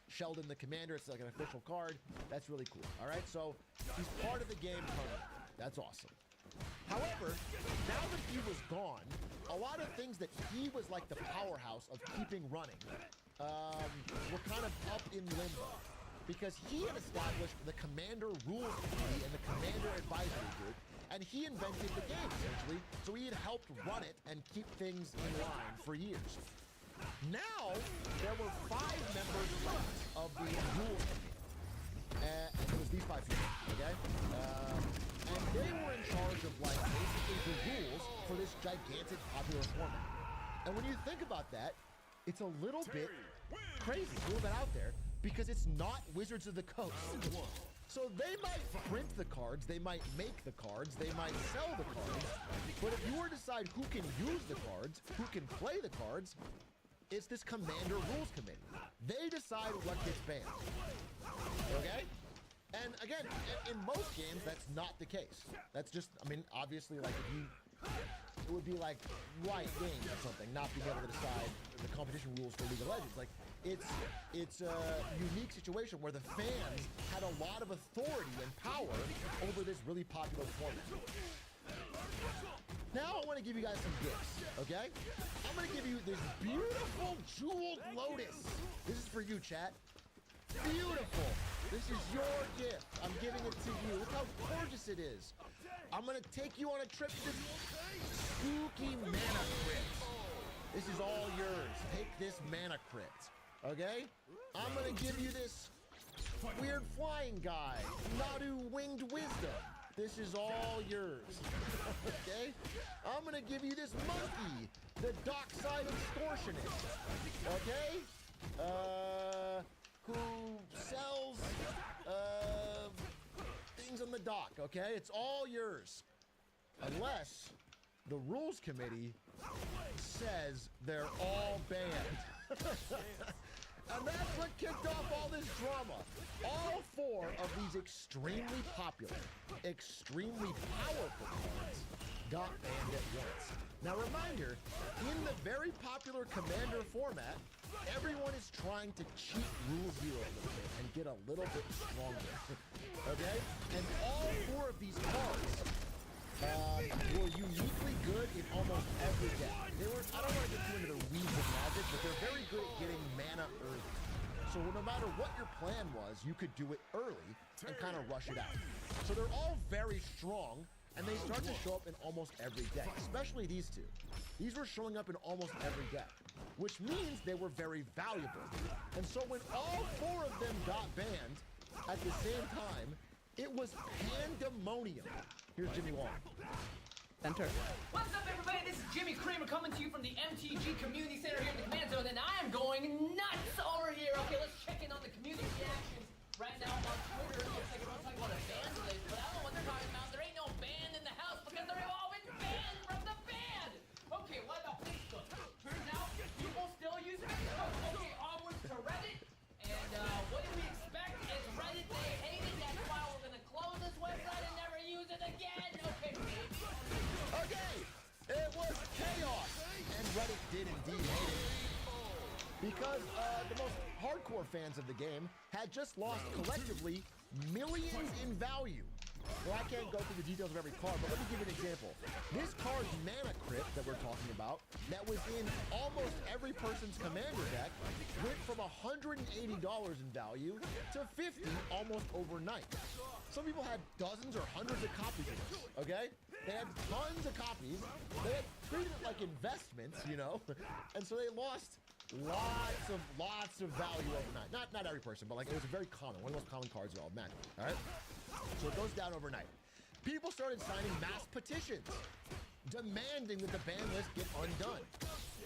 Speaker 11: Sheldon the Commander. It's like an official card. That's really cool. All right, so he's part of the game permanently. That's awesome. However, now that he was gone, a lot of things that he was like the powerhouse of keeping running were kind of up in limbo. Because he had established the Commander Rules Committee and the Commander Advisory Group, and he invented the game, essentially, so he had helped run it and keep things in line for years. Now, there were 5 members left of the Rules Committee. And it was these 5 people, okay? And they were in charge of, like, basically the rules for this gigantic popular format. And when you think about that, it's a little bit crazy, a little bit out there, because it's not Wizards of the Coast. So they might print the cards, they might make the cards, they might sell the cards, but if you were to decide who can use the cards, who can play the cards, it's this Commander Rules Committee. They decide what gets banned. Okay? And again, in most games, that's not the case. That's just, I mean, obviously, like, it would be like Riot Games or something, not being able to decide the competition rules for League of Legends. Like, it's a unique situation where the fans had a lot of authority and power over this really popular format. Now I want to give you guys some gifts, okay? I'm going to give you this beautiful jeweled lotus. This is for you, chat. Beautiful. This is your gift. I'm giving it to you. Look how gorgeous it is. I'm going to take you on a trip to Spooky Mana Crypt. This is all yours. Take this Mana Crypt. Okay? I'm going to give you this weird flying guy. Nadu Winged Wisdom. This is all yours. Okay? I'm going to give you this monkey. The Dockside Extortionist. Okay? Who sells things on the dock, okay? It's all yours. Unless the Rules Committee says they're all banned. And that's what kicked off all this drama. All 4 of these extremely popular, extremely powerful cards got banned at once. Now reminder, in the very popular Commander format, everyone is trying to cheat Rule 0 a little bit and get a little bit stronger. Okay? And all 4 of these cards were uniquely good in almost every deck. They were, I don't want to get too into the weeds of Magic, but they're very good at getting mana early. So no matter what your plan was, you could do it early and kind of rush it out. So they're all very strong, and they start to show up in almost every deck, especially these 2. These were showing up in almost every deck, which means they were very valuable. And so when all 4 of them got banned at the same time, it was pandemonium. Here's Jimmy Wong.
Speaker 10: Enter.
Speaker 12: What's up, everybody? This is Jimmy Kramer coming to you from the MTG Community Center here in the Command Zone, and I am going nuts over here. Okay, let's check in on the community reactions right now on Twitter. It looks like everyone's talking about a ban list, but I don't know what they're talking about. There ain't no ban in the house because they're all been banned from the ban. Okay, what about Facebook? Turns out people still use Facebook. Okay, onwards to Reddit. And what do we expect? It's Reddit they hate it. That's why we're gonna close this website and never use it again. Okay, maybe.
Speaker 11: Okay, it was chaos, and Reddit did indeed hate it. Because the most hardcore fans of the game had just lost collectively millions in value. Well, I can't go through the details of every card, but let me give you an example. This card's Mana Crypt that we're talking about, that was in almost every person's commander deck, went from $180 in value to $50 almost overnight. Some people had dozens or hundreds of copies of this, okay? They had tons of copies. They had treated it like investments, you know? And so they lost lots of value overnight. Not every person, but like it was a very common, one of the most common cards in all of Magic, all right? So it goes down overnight. People started signing mass petitions demanding that the ban list get undone.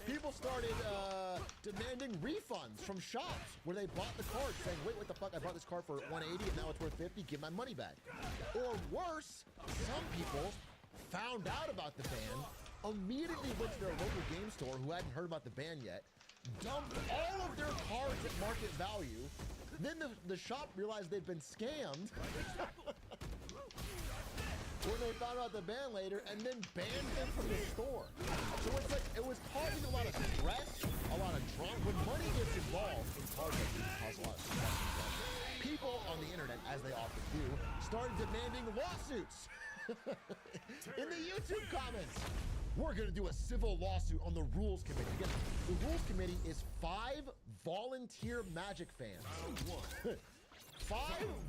Speaker 11: People started demanding refunds from shops where they bought the card, saying, wait, what the fuck? I bought this card for $180 and now it's worth $50. Give my money back. Or worse, some people found out about the ban, immediately went to their local game store who hadn't heard about the ban yet, dumped all of their cards at market value. Then the shop realized they'd been scammed when they found out the ban later, and then banned them from the store. So it's like, it was causing a lot of stress, a lot of drama. When money gets involved in cards like these, it causes a lot of stress. People on the internet, as they often do, started demanding lawsuits in the YouTube comments. We're gonna do a civil lawsuit on the Rules Committee. Again, the Rules Committee is 5 volunteer Magic fans. 5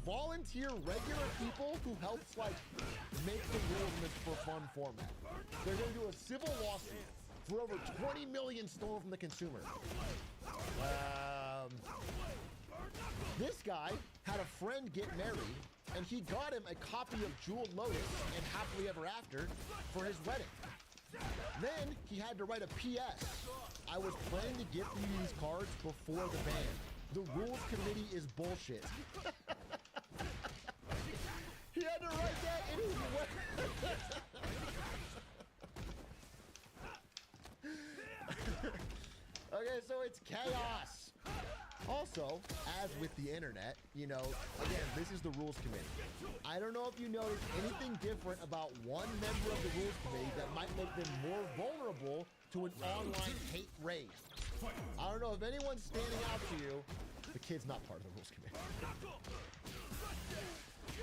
Speaker 11: volunteer regular people who helps like make the rules in this for fun format. They're gonna do a civil lawsuit for over 20 million stolen from the consumer. This guy had a friend get married, and he got him a copy of Jeweled Lotus and Happily Ever After for his wedding. Then he had to write a PS. I was planning to give you these cards before the ban. The Rules Committee is bullshit. He had to write that in his wedding. Okay, so it's chaos. Also, as with the internet, you know, again, this is the Rules Committee. I don't know if you noticed anything different about one member of the Rules Committee that might make them more vulnerable to an online hate raid. I don't know if anyone's standing out to you. The kid's not part of the Rules Committee.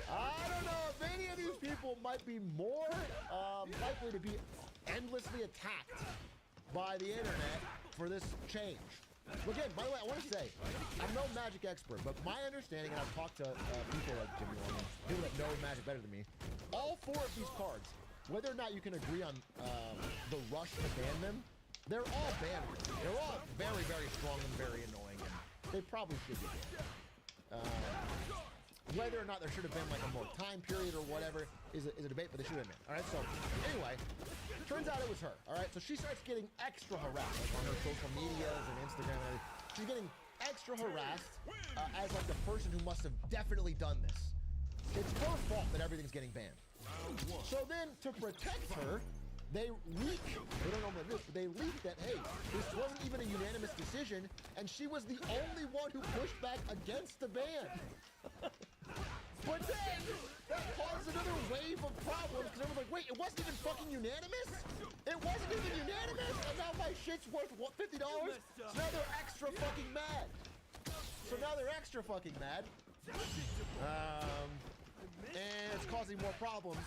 Speaker 11: I don't know if any of these people might be more likely to be endlessly attacked by the internet for this change. Again, by the way, I want to say, I'm no Magic expert, but my understanding, and I've talked to people like Jimmy Long, people that know Magic better than me, all 4 of these cards, whether or not you can agree on the rush to ban them, they're all banned. They're all very, very strong and very annoying, and they probably should be banned. Whether or not there should have been like a more time period or whatever is a debate, but they should have been. All right, so anyway, turns out it was her. All right, so she starts getting extra harassed like on her social medias and Instagram and everything. She's getting extra harassed as like the person who must have definitely done this. It's her fault that everything's getting banned. So then, to protect her, they leak. They don't know what it is, but they leaked that, hey, this wasn't even a unanimous decision, and she was the only one who pushed back against the ban. But then, that caused another wave of problems, because everyone's like, wait, it wasn't even fucking unanimous? It wasn't even unanimous? And now my shit's worth, what, $50? So now they're extra fucking mad. And it's causing more problems.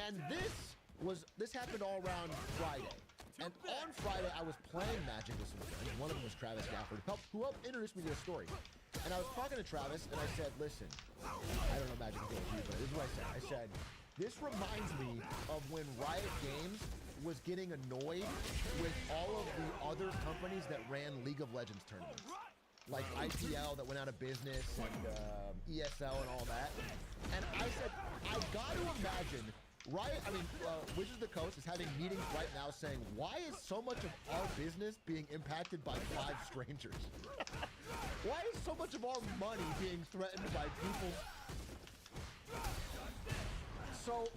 Speaker 11: And this happened all around Friday. And on Friday, I was playing Magic with some friends. One of them was Travis Gafford, who helped introduce me to the story. And I was talking to Travis, and I said, listen, I don't know Magic is going to do, but this is what I said. I said, this reminds me of when Riot Games was getting annoyed with all of the other companies that ran League of Legends tournaments. Like IPL that went out of business, and ESL and all that. And I said, I've got to imagine Wizards of the Coast is having meetings right now saying, why is so much of our business being impacted by 5 strangers? Why is so much of our money being threatened by people? So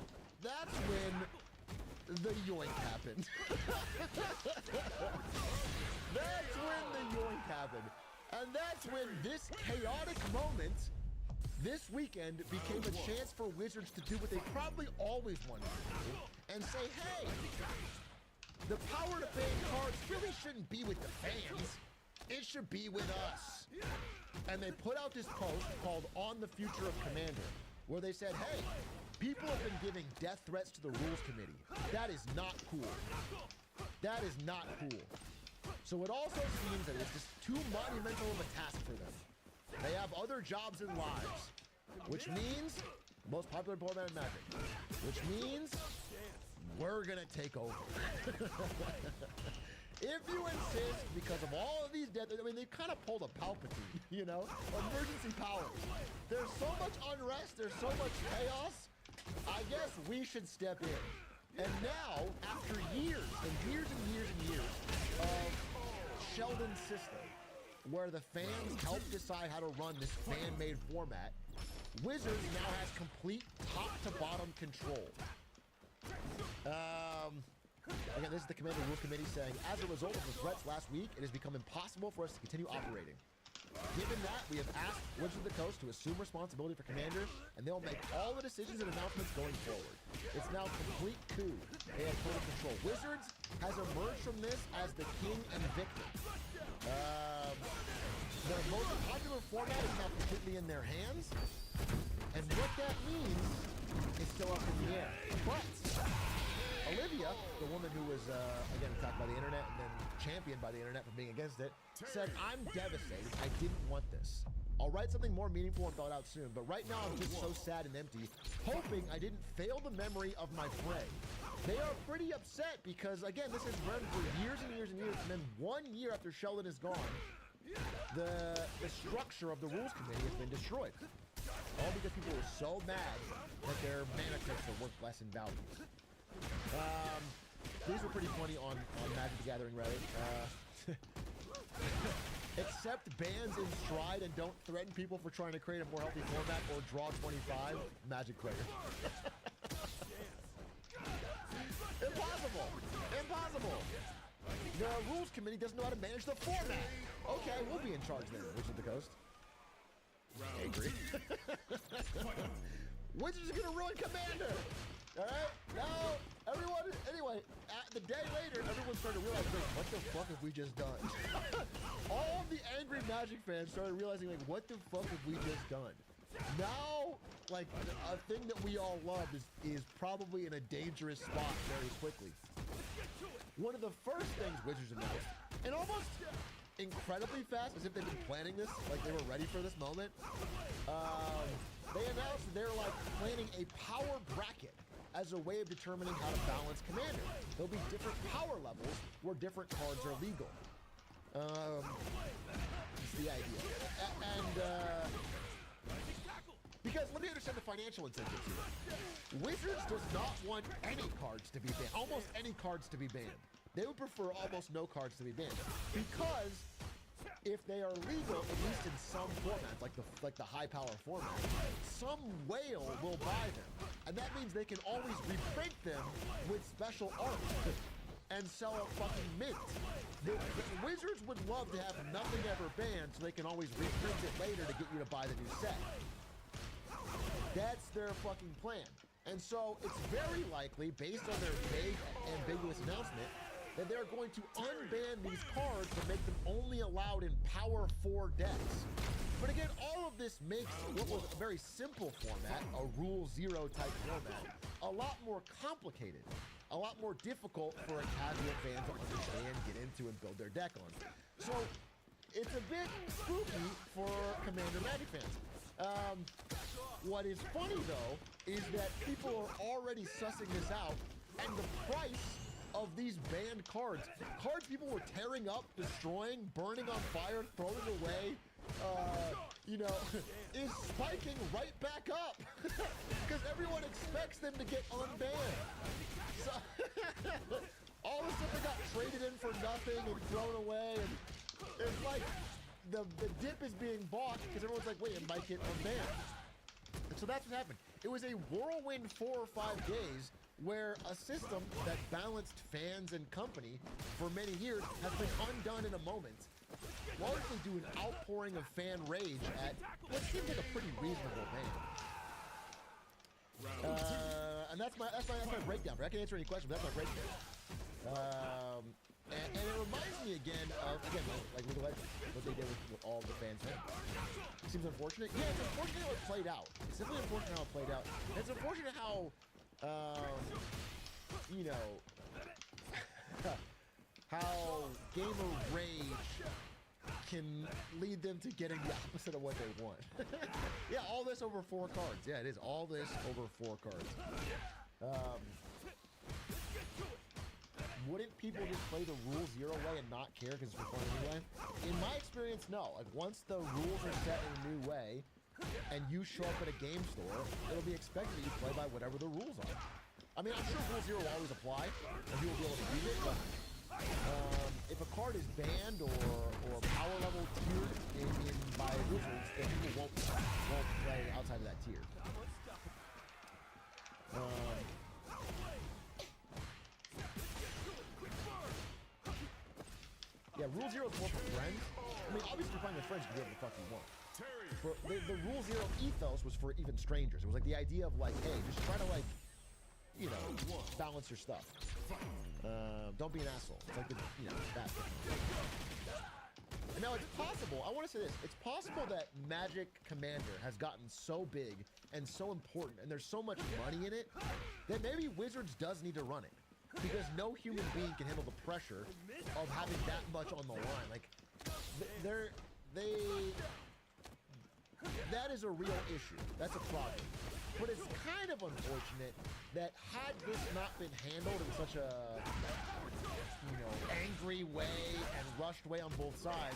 Speaker 11: that's when the yoink happened. That's when the yoink happened. And that's when this chaotic moment this weekend became a chance for Wizards to do what they probably always wanted to do and say, hey, the power to ban cards really shouldn't be with the fans. It should be with us. And they put out this post called On the Future of Commander, where they said, hey, people have been giving death threats to the rules committee. That is not cool. That is not cool. So it also seems that it's just too monumental of a task for them. They have other jobs and lives, which means most popular format in Magic, which means we're gonna take over. If you insist, because of all of these deaths, I mean, they kind of pulled a Palpatine, you know? Emergency powers. There's so much unrest, there's so much chaos, I guess we should step in. And now, after years and years and years and years of Sheldon's system, where the fans help decide how to run this fan-made format, Wizards now has complete top-to-bottom control. Again, this is the Commander Rules Committee saying, as a result of the threats last week, it has become impossible for us to continue operating. Given that, we have asked Wizards of the Coast to assume responsibility for Commander, and they'll make all the decisions and announcements going forward. It's now complete coup. They have total control. Wizards has emerged from this as the king and victor. The most popular format is now completely in their hands, and what that means is still up in the air. But Olivia, the woman who was, again, attacked by the internet and then championed by the internet for being against it, said, I'm devastated. I didn't want this. I'll write something more meaningful and thought out soon, but right now I'm just so sad and empty, hoping I didn't fail the memory of my prey. They are pretty upset because, again, this has run for years and years and years, and then 1 year after Sheldon is gone, the structure of the rules committee has been destroyed. All because people were so mad that their mana crypts are worth less in value. These were pretty funny on Magic the Gathering Reddit. Accept bans in stride and don't threaten people for trying to create a more healthy format or draw 25. Magic player. Impossible! Impossible! The rules committee doesn't know how to manage the format. Okay, we'll be in charge then, Wizards of the Coast. Angry. Wizards are gonna ruin Commander! Alright? Now, everyone, anyway, the day later, everyone started realizing, like, what the fuck have we just done? All of the angry Magic fans started realizing, like, what the fuck have we just done? Now, like, a thing that we all love is probably in a dangerous spot very quickly. One of the first things Wizards announced, and almost incredibly fast, as if they've been planning this, like they were ready for this moment, they announced that they're, like, planning a power bracket as a way of determining how to balance Commander. There'll be different power levels where different cards are legal. It's the idea. Because let me understand the financial incentives here. Wizards does not want any cards to be banned. Almost any cards to be banned. They would prefer almost no cards to be banned. Because if they are legal, at least in some formats, like the high power format, some whale will buy them. And that means they can always reprint them with special art and sell a fucking mint. The Wizards would love to have nothing ever banned so they can always reprint it later to get you to buy the new set. That's their fucking plan. And so it's very likely, based on their vague, ambiguous announcement, that they're going to unban these cards to make them only allowed in Power 4 decks. But again, all of this makes what was a very simple format, a Rule 0 type format, a lot more complicated, a lot more difficult for a casual fan to understand, get into, and build their deck on. So it's a bit spooky for Commander Magic fans. What is funny though is that people are already sussing this out, and the price of these banned cards people were tearing up, destroying, burning on fire, throwing away, you know, is spiking right back up because everyone expects them to get unbanned. So all the stuff that got traded in for nothing and thrown away, and it's like the dip is being bought because everyone's like, wait, it might get unbanned. And so that's what happened. It was a whirlwind 4 or 5 days where a system that balanced fans and company for many years has been undone in a moment, largely due to an outpouring of fan rage at what seems like a pretty reasonable ban. And that's my breakdown. I can answer any questions, but that's my breakdown. And it reminds me again of, like League of Legends, what they did with all the fans. It seems unfortunate. Yeah, it's unfortunate how it played out. It's simply unfortunate how it played out. And it's unfortunate how, you know, how gamer rage can lead them to getting the opposite of what they want. Yeah, all this over 4 cards. Yeah, it is all this over 4 cards. Wouldn't people just play the Rule 0 way and not care because it's for fun anyway? In my experience, no. Like, once the rules are set in a new way and you show up at a game store, it'll be expected that you play by whatever the rules are. I mean, I'm sure Rule 0 will always apply and people will be able to use it, but if a card is banned or power level tiered by Wizards, then people won't play outside of that tier. Yeah, Rule 0 is more for friends. I mean, obviously, if you're playing with friends, you can do whatever the fuck you want. But the Rule 0 ethos was for even strangers. It was like the idea of like, hey, just try to like, you know, balance your stuff. Don't be an asshole. It's like the, you know, that. And now it's possible, I want to say this, it's possible that Magic Commander has gotten so big and so important, and there's so much money in it, that maybe Wizards does need to run it. Because no human being can handle the pressure of having that much on the line. Like, that is a real issue. That's a problem. But it's kind of unfortunate that had this not been handled in such a, you know, angry way and rushed way on both sides,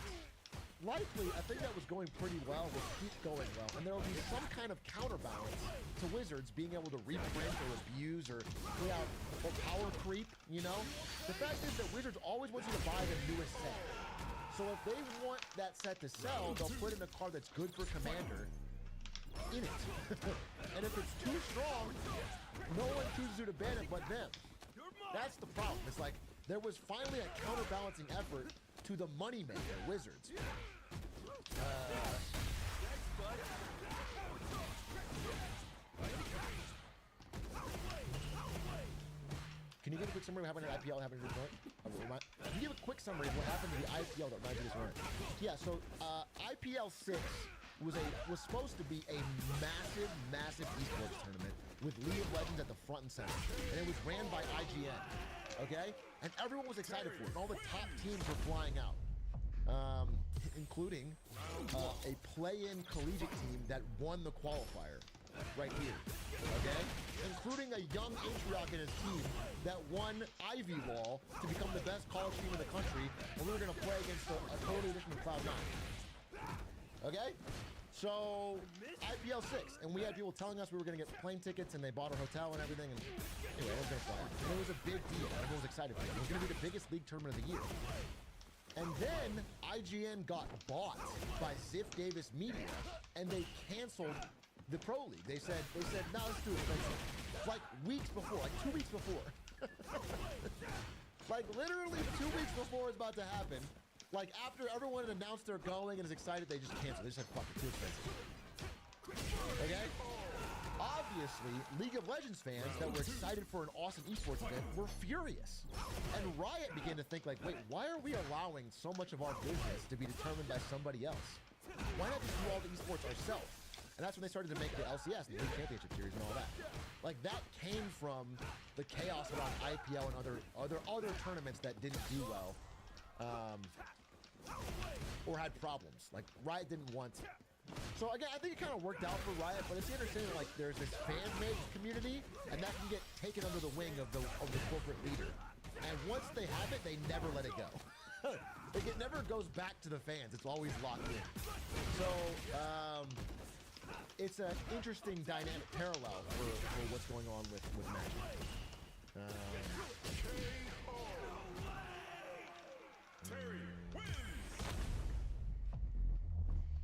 Speaker 11: likely, I think that was going pretty well, will keep going well, and there will be some kind of counterbalance to Wizards being able to reprint or abuse or put out or power creep, you know? The fact is that Wizards always wants you to buy the newest set. So if they want that set to sell, they'll put in a card that's good for Commander in it. And if it's too strong, no one chooses who to ban it but them. That's the problem. It's like, there was finally a counterbalancing effort to the moneymaker, Wizards. Can you give a quick summary of what happened at IPL that happened this month? Can you give a quick summary of what happened to the IPL that reminds you this morning? Yeah, so IPL 6 was supposed to be a massive esports tournament with League of Legends at the front and center. And it was ran by IGN, okay? And everyone was excited for it, and all the top teams were flying out. Including a play-in collegiate team that won the qualifier right here, okay? Including a young Atriarch and his team that won Ivy Wall to become the best college team in the country, and we were going to play against a total edition of Cloud9. Okay? So, IPL 6, and we had people telling us we were going to get plane tickets, and they bought our hotel and everything, and anyway, it was going to fly out. And it was a big deal. Everyone was excited for it. It was going to be the biggest league tournament of the year. And then IGN got bought by Ziff Davis Media, and they canceled the Pro League. They said, no, it's too expensive. Like weeks before, like 2 weeks before. Like literally 2 weeks before it's about to happen. Like after everyone had announced they're going and is excited, they just canceled. They just said, fuck it, too expensive. Okay? Obviously, League of Legends fans that were excited for an awesome esports event were furious. And Riot began to think like, wait, why are we allowing so much of our business to be determined by somebody else? Why not just do all the esports ourselves? And that's when they started to make the LCS, the League Championship Series and all that. Like that came from the chaos around IPL and other tournaments that didn't do well. Or had problems. Like Riot didn't want. So again, I think it kind of worked out for Riot, but it's interesting that like there's this fan-made community, and that can get taken under the wing of the corporate leader. And once they have it, they never let it go. Like it never goes back to the fans. It's always locked in. So it's an interesting dynamic parallel for what's going on with Magic.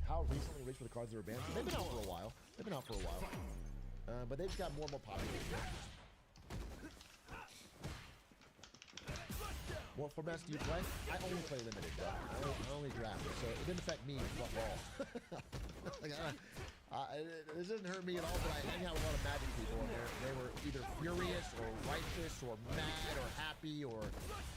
Speaker 11: How recently rich for the cards that were banned? They've been out for a while. But they just got more and more popular. What formats do you play? I only play limited, bro. I only draft, so it didn't affect me at all. Like, this doesn't hurt me at all, but I hang out with a lot of Magic people, and they were either furious or righteous or mad or happy, or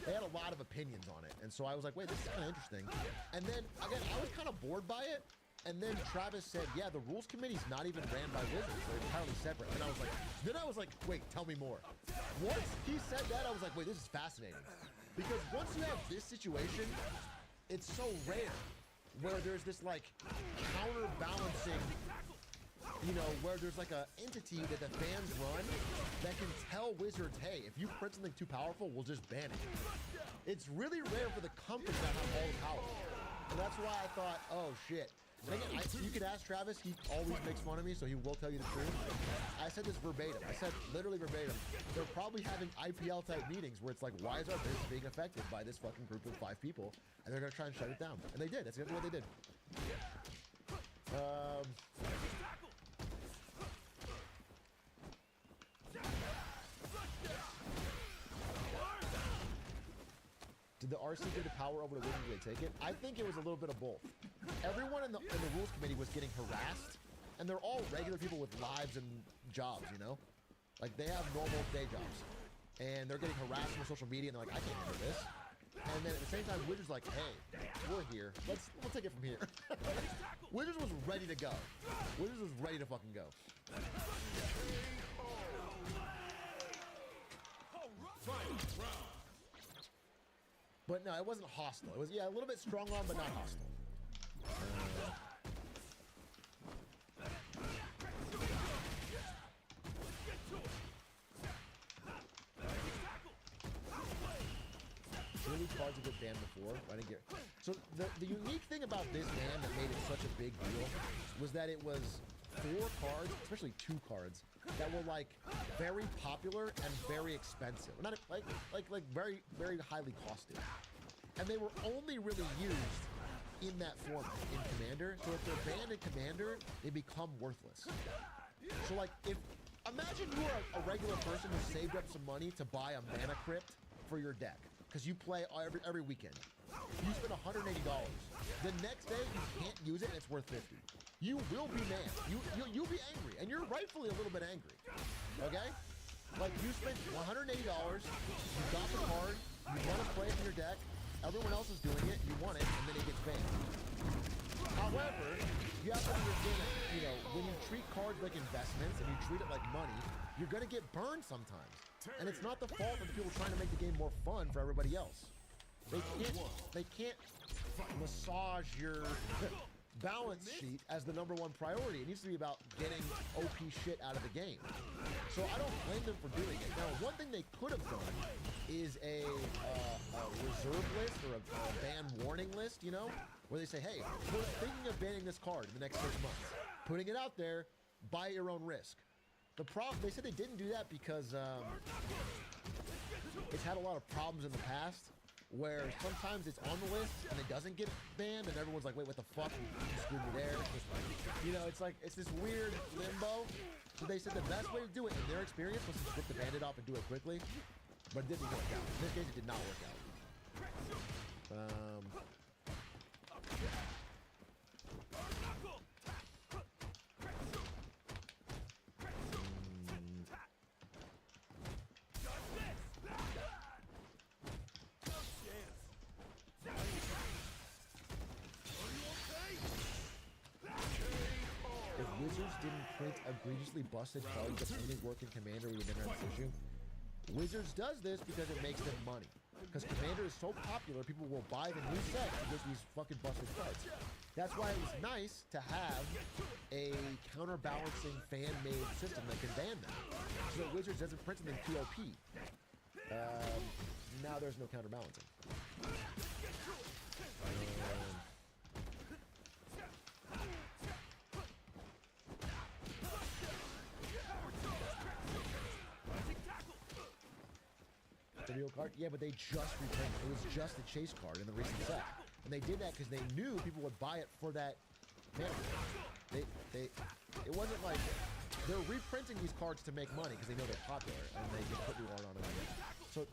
Speaker 11: they had a lot of opinions on it. And so I was like, wait, this is kind of interesting. And then, again, I was kind of bored by it. And then Travis said, yeah, the rules committee's not even ran by Wizards. They're entirely separate. And I was like, wait, tell me more. Once he said that, I was like, wait, this is fascinating. Because once you have this situation, it's so rare where there's this like counterbalancing, you know, where there's like an entity that the fans run that can tell Wizards, hey, if you print something too powerful, we'll just ban it. It's really rare for the company to have all the power. And that's why I thought, oh shit. And again, you can ask Travis, he always makes fun of me, so he will tell you the truth. I said this verbatim. I said literally verbatim. They're probably having IPL type meetings where it's like, why is our business being affected by this fucking group of 5 people? And they're gonna try and shut it down. And they did. That's exactly what they did. Did the RC get the power over the Wizards? Did they take it? I think it was a little bit of both. Everyone in the rules committee was getting harassed, and they're all regular people with lives and jobs, you know? Like, they have normal day jobs. And they're getting harassed on social media, and they're like, I can't handle this. And then at the same time, Wizards like, hey, we're here. We'll take it from here. Wizards was ready to go. Wizards was ready to fucking go. But no, it wasn't hostile. It was, yeah, a little bit strong arm, but not hostile. Surely cards have been banned before. I didn't get. So the unique thing about this ban that made it such a big deal was that it was 4 cards, especially 2 cards, that were like very popular and very expensive. Not like very, very highly costed. And they were only really used in that format in Commander. So if they're banned in Commander, they become worthless. So like imagine you are a regular person who saved up some money to buy a mana crypt for your deck because you play every weekend. You spend $180. The next day you can't use it and it's worth $50. You will be mad. You'll be angry, and you're rightfully a little bit angry. Okay? Like you spent $180, you got the card, you want to play it in your deck, everyone else is doing it, you want it, and then it gets banned. However, you have to understand that, you know, when you treat cards like investments and you treat it like money, you're gonna get burned sometimes. And it's not the fault of the people trying to make the game more fun for everybody else. They can't massage your balance sheet as the #1 priority. It needs to be about getting OP shit out of the game. So I don't blame them for doing it. Now, one thing they could have done is a reserve list or a ban warning list, you know, where they say, hey, we're thinking of banning this card in the next 6 months. Putting it out there, buy at your own risk. The problem, they said they didn't do that because it's had a lot of problems in the past where sometimes it's on the list and it doesn't get banned, and everyone's like, wait, what the fuck? You screwed me there. You know, it's like, it's this weird limbo. So they said the best way to do it, in their experience, was to rip the bandit off and do it quickly. But it didn't work out. In this case, it did not work out. If Wizards didn't print egregiously busted cards that only work in Commander, we would never have this issue. Wizards does this because it makes them money. Because Commander is so popular, people will buy the new set to get these fucking busted cards. That's why it was nice to have a counterbalancing fan-made system that can ban them. So that Wizards doesn't print them in POP. Now there's no counterbalancing. The real card? Yeah, but they just reprinted. It was just a chase card in the recent set. And they did that because they knew people would buy it for that mana. It wasn't like they're reprinting these cards to make money because they know they're popular and they just put new art on them. So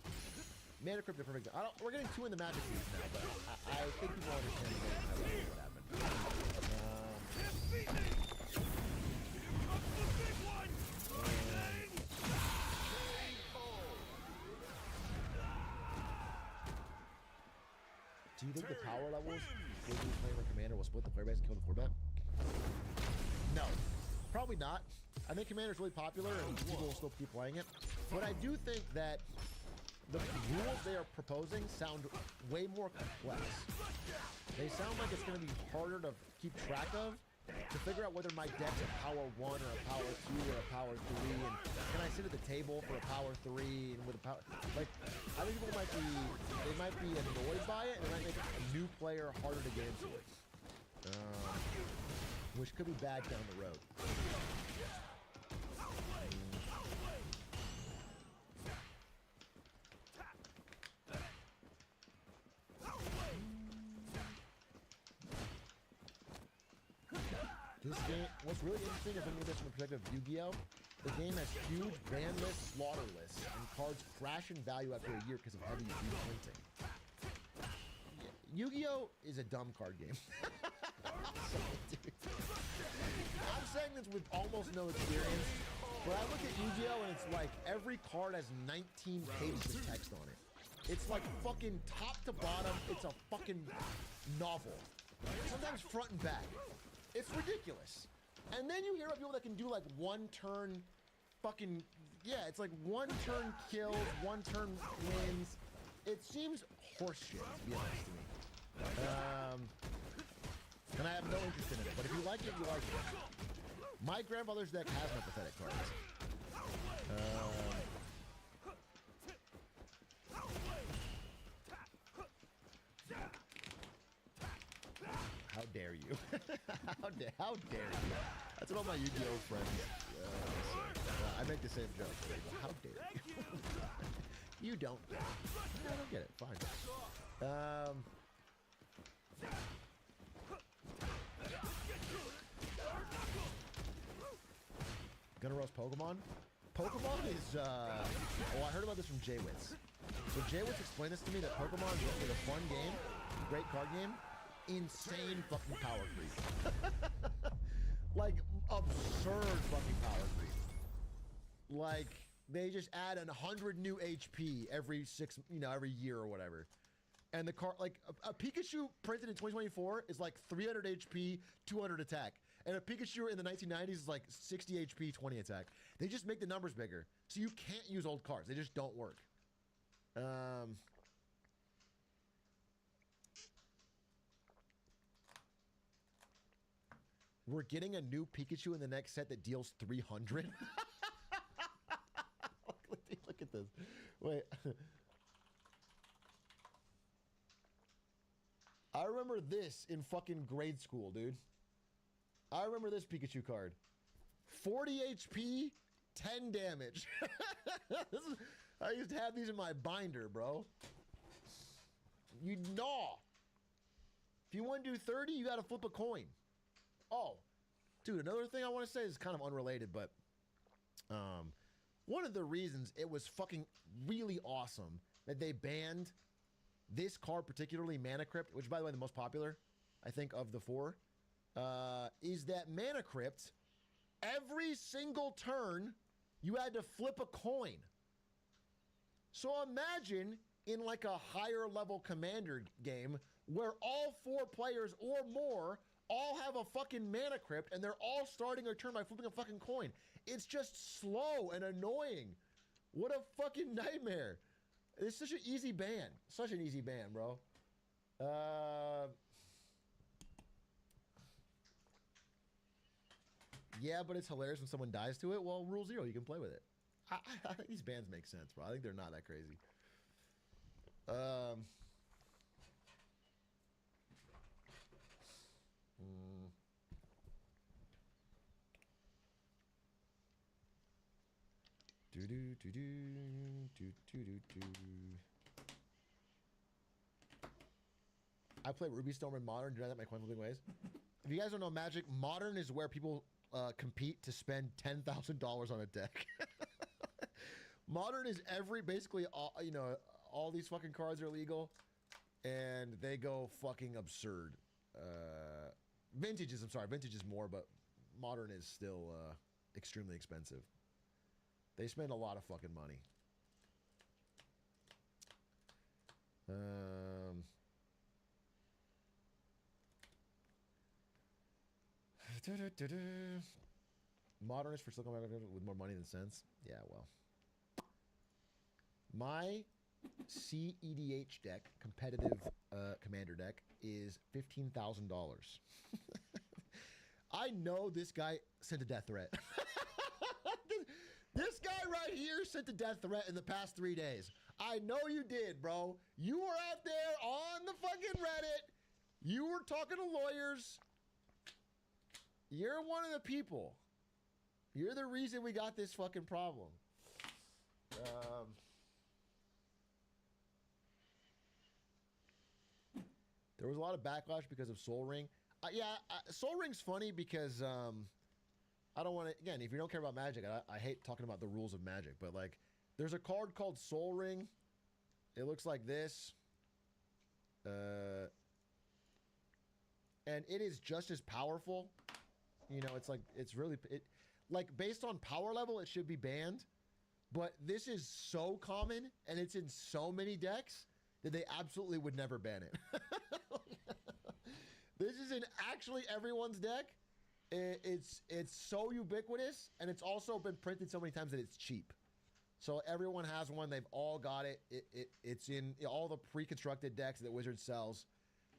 Speaker 11: Mana Crypt is perfect. We're getting two in the Magic League now, but I think people understand what happened. Do you think the power levels for you playing with Commander will split the player base and kill the format? No, probably not. I think Commander is really popular and people will still keep playing it. But I do think that the rules they are proposing sound way more complex. They sound like it's going to be harder to keep track of, to figure out whether my deck's a power 1 or a power 2 or a power 3, and can I sit at the table for a power 3 and with a power, like, I think people might be annoyed by it, and it might make a new player harder to get into it, which could be bad down the road. This game, what's really interesting is looking at this from the perspective of Yu-Gi-Oh! The game has huge ban lists, slaughter lists, and cards crash in value after a year because of heavy reprinting. Yeah, Yu-Gi-Oh! Is a dumb card game. I'm saying this with almost no experience, but I look at Yu-Gi-Oh! And it's like every card has 19 pages of text on it. It's like fucking top to bottom, it's a fucking novel. Sometimes front and back. It's ridiculous. And then you hear about people that can do like one turn fucking, yeah, it's like one turn kills, one turn wins. It seems horseshit, to be honest to me. And I have no interest in it, but if you like it, you like it. My grandfather's deck has no pathetic cards. How dare you? How dare you? That's what all my Yu-Gi-Oh! Friends say. I make the same joke. How dare you? You don't get it. I don't get it. Fine. Gonna roast Pokemon? Pokemon is, oh, I heard about this from Jaywitz. So Jaywitz explained this to me, that Pokemon is a fun game, great card game, insane fucking power creep. Like, absurd fucking power creep. Like, they just add 100 new HP every every year or whatever. And the card, like, a Pikachu printed in 2024 is like 300 HP, 200 attack. And a Pikachu in the 1990s is like 60 HP, 20 attack. They just make the numbers bigger. So you can't use old cards. They just don't work. We're getting a new Pikachu in the next set that deals 300. Look at this. Wait. I remember this in fucking grade school, dude. I remember this Pikachu card. 40 HP, 10 damage. I used to have these in my binder, bro. You gnaw. If you want to do 30, you got to flip a coin. Oh, dude, another thing I want to say is kind of unrelated, but one of the reasons it was fucking really awesome that they banned this card, particularly Mana Crypt, which, by the way, the most popular, I think, of the four, is that Mana Crypt, every single turn, you had to flip a coin. So imagine in like a higher level commander game where all 4 players or more all have a fucking Mana Crypt and they're all starting a turn by flipping a fucking coin. It's just slow and annoying. What a fucking nightmare. It's such an easy ban. Such an easy ban, bro. Yeah, but it's hilarious when someone dies to it. Well, Rule 0, you can play with it. I think these bans make sense, bro. I think they're not that crazy. I play Ruby Storm in Modern. Do I have my coin flipping ways? If you guys don't know Magic, Modern is where people compete to spend $10,000 on a deck. Modern is basically all, you know, all these fucking cards are legal, and they go fucking absurd. Vintage is more, but Modern is still extremely expensive. They spend a lot of fucking money. Modern is for still coming with more money than sense. Yeah, well. My CEDH deck, competitive commander deck, is $15,000. I know this guy sent a death threat. This guy right here sent a death threat in the past 3 days. I know you did, bro. You were out there on the fucking Reddit. You were talking to lawyers. You're one of the people. You're the reason we got this fucking problem. There was a lot of backlash because of Soul Ring. Soul Ring's funny because I don't want to, again, if you don't care about Magic, I hate talking about the rules of Magic, but like, there's a card called Soul Ring. It looks like this. And it is just as powerful. You know, it's like, it's really, like, based on power level, it should be banned. But this is so common, and it's in so many decks, that they absolutely would never ban it. This is in actually everyone's deck. It's so ubiquitous, and it's also been printed so many times that it's cheap. So everyone has one. They've all got it. It's in all the pre-constructed decks that Wizards sells.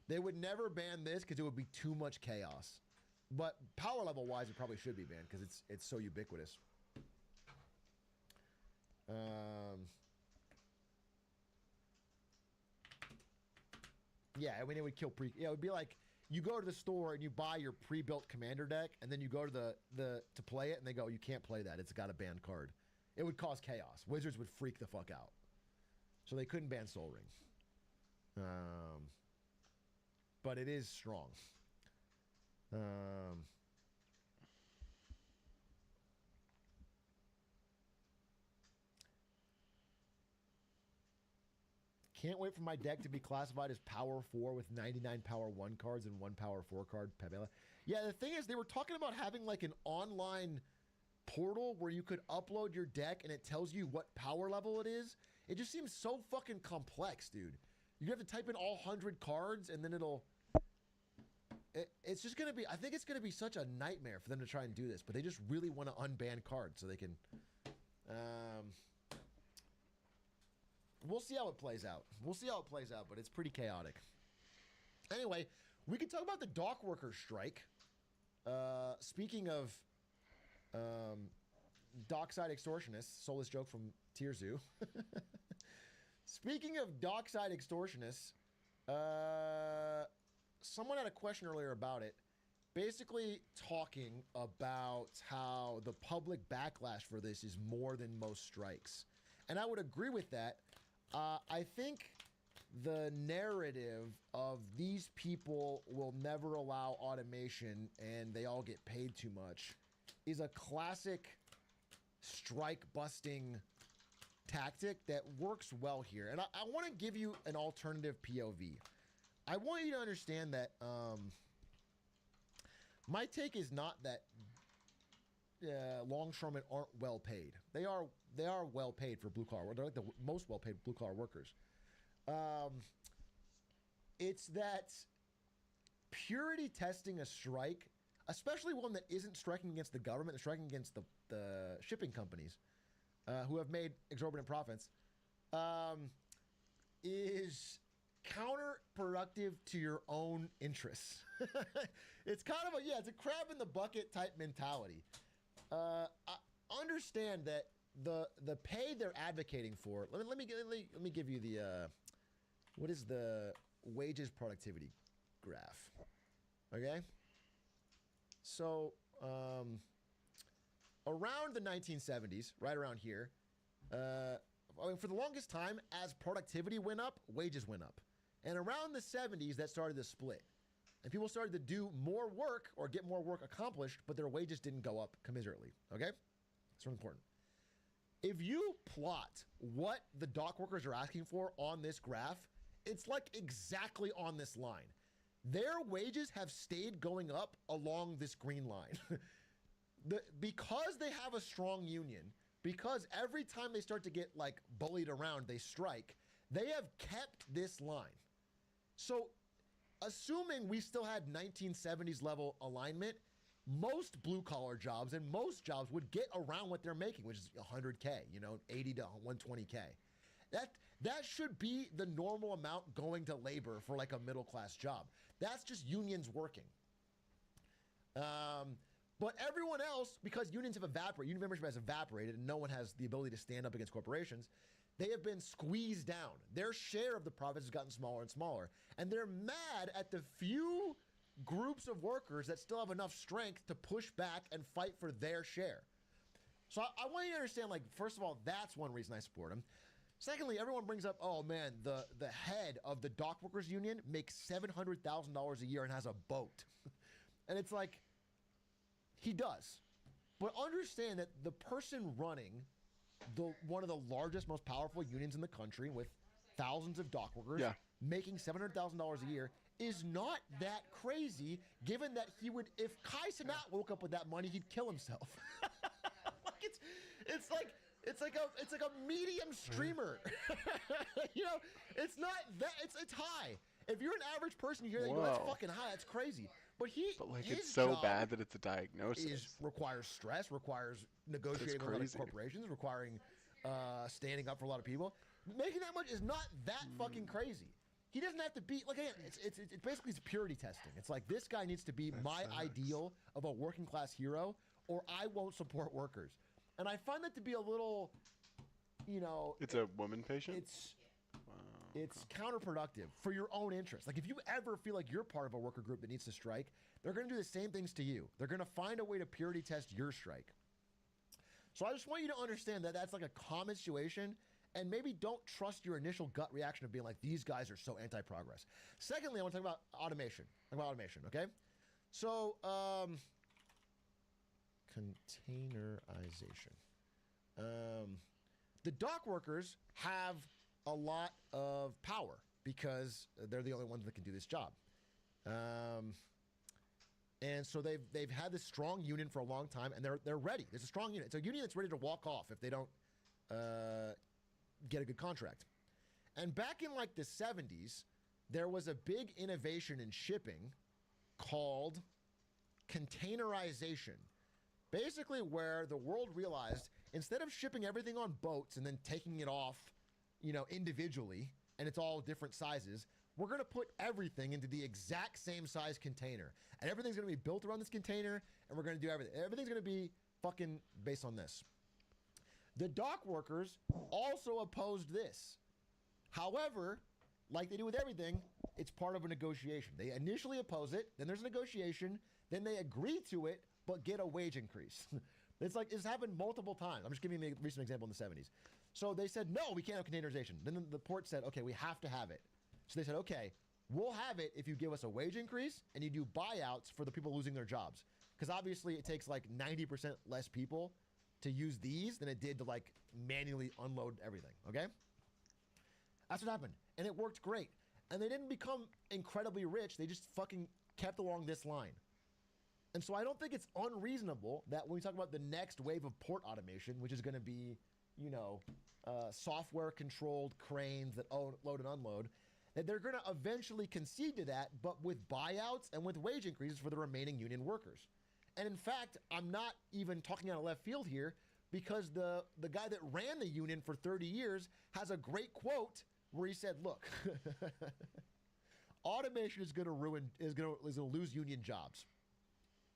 Speaker 11: They would never ban this because it would be too much chaos. But power level wise, it probably should be banned because it's so ubiquitous. Yeah, I mean, it would kill it would be like you go to the store and you buy your pre-built commander deck, and then you go to to play it, and they go, you can't play that. It's got a banned card. It would cause chaos. Wizards would freak the fuck out. So they couldn't ban Soul Ring. But it is strong. Can't wait for my deck to be classified as Power 4 with 99 Power 1 cards and 1 Power 4 card. Yeah, the thing is, they were talking about having like an online portal where you could upload your deck and it tells you what power level it is. It just seems so fucking complex, dude. You have to type in all 100 cards and then it'll... It's just going to be... I think it's going to be such a nightmare for them to try and do this, but they just really want to unban cards so they can... We'll see how it plays out. We'll see how it plays out, but it's pretty chaotic. Anyway, we can talk about the dock workers strike. Speaking of dockside extortionists, soulless joke from Tier Zoo. Speaking of dockside extortionists, someone had a question earlier about it. Basically talking about how the public backlash for this is more than most strikes. And I would agree with that. I think the narrative of these people will never allow automation and they all get paid too much is a classic strike busting tactic that works well here. And I want to give you an alternative POV. I want you to understand that my take is not that longshoremen aren't well paid. They are well paid for blue collar. They're like the most well paid blue collar workers. It's that purity testing a strike, especially one that isn't striking against the government, striking against the shipping companies who have made exorbitant profits, is counterproductive to your own interests. It's kind of it's a crab in the bucket type mentality. I understand that the pay they're advocating for. Let me give you the what is the wages productivity graph? Okay. So around the 1970s, right around here, I mean, for the longest time, as productivity went up, wages went up. And around the 70s, that started to split. And people started to do more work or get more work accomplished, but their wages didn't go up commiserately. Okay? It's really important. If you plot what the dock workers are asking for on this graph, it's like exactly on this line. Their wages have stayed going up along this green line. Because they have a strong union, because every time they start to get like bullied around, they strike, they have kept this line. So assuming we still had 1970s level alignment, most blue collar jobs and most jobs would get around what they're making, which is 100K, 80 to 120K. That should be the normal amount going to labor for like a middle class job. That's just unions working. But everyone else, because unions have evaporated, union membership has evaporated, and no one has the ability to stand up against corporations, they have been squeezed down. Their share of the profits has gotten smaller and smaller. And they're mad at the few groups of workers that still have enough strength to push back and fight for their share. So I want you to understand, like, first of all, that's one reason I support them. Secondly, everyone brings up, oh man, the head of the dock workers union makes $700,000 a year and has a boat. And it's like, he does. But understand that the person running one of the largest, most powerful unions in the country with thousands of dock workers making $700,000 a year is not that crazy, given that he would, if Kai Cenat woke up with that money, he'd kill himself. Like it's like a medium streamer. It's not that, it's high. If you're an average person, you hear that, you go, that's fucking high, that's crazy. But
Speaker 4: it's so bad that it's a diagnosis.
Speaker 11: Requires stress, requires negotiating with a lot of corporations, requiring standing up for a lot of people. Making that much is not that fucking crazy. He doesn't have to be, like, again, it's basically it's purity testing. It's like, this guy needs to be my ideal of a working class hero, or I won't support workers. And I find that to be a little,
Speaker 4: It's a woman patient?
Speaker 11: It's counterproductive for your own interest. Like, if you ever feel like you're part of a worker group that needs to strike, they're going to do the same things to you. They're going to find a way to purity test your strike. So I just want you to understand that that's like a common situation, and maybe don't trust your initial gut reaction of being like, these guys are so anti-progress. Secondly, I want to talk about automation. Okay? So, containerization. The dock workers have a lot of power because they're the only ones that can do this job. And so they've had this strong union for a long time, and they're ready. There's a strong union. It's a union that's ready to walk off if they don't get a good contract. And back in like the 70s, there was a big innovation in shipping called containerization. Basically, where the world realized, instead of shipping everything on boats and then taking it off, individually, and it's all different sizes, we're going to put everything into the exact same size container. And everything's going to be built around this container, and we're going to do everything. Everything's going to be fucking based on this. The dock workers also opposed this. However, like they do with everything, it's part of a negotiation. They initially oppose it, then there's a negotiation, then they agree to it, but get a wage increase. It's happened multiple times. I'm just giving you a recent example in the 70s. So they said, no, we can't have containerization. Then the port said, okay, we have to have it. So they said, okay, we'll have it if you give us a wage increase and you do buyouts for the people losing their jobs. Because obviously it takes like 90% less people to use these than it did to like manually unload everything, okay? That's what happened. And it worked great. And they didn't become incredibly rich. They just fucking kept along this line. And so I don't think it's unreasonable that when we talk about the next wave of port automation, which is going to be, you know, software-controlled cranes that load and unload, that they're going to eventually concede to that, but with buyouts and with wage increases for the remaining union workers. And in fact, I'm not even talking out of left field here, because the guy that ran the union for 30 years has a great quote where he said, look, automation is going to lose union jobs.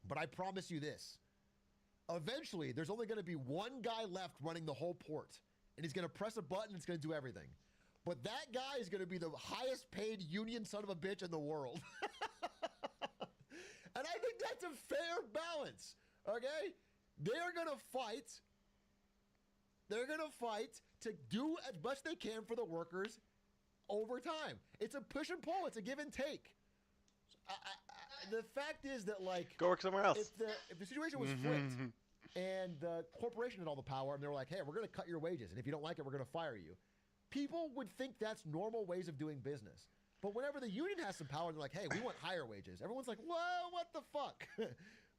Speaker 11: But I promise you this. Eventually, there's only going to be one guy left running the whole port. And he's going to press a button and it's going to do everything. But that guy is going to be the highest paid union son of a bitch in the world. And I think that's a fair balance. Okay? They're going to fight. They're going to fight to do as much they can for the workers over time. It's a push and pull. It's a give and take. The fact is that, like,
Speaker 4: go work somewhere else.
Speaker 11: If the situation was flipped and the corporation had all the power and they were like, hey, we're going to cut your wages, and if you don't like it, we're going to fire you, people would think that's normal ways of doing business. But whenever the union has some power, they're like, hey, we want higher wages. Everyone's like, whoa, what the fuck?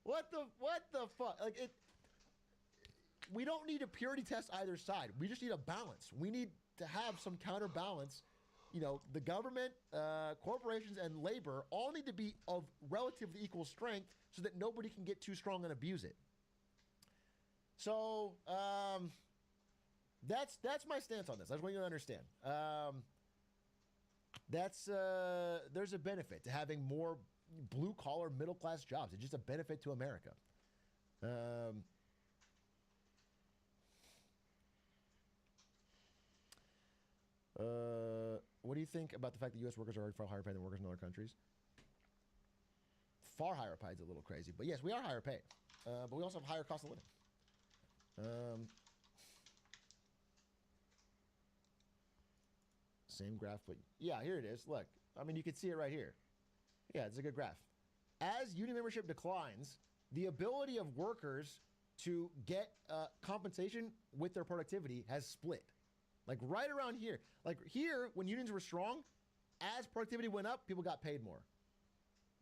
Speaker 11: what the fuck? Like, we don't need a purity test either side. We just need a balance. We need to have some counterbalance. You know, the government, corporations, and labor all need to be of relatively equal strength so that nobody can get too strong and abuse it. So that's my stance on this. I just want you to understand. There's a benefit to having more blue-collar, middle-class jobs. It's just a benefit to America. What do you think about the fact that U.S. workers are far higher paid than workers in other countries? Far higher paid is a little crazy, but yes, we are higher paid. But we also have higher cost of living. Same graph, but yeah, here it is. Look, I mean, you can see it right here. Yeah, it's a good graph. As union membership declines, the ability of workers to get compensation with their productivity has split. Like right around here. Like here, when unions were strong, as productivity went up, people got paid more.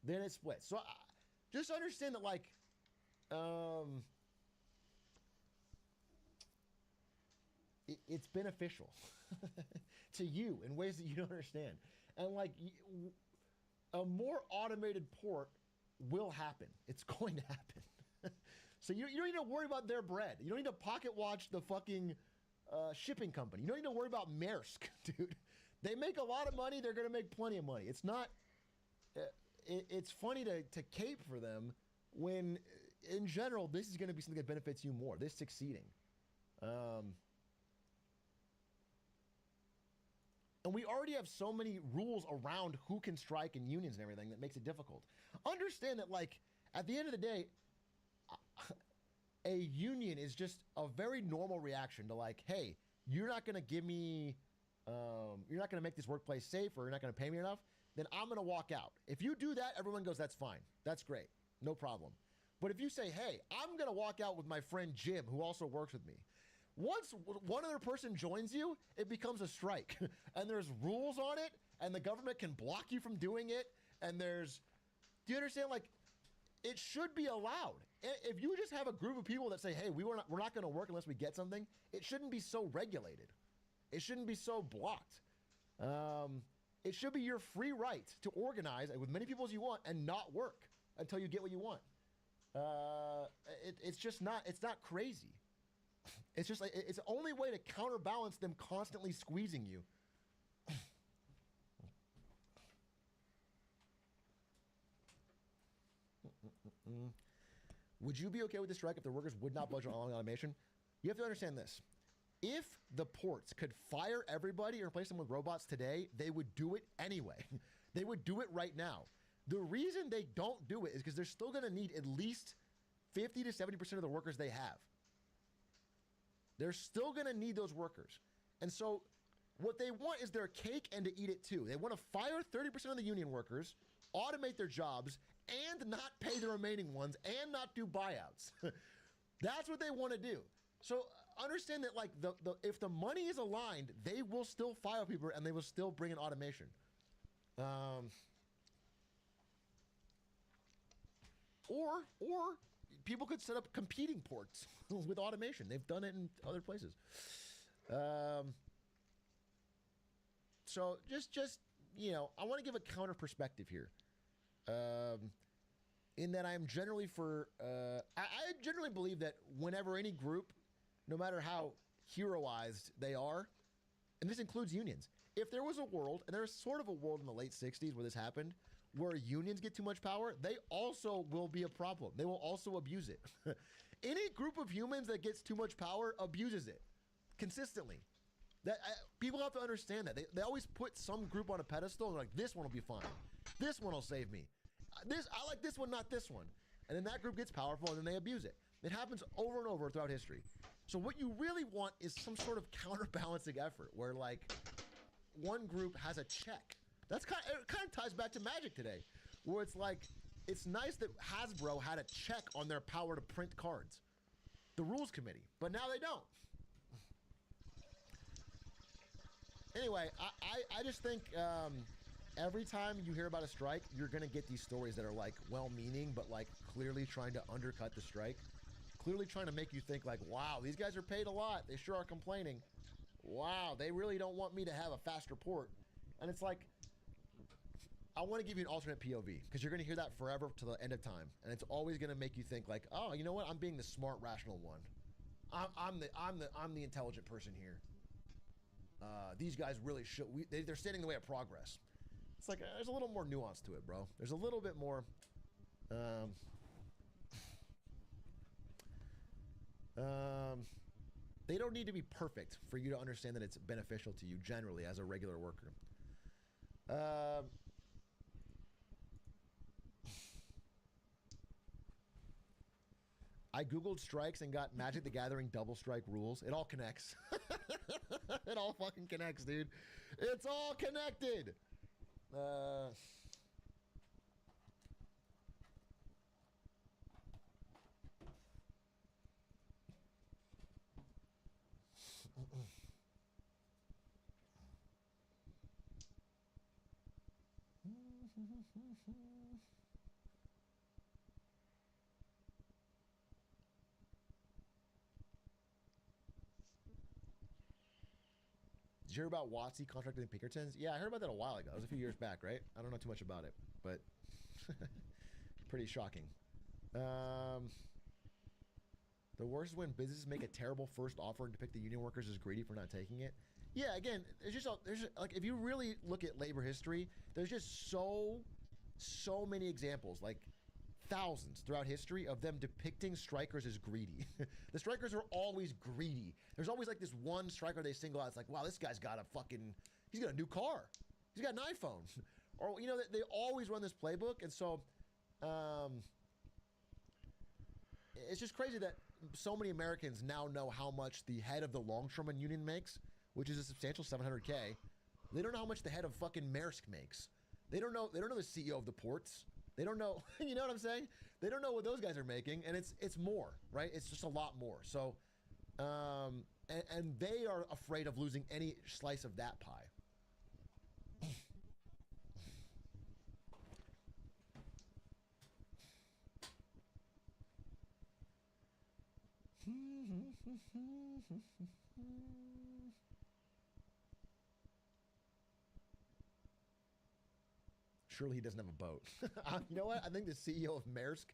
Speaker 11: Then it split. So just understand that, like, it's beneficial to you in ways that you don't understand. And like a more automated port will happen. It's going to happen. So you don't need to worry about their bread. You don't need to pocket watch the fucking shipping company. You don't need to worry about Maersk, dude. They make a lot of money. They're going to make plenty of money. It's not... it's funny to cape for them when, in general, this is going to be something that benefits you more. This succeeding. And we already have so many rules around who can strike and unions and everything that makes it difficult. Understand that, like, at the end of the day, a union is just a very normal reaction to, like, hey, you're not going to give me, you're not going to make this workplace safe, or you're not going to pay me enough, then I'm going to walk out. If you do that, everyone goes, that's fine. That's great. No problem. But if you say, hey, I'm going to walk out with my friend Jim, who also works with me. Once one other person joins you, it becomes a strike. And there's rules on it, and the government can block you from doing it. And there's, do you understand? Like, it should be allowed. If you just have a group of people that say, hey, we're not going to work unless we get something, it shouldn't be so regulated. It shouldn't be so blocked. It should be your free right to organize with many people as you want and not work until you get what you want. It's just not, it's not crazy. It's just like, it's the only way to counterbalance them constantly squeezing you. Would you be okay with the strike if the workers would not budge on automation? You have to understand this. If the ports could fire everybody and replace them with robots today, they would do it anyway. They would do it right now. The reason they don't do it is because they're still going to need at least 50 to 70% of the workers they have. They're still going to need those workers. And so What they want is their cake and to eat it too. They want to fire 30% of the union workers, automate their jobs, and not pay the remaining ones, and not do buyouts. That's what they want to do. So understand that, like, if the money is aligned, they will still fire people and they will still bring in automation. Or people could set up competing ports with automation. They've done it in other places. So just you know, I want to give a counter perspective here. In that I am generally for I generally believe that whenever any group, no matter how heroized they are, and this includes unions, if there was a world, and there's sort of a world in the late 60s where this happened, where unions get too much power, they also will be a problem. They will also abuse it. Any group of humans that gets too much power abuses it consistently. People have to understand that. They always put some group on a pedestal and they're like, this one will be fine. This one will save me. I like this one, not this one. And then that group gets powerful and then they abuse it. It happens over and over throughout history. So what you really want is some sort of counterbalancing effort where, like, one group has a check. It kind of ties back to Magic today, where it's like, it's nice that Hasbro had a check on their power to print cards, the rules committee, but now they don't. Anyway, I just think every time you hear about a strike, you're gonna get these stories that are like well-meaning, but like clearly trying to undercut the strike, clearly trying to make you think like, wow, these guys are paid a lot. They sure are complaining. Wow, they really don't want me to have a faster port. And it's like, I want to give you an alternate POV because you're going to hear that forever to the end of time, and it's always going to make you think like, oh, you know what? I'm being the smart, rational one. I'm the intelligent person here. These guys really should. They're standing in the way of progress. It's like there's a little more nuance to it, bro. There's a little bit more. They don't need to be perfect for you to understand that it's beneficial to you generally as a regular worker. I googled strikes and got Magic the Gathering double strike rules. It all connects. It all fucking connects, dude. It's all connected. Did you hear about Watsy contracting Pinkertons? Yeah, I heard about that a while ago. It was a few years back, right? I don't know too much about it, but pretty shocking. The worst is when businesses make a terrible first offer and depict the union workers as greedy for not taking it. Yeah, again, there's like, if you really look at labor history, there's just so many examples, like thousands throughout history of them depicting strikers as greedy. The strikers are always greedy. There's always like this one striker they single out. It's like, wow, this guy's got he's got a new car. He's got an iPhone. Or, you know, they always run this playbook. And so it's just crazy that so many Americans now know how much the head of the longshoreman union makes, which is a substantial $700K. They don't know how much the head of fucking Maersk makes. They don't know the CEO of the ports. They don't know, you know what I'm saying? They don't know what those guys are making, and it's more, right? It's just a lot more. So, and they are afraid of losing any slice of that pie. Surely he doesn't have a boat. You know what? I think the CEO of Maersk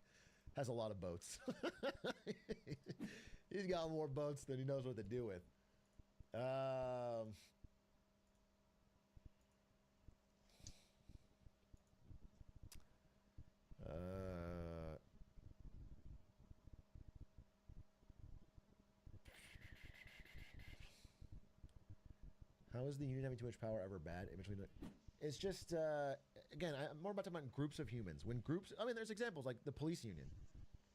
Speaker 11: has a lot of boats. He's got more boats than he knows what to do with. How is the union having too much power ever bad? It's just, again, I'm more about talking about groups of humans. When groups, I mean, there's examples like the police union.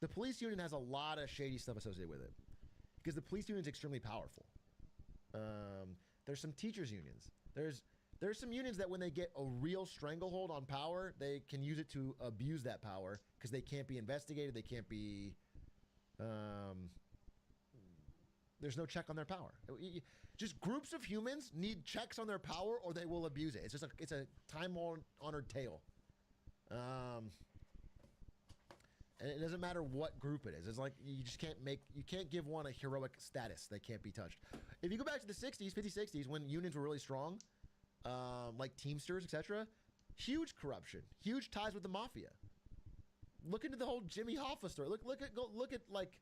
Speaker 11: The police union has a lot of shady stuff associated with it because the police union is extremely powerful. There's some teachers unions. There's some unions that when they get a real stranglehold on power, they can use it to abuse that power because they can't be investigated. They can't be. There's no check on their power. Just groups of humans need checks on their power, or they will abuse it. It's a time-honored tale. And it doesn't matter what group it is. It's like you can't give one a heroic status. They can't be touched. If you go back to the 60s, 50s, 60s, when unions were really strong, like Teamsters, etc., huge corruption, huge ties with the mafia. Look into the whole Jimmy Hoffa story. Look at like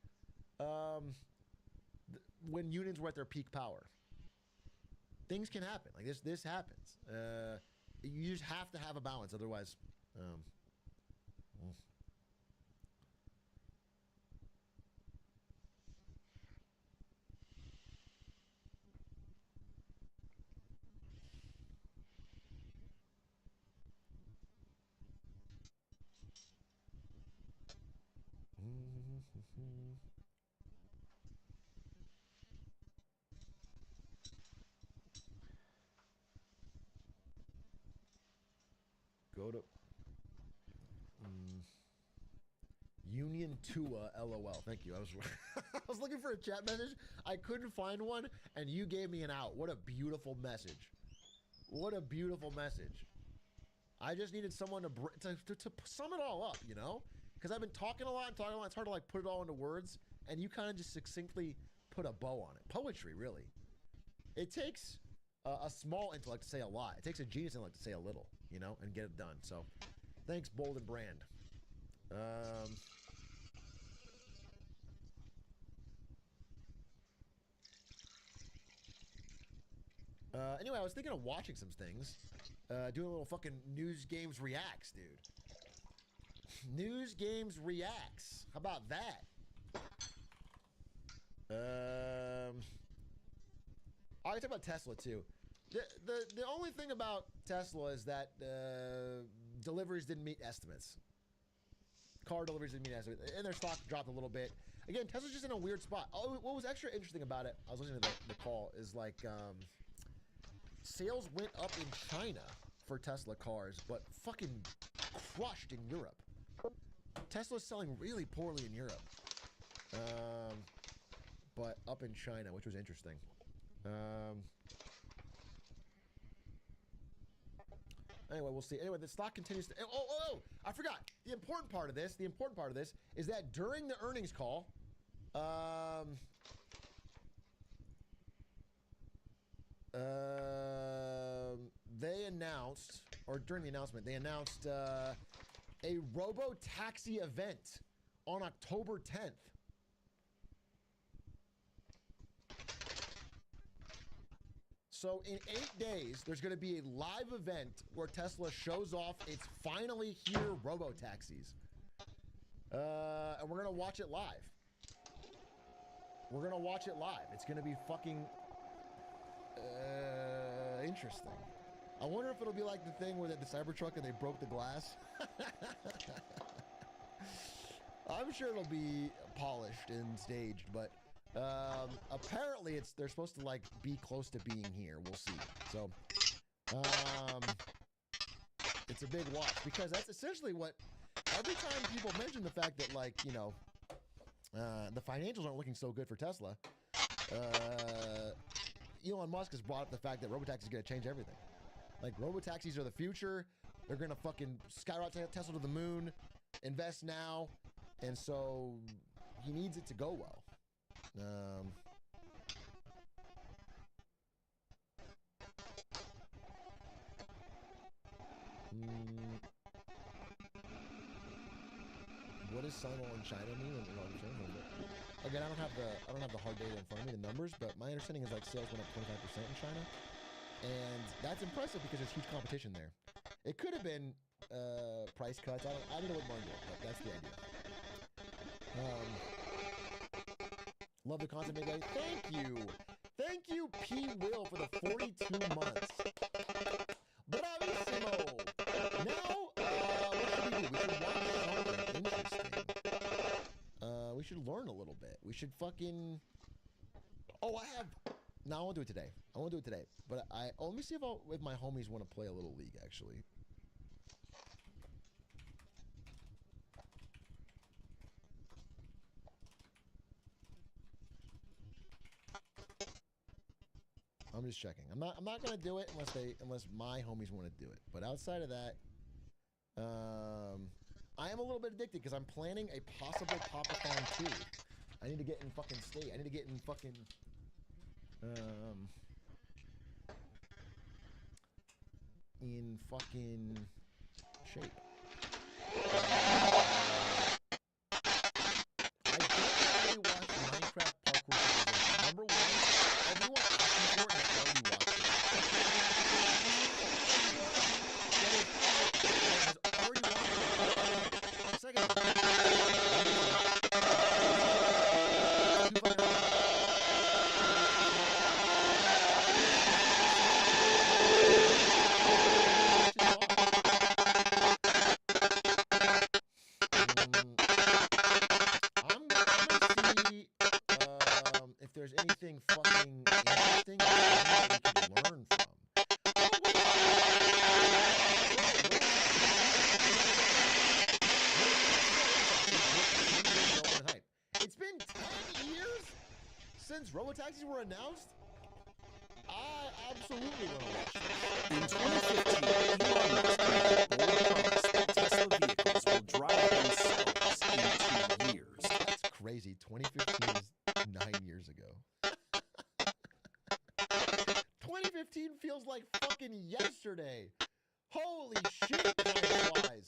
Speaker 11: when unions were at their peak power. Things can happen. Like this happens. You just have to have a balance, otherwise. Go to Union Tua, LOL. Thank you. I was I was looking for a chat message. I couldn't find one, and you gave me an out. What a beautiful message. What a beautiful message. I just needed someone to sum it all up, you know? Because I've been talking a lot. It's hard to like put it all into words, and you kind of just succinctly put a bow on it. Poetry, really. It takes a small intellect to say a lot. It takes a genius intellect to say a little, you know, and get it done. So, thanks, Bold and Brand. Anyway, I was thinking of watching some things. Doing a little fucking News Games Reacts, dude. News Games Reacts. How about that? I can talk about Tesla too. The only thing about Tesla is that deliveries didn't meet estimates. Car deliveries didn't meet estimates, and their stock dropped a little bit. Again, Tesla's just in a weird spot. Oh, what was extra interesting about it, I was listening to the call, is like sales went up in China for Tesla cars, but fucking crushed in Europe. Tesla's selling really poorly in Europe, but up in China, which was interesting. Anyway, we'll see. Anyway, the stock continues to... Oh, I forgot. The important part of this is that during the earnings call, they announced, or during the announcement, they announced a robo-taxi event on October 10th. So in 8 days, there's going to be a live event where Tesla shows off its finally here robo-taxis. And we're going to watch it live. We're going to watch it live. It's going to be fucking interesting. I wonder if it'll be like the thing where the Cybertruck and they broke the glass. I'm sure it'll be polished and staged, but apparently they're supposed to like be close to being here. We'll see. So it's a big watch, because that's essentially what every time people mention the fact that, like, you know, the financials aren't looking so good for Tesla. Elon Musk has brought up the fact that robotaxi is going to change everything. Like, robotaxis are the future. They're going to fucking skyrocket Tesla to the moon. Invest now. And so he needs it to go well. What does Simon in China mean? Again, I don't have the hard data in front of me, the numbers, but my understanding is like sales went up 25% in China, and that's impressive because there's huge competition there. It could have been price cuts. I need to look more into it, but that's the idea. Love the content, big guy. Thank you, P. Will, for the 42 months. Bravissimo. Now, what should we do? We should watch something interesting. We should learn a little bit. We should fucking... Oh, No, I won't do it today. I won't do it today. But let me see if my homies want to play a little League, actually. I'm just checking. I'm not gonna do it unless my homies want to do it. But outside of that, I am a little bit addicted because I'm planning a possible Pop-a-thon 2. I need to get in fucking state. I need to get in fucking shape. I don't really watch Minecraft parkour civilization. Number one, everyone asking for it has already watched it. Has already watched it. Second, if there's anything fucking interesting that we can learn from. It's been 10 years since robotaxis were announced. I absolutely want to watch this.
Speaker 13: In 2015, Elon Musk made a bold promise that Tesla vehicles will drive themselves in 2 years.
Speaker 11: That's crazy. 2015 is 9 years ago. 2015 feels like fucking yesterday. Holy shit, time flies.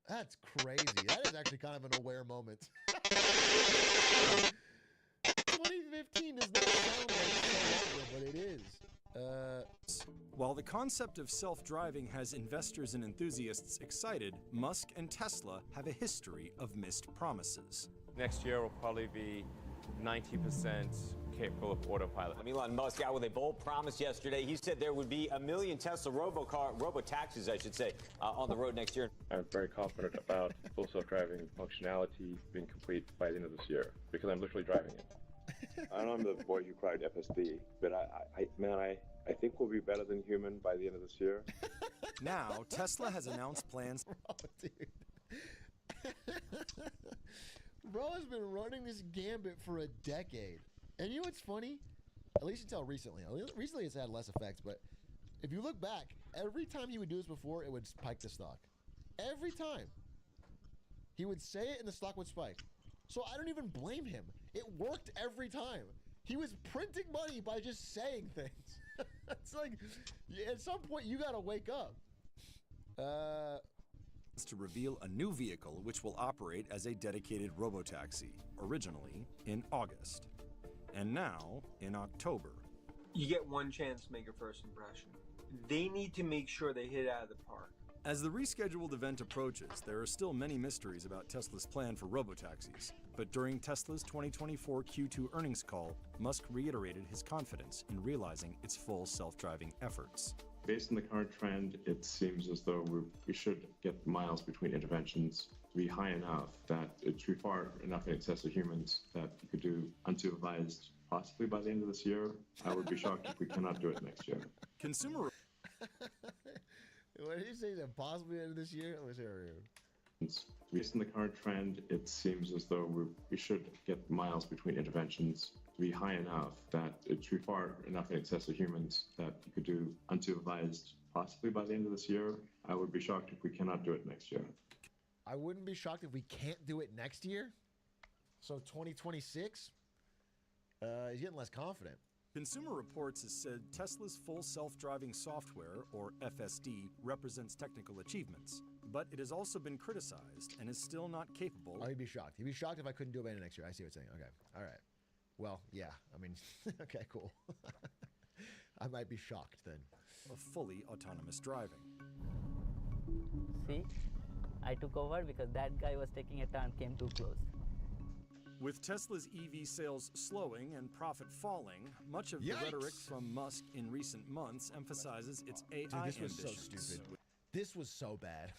Speaker 11: That's crazy. That is actually kind of an aware moment. 2015 does not sound like so long ago, but it is.
Speaker 13: While the concept of self-driving has investors and enthusiasts excited, Musk and Tesla have a history of missed promises.
Speaker 14: Next year will probably be 90% capable of autopilot.
Speaker 15: Elon Musk out with a bold promise yesterday. He said there would be 1 million Tesla robotaxis, I should say, on the road next year.
Speaker 14: I'm very confident about full self-driving functionality being complete by the end of this year because I'm literally driving it. I know I'm the boy who cried FSD, but I think we'll be better than human by the end of this year.
Speaker 13: Now, Tesla has announced plans.
Speaker 11: Oh, dude. Bro has been running this gambit for a decade. And you know what's funny? At least until recently. Recently it's had less effects, but if you look back, every time he would do this before, it would spike the stock. Every time. He would say it and the stock would spike. So I don't even blame him. It worked every time. He was printing money by just saying things. It's like, at some point you gotta wake up.
Speaker 13: To reveal a new vehicle which will operate as a dedicated robotaxi, originally in August, and now in October.
Speaker 16: You get one chance to make your first impression. They need to make sure they hit it out of the park.
Speaker 13: As the rescheduled event approaches, there are still many mysteries about Tesla's plan for robotaxis. But during Tesla's 2024 Q2 earnings call, Musk reiterated his confidence in realizing its full self-driving efforts.
Speaker 14: Based on the current trend, it seems as though we should get miles between interventions to be high enough that it should be far enough in excess of humans that you could do unsupervised possibly by the end of this year. I would be shocked if we cannot do it next year.
Speaker 13: Consumer.
Speaker 11: What did he say? That possibly end of this year? Let's hear it.
Speaker 14: Based on the current trend, it seems as though we should get miles between interventions to be high enough that it should be far enough in excess of humans that you could do unsupervised possibly by the end of this year. I would be shocked if we cannot do it next year.
Speaker 11: I wouldn't be shocked if we can't do it next year. So 2026, he's getting less confident.
Speaker 13: Consumer Reports has said Tesla's full self-driving software, or FSD, represents technical achievements, but it has also been criticized and is still not capable.
Speaker 11: Oh, he'd be shocked. He'd be shocked if I couldn't do it by next year. I see what you're saying. Okay. All right. Well, yeah. I mean, okay, cool. I might be shocked then.
Speaker 13: Of fully autonomous driving.
Speaker 17: See? I took over because that guy was taking a turn, came too close.
Speaker 13: With Tesla's EV sales slowing and profit falling, much of the rhetoric from Musk in recent months emphasizes its AI
Speaker 11: Dude, this was
Speaker 13: ambitions.
Speaker 11: so stupid. This was so bad.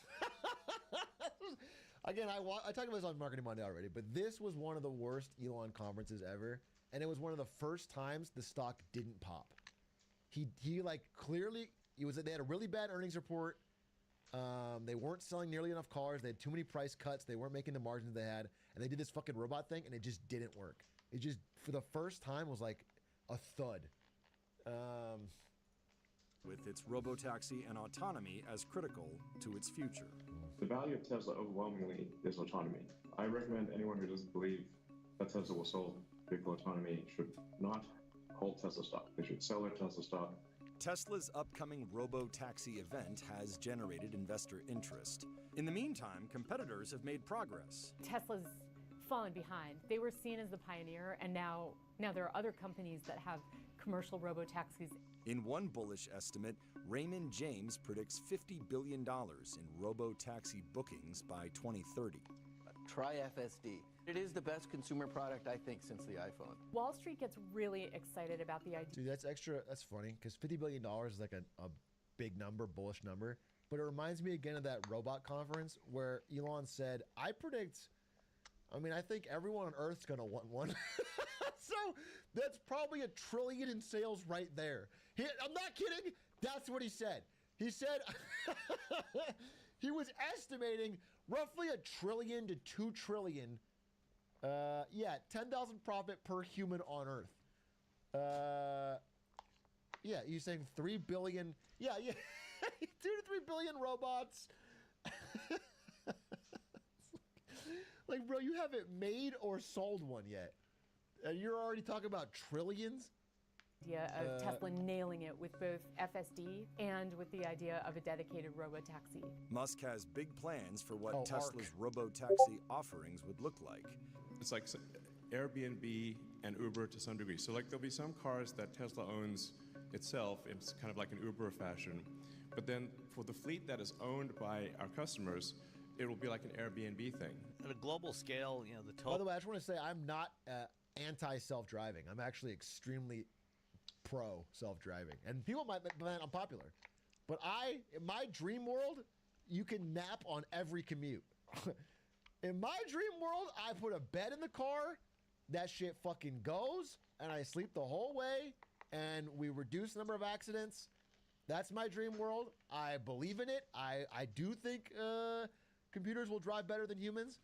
Speaker 11: Again, I talked about this on Marketing Monday already, but this was one of the worst Elon conferences ever, and it was one of the first times the stock didn't pop. He like clearly they had a really bad earnings report. They weren't selling nearly enough cars. They had too many price cuts. They weren't making the margins they had, and they did this fucking robot thing, and it just didn't work. It just for the first time was like a thud.
Speaker 13: With its robotaxi and autonomy as critical to its future.
Speaker 14: The value of Tesla overwhelmingly is autonomy. I recommend anyone who doesn't believe that Tesla will solve vehicle autonomy should not hold Tesla stock. They should sell their Tesla stock.
Speaker 13: Tesla's upcoming robo-taxi event has generated investor interest. In the meantime, competitors have made progress.
Speaker 18: Tesla's fallen behind. They were seen as the pioneer, and now there are other companies that have commercial robo-taxis.
Speaker 13: In one bullish estimate, Raymond James predicts $50 billion in robo-taxi bookings by 2030.
Speaker 7: Try FSD. It is the best consumer product, I think, since the iPhone.
Speaker 18: Wall Street gets really excited about the idea.
Speaker 11: Dude, that's funny, because $50 billion is like a big number, bullish number. But it reminds me again of that robot conference where Elon said, I think everyone on Earth's going to want one. So that's probably $1 trillion in sales right there. I'm not kidding. That's what he said. He said he was estimating roughly $1 trillion to $2 trillion. 10,000 profit per human on Earth. You're saying 3 billion. Yeah. 2 to 3 billion robots. Like, bro, you haven't made or sold one yet. And you're already talking about trillions?
Speaker 18: Idea of Tesla nailing it with both FSD and with the idea of a dedicated robotaxi.
Speaker 13: Musk has big plans for what Tesla's robo-taxi offerings would look like.
Speaker 19: It's like Airbnb and Uber to some degree. So like there'll be some cars that Tesla owns itself. It's kind of like an Uber fashion. But then for the fleet that is owned by our customers, it will be like an Airbnb thing.
Speaker 20: At a global scale, the total.
Speaker 11: By the way, I just want to say I'm not anti-self-driving. I'm actually extremely pro self-driving. And people might find I'm popular. But in my dream world, you can nap on every commute. In my dream world, I put a bed in the car, that shit fucking goes, and I sleep the whole way, and we reduce the number of accidents. That's my dream world. I believe in it. I do think computers will drive better than humans.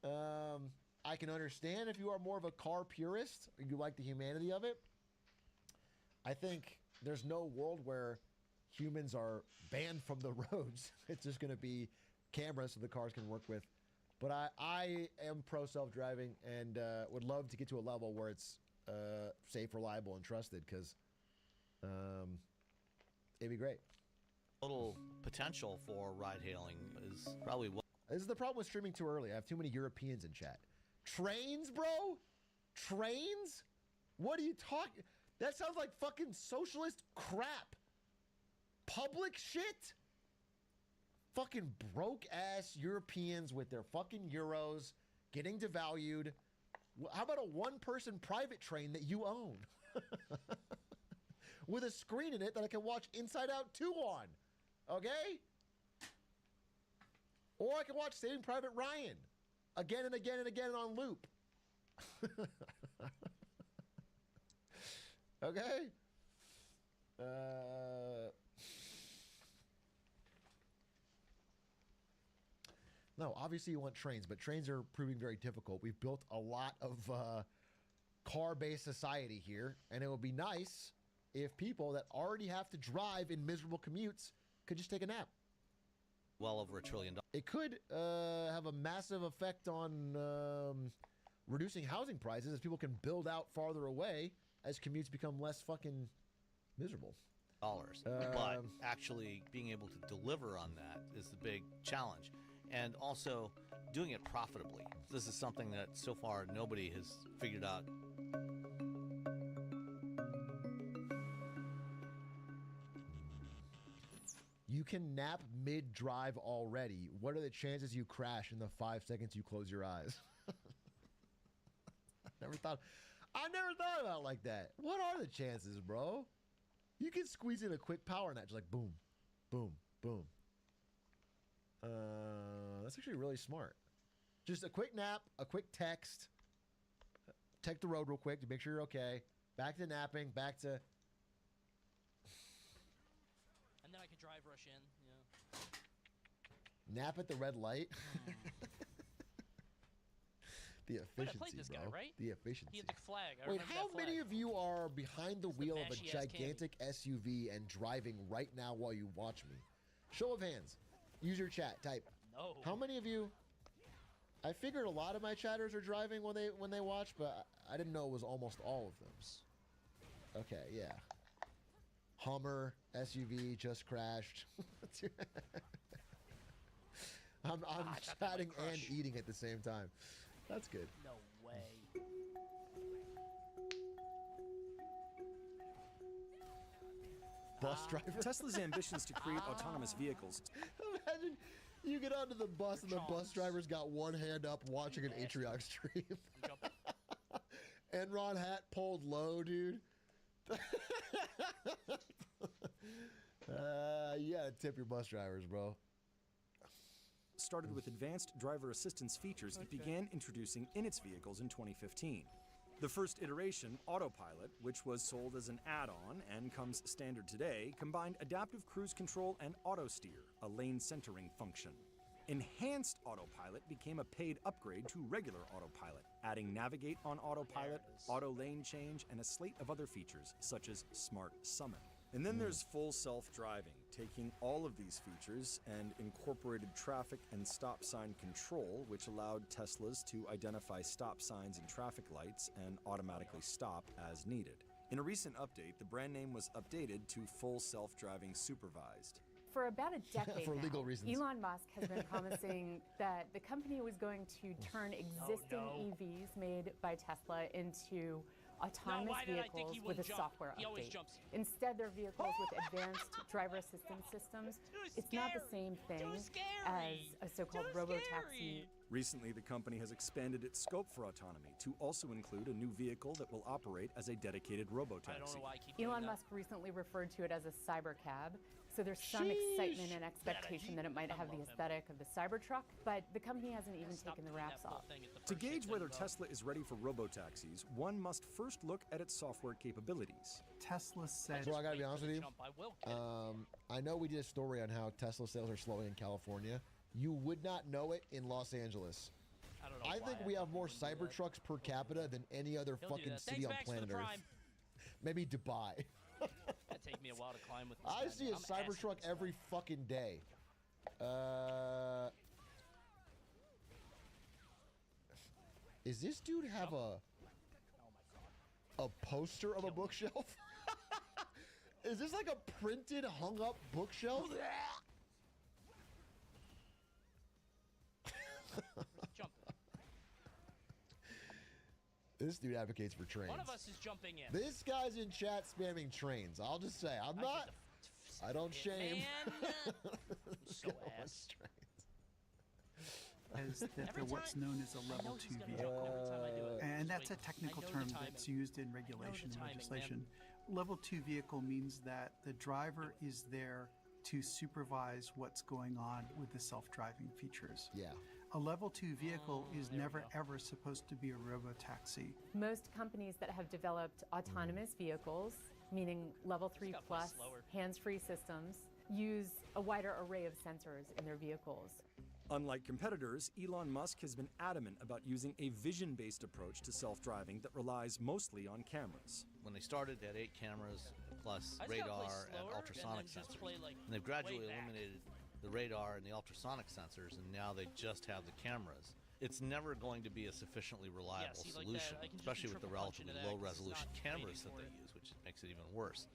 Speaker 11: I can understand if you are more of a car purist, or you like the humanity of it. I think there's no world where humans are banned from the roads. It's just going to be cameras so the cars can work with. But I am pro self-driving and would love to get to a level where it's safe, reliable, and trusted, because it'd be great.
Speaker 20: Total potential for ride-hailing is probably what.
Speaker 11: This is the problem with streaming too early. I have too many Europeans in chat. Trains, bro? Trains? What are you talking? That sounds like fucking socialist crap. Public shit? Fucking broke-ass Europeans with their fucking euros getting devalued. How about a one-person private train that you own? With a screen in it that I can watch Inside Out 2 on. Okay? Or I can watch Saving Private Ryan again and again and again on loop. Okay? No, obviously you want trains, but trains are proving very difficult. We've built a lot of car-based society here, and it would be nice if people that already have to drive in miserable commutes could just take a nap.
Speaker 20: Well over $1 trillion.
Speaker 11: It could have a massive effect on reducing housing prices as people can build out farther away as commutes become less fucking miserable.
Speaker 20: But actually being able to deliver on that is the big challenge. And also doing it profitably. This is something that so far nobody has figured out.
Speaker 11: You can nap mid-drive already. What are the chances you crash in the 5 seconds you close your eyes? I never thought about it like that. What are the chances, bro? You can squeeze in a quick power nap, just like boom, boom, boom. That's actually really smart. Just a quick nap, a quick text. Check the road real quick to make sure you're okay. Back to napping, back to...
Speaker 21: And then I could drive rush in,
Speaker 11: Nap at the red light. The
Speaker 21: Wait, I
Speaker 11: efficiency,
Speaker 21: played this
Speaker 11: bro.
Speaker 21: guy, right?
Speaker 11: The efficiency.
Speaker 21: He had the flag. I
Speaker 11: Wait,
Speaker 21: remember
Speaker 11: how
Speaker 21: that flag.
Speaker 11: many of you are behind the wheel of a
Speaker 21: mashy-ass candy.
Speaker 11: gigantic SUV and driving right now while you watch me? Show of hands. Use your chat. Type.
Speaker 21: No.
Speaker 11: How many of you? I figured a lot of my chatters are driving when they watch, but I didn't know it was almost all of them. Okay, yeah. Hummer, SUV, just crashed. I'm chatting and eating at the same time. That's good.
Speaker 21: No way.
Speaker 11: Bus driver?
Speaker 13: Tesla's ambitions to create autonomous vehicles.
Speaker 11: Imagine you get onto the bus and the bus driver's got one hand up watching an Atriox stream. Enron hat pulled low, dude. You gotta tip your bus drivers, bro.
Speaker 13: Started with advanced driver assistance features it began introducing in its vehicles in 2015. The first iteration, Autopilot, which was sold as an add-on and comes standard today, combined adaptive cruise control and auto steer, a lane centering function. Enhanced Autopilot became a paid upgrade to regular Autopilot, adding Navigate on Autopilot, auto lane change, and a slate of other features such as Smart Summon. And then there's full self-driving, taking all of these features and incorporated traffic and stop sign control, which allowed Teslas to identify stop signs and traffic lights and automatically stop as needed. In a recent update, the brand name was updated to full self-driving supervised.
Speaker 18: For about a decade
Speaker 11: For
Speaker 18: now,
Speaker 11: legal reasons.
Speaker 18: Elon Musk has been promising that the company was going to turn existing EVs made by Tesla into autonomous
Speaker 21: why did I think
Speaker 18: vehicles
Speaker 21: he
Speaker 18: with a
Speaker 21: wouldn't jump?
Speaker 18: software
Speaker 21: He always
Speaker 18: update.
Speaker 21: jumps.
Speaker 18: Instead, they're vehicles with advanced driver assistance systems. It's not the same thing as a so-called robotaxi.
Speaker 13: Recently, the company has expanded its scope for autonomy to also include a new vehicle that will operate as a dedicated robotaxi.
Speaker 18: Elon Musk recently referred to it as a cybercab. So there's some excitement and expectation that it might have the aesthetic of the Cybertruck, but the company hasn't even taken the wraps off.
Speaker 13: To gauge whether Tesla is ready for robotaxis, one must first look at its software capabilities.
Speaker 22: Tesla said...
Speaker 11: Bro, I gotta be honest with you. I know we did a story on how Tesla sales are slowing in California. You would not know it in Los Angeles. I think we have more Cybertrucks per capita than any other fucking city on planet Earth. Maybe Dubai.
Speaker 21: That'd take me a while to climb with this
Speaker 11: I
Speaker 21: guy,
Speaker 11: see a
Speaker 21: man. I'm
Speaker 11: Cybertruck every fucking day. Is this dude have a poster of a bookshelf? Is this like a printed, hung up bookshelf? This dude advocates for trains.
Speaker 21: One of us is jumping in.
Speaker 11: This guy's in chat spamming trains. I'll just say, I'm not. I don't shame.
Speaker 21: So ass.
Speaker 22: Is that they're what's known as a level 2 vehicle. And that's a technical term that's used in regulation and legislation. Level 2 vehicle means that the driver is there to supervise what's going on with the self-driving features.
Speaker 11: Yeah.
Speaker 22: A level 2 vehicle is never ever supposed to be a robotaxi.
Speaker 18: Most companies that have developed autonomous vehicles, meaning level 3 plus hands-free systems, use a wider array of sensors in their vehicles.
Speaker 13: Unlike competitors, Elon Musk has been adamant about using a vision-based approach to self-driving that relies mostly on cameras.
Speaker 20: When they started, they had 8 cameras plus radar and ultrasonic sensors. And they've gradually eliminated the radar and the ultrasonic sensors, and now they just have the cameras. It's never going to be a sufficiently reliable solution, especially with the relatively low-resolution cameras that they use, which makes it even worse.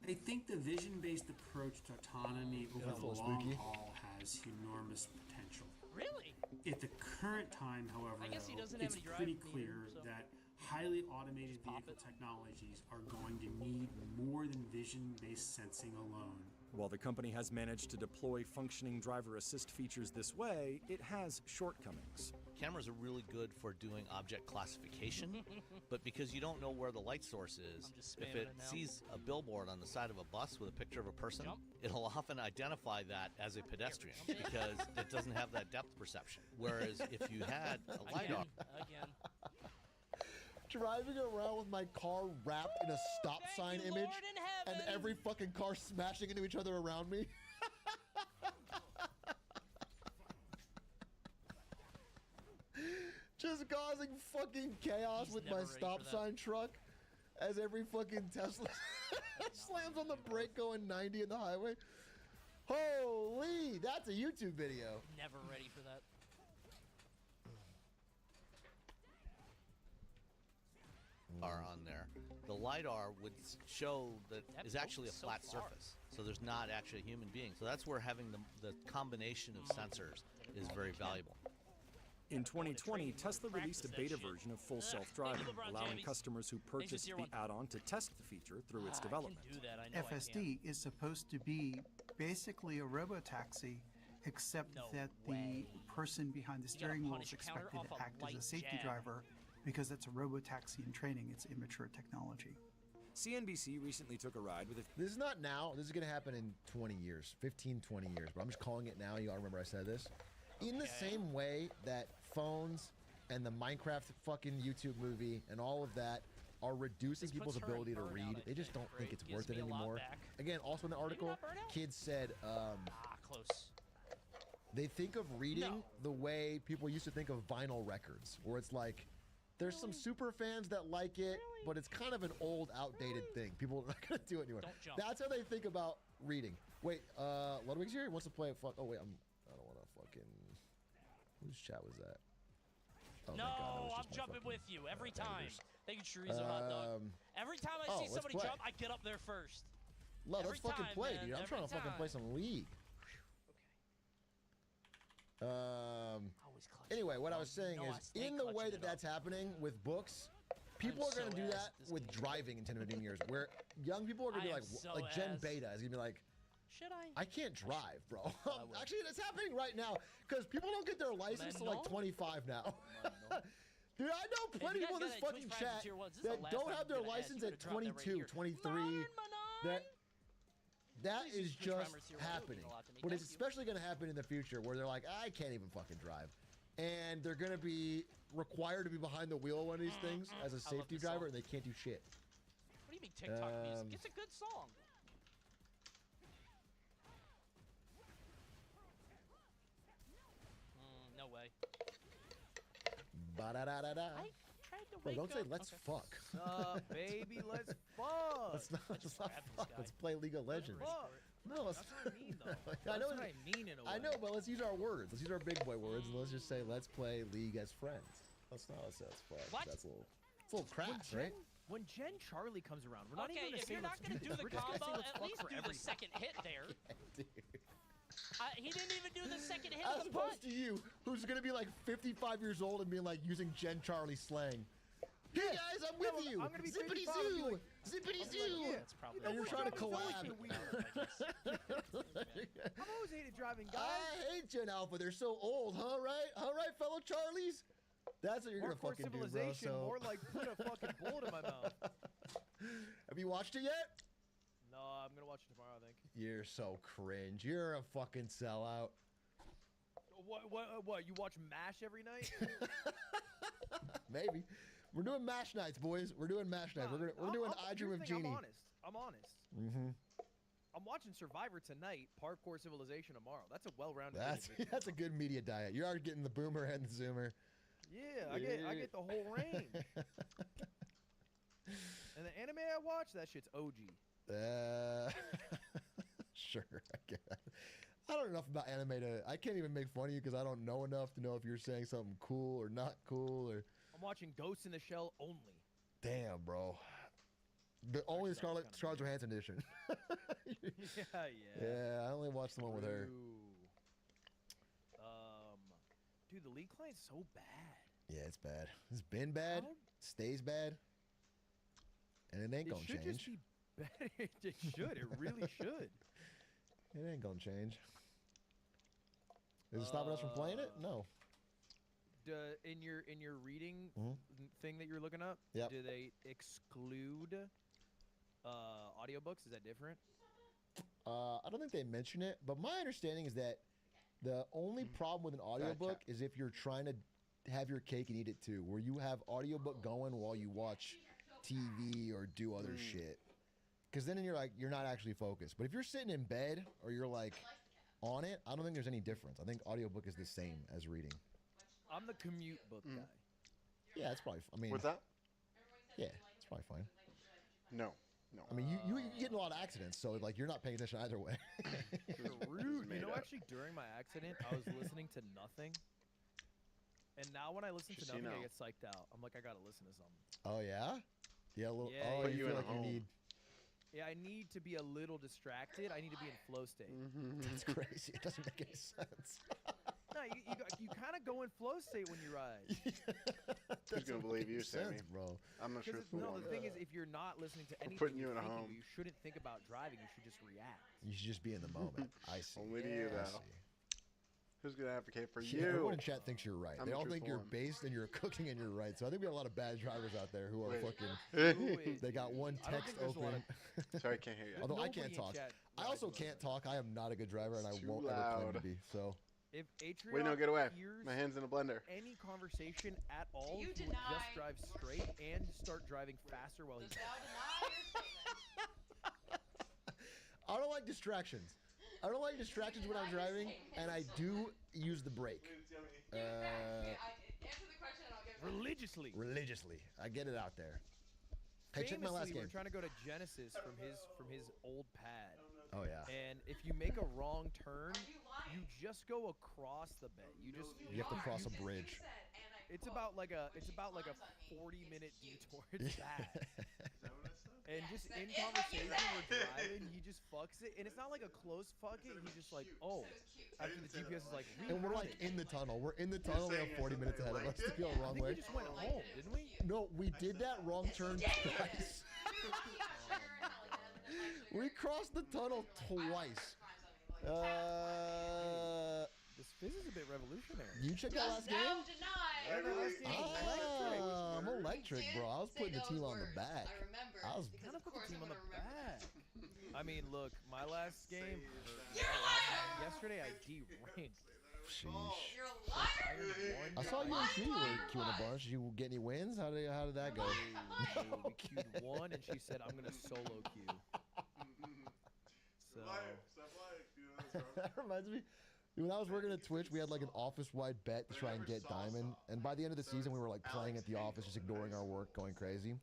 Speaker 23: I think the vision-based approach to autonomy over the long haul has enormous potential.
Speaker 21: Really?
Speaker 23: At the current time, however, it's pretty clear that highly automated vehicle technologies are going to need more than vision-based sensing alone.
Speaker 13: While the company has managed to deploy functioning driver assist features this way, it has shortcomings.
Speaker 20: Cameras are really good for doing object classification, but because you don't know where the light source is, if it sees a billboard on the side of a bus with a picture of a person, it'll often identify that as a pedestrian because it doesn't have that depth perception. Whereas if you had a LiDAR...
Speaker 21: Again.
Speaker 11: Driving around with my car wrapped in a stop sign image and every fucking car smashing into each other around me. Just causing fucking chaos with my stop sign truck as every fucking Tesla slams on the brake going 90 in the highway. Holy, that's a YouTube video.
Speaker 21: Never ready for that.
Speaker 20: Are on there. The LiDAR would show that is actually a flat surface, so there's not actually a human being. So that's where having the combination of sensors is very valuable.
Speaker 13: In 2020, Tesla released a beta version of Full Self-Driving, allowing customers who purchased the add-on to test the feature through its development.
Speaker 22: FSD is supposed to be basically a robotaxi, except that the person behind the steering wheel is expected to act as a safety driver because it's a robotaxi in training. It's immature technology.
Speaker 13: CNBC recently took a ride with a...
Speaker 11: This is not now. This is going to happen in 20 years, 15, 20 years. But I'm just calling it now. You all remember I said this. In the same way that phones and the Minecraft fucking YouTube movie and all of that are reducing people's ability to read. They just don't think it's worth it anymore. Again, also in the article, kids said
Speaker 21: close.
Speaker 11: They think of reading the way people used to think of vinyl records, where it's like, there's some super fans that like it, but it's kind of an old, outdated thing. People are not going to do it anymore. That's how they think about reading. Wait, Ludwig's here? He wants to play a fuck. Oh, wait, I don't want to fucking... Whose chat was that? Oh,
Speaker 21: no, I'm jumping with you every time. Thank you, Chorizo Hot Dog. Every time I see somebody jump, I get up there first.
Speaker 11: Let's fucking play, dude. I'm trying to fucking play some League. Anyway, what I was saying is, in the way that that's happening with books, people are going to do that with driving in 10 to 15 years, where young people are going to be like Gen Beta is going to be like,
Speaker 21: should I?
Speaker 11: I can't drive, bro. Actually, it's happening right now because people don't get their license till like 25 now. Dude, I know plenty of people in this fucking chat that don't have their license at 22, 23. That is just happening. But it's especially going to happen in the future where they're like, I can't even fucking drive. And they're going to be required to be behind the wheel of one of these things as a safety driver, and they can't do shit.
Speaker 21: What do you mean TikTok music? It's a good song. No way.
Speaker 11: Ba-da-da-da-da. Bro, don't say let's fuck.
Speaker 10: Baby, let's fuck.
Speaker 11: Let's not fuck. Let's play League of Legends. No, let's.
Speaker 10: That's what I mean, though.
Speaker 11: I know
Speaker 10: That's what I mean in a way.
Speaker 11: I know, but let's use our words. Let's use our big boy words, and let's just say let's play League as friends. Let's not say let's fuck.
Speaker 21: What?
Speaker 11: That's a little crass, right?
Speaker 10: When Gen Charlie comes around, we're not
Speaker 21: Okay,
Speaker 10: even
Speaker 21: if you're not going to do the combo, at least do the second hit there. He didn't even do the second hit of
Speaker 11: As
Speaker 21: the punch.
Speaker 11: opposed to you, who's gonna be like 55 years old and being like using Gen Charlie slang. Hey guys, I'm with you.
Speaker 10: I'm gonna be
Speaker 11: Zippity
Speaker 10: 55 and be
Speaker 11: zoo,
Speaker 10: like,
Speaker 11: zippity zoo. And you're trying to collab.
Speaker 10: I've always hated driving, guys.
Speaker 11: I hate Gen Alpha. They're so old, huh? Right? All right, fellow Charlies. That's what you're gonna fucking do, bro.
Speaker 10: Civilization,
Speaker 11: So.
Speaker 10: more like put a fucking bullet in my mouth.
Speaker 11: Have you watched it yet?
Speaker 10: No, I'm gonna watch it tomorrow, I think.
Speaker 11: You're so cringe. You're a fucking sellout.
Speaker 10: What? You watch MASH every night?
Speaker 11: Maybe. We're doing MASH nights, boys. We're doing MASH nights. We're doing I Dream of Genie.
Speaker 10: I'm honest.
Speaker 11: Mm-hmm.
Speaker 10: I'm watching Survivor tonight, Parkour Civilization tomorrow. That's a well-rounded.
Speaker 11: That's a good media diet. You are getting the boomer and the zoomer.
Speaker 10: Yeah, I get the whole range. And the anime I watch, that shit's OG.
Speaker 11: Sure. I don't know enough about anime to. I can't even make fun of you because I don't know enough to know if you're saying something cool or not cool or.
Speaker 10: I'm watching Ghost in the Shell only.
Speaker 11: Damn, bro. The only Scarlett Johansson edition.
Speaker 10: Yeah.
Speaker 11: Yeah, I only watched the one with her.
Speaker 10: Dude, the league client's so bad.
Speaker 11: Yeah, it's bad. It's been bad. Stays bad. And it ain't gonna change.
Speaker 10: It should just be better. It should. It really should.
Speaker 11: It ain't gonna change. Is it stopping us from playing it? No.
Speaker 1: in your reading
Speaker 11: Mhm.
Speaker 1: thing that you're looking up,
Speaker 11: Yep.
Speaker 1: do they exclude audiobooks? Is that different?
Speaker 11: I don't think they mention it, but my understanding is that the only problem with an audiobook is if you're trying to have your cake and eat it too, where you have audiobook going while you watch TV or do other shit. Because then you're not actually focused. But if you're sitting in bed or you're like on it, I don't think there's any difference. I think audiobook is the same as reading.
Speaker 1: I'm the commute book guy.
Speaker 11: Yeah, it's probably. I mean,
Speaker 4: What's that?
Speaker 11: Yeah, it's probably fine.
Speaker 4: No.
Speaker 11: I mean, you get in a lot of accidents, so like you're not paying attention either way.
Speaker 1: Rude. You know, actually, during my accident, I was listening to nothing. And now when I listen to
Speaker 4: Just so
Speaker 1: nothing,
Speaker 4: you
Speaker 1: I
Speaker 4: know.
Speaker 1: get psyched out. I'm like, I gotta listen to something.
Speaker 11: Oh yeah, yeah. A little.
Speaker 1: Yeah,
Speaker 11: oh,
Speaker 1: yeah,
Speaker 11: you
Speaker 1: yeah.
Speaker 11: feel like you need.
Speaker 1: Yeah, I need to be a little distracted. I need to be in flow state.
Speaker 11: That's crazy. It doesn't make any sense.
Speaker 1: No, you kind of go in flow state when you ride.
Speaker 4: Who's gonna believe you, Sammy?
Speaker 11: Bro?
Speaker 4: I'm not sure.
Speaker 1: No, the thing is, if you're not listening to anything,
Speaker 4: putting you
Speaker 1: you're
Speaker 4: in a
Speaker 1: thinking,
Speaker 4: home.
Speaker 1: you shouldn't think about driving. You should just react.
Speaker 11: You should just be in the moment. I see.
Speaker 4: Only to you,
Speaker 11: I
Speaker 4: though.
Speaker 11: see.
Speaker 4: Who's gonna advocate for
Speaker 11: Yeah,
Speaker 4: you?
Speaker 11: everyone in chat thinks you're right.
Speaker 4: I'm
Speaker 11: They
Speaker 4: a
Speaker 11: all think you're
Speaker 4: truthful one.
Speaker 11: based and you're cooking and you're right. So I think we have a lot of bad drivers out there who are
Speaker 4: Wait.
Speaker 11: fucking. They got one
Speaker 1: I don't
Speaker 11: text
Speaker 1: think there's a lot
Speaker 11: open.
Speaker 4: Sorry, I can't hear you.
Speaker 11: Although I
Speaker 1: Nobody
Speaker 11: can't
Speaker 1: in
Speaker 11: talk.
Speaker 1: chat
Speaker 11: I also can't talk. I am not a good driver, and I
Speaker 4: Too
Speaker 11: won't ever claim
Speaker 4: loud.
Speaker 11: to be. So.
Speaker 1: If Atreon
Speaker 4: Wait, no, get away.
Speaker 1: hears
Speaker 4: My hand's in a blender.
Speaker 1: any conversation at all,
Speaker 6: you
Speaker 1: he would
Speaker 6: deny-
Speaker 1: just drive straight and start driving faster while he's.
Speaker 11: I don't like distractions. I don't like distractions when I'm driving, and I do use the brake.
Speaker 1: Religiously.
Speaker 11: Religiously. I get it out there. Hey, check my last
Speaker 1: Famously,
Speaker 11: game.
Speaker 1: we're trying to go to Genesis from his old pad.
Speaker 11: Oh, yeah.
Speaker 1: And if you make a wrong turn, you just go across the bed.
Speaker 11: You have to cross a bridge.
Speaker 1: It's about like a 40-minute detour. It's bad. And just in conversation, we're driving, he just fucks it, and it's not like a close fuck it. He's just like, oh, after the GPS is like,
Speaker 11: And we're like in the tunnel. We're in the tunnel. We have 40 minutes ahead of us to go wrong way.
Speaker 1: we just went home, didn't we?
Speaker 11: No, we did that wrong turn twice. We crossed the tunnel twice.
Speaker 1: This fizz is a bit revolutionary.
Speaker 11: You checked that last game? Ah, I'm electric, bro. I was putting the team on the back. I was
Speaker 1: kind of put the team on the back. I mean, look, my last game. Yesterday, I de-ranked.
Speaker 11: Sheesh.
Speaker 6: You're a liar.
Speaker 11: I saw you and Q were queuing a bunch. Did you get any wins? How did that go?
Speaker 1: We queued one, and she said, "I'm gonna solo queue." So
Speaker 11: That reminds me. When I was working at Twitch, we had like an office-wide bet to try and get Diamond. And by the end of the season, we were like playing at the office, just ignoring our work, going crazy.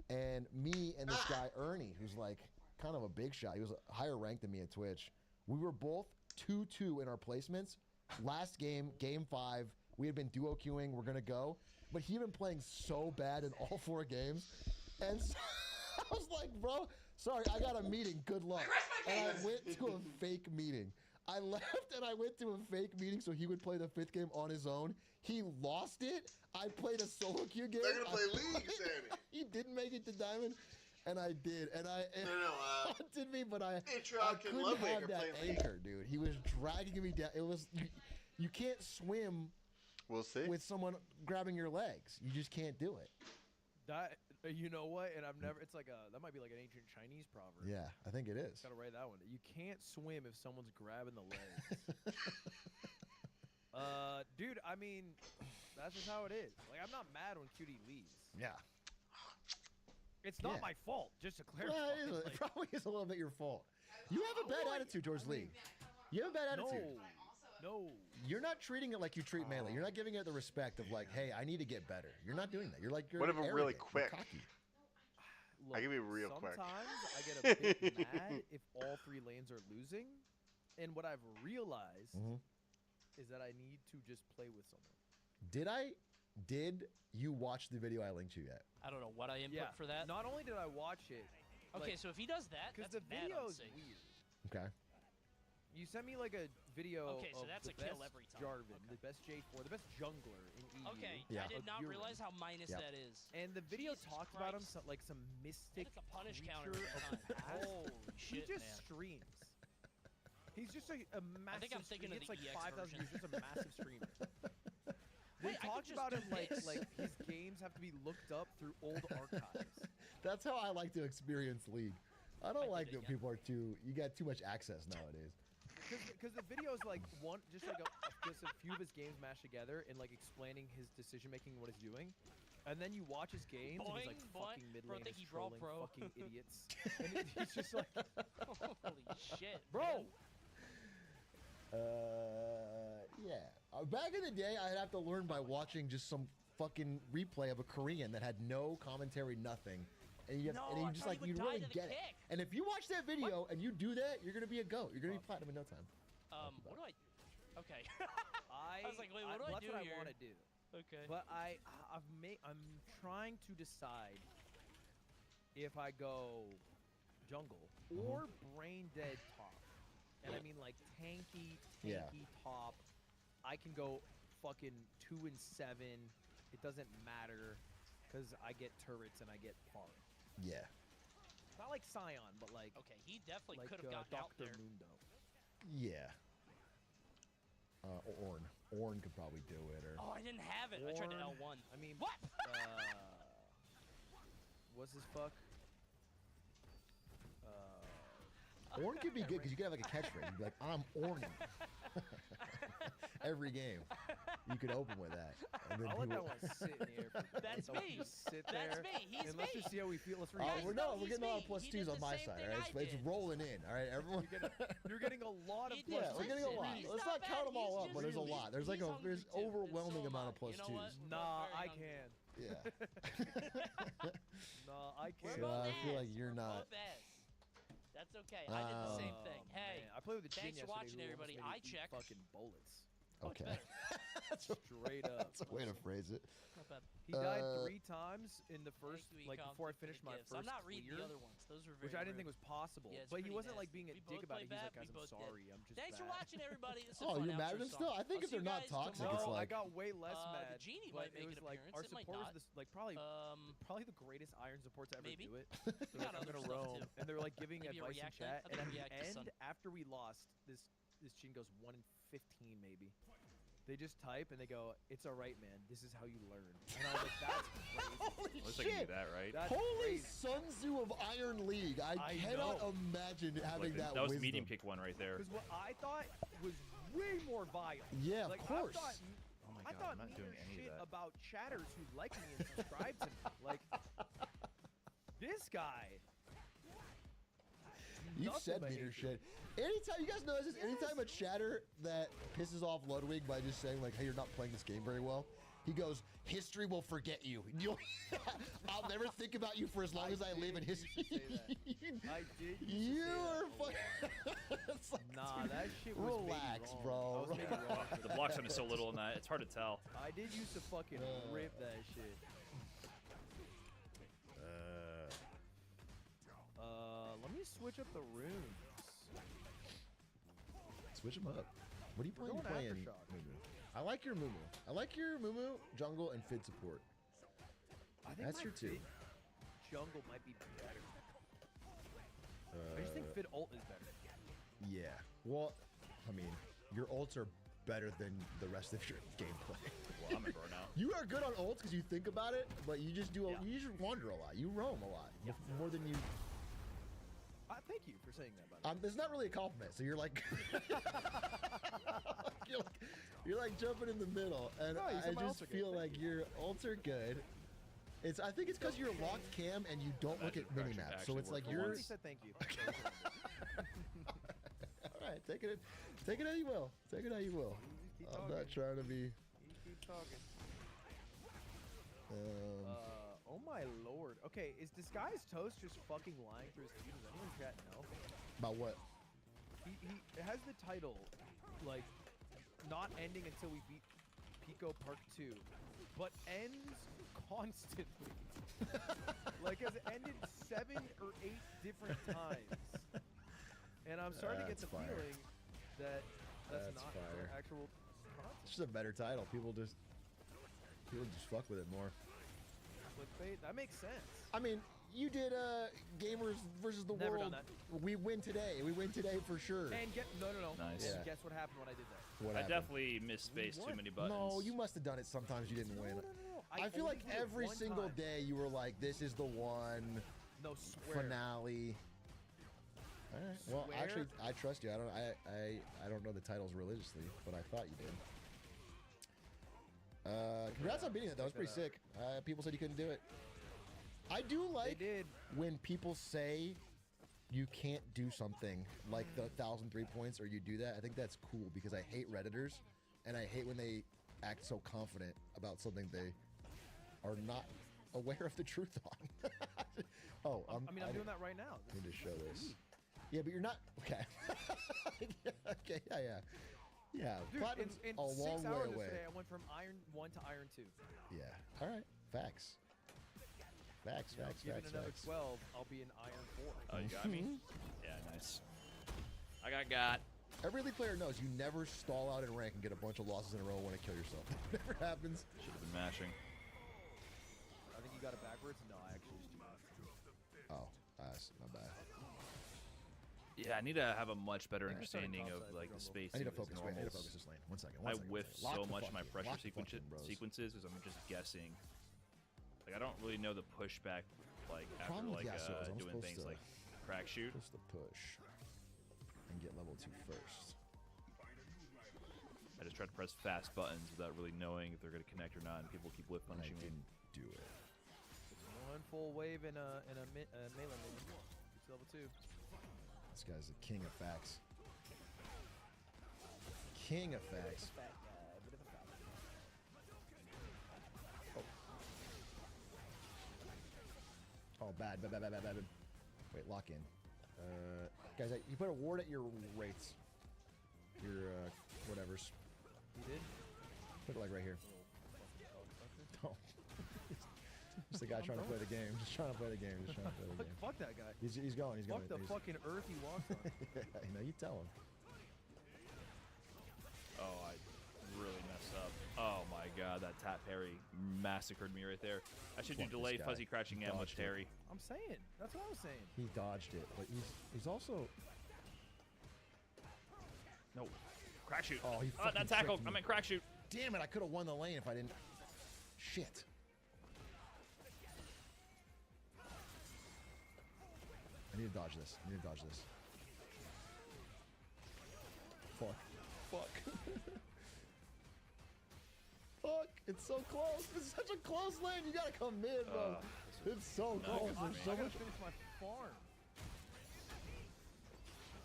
Speaker 11: And me and this guy, Ernie, who's like kind of a big shot, he was higher ranked than me at Twitch. We were both 2-2 in our placements. Last game, game 5, we had been duo queuing, we're going to go. But he had been playing so bad in all 4 games. And so I was like, bro, sorry, I got a meeting, good luck. And I went to a fake meeting. I left and I went to a fake meeting so he would play the 5th game on his own. He lost it. I played a solo queue game.
Speaker 4: They're gonna play League, Sammy.
Speaker 11: He didn't make it to Diamond, and I did. And I haunted me, but I couldn't have that anchor, dude. He was dragging me down. It was you can't swim.
Speaker 4: We'll see.
Speaker 11: With someone grabbing your legs, you just can't do it.
Speaker 1: that, you know what? And I've never. It's like that might be like an ancient Chinese proverb.
Speaker 11: Yeah, I think it is.
Speaker 1: Gotta write that one. You can't swim if someone's grabbing the legs. Dude, I mean, that's just how it is. Like, I'm not mad when QD leaves.
Speaker 11: Yeah.
Speaker 1: It's not my fault, just to clarify.
Speaker 11: Well, it probably is a little bit your fault. You have a bad attitude towards League. You have a bad attitude.
Speaker 1: No.
Speaker 11: You're not treating it like you treat Melee. You're not giving it the respect of like, hey, I need to get better. You're not doing that. You're like, you're
Speaker 4: What if I'm really
Speaker 11: arrogant. You're
Speaker 4: quick?
Speaker 11: cocky.
Speaker 1: Look,
Speaker 4: I can be real quick.
Speaker 1: Sometimes I get a bit mad if all 3 lanes are losing, and what I've realized is that I need to just play with someone.
Speaker 11: Did you watch the video I linked you yet?
Speaker 21: I don't know what I input for that.
Speaker 1: Not only did I watch it.
Speaker 21: Okay,
Speaker 1: like,
Speaker 21: so if he does that,
Speaker 1: because
Speaker 21: that's
Speaker 1: the
Speaker 21: mad
Speaker 1: video is
Speaker 21: unsafe.
Speaker 1: weird.
Speaker 11: Okay.
Speaker 1: You sent me like a video
Speaker 21: Okay, so
Speaker 1: of
Speaker 21: that's
Speaker 1: the
Speaker 21: a kill
Speaker 1: best
Speaker 21: every time.
Speaker 1: Jarvan, the best J4, the best jungler in EU.
Speaker 21: Okay,
Speaker 11: Yeah.
Speaker 21: I did
Speaker 1: of
Speaker 21: not
Speaker 1: Europe.
Speaker 21: realize how minus that is.
Speaker 1: And the video
Speaker 21: Jesus
Speaker 1: talked about him
Speaker 21: Christ.
Speaker 1: like some mystic
Speaker 21: That's a punish
Speaker 1: creature
Speaker 21: counter every
Speaker 1: of the
Speaker 21: time.
Speaker 1: past.
Speaker 21: Holy
Speaker 1: He
Speaker 21: shit,
Speaker 1: just
Speaker 21: man.
Speaker 1: streams. He's just a massive.
Speaker 21: I think I'm thinking
Speaker 1: he
Speaker 21: of
Speaker 1: gets
Speaker 21: the
Speaker 1: like
Speaker 21: EX
Speaker 1: 5,000
Speaker 21: version.
Speaker 1: views. Just a massive streamer. They talked about him like his games have to be looked up through old archives.
Speaker 11: That's how I like to experience League. I don't like that people are you got too much access nowadays.
Speaker 1: Because the video is like just a few of his games mashed together and like explaining his decision making, what he's doing, and then you watch his games and he's like fucking mid laners trolling fucking idiots, and he's just like,
Speaker 21: holy shit,
Speaker 1: bro.
Speaker 11: Yeah. Back in the day, I'd have to learn by watching just some fucking replay of a Korean that had no commentary, nothing. And you just like you really get it. And if you watch that video and you do that, you're gonna be a goat. You're gonna be platinum in no time.
Speaker 21: What do I? Okay.
Speaker 1: I
Speaker 21: was like, wait, what do I do
Speaker 1: That's what
Speaker 21: here?
Speaker 1: I want to do.
Speaker 21: Okay.
Speaker 1: But I'm trying to decide if I go jungle or brain dead top. And I mean like tanky top. I can go fucking 2 and 7. It doesn't matter because I get turrets and I get farm.
Speaker 11: Yeah.
Speaker 1: Not like Scion, but like
Speaker 21: okay, he definitely
Speaker 1: like,
Speaker 21: could have gotten out
Speaker 1: Dr.
Speaker 21: there.
Speaker 1: Mundo.
Speaker 11: Yeah. Ornn. Ornn could probably do it. Or
Speaker 21: Oh, I didn't have it. I tried to L1.
Speaker 1: I mean,
Speaker 21: what?
Speaker 1: What's his fuck?
Speaker 11: Ornn could be good because you could have like a catchphrase. You'd be like, I'm Ornn. Every game. You could open with that. And then
Speaker 1: I'll let that one sit in here.
Speaker 21: That's me.
Speaker 1: Just sit there.
Speaker 21: That's me. He's
Speaker 1: and
Speaker 21: me.
Speaker 1: let's just see how we feel. Let's
Speaker 11: we're getting all plus twos on my side. All right, it's rolling in. All right, everyone.
Speaker 1: You're getting a lot of plus
Speaker 11: we're getting a lot. Let's not count them all up, but there's a lot. There's like there's overwhelming amount of plus twos.
Speaker 1: Nah, I can.
Speaker 11: Yeah.
Speaker 1: Nah, I can't.
Speaker 11: So I feel like you're not.
Speaker 21: That's okay. I did the same thing. Hey,
Speaker 1: I played with the
Speaker 21: thanks
Speaker 1: Jin
Speaker 21: for watching,
Speaker 1: yesterday,
Speaker 21: everybody.
Speaker 1: who almost
Speaker 21: I
Speaker 1: made me eat
Speaker 21: checked.
Speaker 1: fucking bullets.
Speaker 11: Okay.
Speaker 1: Straight up.
Speaker 11: That's a way to phrase it.
Speaker 21: Not bad.
Speaker 1: He died 3 times in the first,
Speaker 21: Thank you,
Speaker 1: before I
Speaker 21: Ecom, for
Speaker 1: finished
Speaker 21: the
Speaker 1: my
Speaker 21: gifts.
Speaker 1: first
Speaker 21: I'm not reading
Speaker 1: clear,
Speaker 21: the other ones. Those were very
Speaker 1: which I didn't
Speaker 21: rude.
Speaker 1: think was possible.
Speaker 21: Yeah, it's
Speaker 1: but he
Speaker 21: pretty
Speaker 1: wasn't like
Speaker 21: nasty.
Speaker 1: being a
Speaker 21: We
Speaker 1: dick
Speaker 21: both
Speaker 1: about it.
Speaker 21: play
Speaker 1: He's
Speaker 21: bad,
Speaker 1: like, guys,
Speaker 21: we
Speaker 1: I'm
Speaker 21: both
Speaker 1: sorry. I'm just
Speaker 21: Thanks for
Speaker 1: bad.
Speaker 21: watching, everybody. This is a
Speaker 11: Oh,
Speaker 21: fun
Speaker 11: you're mad at
Speaker 21: outro
Speaker 11: him
Speaker 21: song.
Speaker 11: still? I think
Speaker 21: I'll
Speaker 11: if
Speaker 21: see
Speaker 11: they're
Speaker 21: you
Speaker 11: not
Speaker 21: guys
Speaker 11: toxic,
Speaker 21: tomorrow.
Speaker 11: it's
Speaker 1: No, I
Speaker 11: like
Speaker 1: got way less mad.
Speaker 21: The genie
Speaker 1: but
Speaker 21: might make
Speaker 1: it was
Speaker 21: an
Speaker 1: like
Speaker 21: appearance.
Speaker 1: our
Speaker 21: It might
Speaker 1: support
Speaker 21: not.
Speaker 1: is like probably the greatest Iron support to ever
Speaker 21: Maybe.
Speaker 1: do it.
Speaker 21: We got
Speaker 1: I'm
Speaker 21: other
Speaker 1: gonna
Speaker 21: stuff,
Speaker 1: roam,
Speaker 21: too.
Speaker 1: and they were like giving
Speaker 21: Maybe a
Speaker 1: advice in
Speaker 21: react
Speaker 1: chat,
Speaker 21: I
Speaker 1: and at
Speaker 21: think
Speaker 1: the
Speaker 21: react to
Speaker 1: end,
Speaker 21: Sun.
Speaker 1: after we lost, this Chin goes 1 in 15 maybe. They just type and they go, "It's all right, man. This is how you learn." And I was like, "That's crazy."
Speaker 11: Holy
Speaker 5: At least I can do
Speaker 11: shit!
Speaker 5: that, right?
Speaker 1: That's
Speaker 11: Holy
Speaker 1: crazy.
Speaker 11: Sun Tzu of Iron League. I cannot
Speaker 1: know.
Speaker 11: imagine having
Speaker 5: Like,
Speaker 11: that
Speaker 5: that was
Speaker 11: wisdom.
Speaker 5: medium kick one right there.
Speaker 1: Because what I thought was way more vile.
Speaker 11: Yeah, of
Speaker 1: like,
Speaker 11: course.
Speaker 5: Oh my
Speaker 1: I
Speaker 5: god,
Speaker 1: thought
Speaker 5: I'm not doing
Speaker 1: meaner
Speaker 5: any
Speaker 1: shit
Speaker 5: of that.
Speaker 1: about chatters who like me and subscribe to me. Like, this guy.
Speaker 11: You've
Speaker 1: Nothing
Speaker 11: said
Speaker 1: but
Speaker 11: meaner
Speaker 1: hatred.
Speaker 11: shit. Anytime, you guys notice this, anytime a chatter that pisses off Ludwig by just saying like, hey, you're not playing this game very well, he goes, history will forget you. I'll never think about you for as long as I live in history.
Speaker 1: I did.
Speaker 11: You are fucking.
Speaker 1: Nah, that shit was
Speaker 11: Relax,
Speaker 1: maybe wrong.
Speaker 11: bro.
Speaker 1: I was maybe wrong for
Speaker 5: The
Speaker 1: that.
Speaker 5: block zone is so little in that, it's hard to tell.
Speaker 1: I did used to fucking rip that shit. Let me switch up the runes.
Speaker 11: Switch them up. What are you playing?
Speaker 1: We're
Speaker 11: You're
Speaker 1: going
Speaker 11: playing
Speaker 1: Aftershock.
Speaker 11: Mumu. I like your Mumu. I like your Mumu, jungle, and Fid support.
Speaker 1: I think
Speaker 11: That's
Speaker 1: my
Speaker 11: your two.
Speaker 1: Fid jungle might be better. I just think Fid ult is better.
Speaker 11: Yeah. Well, I mean, your ults are better than the rest of your gameplay.
Speaker 5: Well, I'm a bro now.
Speaker 11: You are good on ults because you think about it, but you just do. You just wander a lot. You roam a lot, more than you.
Speaker 1: Thank you for saying that. By the way.
Speaker 11: It's not really a compliment. So you're like, you're like jumping in the middle, and
Speaker 1: No, you said
Speaker 11: I
Speaker 1: my
Speaker 11: just
Speaker 1: ults are good.
Speaker 11: feel
Speaker 1: Thank
Speaker 11: like your ults are good. I think it's because you're locked cam and you don't look at
Speaker 5: Magic
Speaker 11: minimaps, so
Speaker 5: actually
Speaker 11: it's like
Speaker 5: worked for
Speaker 11: you're.
Speaker 1: Somebody said thank you.
Speaker 11: All right, take it how you will. Take it how you will.
Speaker 1: Keep
Speaker 11: I'm
Speaker 1: talking.
Speaker 11: not trying to be.
Speaker 1: You keep talking. Oh my lord. Okay, is Disguised Toast just fucking lying through his teeth? Does anyone in chat know?
Speaker 11: About what?
Speaker 1: He has the title, like, not ending until we beat Pico Park 2, but ends constantly. Like, has ended 7 or 8 different times. And I'm starting to get
Speaker 11: That's
Speaker 1: the
Speaker 11: fire.
Speaker 1: feeling that that's
Speaker 11: That's
Speaker 1: not
Speaker 11: fire.
Speaker 1: the actual content.
Speaker 11: It's just a better title. People just fuck with it more.
Speaker 1: Clickbait? That makes sense.
Speaker 11: I mean, you did gamers versus the
Speaker 1: Never
Speaker 11: world.
Speaker 1: done that.
Speaker 11: We win today. We win today for sure.
Speaker 1: And no.
Speaker 5: Nice.
Speaker 1: And
Speaker 11: Yeah.
Speaker 1: guess what happened when I did that?
Speaker 11: What
Speaker 5: I
Speaker 11: happened?
Speaker 5: definitely misspaced too many buttons.
Speaker 11: No, you must have done it sometimes you didn't win.
Speaker 1: No.
Speaker 11: I feel
Speaker 1: only
Speaker 11: like
Speaker 1: did it
Speaker 11: every
Speaker 1: one
Speaker 11: single
Speaker 1: time.
Speaker 11: day you were like, this is the one
Speaker 1: No, swear.
Speaker 11: finale. All right. Well,
Speaker 1: Swear?
Speaker 11: actually, I trust you. I don't know the titles religiously, but I thought you did. Congrats on beating it. That was pretty sick. People said you couldn't do it. I do like when people say you can't do something like the 1,000 3-points or you do that. I think that's cool because I hate Redditors and I hate when they act so confident about something they are not aware of the truth on. Oh,
Speaker 1: I'm doing that right now.
Speaker 11: Need to show this. Yeah, but you're not. Okay. Okay. Yeah.
Speaker 1: Dude,
Speaker 11: Platinum's
Speaker 1: in
Speaker 11: a
Speaker 1: 6
Speaker 11: long
Speaker 1: hours
Speaker 11: way away.
Speaker 1: yesterday, I went from Iron 1 to Iron 2.
Speaker 11: Yeah. All right. Facts. Facts.
Speaker 1: You know,
Speaker 11: Facts.
Speaker 1: give it
Speaker 11: Facts.
Speaker 1: another
Speaker 11: Facts.
Speaker 1: 12, I'll be in Iron 4.
Speaker 5: Oh, you got me? Yeah, nice. I got.
Speaker 11: Every league player knows you never stall out in rank and get a bunch of losses in a row and want to kill yourself. It never happens.
Speaker 5: Should have been mashing.
Speaker 1: I think you got it backwards. No, I actually just do that.
Speaker 11: Oh, my bad.
Speaker 5: Yeah, I need to have a much better understanding of like the spacing.
Speaker 11: I need to
Speaker 5: of his
Speaker 11: focus. Wait, I need to
Speaker 5: normals.
Speaker 11: focus this lane. One second.
Speaker 5: I
Speaker 11: One second,
Speaker 5: whiff
Speaker 11: Lock
Speaker 5: so
Speaker 11: the
Speaker 5: much
Speaker 11: fuck
Speaker 5: my
Speaker 11: in.
Speaker 5: pressure
Speaker 11: Lock the fuck in, bros.
Speaker 5: sequences because I'm just guessing. Like I don't really know the pushback like after
Speaker 11: Problem with
Speaker 5: like
Speaker 11: Yasuo is I'm
Speaker 5: doing
Speaker 11: supposed
Speaker 5: things
Speaker 11: to-
Speaker 5: like crack shoot.
Speaker 11: Supposed to push and get level 2 first.
Speaker 5: I just try to press fast buttons without really knowing if they're going to connect or not, and people keep whiff
Speaker 11: And I
Speaker 5: punishing me.
Speaker 11: didn't do it.
Speaker 1: It's one full wave in a melee minion. It's level 2.
Speaker 11: This guy's the king of facts. King of facts.
Speaker 1: Fat guy, bit of a fat guy.
Speaker 11: Oh, bad. Wait, lock in. Guys, you put a ward at your wraiths. Your, whatevers.
Speaker 1: You did?
Speaker 11: Put it like right here. Don't. Just the guy trying to play the game. Just trying to play the game.
Speaker 1: Fuck that guy.
Speaker 11: He's going. He's going.
Speaker 1: Fuck the fucking earth he walks on.
Speaker 11: Yeah, you know, you tell him.
Speaker 5: Oh, I really messed up. Oh my god, that tap parry massacred me right there. I should do
Speaker 11: Fuck this
Speaker 5: delay
Speaker 11: guy.
Speaker 5: fuzzy crouching
Speaker 11: He
Speaker 5: ambush
Speaker 11: dodged it.
Speaker 5: parry.
Speaker 1: I'm saying. That's what I was saying.
Speaker 11: He dodged it, but he's also.
Speaker 5: No. Crack shoot.
Speaker 11: Oh, he
Speaker 5: that
Speaker 11: fucking
Speaker 5: tackle.
Speaker 11: tricked me.
Speaker 5: I meant crack shoot.
Speaker 11: Damn it! I could have won the lane if I didn't. Shit. I need to dodge this. Fuck. Fuck. It's so close. It's such a close lane. You gotta come mid, bro. It's so close. There's so
Speaker 1: I gotta
Speaker 11: much.
Speaker 1: finish my farm.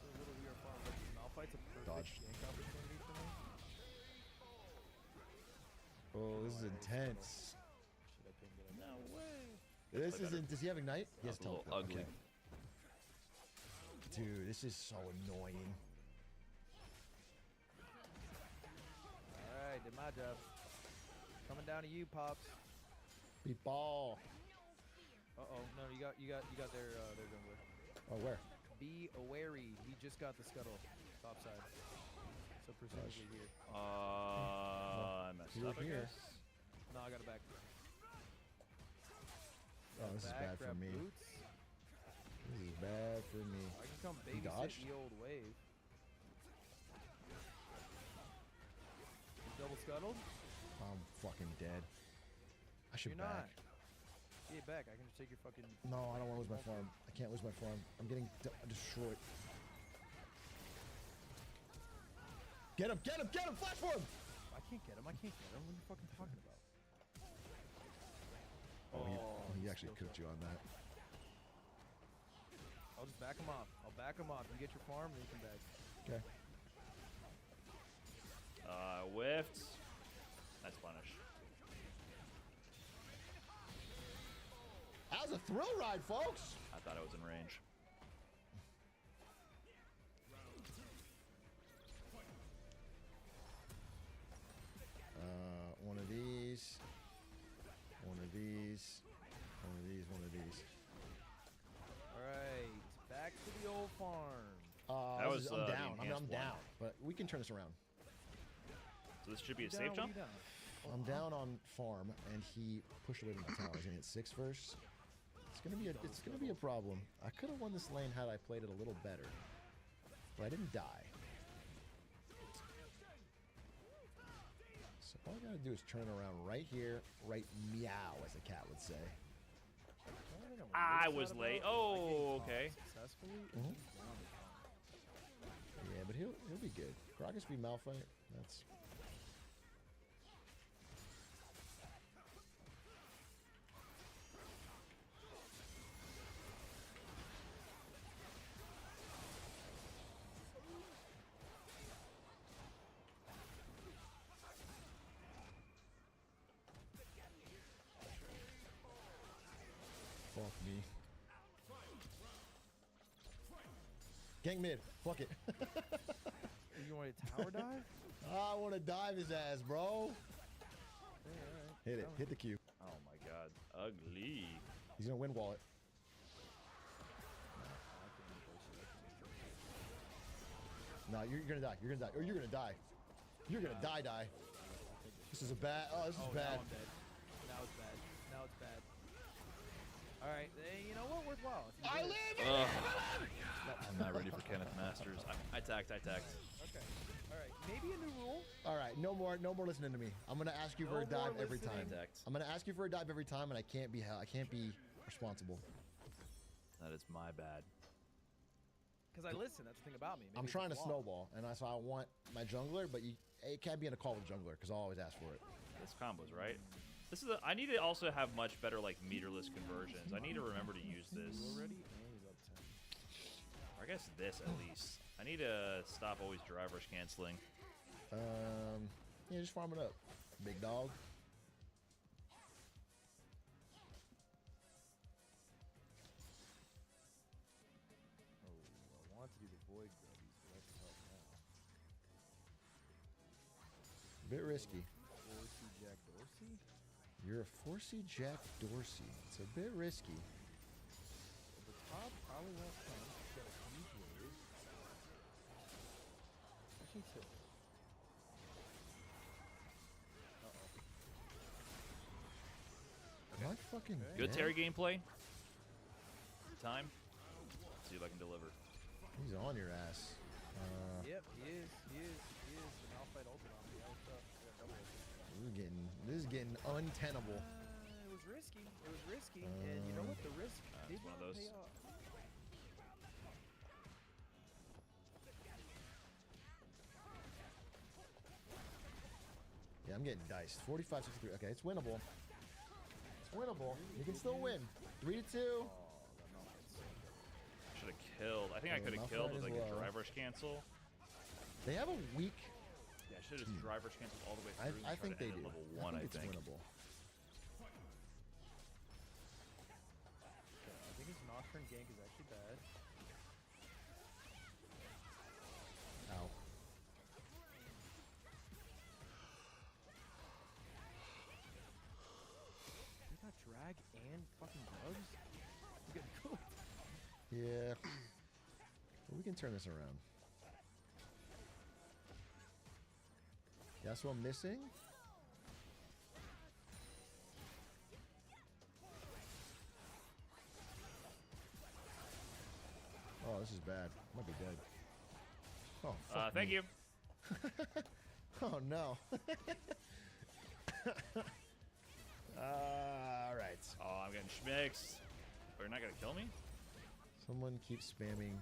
Speaker 1: A little weird farm, but Malphite's a perfect
Speaker 11: Dodge.
Speaker 1: gank opportunity for me.
Speaker 11: Oh, this is intense.
Speaker 1: Should I ping it? No way.
Speaker 11: This isn't. Does he have ignite? He has
Speaker 5: That was a little
Speaker 11: teleport.
Speaker 5: ugly.
Speaker 11: Okay. Dude, this is so annoying.
Speaker 1: Alright, did my job. Coming down to you, Pops.
Speaker 11: Be ball.
Speaker 1: Uh-oh. No, you got their jungler.
Speaker 11: Oh, where?
Speaker 1: Be wary. We just got the scuttle. Top side. So presumably here.
Speaker 5: I messed
Speaker 11: You're
Speaker 5: up, I
Speaker 11: here.
Speaker 5: guess.
Speaker 1: No, I got it back.
Speaker 11: Oh, this is bad for
Speaker 1: grab
Speaker 11: me.
Speaker 1: Boots.
Speaker 11: This is bad for me.
Speaker 1: I can come
Speaker 11: He
Speaker 1: babysit
Speaker 11: dodged?
Speaker 1: the old wave. Double scuttled?
Speaker 11: I'm fucking dead. I should
Speaker 1: You're
Speaker 11: back.
Speaker 1: not. Get back. I can just take your fucking.
Speaker 11: No, I don't want to lose my farm. I can't lose my farm. I'm getting destroyed. Get him! Flash for him!
Speaker 1: I can't get him. What are you fucking talking about?
Speaker 11: Oh, he actually cooked you on that.
Speaker 1: I'll just back him off. You get your farm, then you come back.
Speaker 11: Okay.
Speaker 5: Whiffed. Nice punish.
Speaker 11: That was a thrill ride, folks!
Speaker 5: I thought I was in range.
Speaker 11: One of these. One of these.
Speaker 1: Alright. Back to the old farm.
Speaker 5: That was,
Speaker 11: I'm
Speaker 5: the
Speaker 11: down. I'm
Speaker 5: enhanced one.
Speaker 11: down. But we can turn this around.
Speaker 5: So this should be a
Speaker 1: Down,
Speaker 5: safe
Speaker 1: what
Speaker 5: jump?
Speaker 1: are you down?
Speaker 11: I'm down on farm, and he pushed away from my tower. He's gonna hit 6 first. This it's gonna be a problem. I could have won this lane had I played it a little better, but I didn't die. So all I gotta do is turn around right here, right meow, as a cat would say.
Speaker 5: I was late. Oh, okay.
Speaker 11: Mhm. Yeah, but he'll be good. Gragas v Malphite. That's. Fuck me. Gank mid. Fuck it.
Speaker 1: You want a tower dive?
Speaker 11: I want to dive his ass, bro. Hit it. Hit the Q.
Speaker 5: Oh my god. Ugly.
Speaker 11: He's gonna win wallet. No, you're gonna die. You're gonna die. Or you're gonna die. You're gonna die. This is a bad. Oh, this is bad.
Speaker 1: Now I'm dead. Now it's bad. Now it's bad. All right. You know what? Worthwhile.
Speaker 11: I live.
Speaker 5: I'm not ready for Kenneth Masters. I tacked.
Speaker 1: Okay. All right. Maybe a new rule.
Speaker 11: All right. No more listening to me. I'm gonna ask you for a dive every time.
Speaker 5: Tacked.
Speaker 11: I'm gonna ask you for a dive every time, and I can't be responsible.
Speaker 5: That is my bad.
Speaker 1: Because I listen. That's the thing about me. Maybe
Speaker 11: I'm
Speaker 1: it's
Speaker 11: trying to
Speaker 1: a flaw.
Speaker 11: snowball, and so I want my jungler, but it can't be in a call with jungler because I'll always ask for it.
Speaker 5: This combos, right? This is. I need to also have much better like meterless conversions. I need to remember to use this.
Speaker 1: Already?
Speaker 5: Or I guess this at least. I need to stop always drive rush canceling.
Speaker 11: Yeah, just farm it up, big dog.
Speaker 1: I want to do the void grubbies, but that's tough now.
Speaker 11: Bit risky.
Speaker 1: 4C Jack Dorsey?
Speaker 11: You're a 4C Jack Dorsey. It's a bit risky.
Speaker 1: Well, the top probably won't come. He's got a huge wave. Actually, two.
Speaker 11: Am I fucking
Speaker 5: Good
Speaker 11: dead?
Speaker 5: Terry gameplay. Time. Let's see if I can deliver.
Speaker 11: He's on your ass.
Speaker 1: Yep, he is. The Malphite ulted on me. That was tough. I got double ulted.
Speaker 11: This is getting untenable.
Speaker 1: It was risky. And you know what? The risk did
Speaker 5: one of
Speaker 1: not
Speaker 5: those.
Speaker 1: pay off.
Speaker 11: Yeah, I'm getting diced. 45-63. Okay, it's winnable. It's winnable. You can still win. 3-2.
Speaker 5: Should have killed. I think I could have killed with like a drive rush cancel.
Speaker 11: They have a weak.
Speaker 5: Yeah, I should have just drive rush canceled all the way through.
Speaker 11: I think they do.
Speaker 5: Level 1, I
Speaker 11: it's
Speaker 5: think.
Speaker 11: winnable.
Speaker 1: I think his Nocturne gank is actually bad.
Speaker 11: Ow.
Speaker 1: You got drag and fucking bugs? You getting cooked.
Speaker 11: Yeah. Well, we can turn this around. That's what I'm missing. Oh, this is bad. Might be dead. Oh, fuck
Speaker 5: Thank
Speaker 11: me.
Speaker 5: you.
Speaker 11: Oh no. All right.
Speaker 5: Oh, I'm getting schmixed. But you're not gonna kill me?
Speaker 11: Someone keeps spamming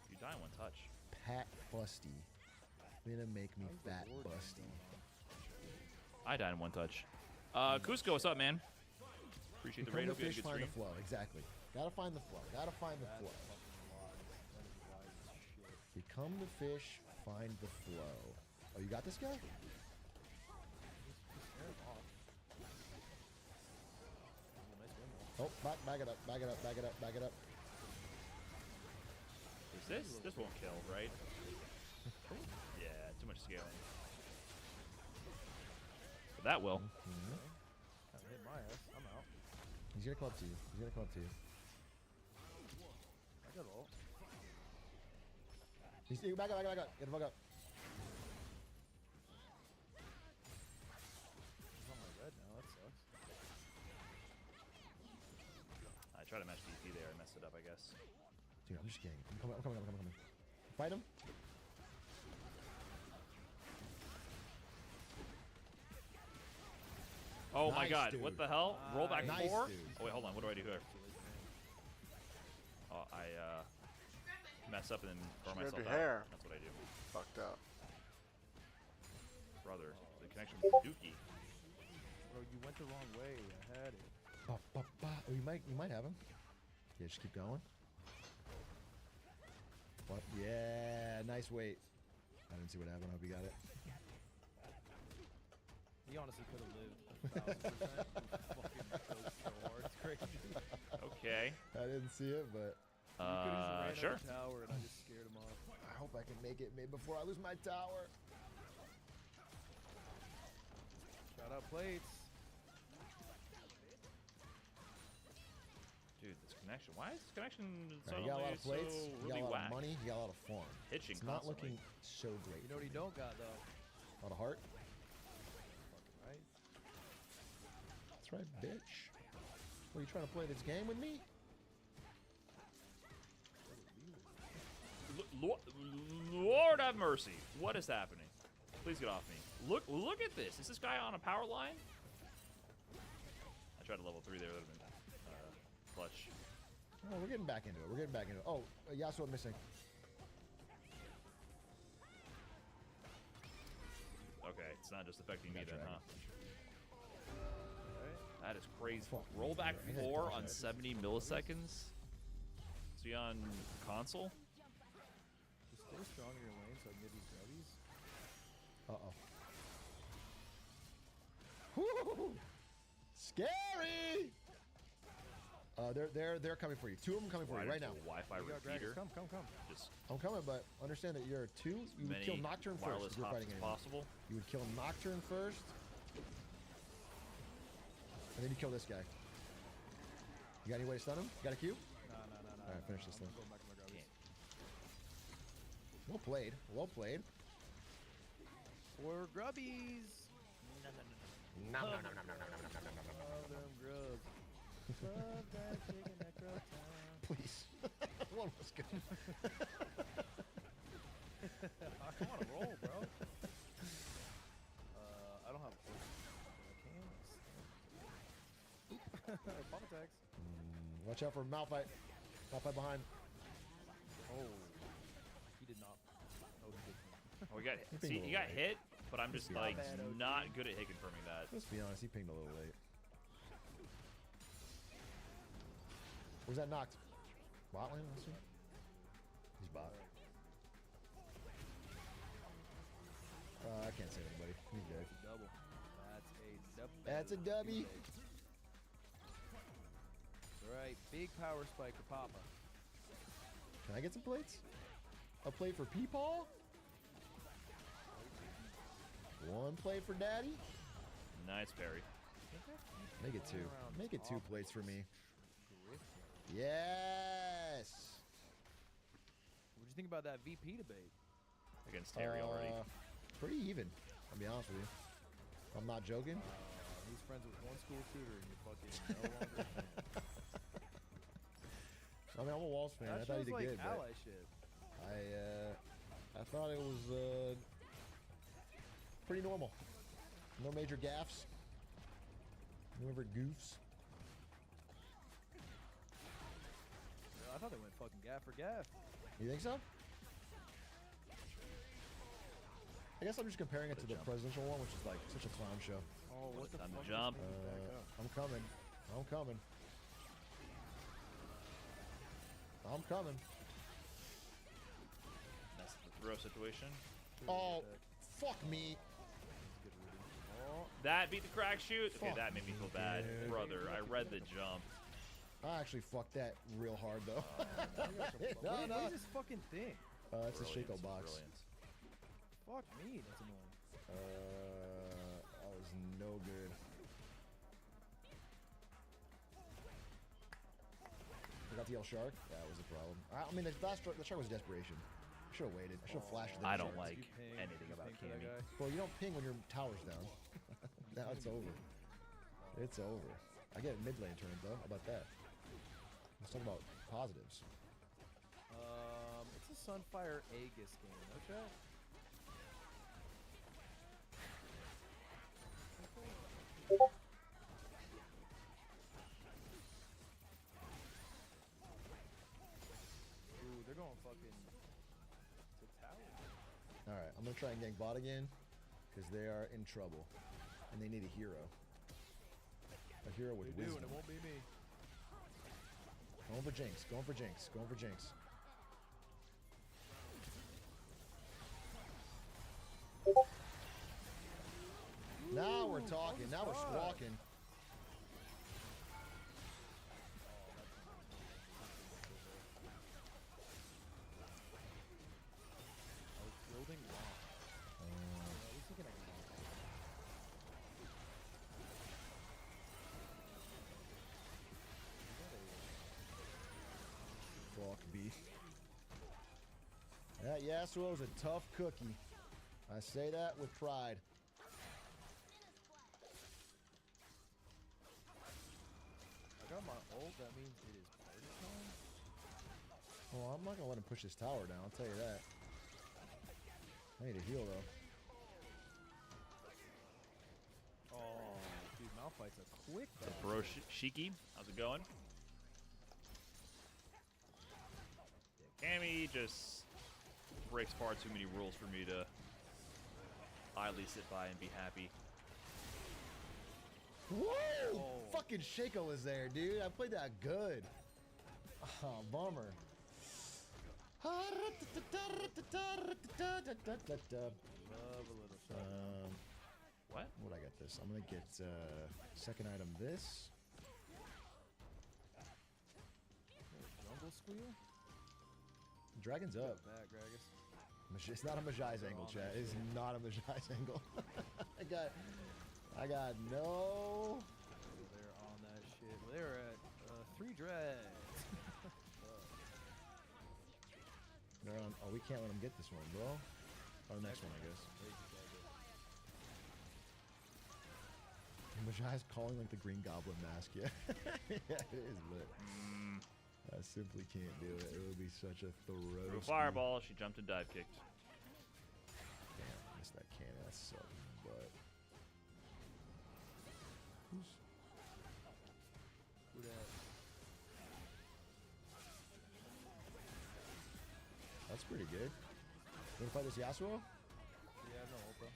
Speaker 5: You die in one touch.
Speaker 11: Pat Busty. Gonna make me fat busty.
Speaker 5: I died in one touch. Cusco, what's up, man? Appreciate the
Speaker 11: Become
Speaker 5: raid.
Speaker 11: the
Speaker 5: Hope you had a
Speaker 11: fish,
Speaker 5: good
Speaker 11: find
Speaker 5: stream.
Speaker 11: the flow. Exactly. Gotta find the flow. Gotta find the flow. Become the fish, find the flow. Oh, you got this guy? Oh, back it up, back it up, back it up, back it up.
Speaker 5: Is this won't kill, right? Yeah, too much scaling. But that will.
Speaker 1: Kinda hit my ass. I'm out.
Speaker 11: He's gonna come up to you. He's gonna come up to you.
Speaker 1: I got ult.
Speaker 11: He's back up, back up, back up. Get the fuck up.
Speaker 1: He's on my red now. That sucks.
Speaker 5: I try tried to match DP there. I messed it up, I guess.
Speaker 11: Dude, I'm just kidding. I'm coming. Fight him.
Speaker 5: Oh my
Speaker 11: Nice,
Speaker 5: god,
Speaker 11: dude.
Speaker 5: what the hell? Roll back
Speaker 11: Nice,
Speaker 5: 4?
Speaker 11: dude.
Speaker 5: Oh wait, hold on, what do I do here? Oh, I mess up and then throw
Speaker 4: Grab
Speaker 5: myself
Speaker 4: your
Speaker 5: out.
Speaker 4: hair.
Speaker 5: That's what I do.
Speaker 4: Fucked up.
Speaker 5: Brother, the connection with Dookie.
Speaker 1: Bro, you went the wrong way. I had it.
Speaker 11: Oh, you might have him. Yeah, just keep going. What? Yeah, nice weight. I didn't see what happened. I hope you got it.
Speaker 1: He honestly could have lived 1,000%. Fucking choked so hard. It's crazy.
Speaker 5: Okay.
Speaker 11: I didn't see it, but
Speaker 5: Sure.
Speaker 1: Tower and I just scared him off.
Speaker 11: I hope I can make it before I lose my tower.
Speaker 1: Shout out plates.
Speaker 5: Dude, this connection. Why is this connection
Speaker 11: You
Speaker 5: suddenly
Speaker 11: got a lot of plates.
Speaker 5: so
Speaker 11: You
Speaker 5: really
Speaker 11: got a lot
Speaker 5: whack?
Speaker 11: of money. You got a lot of farm.
Speaker 5: Hitching
Speaker 11: It's not
Speaker 5: constantly.
Speaker 11: looking so great.
Speaker 1: You know what he don't got though?
Speaker 11: A lot of heart.
Speaker 1: Fucking right.
Speaker 11: That's right, bitch. Were you trying to play this game with me?
Speaker 5: Lord have mercy. What is happening? Please get off me. Look at this. Is this guy on a power line? I tried to level 3 there. That would have been clutch.
Speaker 11: Oh, we're getting back into it. Oh, Yasuo missing.
Speaker 5: Okay, it's not just affecting me
Speaker 11: That's
Speaker 5: then,
Speaker 11: right.
Speaker 5: huh? That is crazy.
Speaker 11: Fuck.
Speaker 5: Roll back
Speaker 11: I gotta
Speaker 5: 4
Speaker 11: dodge
Speaker 5: on
Speaker 11: that.
Speaker 5: 70 milliseconds. See on console?
Speaker 1: Just stay strong in your lane so I can get these grubbies.
Speaker 11: Woo! Scary! They're coming for you. 2 of them coming for you right now.
Speaker 5: Wi-Fi repeater.
Speaker 1: Come.
Speaker 5: Just
Speaker 11: I'm coming, but understand that you're 2. You would
Speaker 5: many
Speaker 11: kill Nocturne first
Speaker 5: wireless
Speaker 11: if you're
Speaker 5: hops
Speaker 11: fighting
Speaker 5: as
Speaker 11: anyone.
Speaker 5: possible.
Speaker 11: You would kill Nocturne first. And then you kill this guy. You got any way to stun him? Got a Q?
Speaker 1: No.
Speaker 11: Alright, finish this thing.
Speaker 1: I'm going back to my grubbies.
Speaker 11: Well played. Well played.
Speaker 1: For grubbies.
Speaker 11: No.
Speaker 1: Love them grubs. Love that chicken, that grub time.
Speaker 11: Please. One was good.
Speaker 1: I'm on a roll, bro. I don't have a force. I can. Pop attacks.
Speaker 11: Watch out for Malphite. Malphite behind.
Speaker 1: Oh. He did not. Oh, he did.
Speaker 5: Oh, we got
Speaker 11: He pinged
Speaker 5: see,
Speaker 11: a
Speaker 5: he
Speaker 11: little
Speaker 5: got
Speaker 11: late.
Speaker 5: hit, but I'm just
Speaker 11: Not
Speaker 5: like
Speaker 1: bad, OG.
Speaker 5: not good at hit confirming that.
Speaker 11: Let's be honest, he pinged a little late. Where's that knocked? Bot lane, I see. He's bot. I can't save anybody. He's dead.
Speaker 1: Double.
Speaker 11: That's a dubby.
Speaker 1: Alright, big power spike for Papa.
Speaker 11: Can I get some plates? A plate for Peepaw? 1 plate for Daddy?
Speaker 5: Nice parry.
Speaker 11: Make it 2. Make it 2 plates for me. Yes!
Speaker 1: What do you think about that VP debate?
Speaker 5: Against Terry already.
Speaker 11: Pretty even, I'll be honest with you. I'm not joking.
Speaker 1: He's friends with one school shooter and you're fucking no longer a fan.
Speaker 11: I mean, I'm a Walls fan.
Speaker 1: That
Speaker 11: I thought he
Speaker 1: shows
Speaker 11: did
Speaker 1: like
Speaker 11: good,
Speaker 1: ally
Speaker 11: but
Speaker 1: shit.
Speaker 11: I thought it was pretty normal. No major gaffes. No ever goofs.
Speaker 1: I thought they went fucking gaff for gaff.
Speaker 11: You think so? I guess I'm just comparing it to the presidential one, which is like such a clown show.
Speaker 1: Oh, what the
Speaker 5: Time
Speaker 1: fuck?
Speaker 5: to jump.
Speaker 11: I'm coming. I'm coming. I'm coming.
Speaker 5: That's the throw situation.
Speaker 11: Oh, fuck me.
Speaker 5: That beat the crack shoot. Okay,
Speaker 11: Fuck
Speaker 5: that made me feel bad,
Speaker 11: dude.
Speaker 5: brother. I read the jump.
Speaker 11: I actually fucked that real hard though.
Speaker 1: What is this fucking thing?
Speaker 11: That's a Shaco box.
Speaker 5: Brilliant.
Speaker 1: Fuck me, that's annoying.
Speaker 11: That was no good. Forgot to yell shark. That was a problem. I mean, the shark was desperation. I should have waited. I should have flashed.
Speaker 5: I don't like anything about Cammy.
Speaker 11: Well, you don't ping when your tower's down. Now it's over. It's over. I get mid lane turn though. How about that? Let's talk about positives.
Speaker 1: It's a Sunfire Aegis game, okay? Ooh, they're going fucking to tower.
Speaker 11: Alright, I'm gonna try and gank bot again, because they are in trouble. And they need a hero. A hero with
Speaker 1: They do,
Speaker 11: wisdom.
Speaker 1: and it won't be me.
Speaker 11: Going for Jinx, going for Jinx, going for Jinx. Now we're talking, now we're squawking.
Speaker 1: I was building wrong. At least he can
Speaker 11: Fuck B. That Yasuo's a tough cookie. I say that with pride.
Speaker 1: I got my ult, that means it is party time?
Speaker 11: Oh, I'm not gonna let him push his tower down, I'll tell you that. I need a heal though.
Speaker 1: Oh, dude, Malphite's a quick
Speaker 5: What's up, bro? Shiki, how's it going? Yeah, Cammy just breaks far too many rules for me to idly sit by and be happy.
Speaker 11: Whoa! Fucking Shaco was there, dude. I played that good. Oh, bummer.
Speaker 5: What?
Speaker 11: What I got this? I'm gonna get second item this.
Speaker 1: Jungle squeal?
Speaker 11: Dragon's up.
Speaker 1: Back, Gragas.
Speaker 11: It's not a Majai's angle, chat. It is not a Majai's angle. I got no.
Speaker 1: They're on that shit. Well, they're at 3 drags.
Speaker 11: They're on. Oh, we can't let them get this one, bro. Oh, next one, I guess. Majai's calling like the Green Goblin mask. Yeah, yeah, it is lit. I simply can't do it. It would be such a throw.
Speaker 5: Through a fireball, she jumped and dive kicked.
Speaker 11: Damn, missed that cannon. That sucked, but.
Speaker 1: Who that?
Speaker 11: That's pretty good. You wanna fight this Yasuo?
Speaker 1: Yeah, no ult, bro.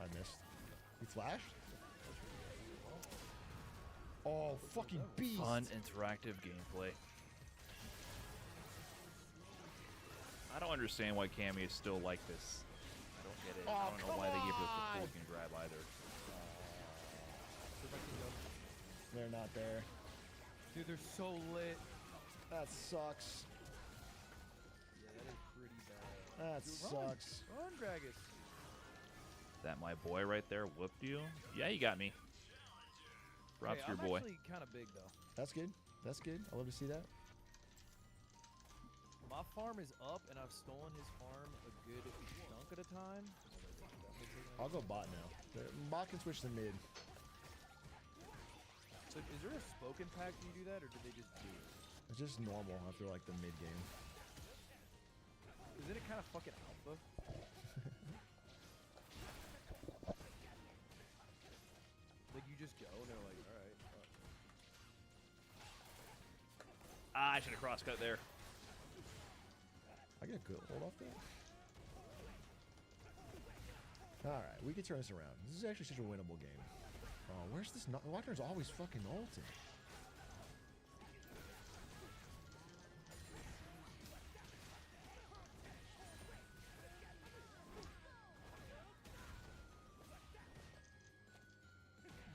Speaker 11: I missed. He flashed? Oh, fucking beast!
Speaker 5: Fun, interactive gameplay. I don't understand why Cammy is still like this. I don't get it. I don't know why they give her the full grab either.
Speaker 11: They're not there.
Speaker 1: Dude, they're so lit.
Speaker 11: That sucks.
Speaker 1: Yeah, that is pretty bad.
Speaker 11: That
Speaker 1: Dude,
Speaker 11: sucks.
Speaker 1: Run, Gragas.
Speaker 5: That my boy right there whooped you? Yeah, you got me. Props to your boy.
Speaker 1: I'm actually kind of big, though.
Speaker 11: That's good. That's good. I love to see that.
Speaker 1: My farm is up, and I've stolen his farm a good chunk at a time.
Speaker 11: I'll go bot now. Bot can switch to mid.
Speaker 1: So is there a spoken pack do you do that, or did they just do it?
Speaker 11: It's just normal after like the mid game.
Speaker 1: Isn't it kind of fucking alpha? Like you just go and they're like, all right.
Speaker 5: Ah, I should have crosscut there.
Speaker 11: I get a good hold off that. Alright, we can turn this around. This is actually such a winnable game. Oh, where's this? Wagner's always fucking ulting.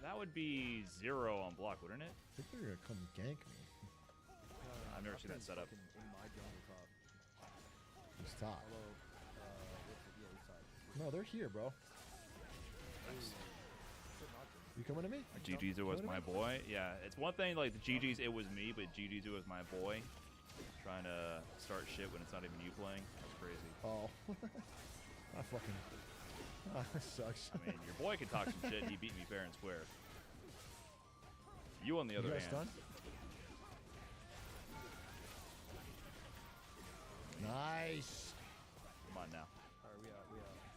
Speaker 5: That would be 0 on block, wouldn't it?
Speaker 11: I think they're gonna come gank me.
Speaker 5: I've never seen that setup.
Speaker 1: In my jungle top.
Speaker 11: He's top.
Speaker 1: Although, yeah, he's top.
Speaker 11: No, they're here, bro. You coming to me?
Speaker 5: GG's was my boy. Yeah, it's one thing like the GG's it was me, but GG's was my boy. Trying to start shit when it's not even you playing. That's crazy.
Speaker 11: Oh. I fucking. Sucks.
Speaker 5: I mean, your boy can talk some shit. He beat me fair and square. You, on the other
Speaker 11: You got
Speaker 5: hand.
Speaker 11: stun? Nice.
Speaker 5: Come on now.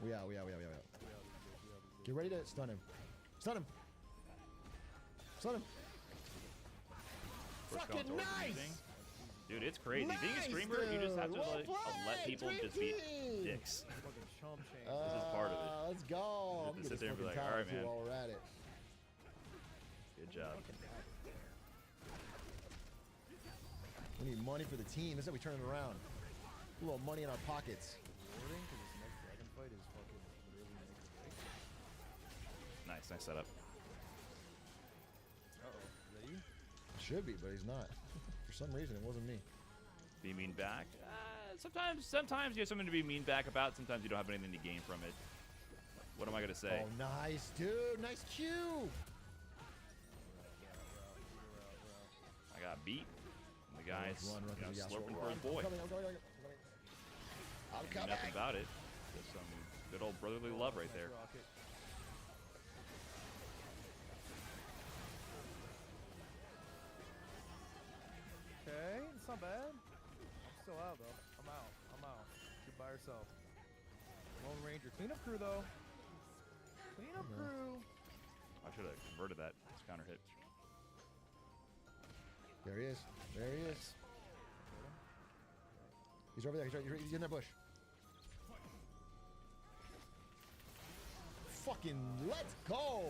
Speaker 10: Alright, we out.
Speaker 11: We out. Get ready to stun him. Stun him. Stun him.
Speaker 5: First
Speaker 11: Fucking
Speaker 5: going towards the
Speaker 11: nice.
Speaker 5: thing. Dude, it's crazy. Being a
Speaker 11: Nice,
Speaker 5: streamer, you just have to
Speaker 11: dude.
Speaker 5: like,
Speaker 11: Well
Speaker 5: let
Speaker 11: played,
Speaker 5: people just be
Speaker 11: Twinkie.
Speaker 5: dicks.
Speaker 1: Fucking chump change.
Speaker 5: This is part of it.
Speaker 11: Let's go.
Speaker 5: You have
Speaker 11: I'm
Speaker 5: to
Speaker 11: gonna
Speaker 5: sit there and be
Speaker 11: fucking
Speaker 5: like, all right,
Speaker 11: talent too
Speaker 5: man.
Speaker 11: while we're at it.
Speaker 5: Good job.
Speaker 11: We need money for the team. This is how we turn it around. A little money in our pockets.
Speaker 1: Rewarding because this next dragon fight is fucking really make or break.
Speaker 5: Nice setup.
Speaker 1: Ready?
Speaker 11: Should be, but he's not. For some reason, it wasn't me.
Speaker 5: Be mean back. Sometimes you have something to be mean back about. Sometimes you don't have anything to gain from it. What am I gonna say?
Speaker 11: Oh, nice, dude. Nice cue.
Speaker 5: I got beat. And the guy's
Speaker 11: Run,
Speaker 5: you know,
Speaker 11: yeah,
Speaker 5: slurping
Speaker 11: run.
Speaker 5: for his boy.
Speaker 11: I'm coming. I'm coming.
Speaker 5: Nothing about it. Just some good old brotherly love right there.
Speaker 1: Okay, it's not bad. I'm still out though. I'm out. You're by yourself. Lone Ranger. Cleanup crew though. Cleanup crew.
Speaker 5: I should have converted that. It's counter hit.
Speaker 11: There he is. There he is. He's over there. He's in that bush. Fucking let's go.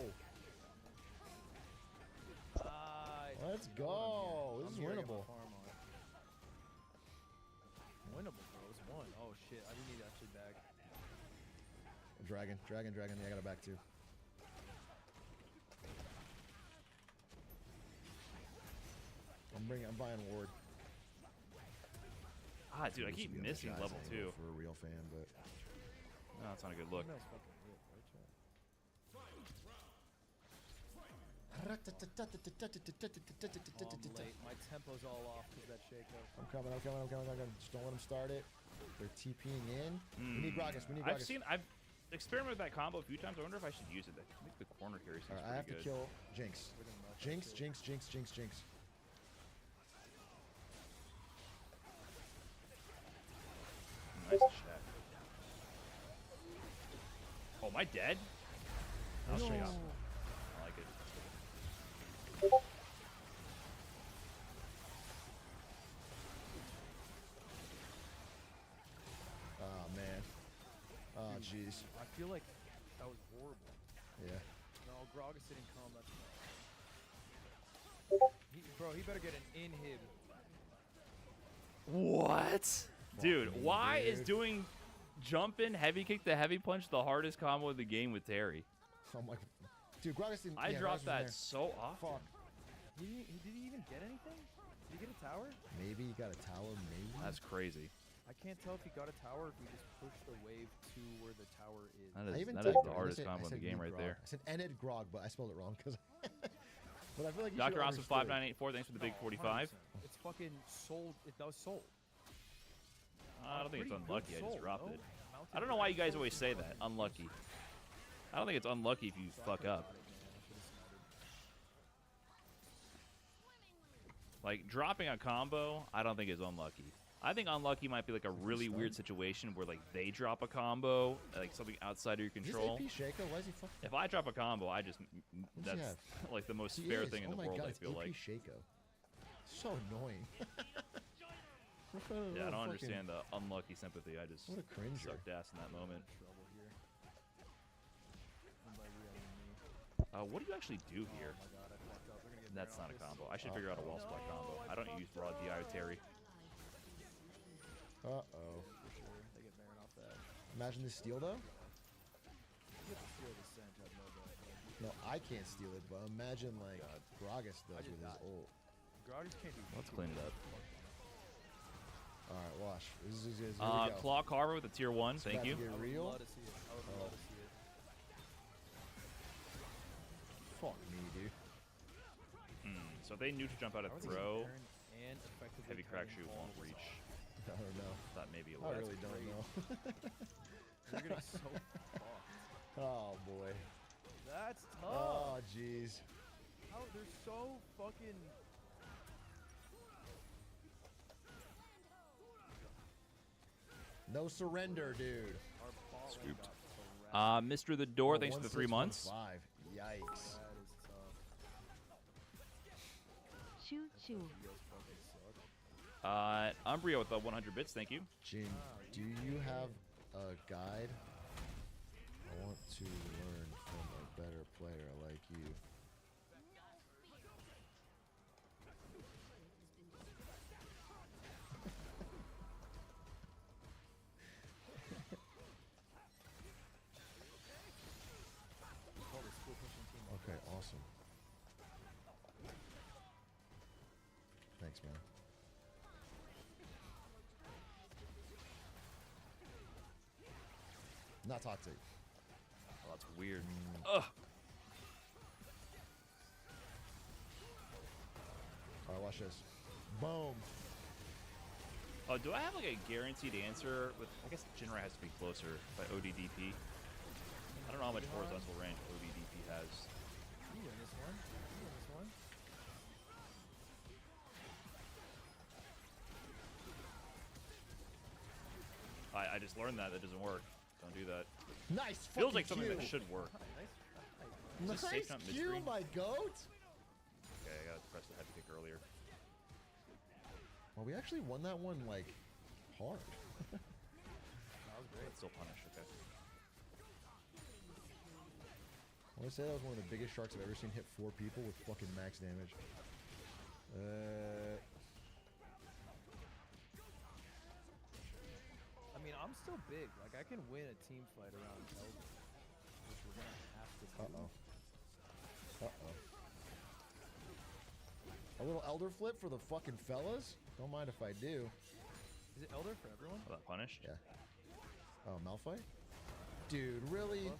Speaker 11: Let's go. This is winnable.
Speaker 1: Winnable, bro. It's one. Oh shit. I do need to actually back.
Speaker 11: Dragon. Yeah, I got a back too. I'm buying ward.
Speaker 5: Dude, I keep missing level 2.
Speaker 11: For a real fan, but
Speaker 5: no, that's not a good look.
Speaker 1: I'm late. My tempo's all off because that shake-up.
Speaker 11: I'm coming. Just don't let him start it. They're TPing in. We need Gragas.
Speaker 5: I've experimented with that combo a few times. I wonder if I should use it. I think the corner carry seems
Speaker 11: I have
Speaker 5: pretty
Speaker 11: to
Speaker 5: good.
Speaker 11: kill Jinx. Jinx.
Speaker 5: Nice check. Oh, am I dead? I'll straight up. I like it.
Speaker 11: Oh man. Oh jeez.
Speaker 1: I feel like that was horrible.
Speaker 11: Yeah.
Speaker 1: No, Gragas didn't come. That's bro, he better get an inhib.
Speaker 5: What? Dude, why is doing jump in, heavy kick to heavy punch the hardest combo of the game with Terry?
Speaker 11: Oh my. Dude, Gragas didn't.
Speaker 5: I
Speaker 11: yeah,
Speaker 5: dropped
Speaker 11: Gragas was
Speaker 5: that
Speaker 11: there.
Speaker 5: so often.
Speaker 11: Fuck.
Speaker 1: Did he even get anything? Did he get a tower?
Speaker 11: Maybe he got a tower. Maybe.
Speaker 5: That's crazy.
Speaker 1: I can't tell if he got a tower or if we just pushed the wave to where the tower is.
Speaker 5: That is the hardest combo in the game right there.
Speaker 11: I said Enid Grog, but I spelled it wrong because. But I feel like you
Speaker 5: Dr.
Speaker 11: should
Speaker 5: Awesome 5984, thanks for the big 45.
Speaker 1: It's fucking sold. That was sold.
Speaker 5: I don't think it's
Speaker 1: Pretty good
Speaker 5: unlucky. I just
Speaker 1: soul,
Speaker 5: dropped
Speaker 1: no?
Speaker 5: it.
Speaker 1: Mounted
Speaker 5: I don't know why you guys
Speaker 1: Black
Speaker 5: always say that. Unlucky. I don't think it's unlucky if you fuck up. Like, dropping a combo, I don't think is unlucky. I think unlucky might be like a really weird situation where like they drop a combo, like something outside of your control.
Speaker 11: Is this AP Shaco? Why is he fucking?
Speaker 5: If I drop a combo, I just
Speaker 11: What's he
Speaker 5: that's
Speaker 11: have?
Speaker 5: like the most
Speaker 11: He
Speaker 5: fair
Speaker 11: is.
Speaker 5: thing in
Speaker 11: Oh
Speaker 5: the
Speaker 11: my
Speaker 5: world.
Speaker 11: God,
Speaker 5: I
Speaker 11: it's
Speaker 5: feel
Speaker 11: AP
Speaker 5: like.
Speaker 11: Shaco. So annoying.
Speaker 5: Yeah, I don't understand the unlucky sympathy. I just
Speaker 11: What a cringer.
Speaker 5: sucked ass in that moment. What do you actually do here? That's not a combo. I should figure out a wall splat combo. I don't use broad DI with Terry.
Speaker 11: Uh-oh.
Speaker 1: For sure. They get Baron off that.
Speaker 11: Imagine this steal, though.
Speaker 1: You have to steal the Senj, I know that.
Speaker 11: No, I can't steal it, but imagine, like, Gragas does with his ult.
Speaker 1: Gragas can't do
Speaker 5: Let's clean it up.
Speaker 11: Alright, watch. This is here we go.
Speaker 5: Claw Carver with a tier 1.
Speaker 11: It's
Speaker 5: Thank
Speaker 11: about
Speaker 5: you.
Speaker 11: to get real.
Speaker 1: I would love to see it. I would love to see it.
Speaker 11: Fuck me, dude.
Speaker 5: So if they knew to jump out of
Speaker 1: I was thinking
Speaker 5: throw,
Speaker 1: Baron and effectively
Speaker 5: heavy crack
Speaker 1: cutting
Speaker 5: shoot
Speaker 1: all
Speaker 5: won't
Speaker 1: of his
Speaker 5: reach.
Speaker 11: I don't know.
Speaker 5: Thought maybe it
Speaker 11: I
Speaker 5: would.
Speaker 11: really don't know.
Speaker 1: You're getting so fucked.
Speaker 11: Oh boy.
Speaker 1: That's tough.
Speaker 11: Oh jeez.
Speaker 1: How they're so fucking.
Speaker 11: No surrender, dude.
Speaker 5: Scooped. Mr. The Door, thanks for the 3 months.
Speaker 11: 1615. Yikes.
Speaker 1: That is tough.
Speaker 2: Choo choo.
Speaker 5: Umbrio with the 100 bits, thank you.
Speaker 11: Jin, do you have a guide? I want to learn from a better player like you. Okay, awesome. Thanks, man. Not toxic.
Speaker 5: Oh, that's weird. Ugh.
Speaker 11: Alright, watch this. Boom.
Speaker 5: Oh, do I have like a guaranteed answer with? I guess Jinrai has to be closer by ODDP. I don't know how much horizontal range ODDP has.
Speaker 1: You win this one. You win this one.
Speaker 5: I just learned that doesn't work. Don't do that.
Speaker 11: Nice.
Speaker 5: Feels like something
Speaker 11: Q.
Speaker 5: that should work. Is this
Speaker 11: Nice
Speaker 5: safe jump
Speaker 11: Q,
Speaker 5: mid-screen?
Speaker 11: my goat.
Speaker 5: Okay, I gotta press the heavy kick earlier.
Speaker 11: Well, we actually won that one like hard.
Speaker 5: That was great. But still punished. Okay.
Speaker 11: I want to say that was one of the biggest sharks I've ever seen hit 4 people with fucking max damage.
Speaker 1: I mean, I'm still big. Like, I can win a team fight around Elder, which we're gonna have to do.
Speaker 11: A little elder flip for the fucking fellas? Don't mind if I do.
Speaker 1: Is it Elder for everyone?
Speaker 5: Oh, that punished?
Speaker 11: Yeah. Oh, Malphite? Dude, really?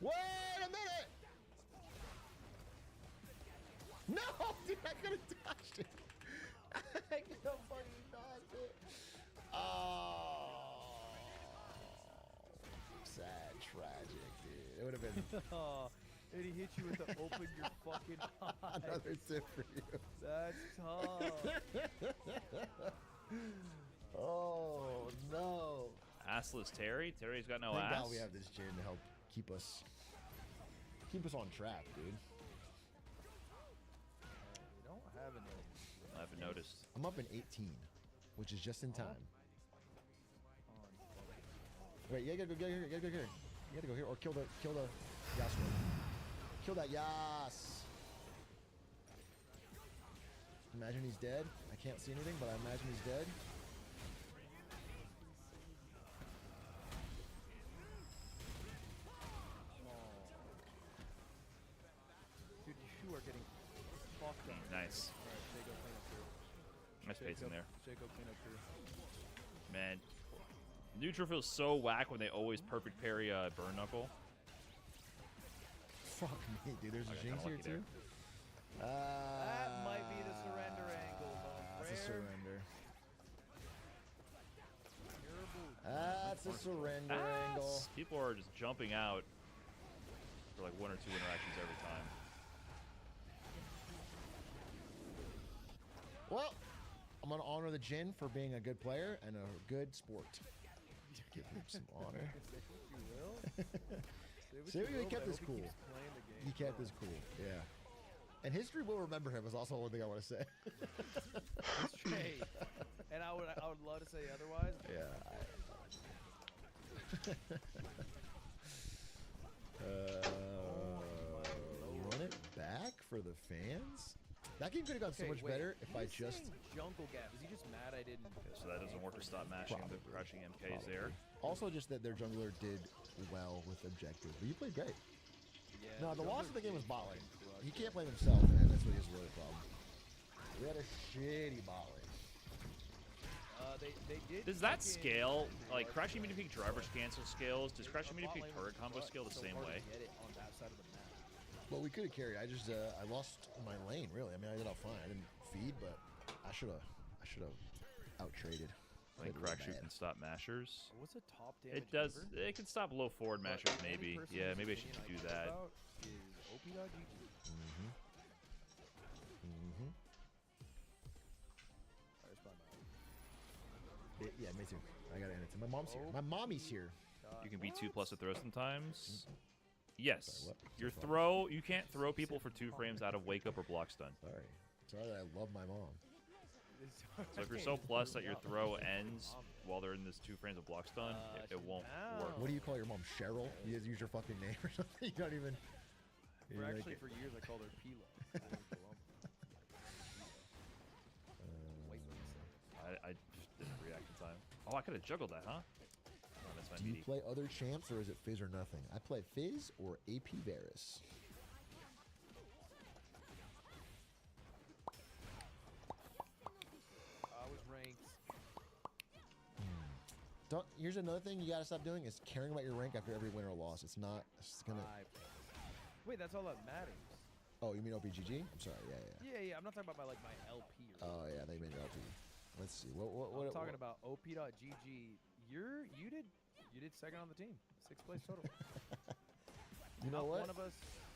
Speaker 11: Wait a minute! No! Dude, I could have dodged it. I could have fucking dodged it. Oh. Sad, tragic, dude. It would have been...
Speaker 1: Oh, and he hit you with the open your fucking eyes.
Speaker 11: Another tip for you.
Speaker 1: That's tough.
Speaker 11: Oh, no.
Speaker 5: Assless Terry? Terry's got no
Speaker 11: Thank
Speaker 5: ass?
Speaker 11: God we have this Jin to help keep us on track, dude.
Speaker 1: We don't have any.
Speaker 5: I haven't noticed.
Speaker 11: I'm up in 18, which is just in time. Wait, you gotta go here. You gotta go here. You gotta go here or kill the Yasuo. Kill that Yas. Imagine he's dead. I can't see anything, but I imagine he's dead.
Speaker 1: Dude, you are getting fucked up.
Speaker 5: Nice.
Speaker 1: Alright, Shaco clean up here.
Speaker 5: Nice pace in there.
Speaker 1: Shaco clean up here.
Speaker 5: Man, neutral feels so whack when they always perfect parry burn knuckle.
Speaker 11: Fuck me, dude. There's a Jinx here too.
Speaker 1: That might be the surrender angle,
Speaker 11: That's a surrender. That's a surrender angle.
Speaker 5: People are just jumping out for like 1 or 2 interactions every time.
Speaker 11: Well, I'm gonna honor the Jin for being a good player and a good sport. Give him some honor.
Speaker 1: You will?
Speaker 11: See, he kept this cool. He kept this cool, yeah. And history will remember him is also one thing I want to say.
Speaker 1: Hey, and I would love to say otherwise.
Speaker 11: Yeah. Run it back for the fans? That game could have gone so much better if I just...
Speaker 1: Jungle Gap. Is he just mad I didn't...
Speaker 5: Okay, so that doesn't work to stop mashing the crushing MKs there.
Speaker 11: Also just that their jungler did well with objective. But you played great.
Speaker 1: Yeah,
Speaker 11: No, the loss of the game was bot lane. He can't blame himself, and that's what his really problem. We had a shitty bot lane.
Speaker 1: They did.
Speaker 5: Does that scale? Like, Crashing Media Peak Drivers cancel scales? Does Crashing Media Peak Turret combo scale the same way?
Speaker 1: On that side of the map.
Speaker 11: Well, we could have carried. I just I lost my lane really. I mean, I did all fine. I didn't feed, but I should have out traded.
Speaker 5: I think crack shoot can stop mashers.
Speaker 1: What's a top damage?
Speaker 5: It does.
Speaker 1: giver?
Speaker 5: It can stop low forward mashers,
Speaker 1: But the only
Speaker 5: maybe.
Speaker 1: person
Speaker 5: Yeah,
Speaker 1: whose
Speaker 5: maybe I should
Speaker 1: opinion
Speaker 5: do
Speaker 1: care
Speaker 5: that.
Speaker 1: about is op.gg.
Speaker 11: Yeah, me too. I gotta end it. My mom's here. My mommy's here.
Speaker 5: You can be 2+ a throw sometimes. Yes.
Speaker 11: Sorry, what?
Speaker 5: Your throw. You can't throw people for 2 frames out of wake up or block stun.
Speaker 11: Sorry that I love my mom.
Speaker 5: So if you're so plus that your throw ends while they're in this 2 frames of block stun, it won't work.
Speaker 11: What do you call your mom? Cheryl? You guys use your fucking name or something? You don't even.
Speaker 1: For years, I called her Pila.
Speaker 5: I didn't react in time. Oh, I could have juggled that, huh? Oh, that's my
Speaker 11: Do you
Speaker 5: meaty.
Speaker 11: play other champs or is it Fizz or nothing? I play Fizz or AP Varus.
Speaker 1: I was ranked.
Speaker 11: Here's another thing you gotta stop doing is caring about your rank after every win or loss. It's not. It's gonna.
Speaker 1: Wait, that's all that matters.
Speaker 11: Oh, you mean OPGG? I'm sorry. Yeah.
Speaker 1: Yeah. I'm not talking about my LP.
Speaker 11: Oh yeah, they made it LP. Let's see. What?
Speaker 1: I'm talking about op.gg. You did second on the team. 6th place total.
Speaker 11: You know
Speaker 1: Not
Speaker 11: what?
Speaker 1: One of us.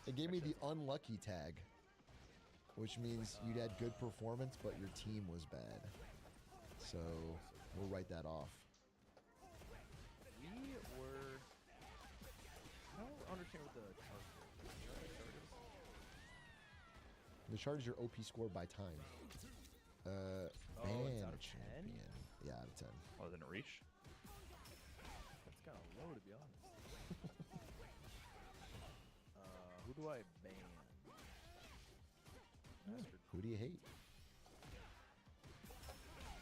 Speaker 11: It gave me the unlucky tag, which means you'd had good performance, but your team was bad. So we'll write that off.
Speaker 1: We were. I don't understand what the chart is.
Speaker 11: The chart is your OP score by time.
Speaker 1: It's out of 10?
Speaker 11: champion. Yeah, out of 10.
Speaker 5: Oh, didn't it reach?
Speaker 1: That's kind of low, to be honest. Who do I ban?
Speaker 11: Who do you hate?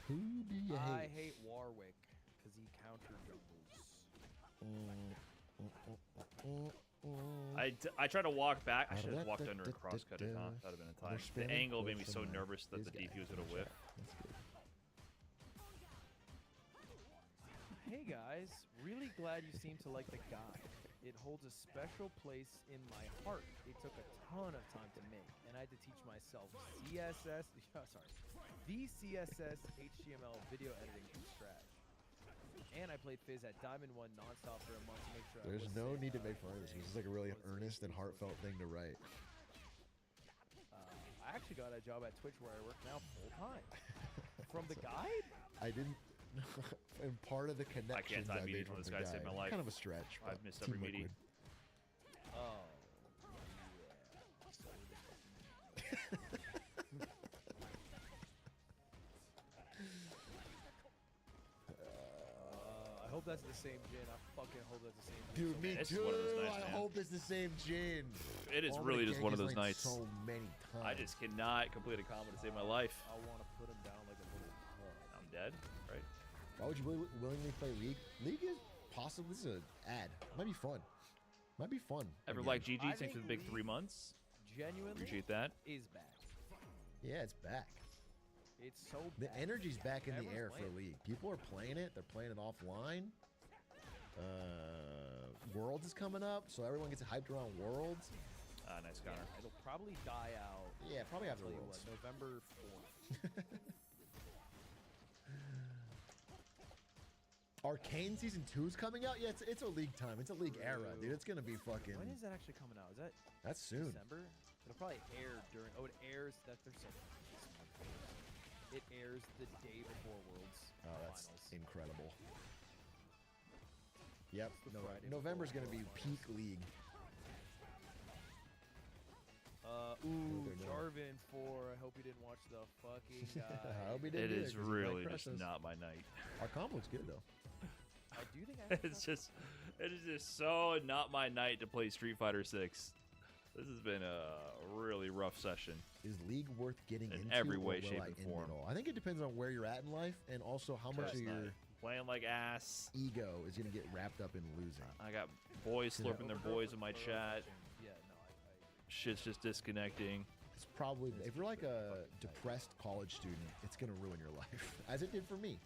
Speaker 11: Who do you hate?
Speaker 1: I hate Warwick because he counter jungles.
Speaker 5: I tried to walk back. I should have walked under and cross-cut it, huh? That would have been a time. The angle made me so nervous that the DP was going to whiff.
Speaker 1: Hey guys, really glad you seem to like the guide. It holds a special place in my heart. It took a ton of time to make, and I had to teach myself the CSS HTML video editing from scratch. And I played Fizz at Diamond 1 nonstop for a month to make sure I
Speaker 11: There's
Speaker 1: was
Speaker 11: no
Speaker 1: safe.
Speaker 11: need to make fun of this. This is like a really earnest and heartfelt thing to write.
Speaker 1: I actually got a job at Twitch where I work now full time. From the guide?
Speaker 11: I didn't. And part of the connections I made
Speaker 5: when
Speaker 11: from
Speaker 5: this
Speaker 11: the
Speaker 5: guy saved my life.
Speaker 11: Kind of a stretch.
Speaker 5: I've missed every meeting.
Speaker 1: Oh. I hope that's the same gin. I fucking hope that's the same gin.
Speaker 11: Dude, me
Speaker 5: It's
Speaker 11: too.
Speaker 5: one of those nights,
Speaker 11: I
Speaker 5: man.
Speaker 11: hope it's the same gin.
Speaker 5: It is
Speaker 11: Oh,
Speaker 5: really
Speaker 11: my
Speaker 5: just one of
Speaker 11: gang
Speaker 5: those
Speaker 11: is like
Speaker 5: nights.
Speaker 11: So many times.
Speaker 5: I just cannot complete a combo to save my life.
Speaker 1: I want to put him down like a little
Speaker 5: I'm dead, right?
Speaker 11: Why would you willingly play League? League is possibly this is an ad. Might be fun. Might be fun.
Speaker 5: Ever
Speaker 11: again.
Speaker 5: like GG? Thanks for the big 3 months.
Speaker 1: Genuinely
Speaker 5: Appreciate that.
Speaker 1: is back.
Speaker 11: Yeah, it's back.
Speaker 1: It's so
Speaker 11: The
Speaker 1: back.
Speaker 11: energy's back in the air
Speaker 1: Everyone's
Speaker 11: for
Speaker 1: playing.
Speaker 11: League. People are playing it. They're playing it offline. Worlds is coming up, so everyone gets hyped around Worlds.
Speaker 5: Nice counter.
Speaker 1: Yeah, it'll probably die out.
Speaker 11: Yeah, probably after
Speaker 1: I'll tell you
Speaker 11: Worlds.
Speaker 1: what, November 4th.
Speaker 11: Arcane Season 2 is coming out? Yeah, it's a League time. It's a League era, dude. It's going to be fucking...
Speaker 1: When is that actually coming out? Is that
Speaker 11: That's soon.
Speaker 1: December? It'll probably air during. Oh, it airs. That there's so. It airs the day before Worlds
Speaker 11: Oh, that's
Speaker 1: finals.
Speaker 11: incredible. Yep.
Speaker 1: It's the Friday
Speaker 11: November's
Speaker 1: before
Speaker 11: going to be
Speaker 1: Worlds
Speaker 11: peak League.
Speaker 1: Jarvin 4. I hope you didn't watch the fucking guy.
Speaker 11: I hope he didn't
Speaker 5: It
Speaker 11: do
Speaker 5: is
Speaker 11: 'cause he might
Speaker 5: really
Speaker 11: crush
Speaker 5: just
Speaker 11: us.
Speaker 5: not my night.
Speaker 11: Our comp looks good, though.
Speaker 1: I do think I
Speaker 5: It is just so not my night to play Street Fighter 6. This has been a really rough session.
Speaker 11: Is League worth getting
Speaker 5: In
Speaker 11: into
Speaker 5: every
Speaker 11: or
Speaker 5: way,
Speaker 11: will
Speaker 5: shape,
Speaker 11: I
Speaker 5: and
Speaker 11: end it
Speaker 5: form.
Speaker 11: all? I think it depends on where you're at in life and also how much
Speaker 5: Just
Speaker 11: of your
Speaker 5: not playing like ass.
Speaker 11: ego is going to get wrapped up in losing.
Speaker 5: I got boys
Speaker 11: Yeah.
Speaker 5: slurping their boys in my chat.
Speaker 1: Yeah, no, I
Speaker 5: Shit's just disconnecting.
Speaker 11: It's probably, if you're like a depressed college student, it's going to ruin your life, as it did for me.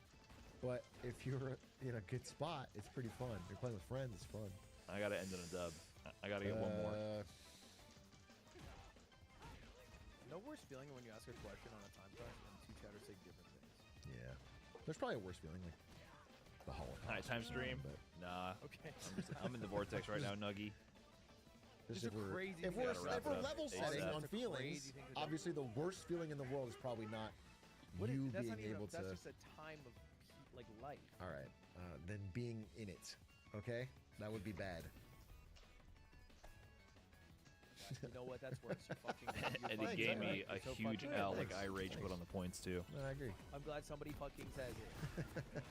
Speaker 11: But if you're in a good spot, it's pretty fun. You're playing with friends, it's fun.
Speaker 5: I gotta end in a dub. I gotta get one more.
Speaker 1: No worse feeling when you ask a question on a time crash and two chatters say different things.
Speaker 11: Yeah. There's probably a worse feeling, like the Holocaust.
Speaker 5: Nighttime stream?
Speaker 11: But
Speaker 5: Nah.
Speaker 1: Okay.
Speaker 5: I'm in the vortex right now, Nuggy.
Speaker 11: just
Speaker 1: Just
Speaker 11: if
Speaker 1: a
Speaker 11: we're,
Speaker 1: crazy
Speaker 11: if
Speaker 1: thing
Speaker 11: we're,
Speaker 1: to
Speaker 11: if we're
Speaker 5: wrap it up
Speaker 11: level setting
Speaker 5: ASAP.
Speaker 11: on
Speaker 1: That's a crazy
Speaker 11: feelings,
Speaker 1: thing to do.
Speaker 11: obviously the worst feeling in the world is probably not you
Speaker 1: That's
Speaker 11: being
Speaker 1: not even
Speaker 11: able
Speaker 1: that's
Speaker 11: to.
Speaker 1: just a time of like life.
Speaker 11: All right, then being in it. Okay, that would be bad.
Speaker 1: You know what? That's worse. You fucking.
Speaker 5: And
Speaker 1: you
Speaker 5: he gave
Speaker 1: fucking-
Speaker 5: me a
Speaker 1: so
Speaker 5: huge
Speaker 1: fucking-
Speaker 5: L, like
Speaker 11: Thanks.
Speaker 5: I rage put on the points too.
Speaker 11: No, I agree.
Speaker 1: I'm glad somebody fucking says it.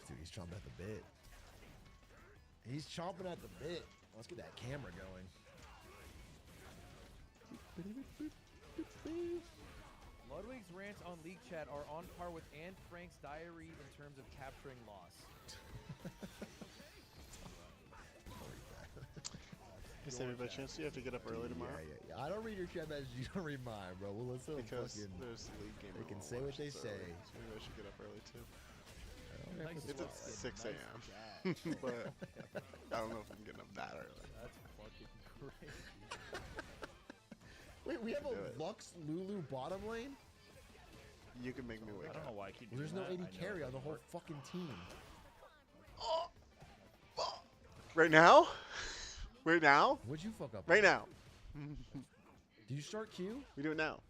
Speaker 11: Dude, he's chomping at the bit. He's chomping at the bit. Let's get that camera going.
Speaker 1: Ludwig's rants on League Chat are on par with Anne Frank's diary in terms of capturing loss.
Speaker 4: Hey, Sammy, by chance, do you have to get up early tomorrow?
Speaker 11: Yeah. I don't read your chat message. You don't read mine, bro. Well, let's
Speaker 4: Because
Speaker 11: fucking.
Speaker 4: there's the league game.
Speaker 11: They can
Speaker 4: I'll
Speaker 11: say what
Speaker 4: watch
Speaker 11: they
Speaker 4: this
Speaker 11: say.
Speaker 4: early, so maybe I should get up early too.
Speaker 1: Nice
Speaker 4: It's at
Speaker 1: fucking
Speaker 4: 6
Speaker 1: nice
Speaker 4: a.m.
Speaker 1: chat.
Speaker 4: But I don't know if I'm getting up that early.
Speaker 1: That's fucking crazy.
Speaker 11: Wait, we have
Speaker 4: Do
Speaker 11: a
Speaker 4: it.
Speaker 11: Lux Lulu bottom lane?
Speaker 4: You can make me wake
Speaker 5: I don't
Speaker 4: up.
Speaker 5: know why I keep
Speaker 11: Well, there's no
Speaker 5: doing
Speaker 11: AD
Speaker 5: that. I know
Speaker 11: carry
Speaker 5: it
Speaker 11: on the
Speaker 5: doesn't
Speaker 11: whole
Speaker 5: work.
Speaker 11: fucking team.
Speaker 4: Right now? Right now?
Speaker 11: What'd you fuck up?
Speaker 4: Right
Speaker 11: on?
Speaker 4: now.
Speaker 11: Do you start Q?
Speaker 4: We do it now.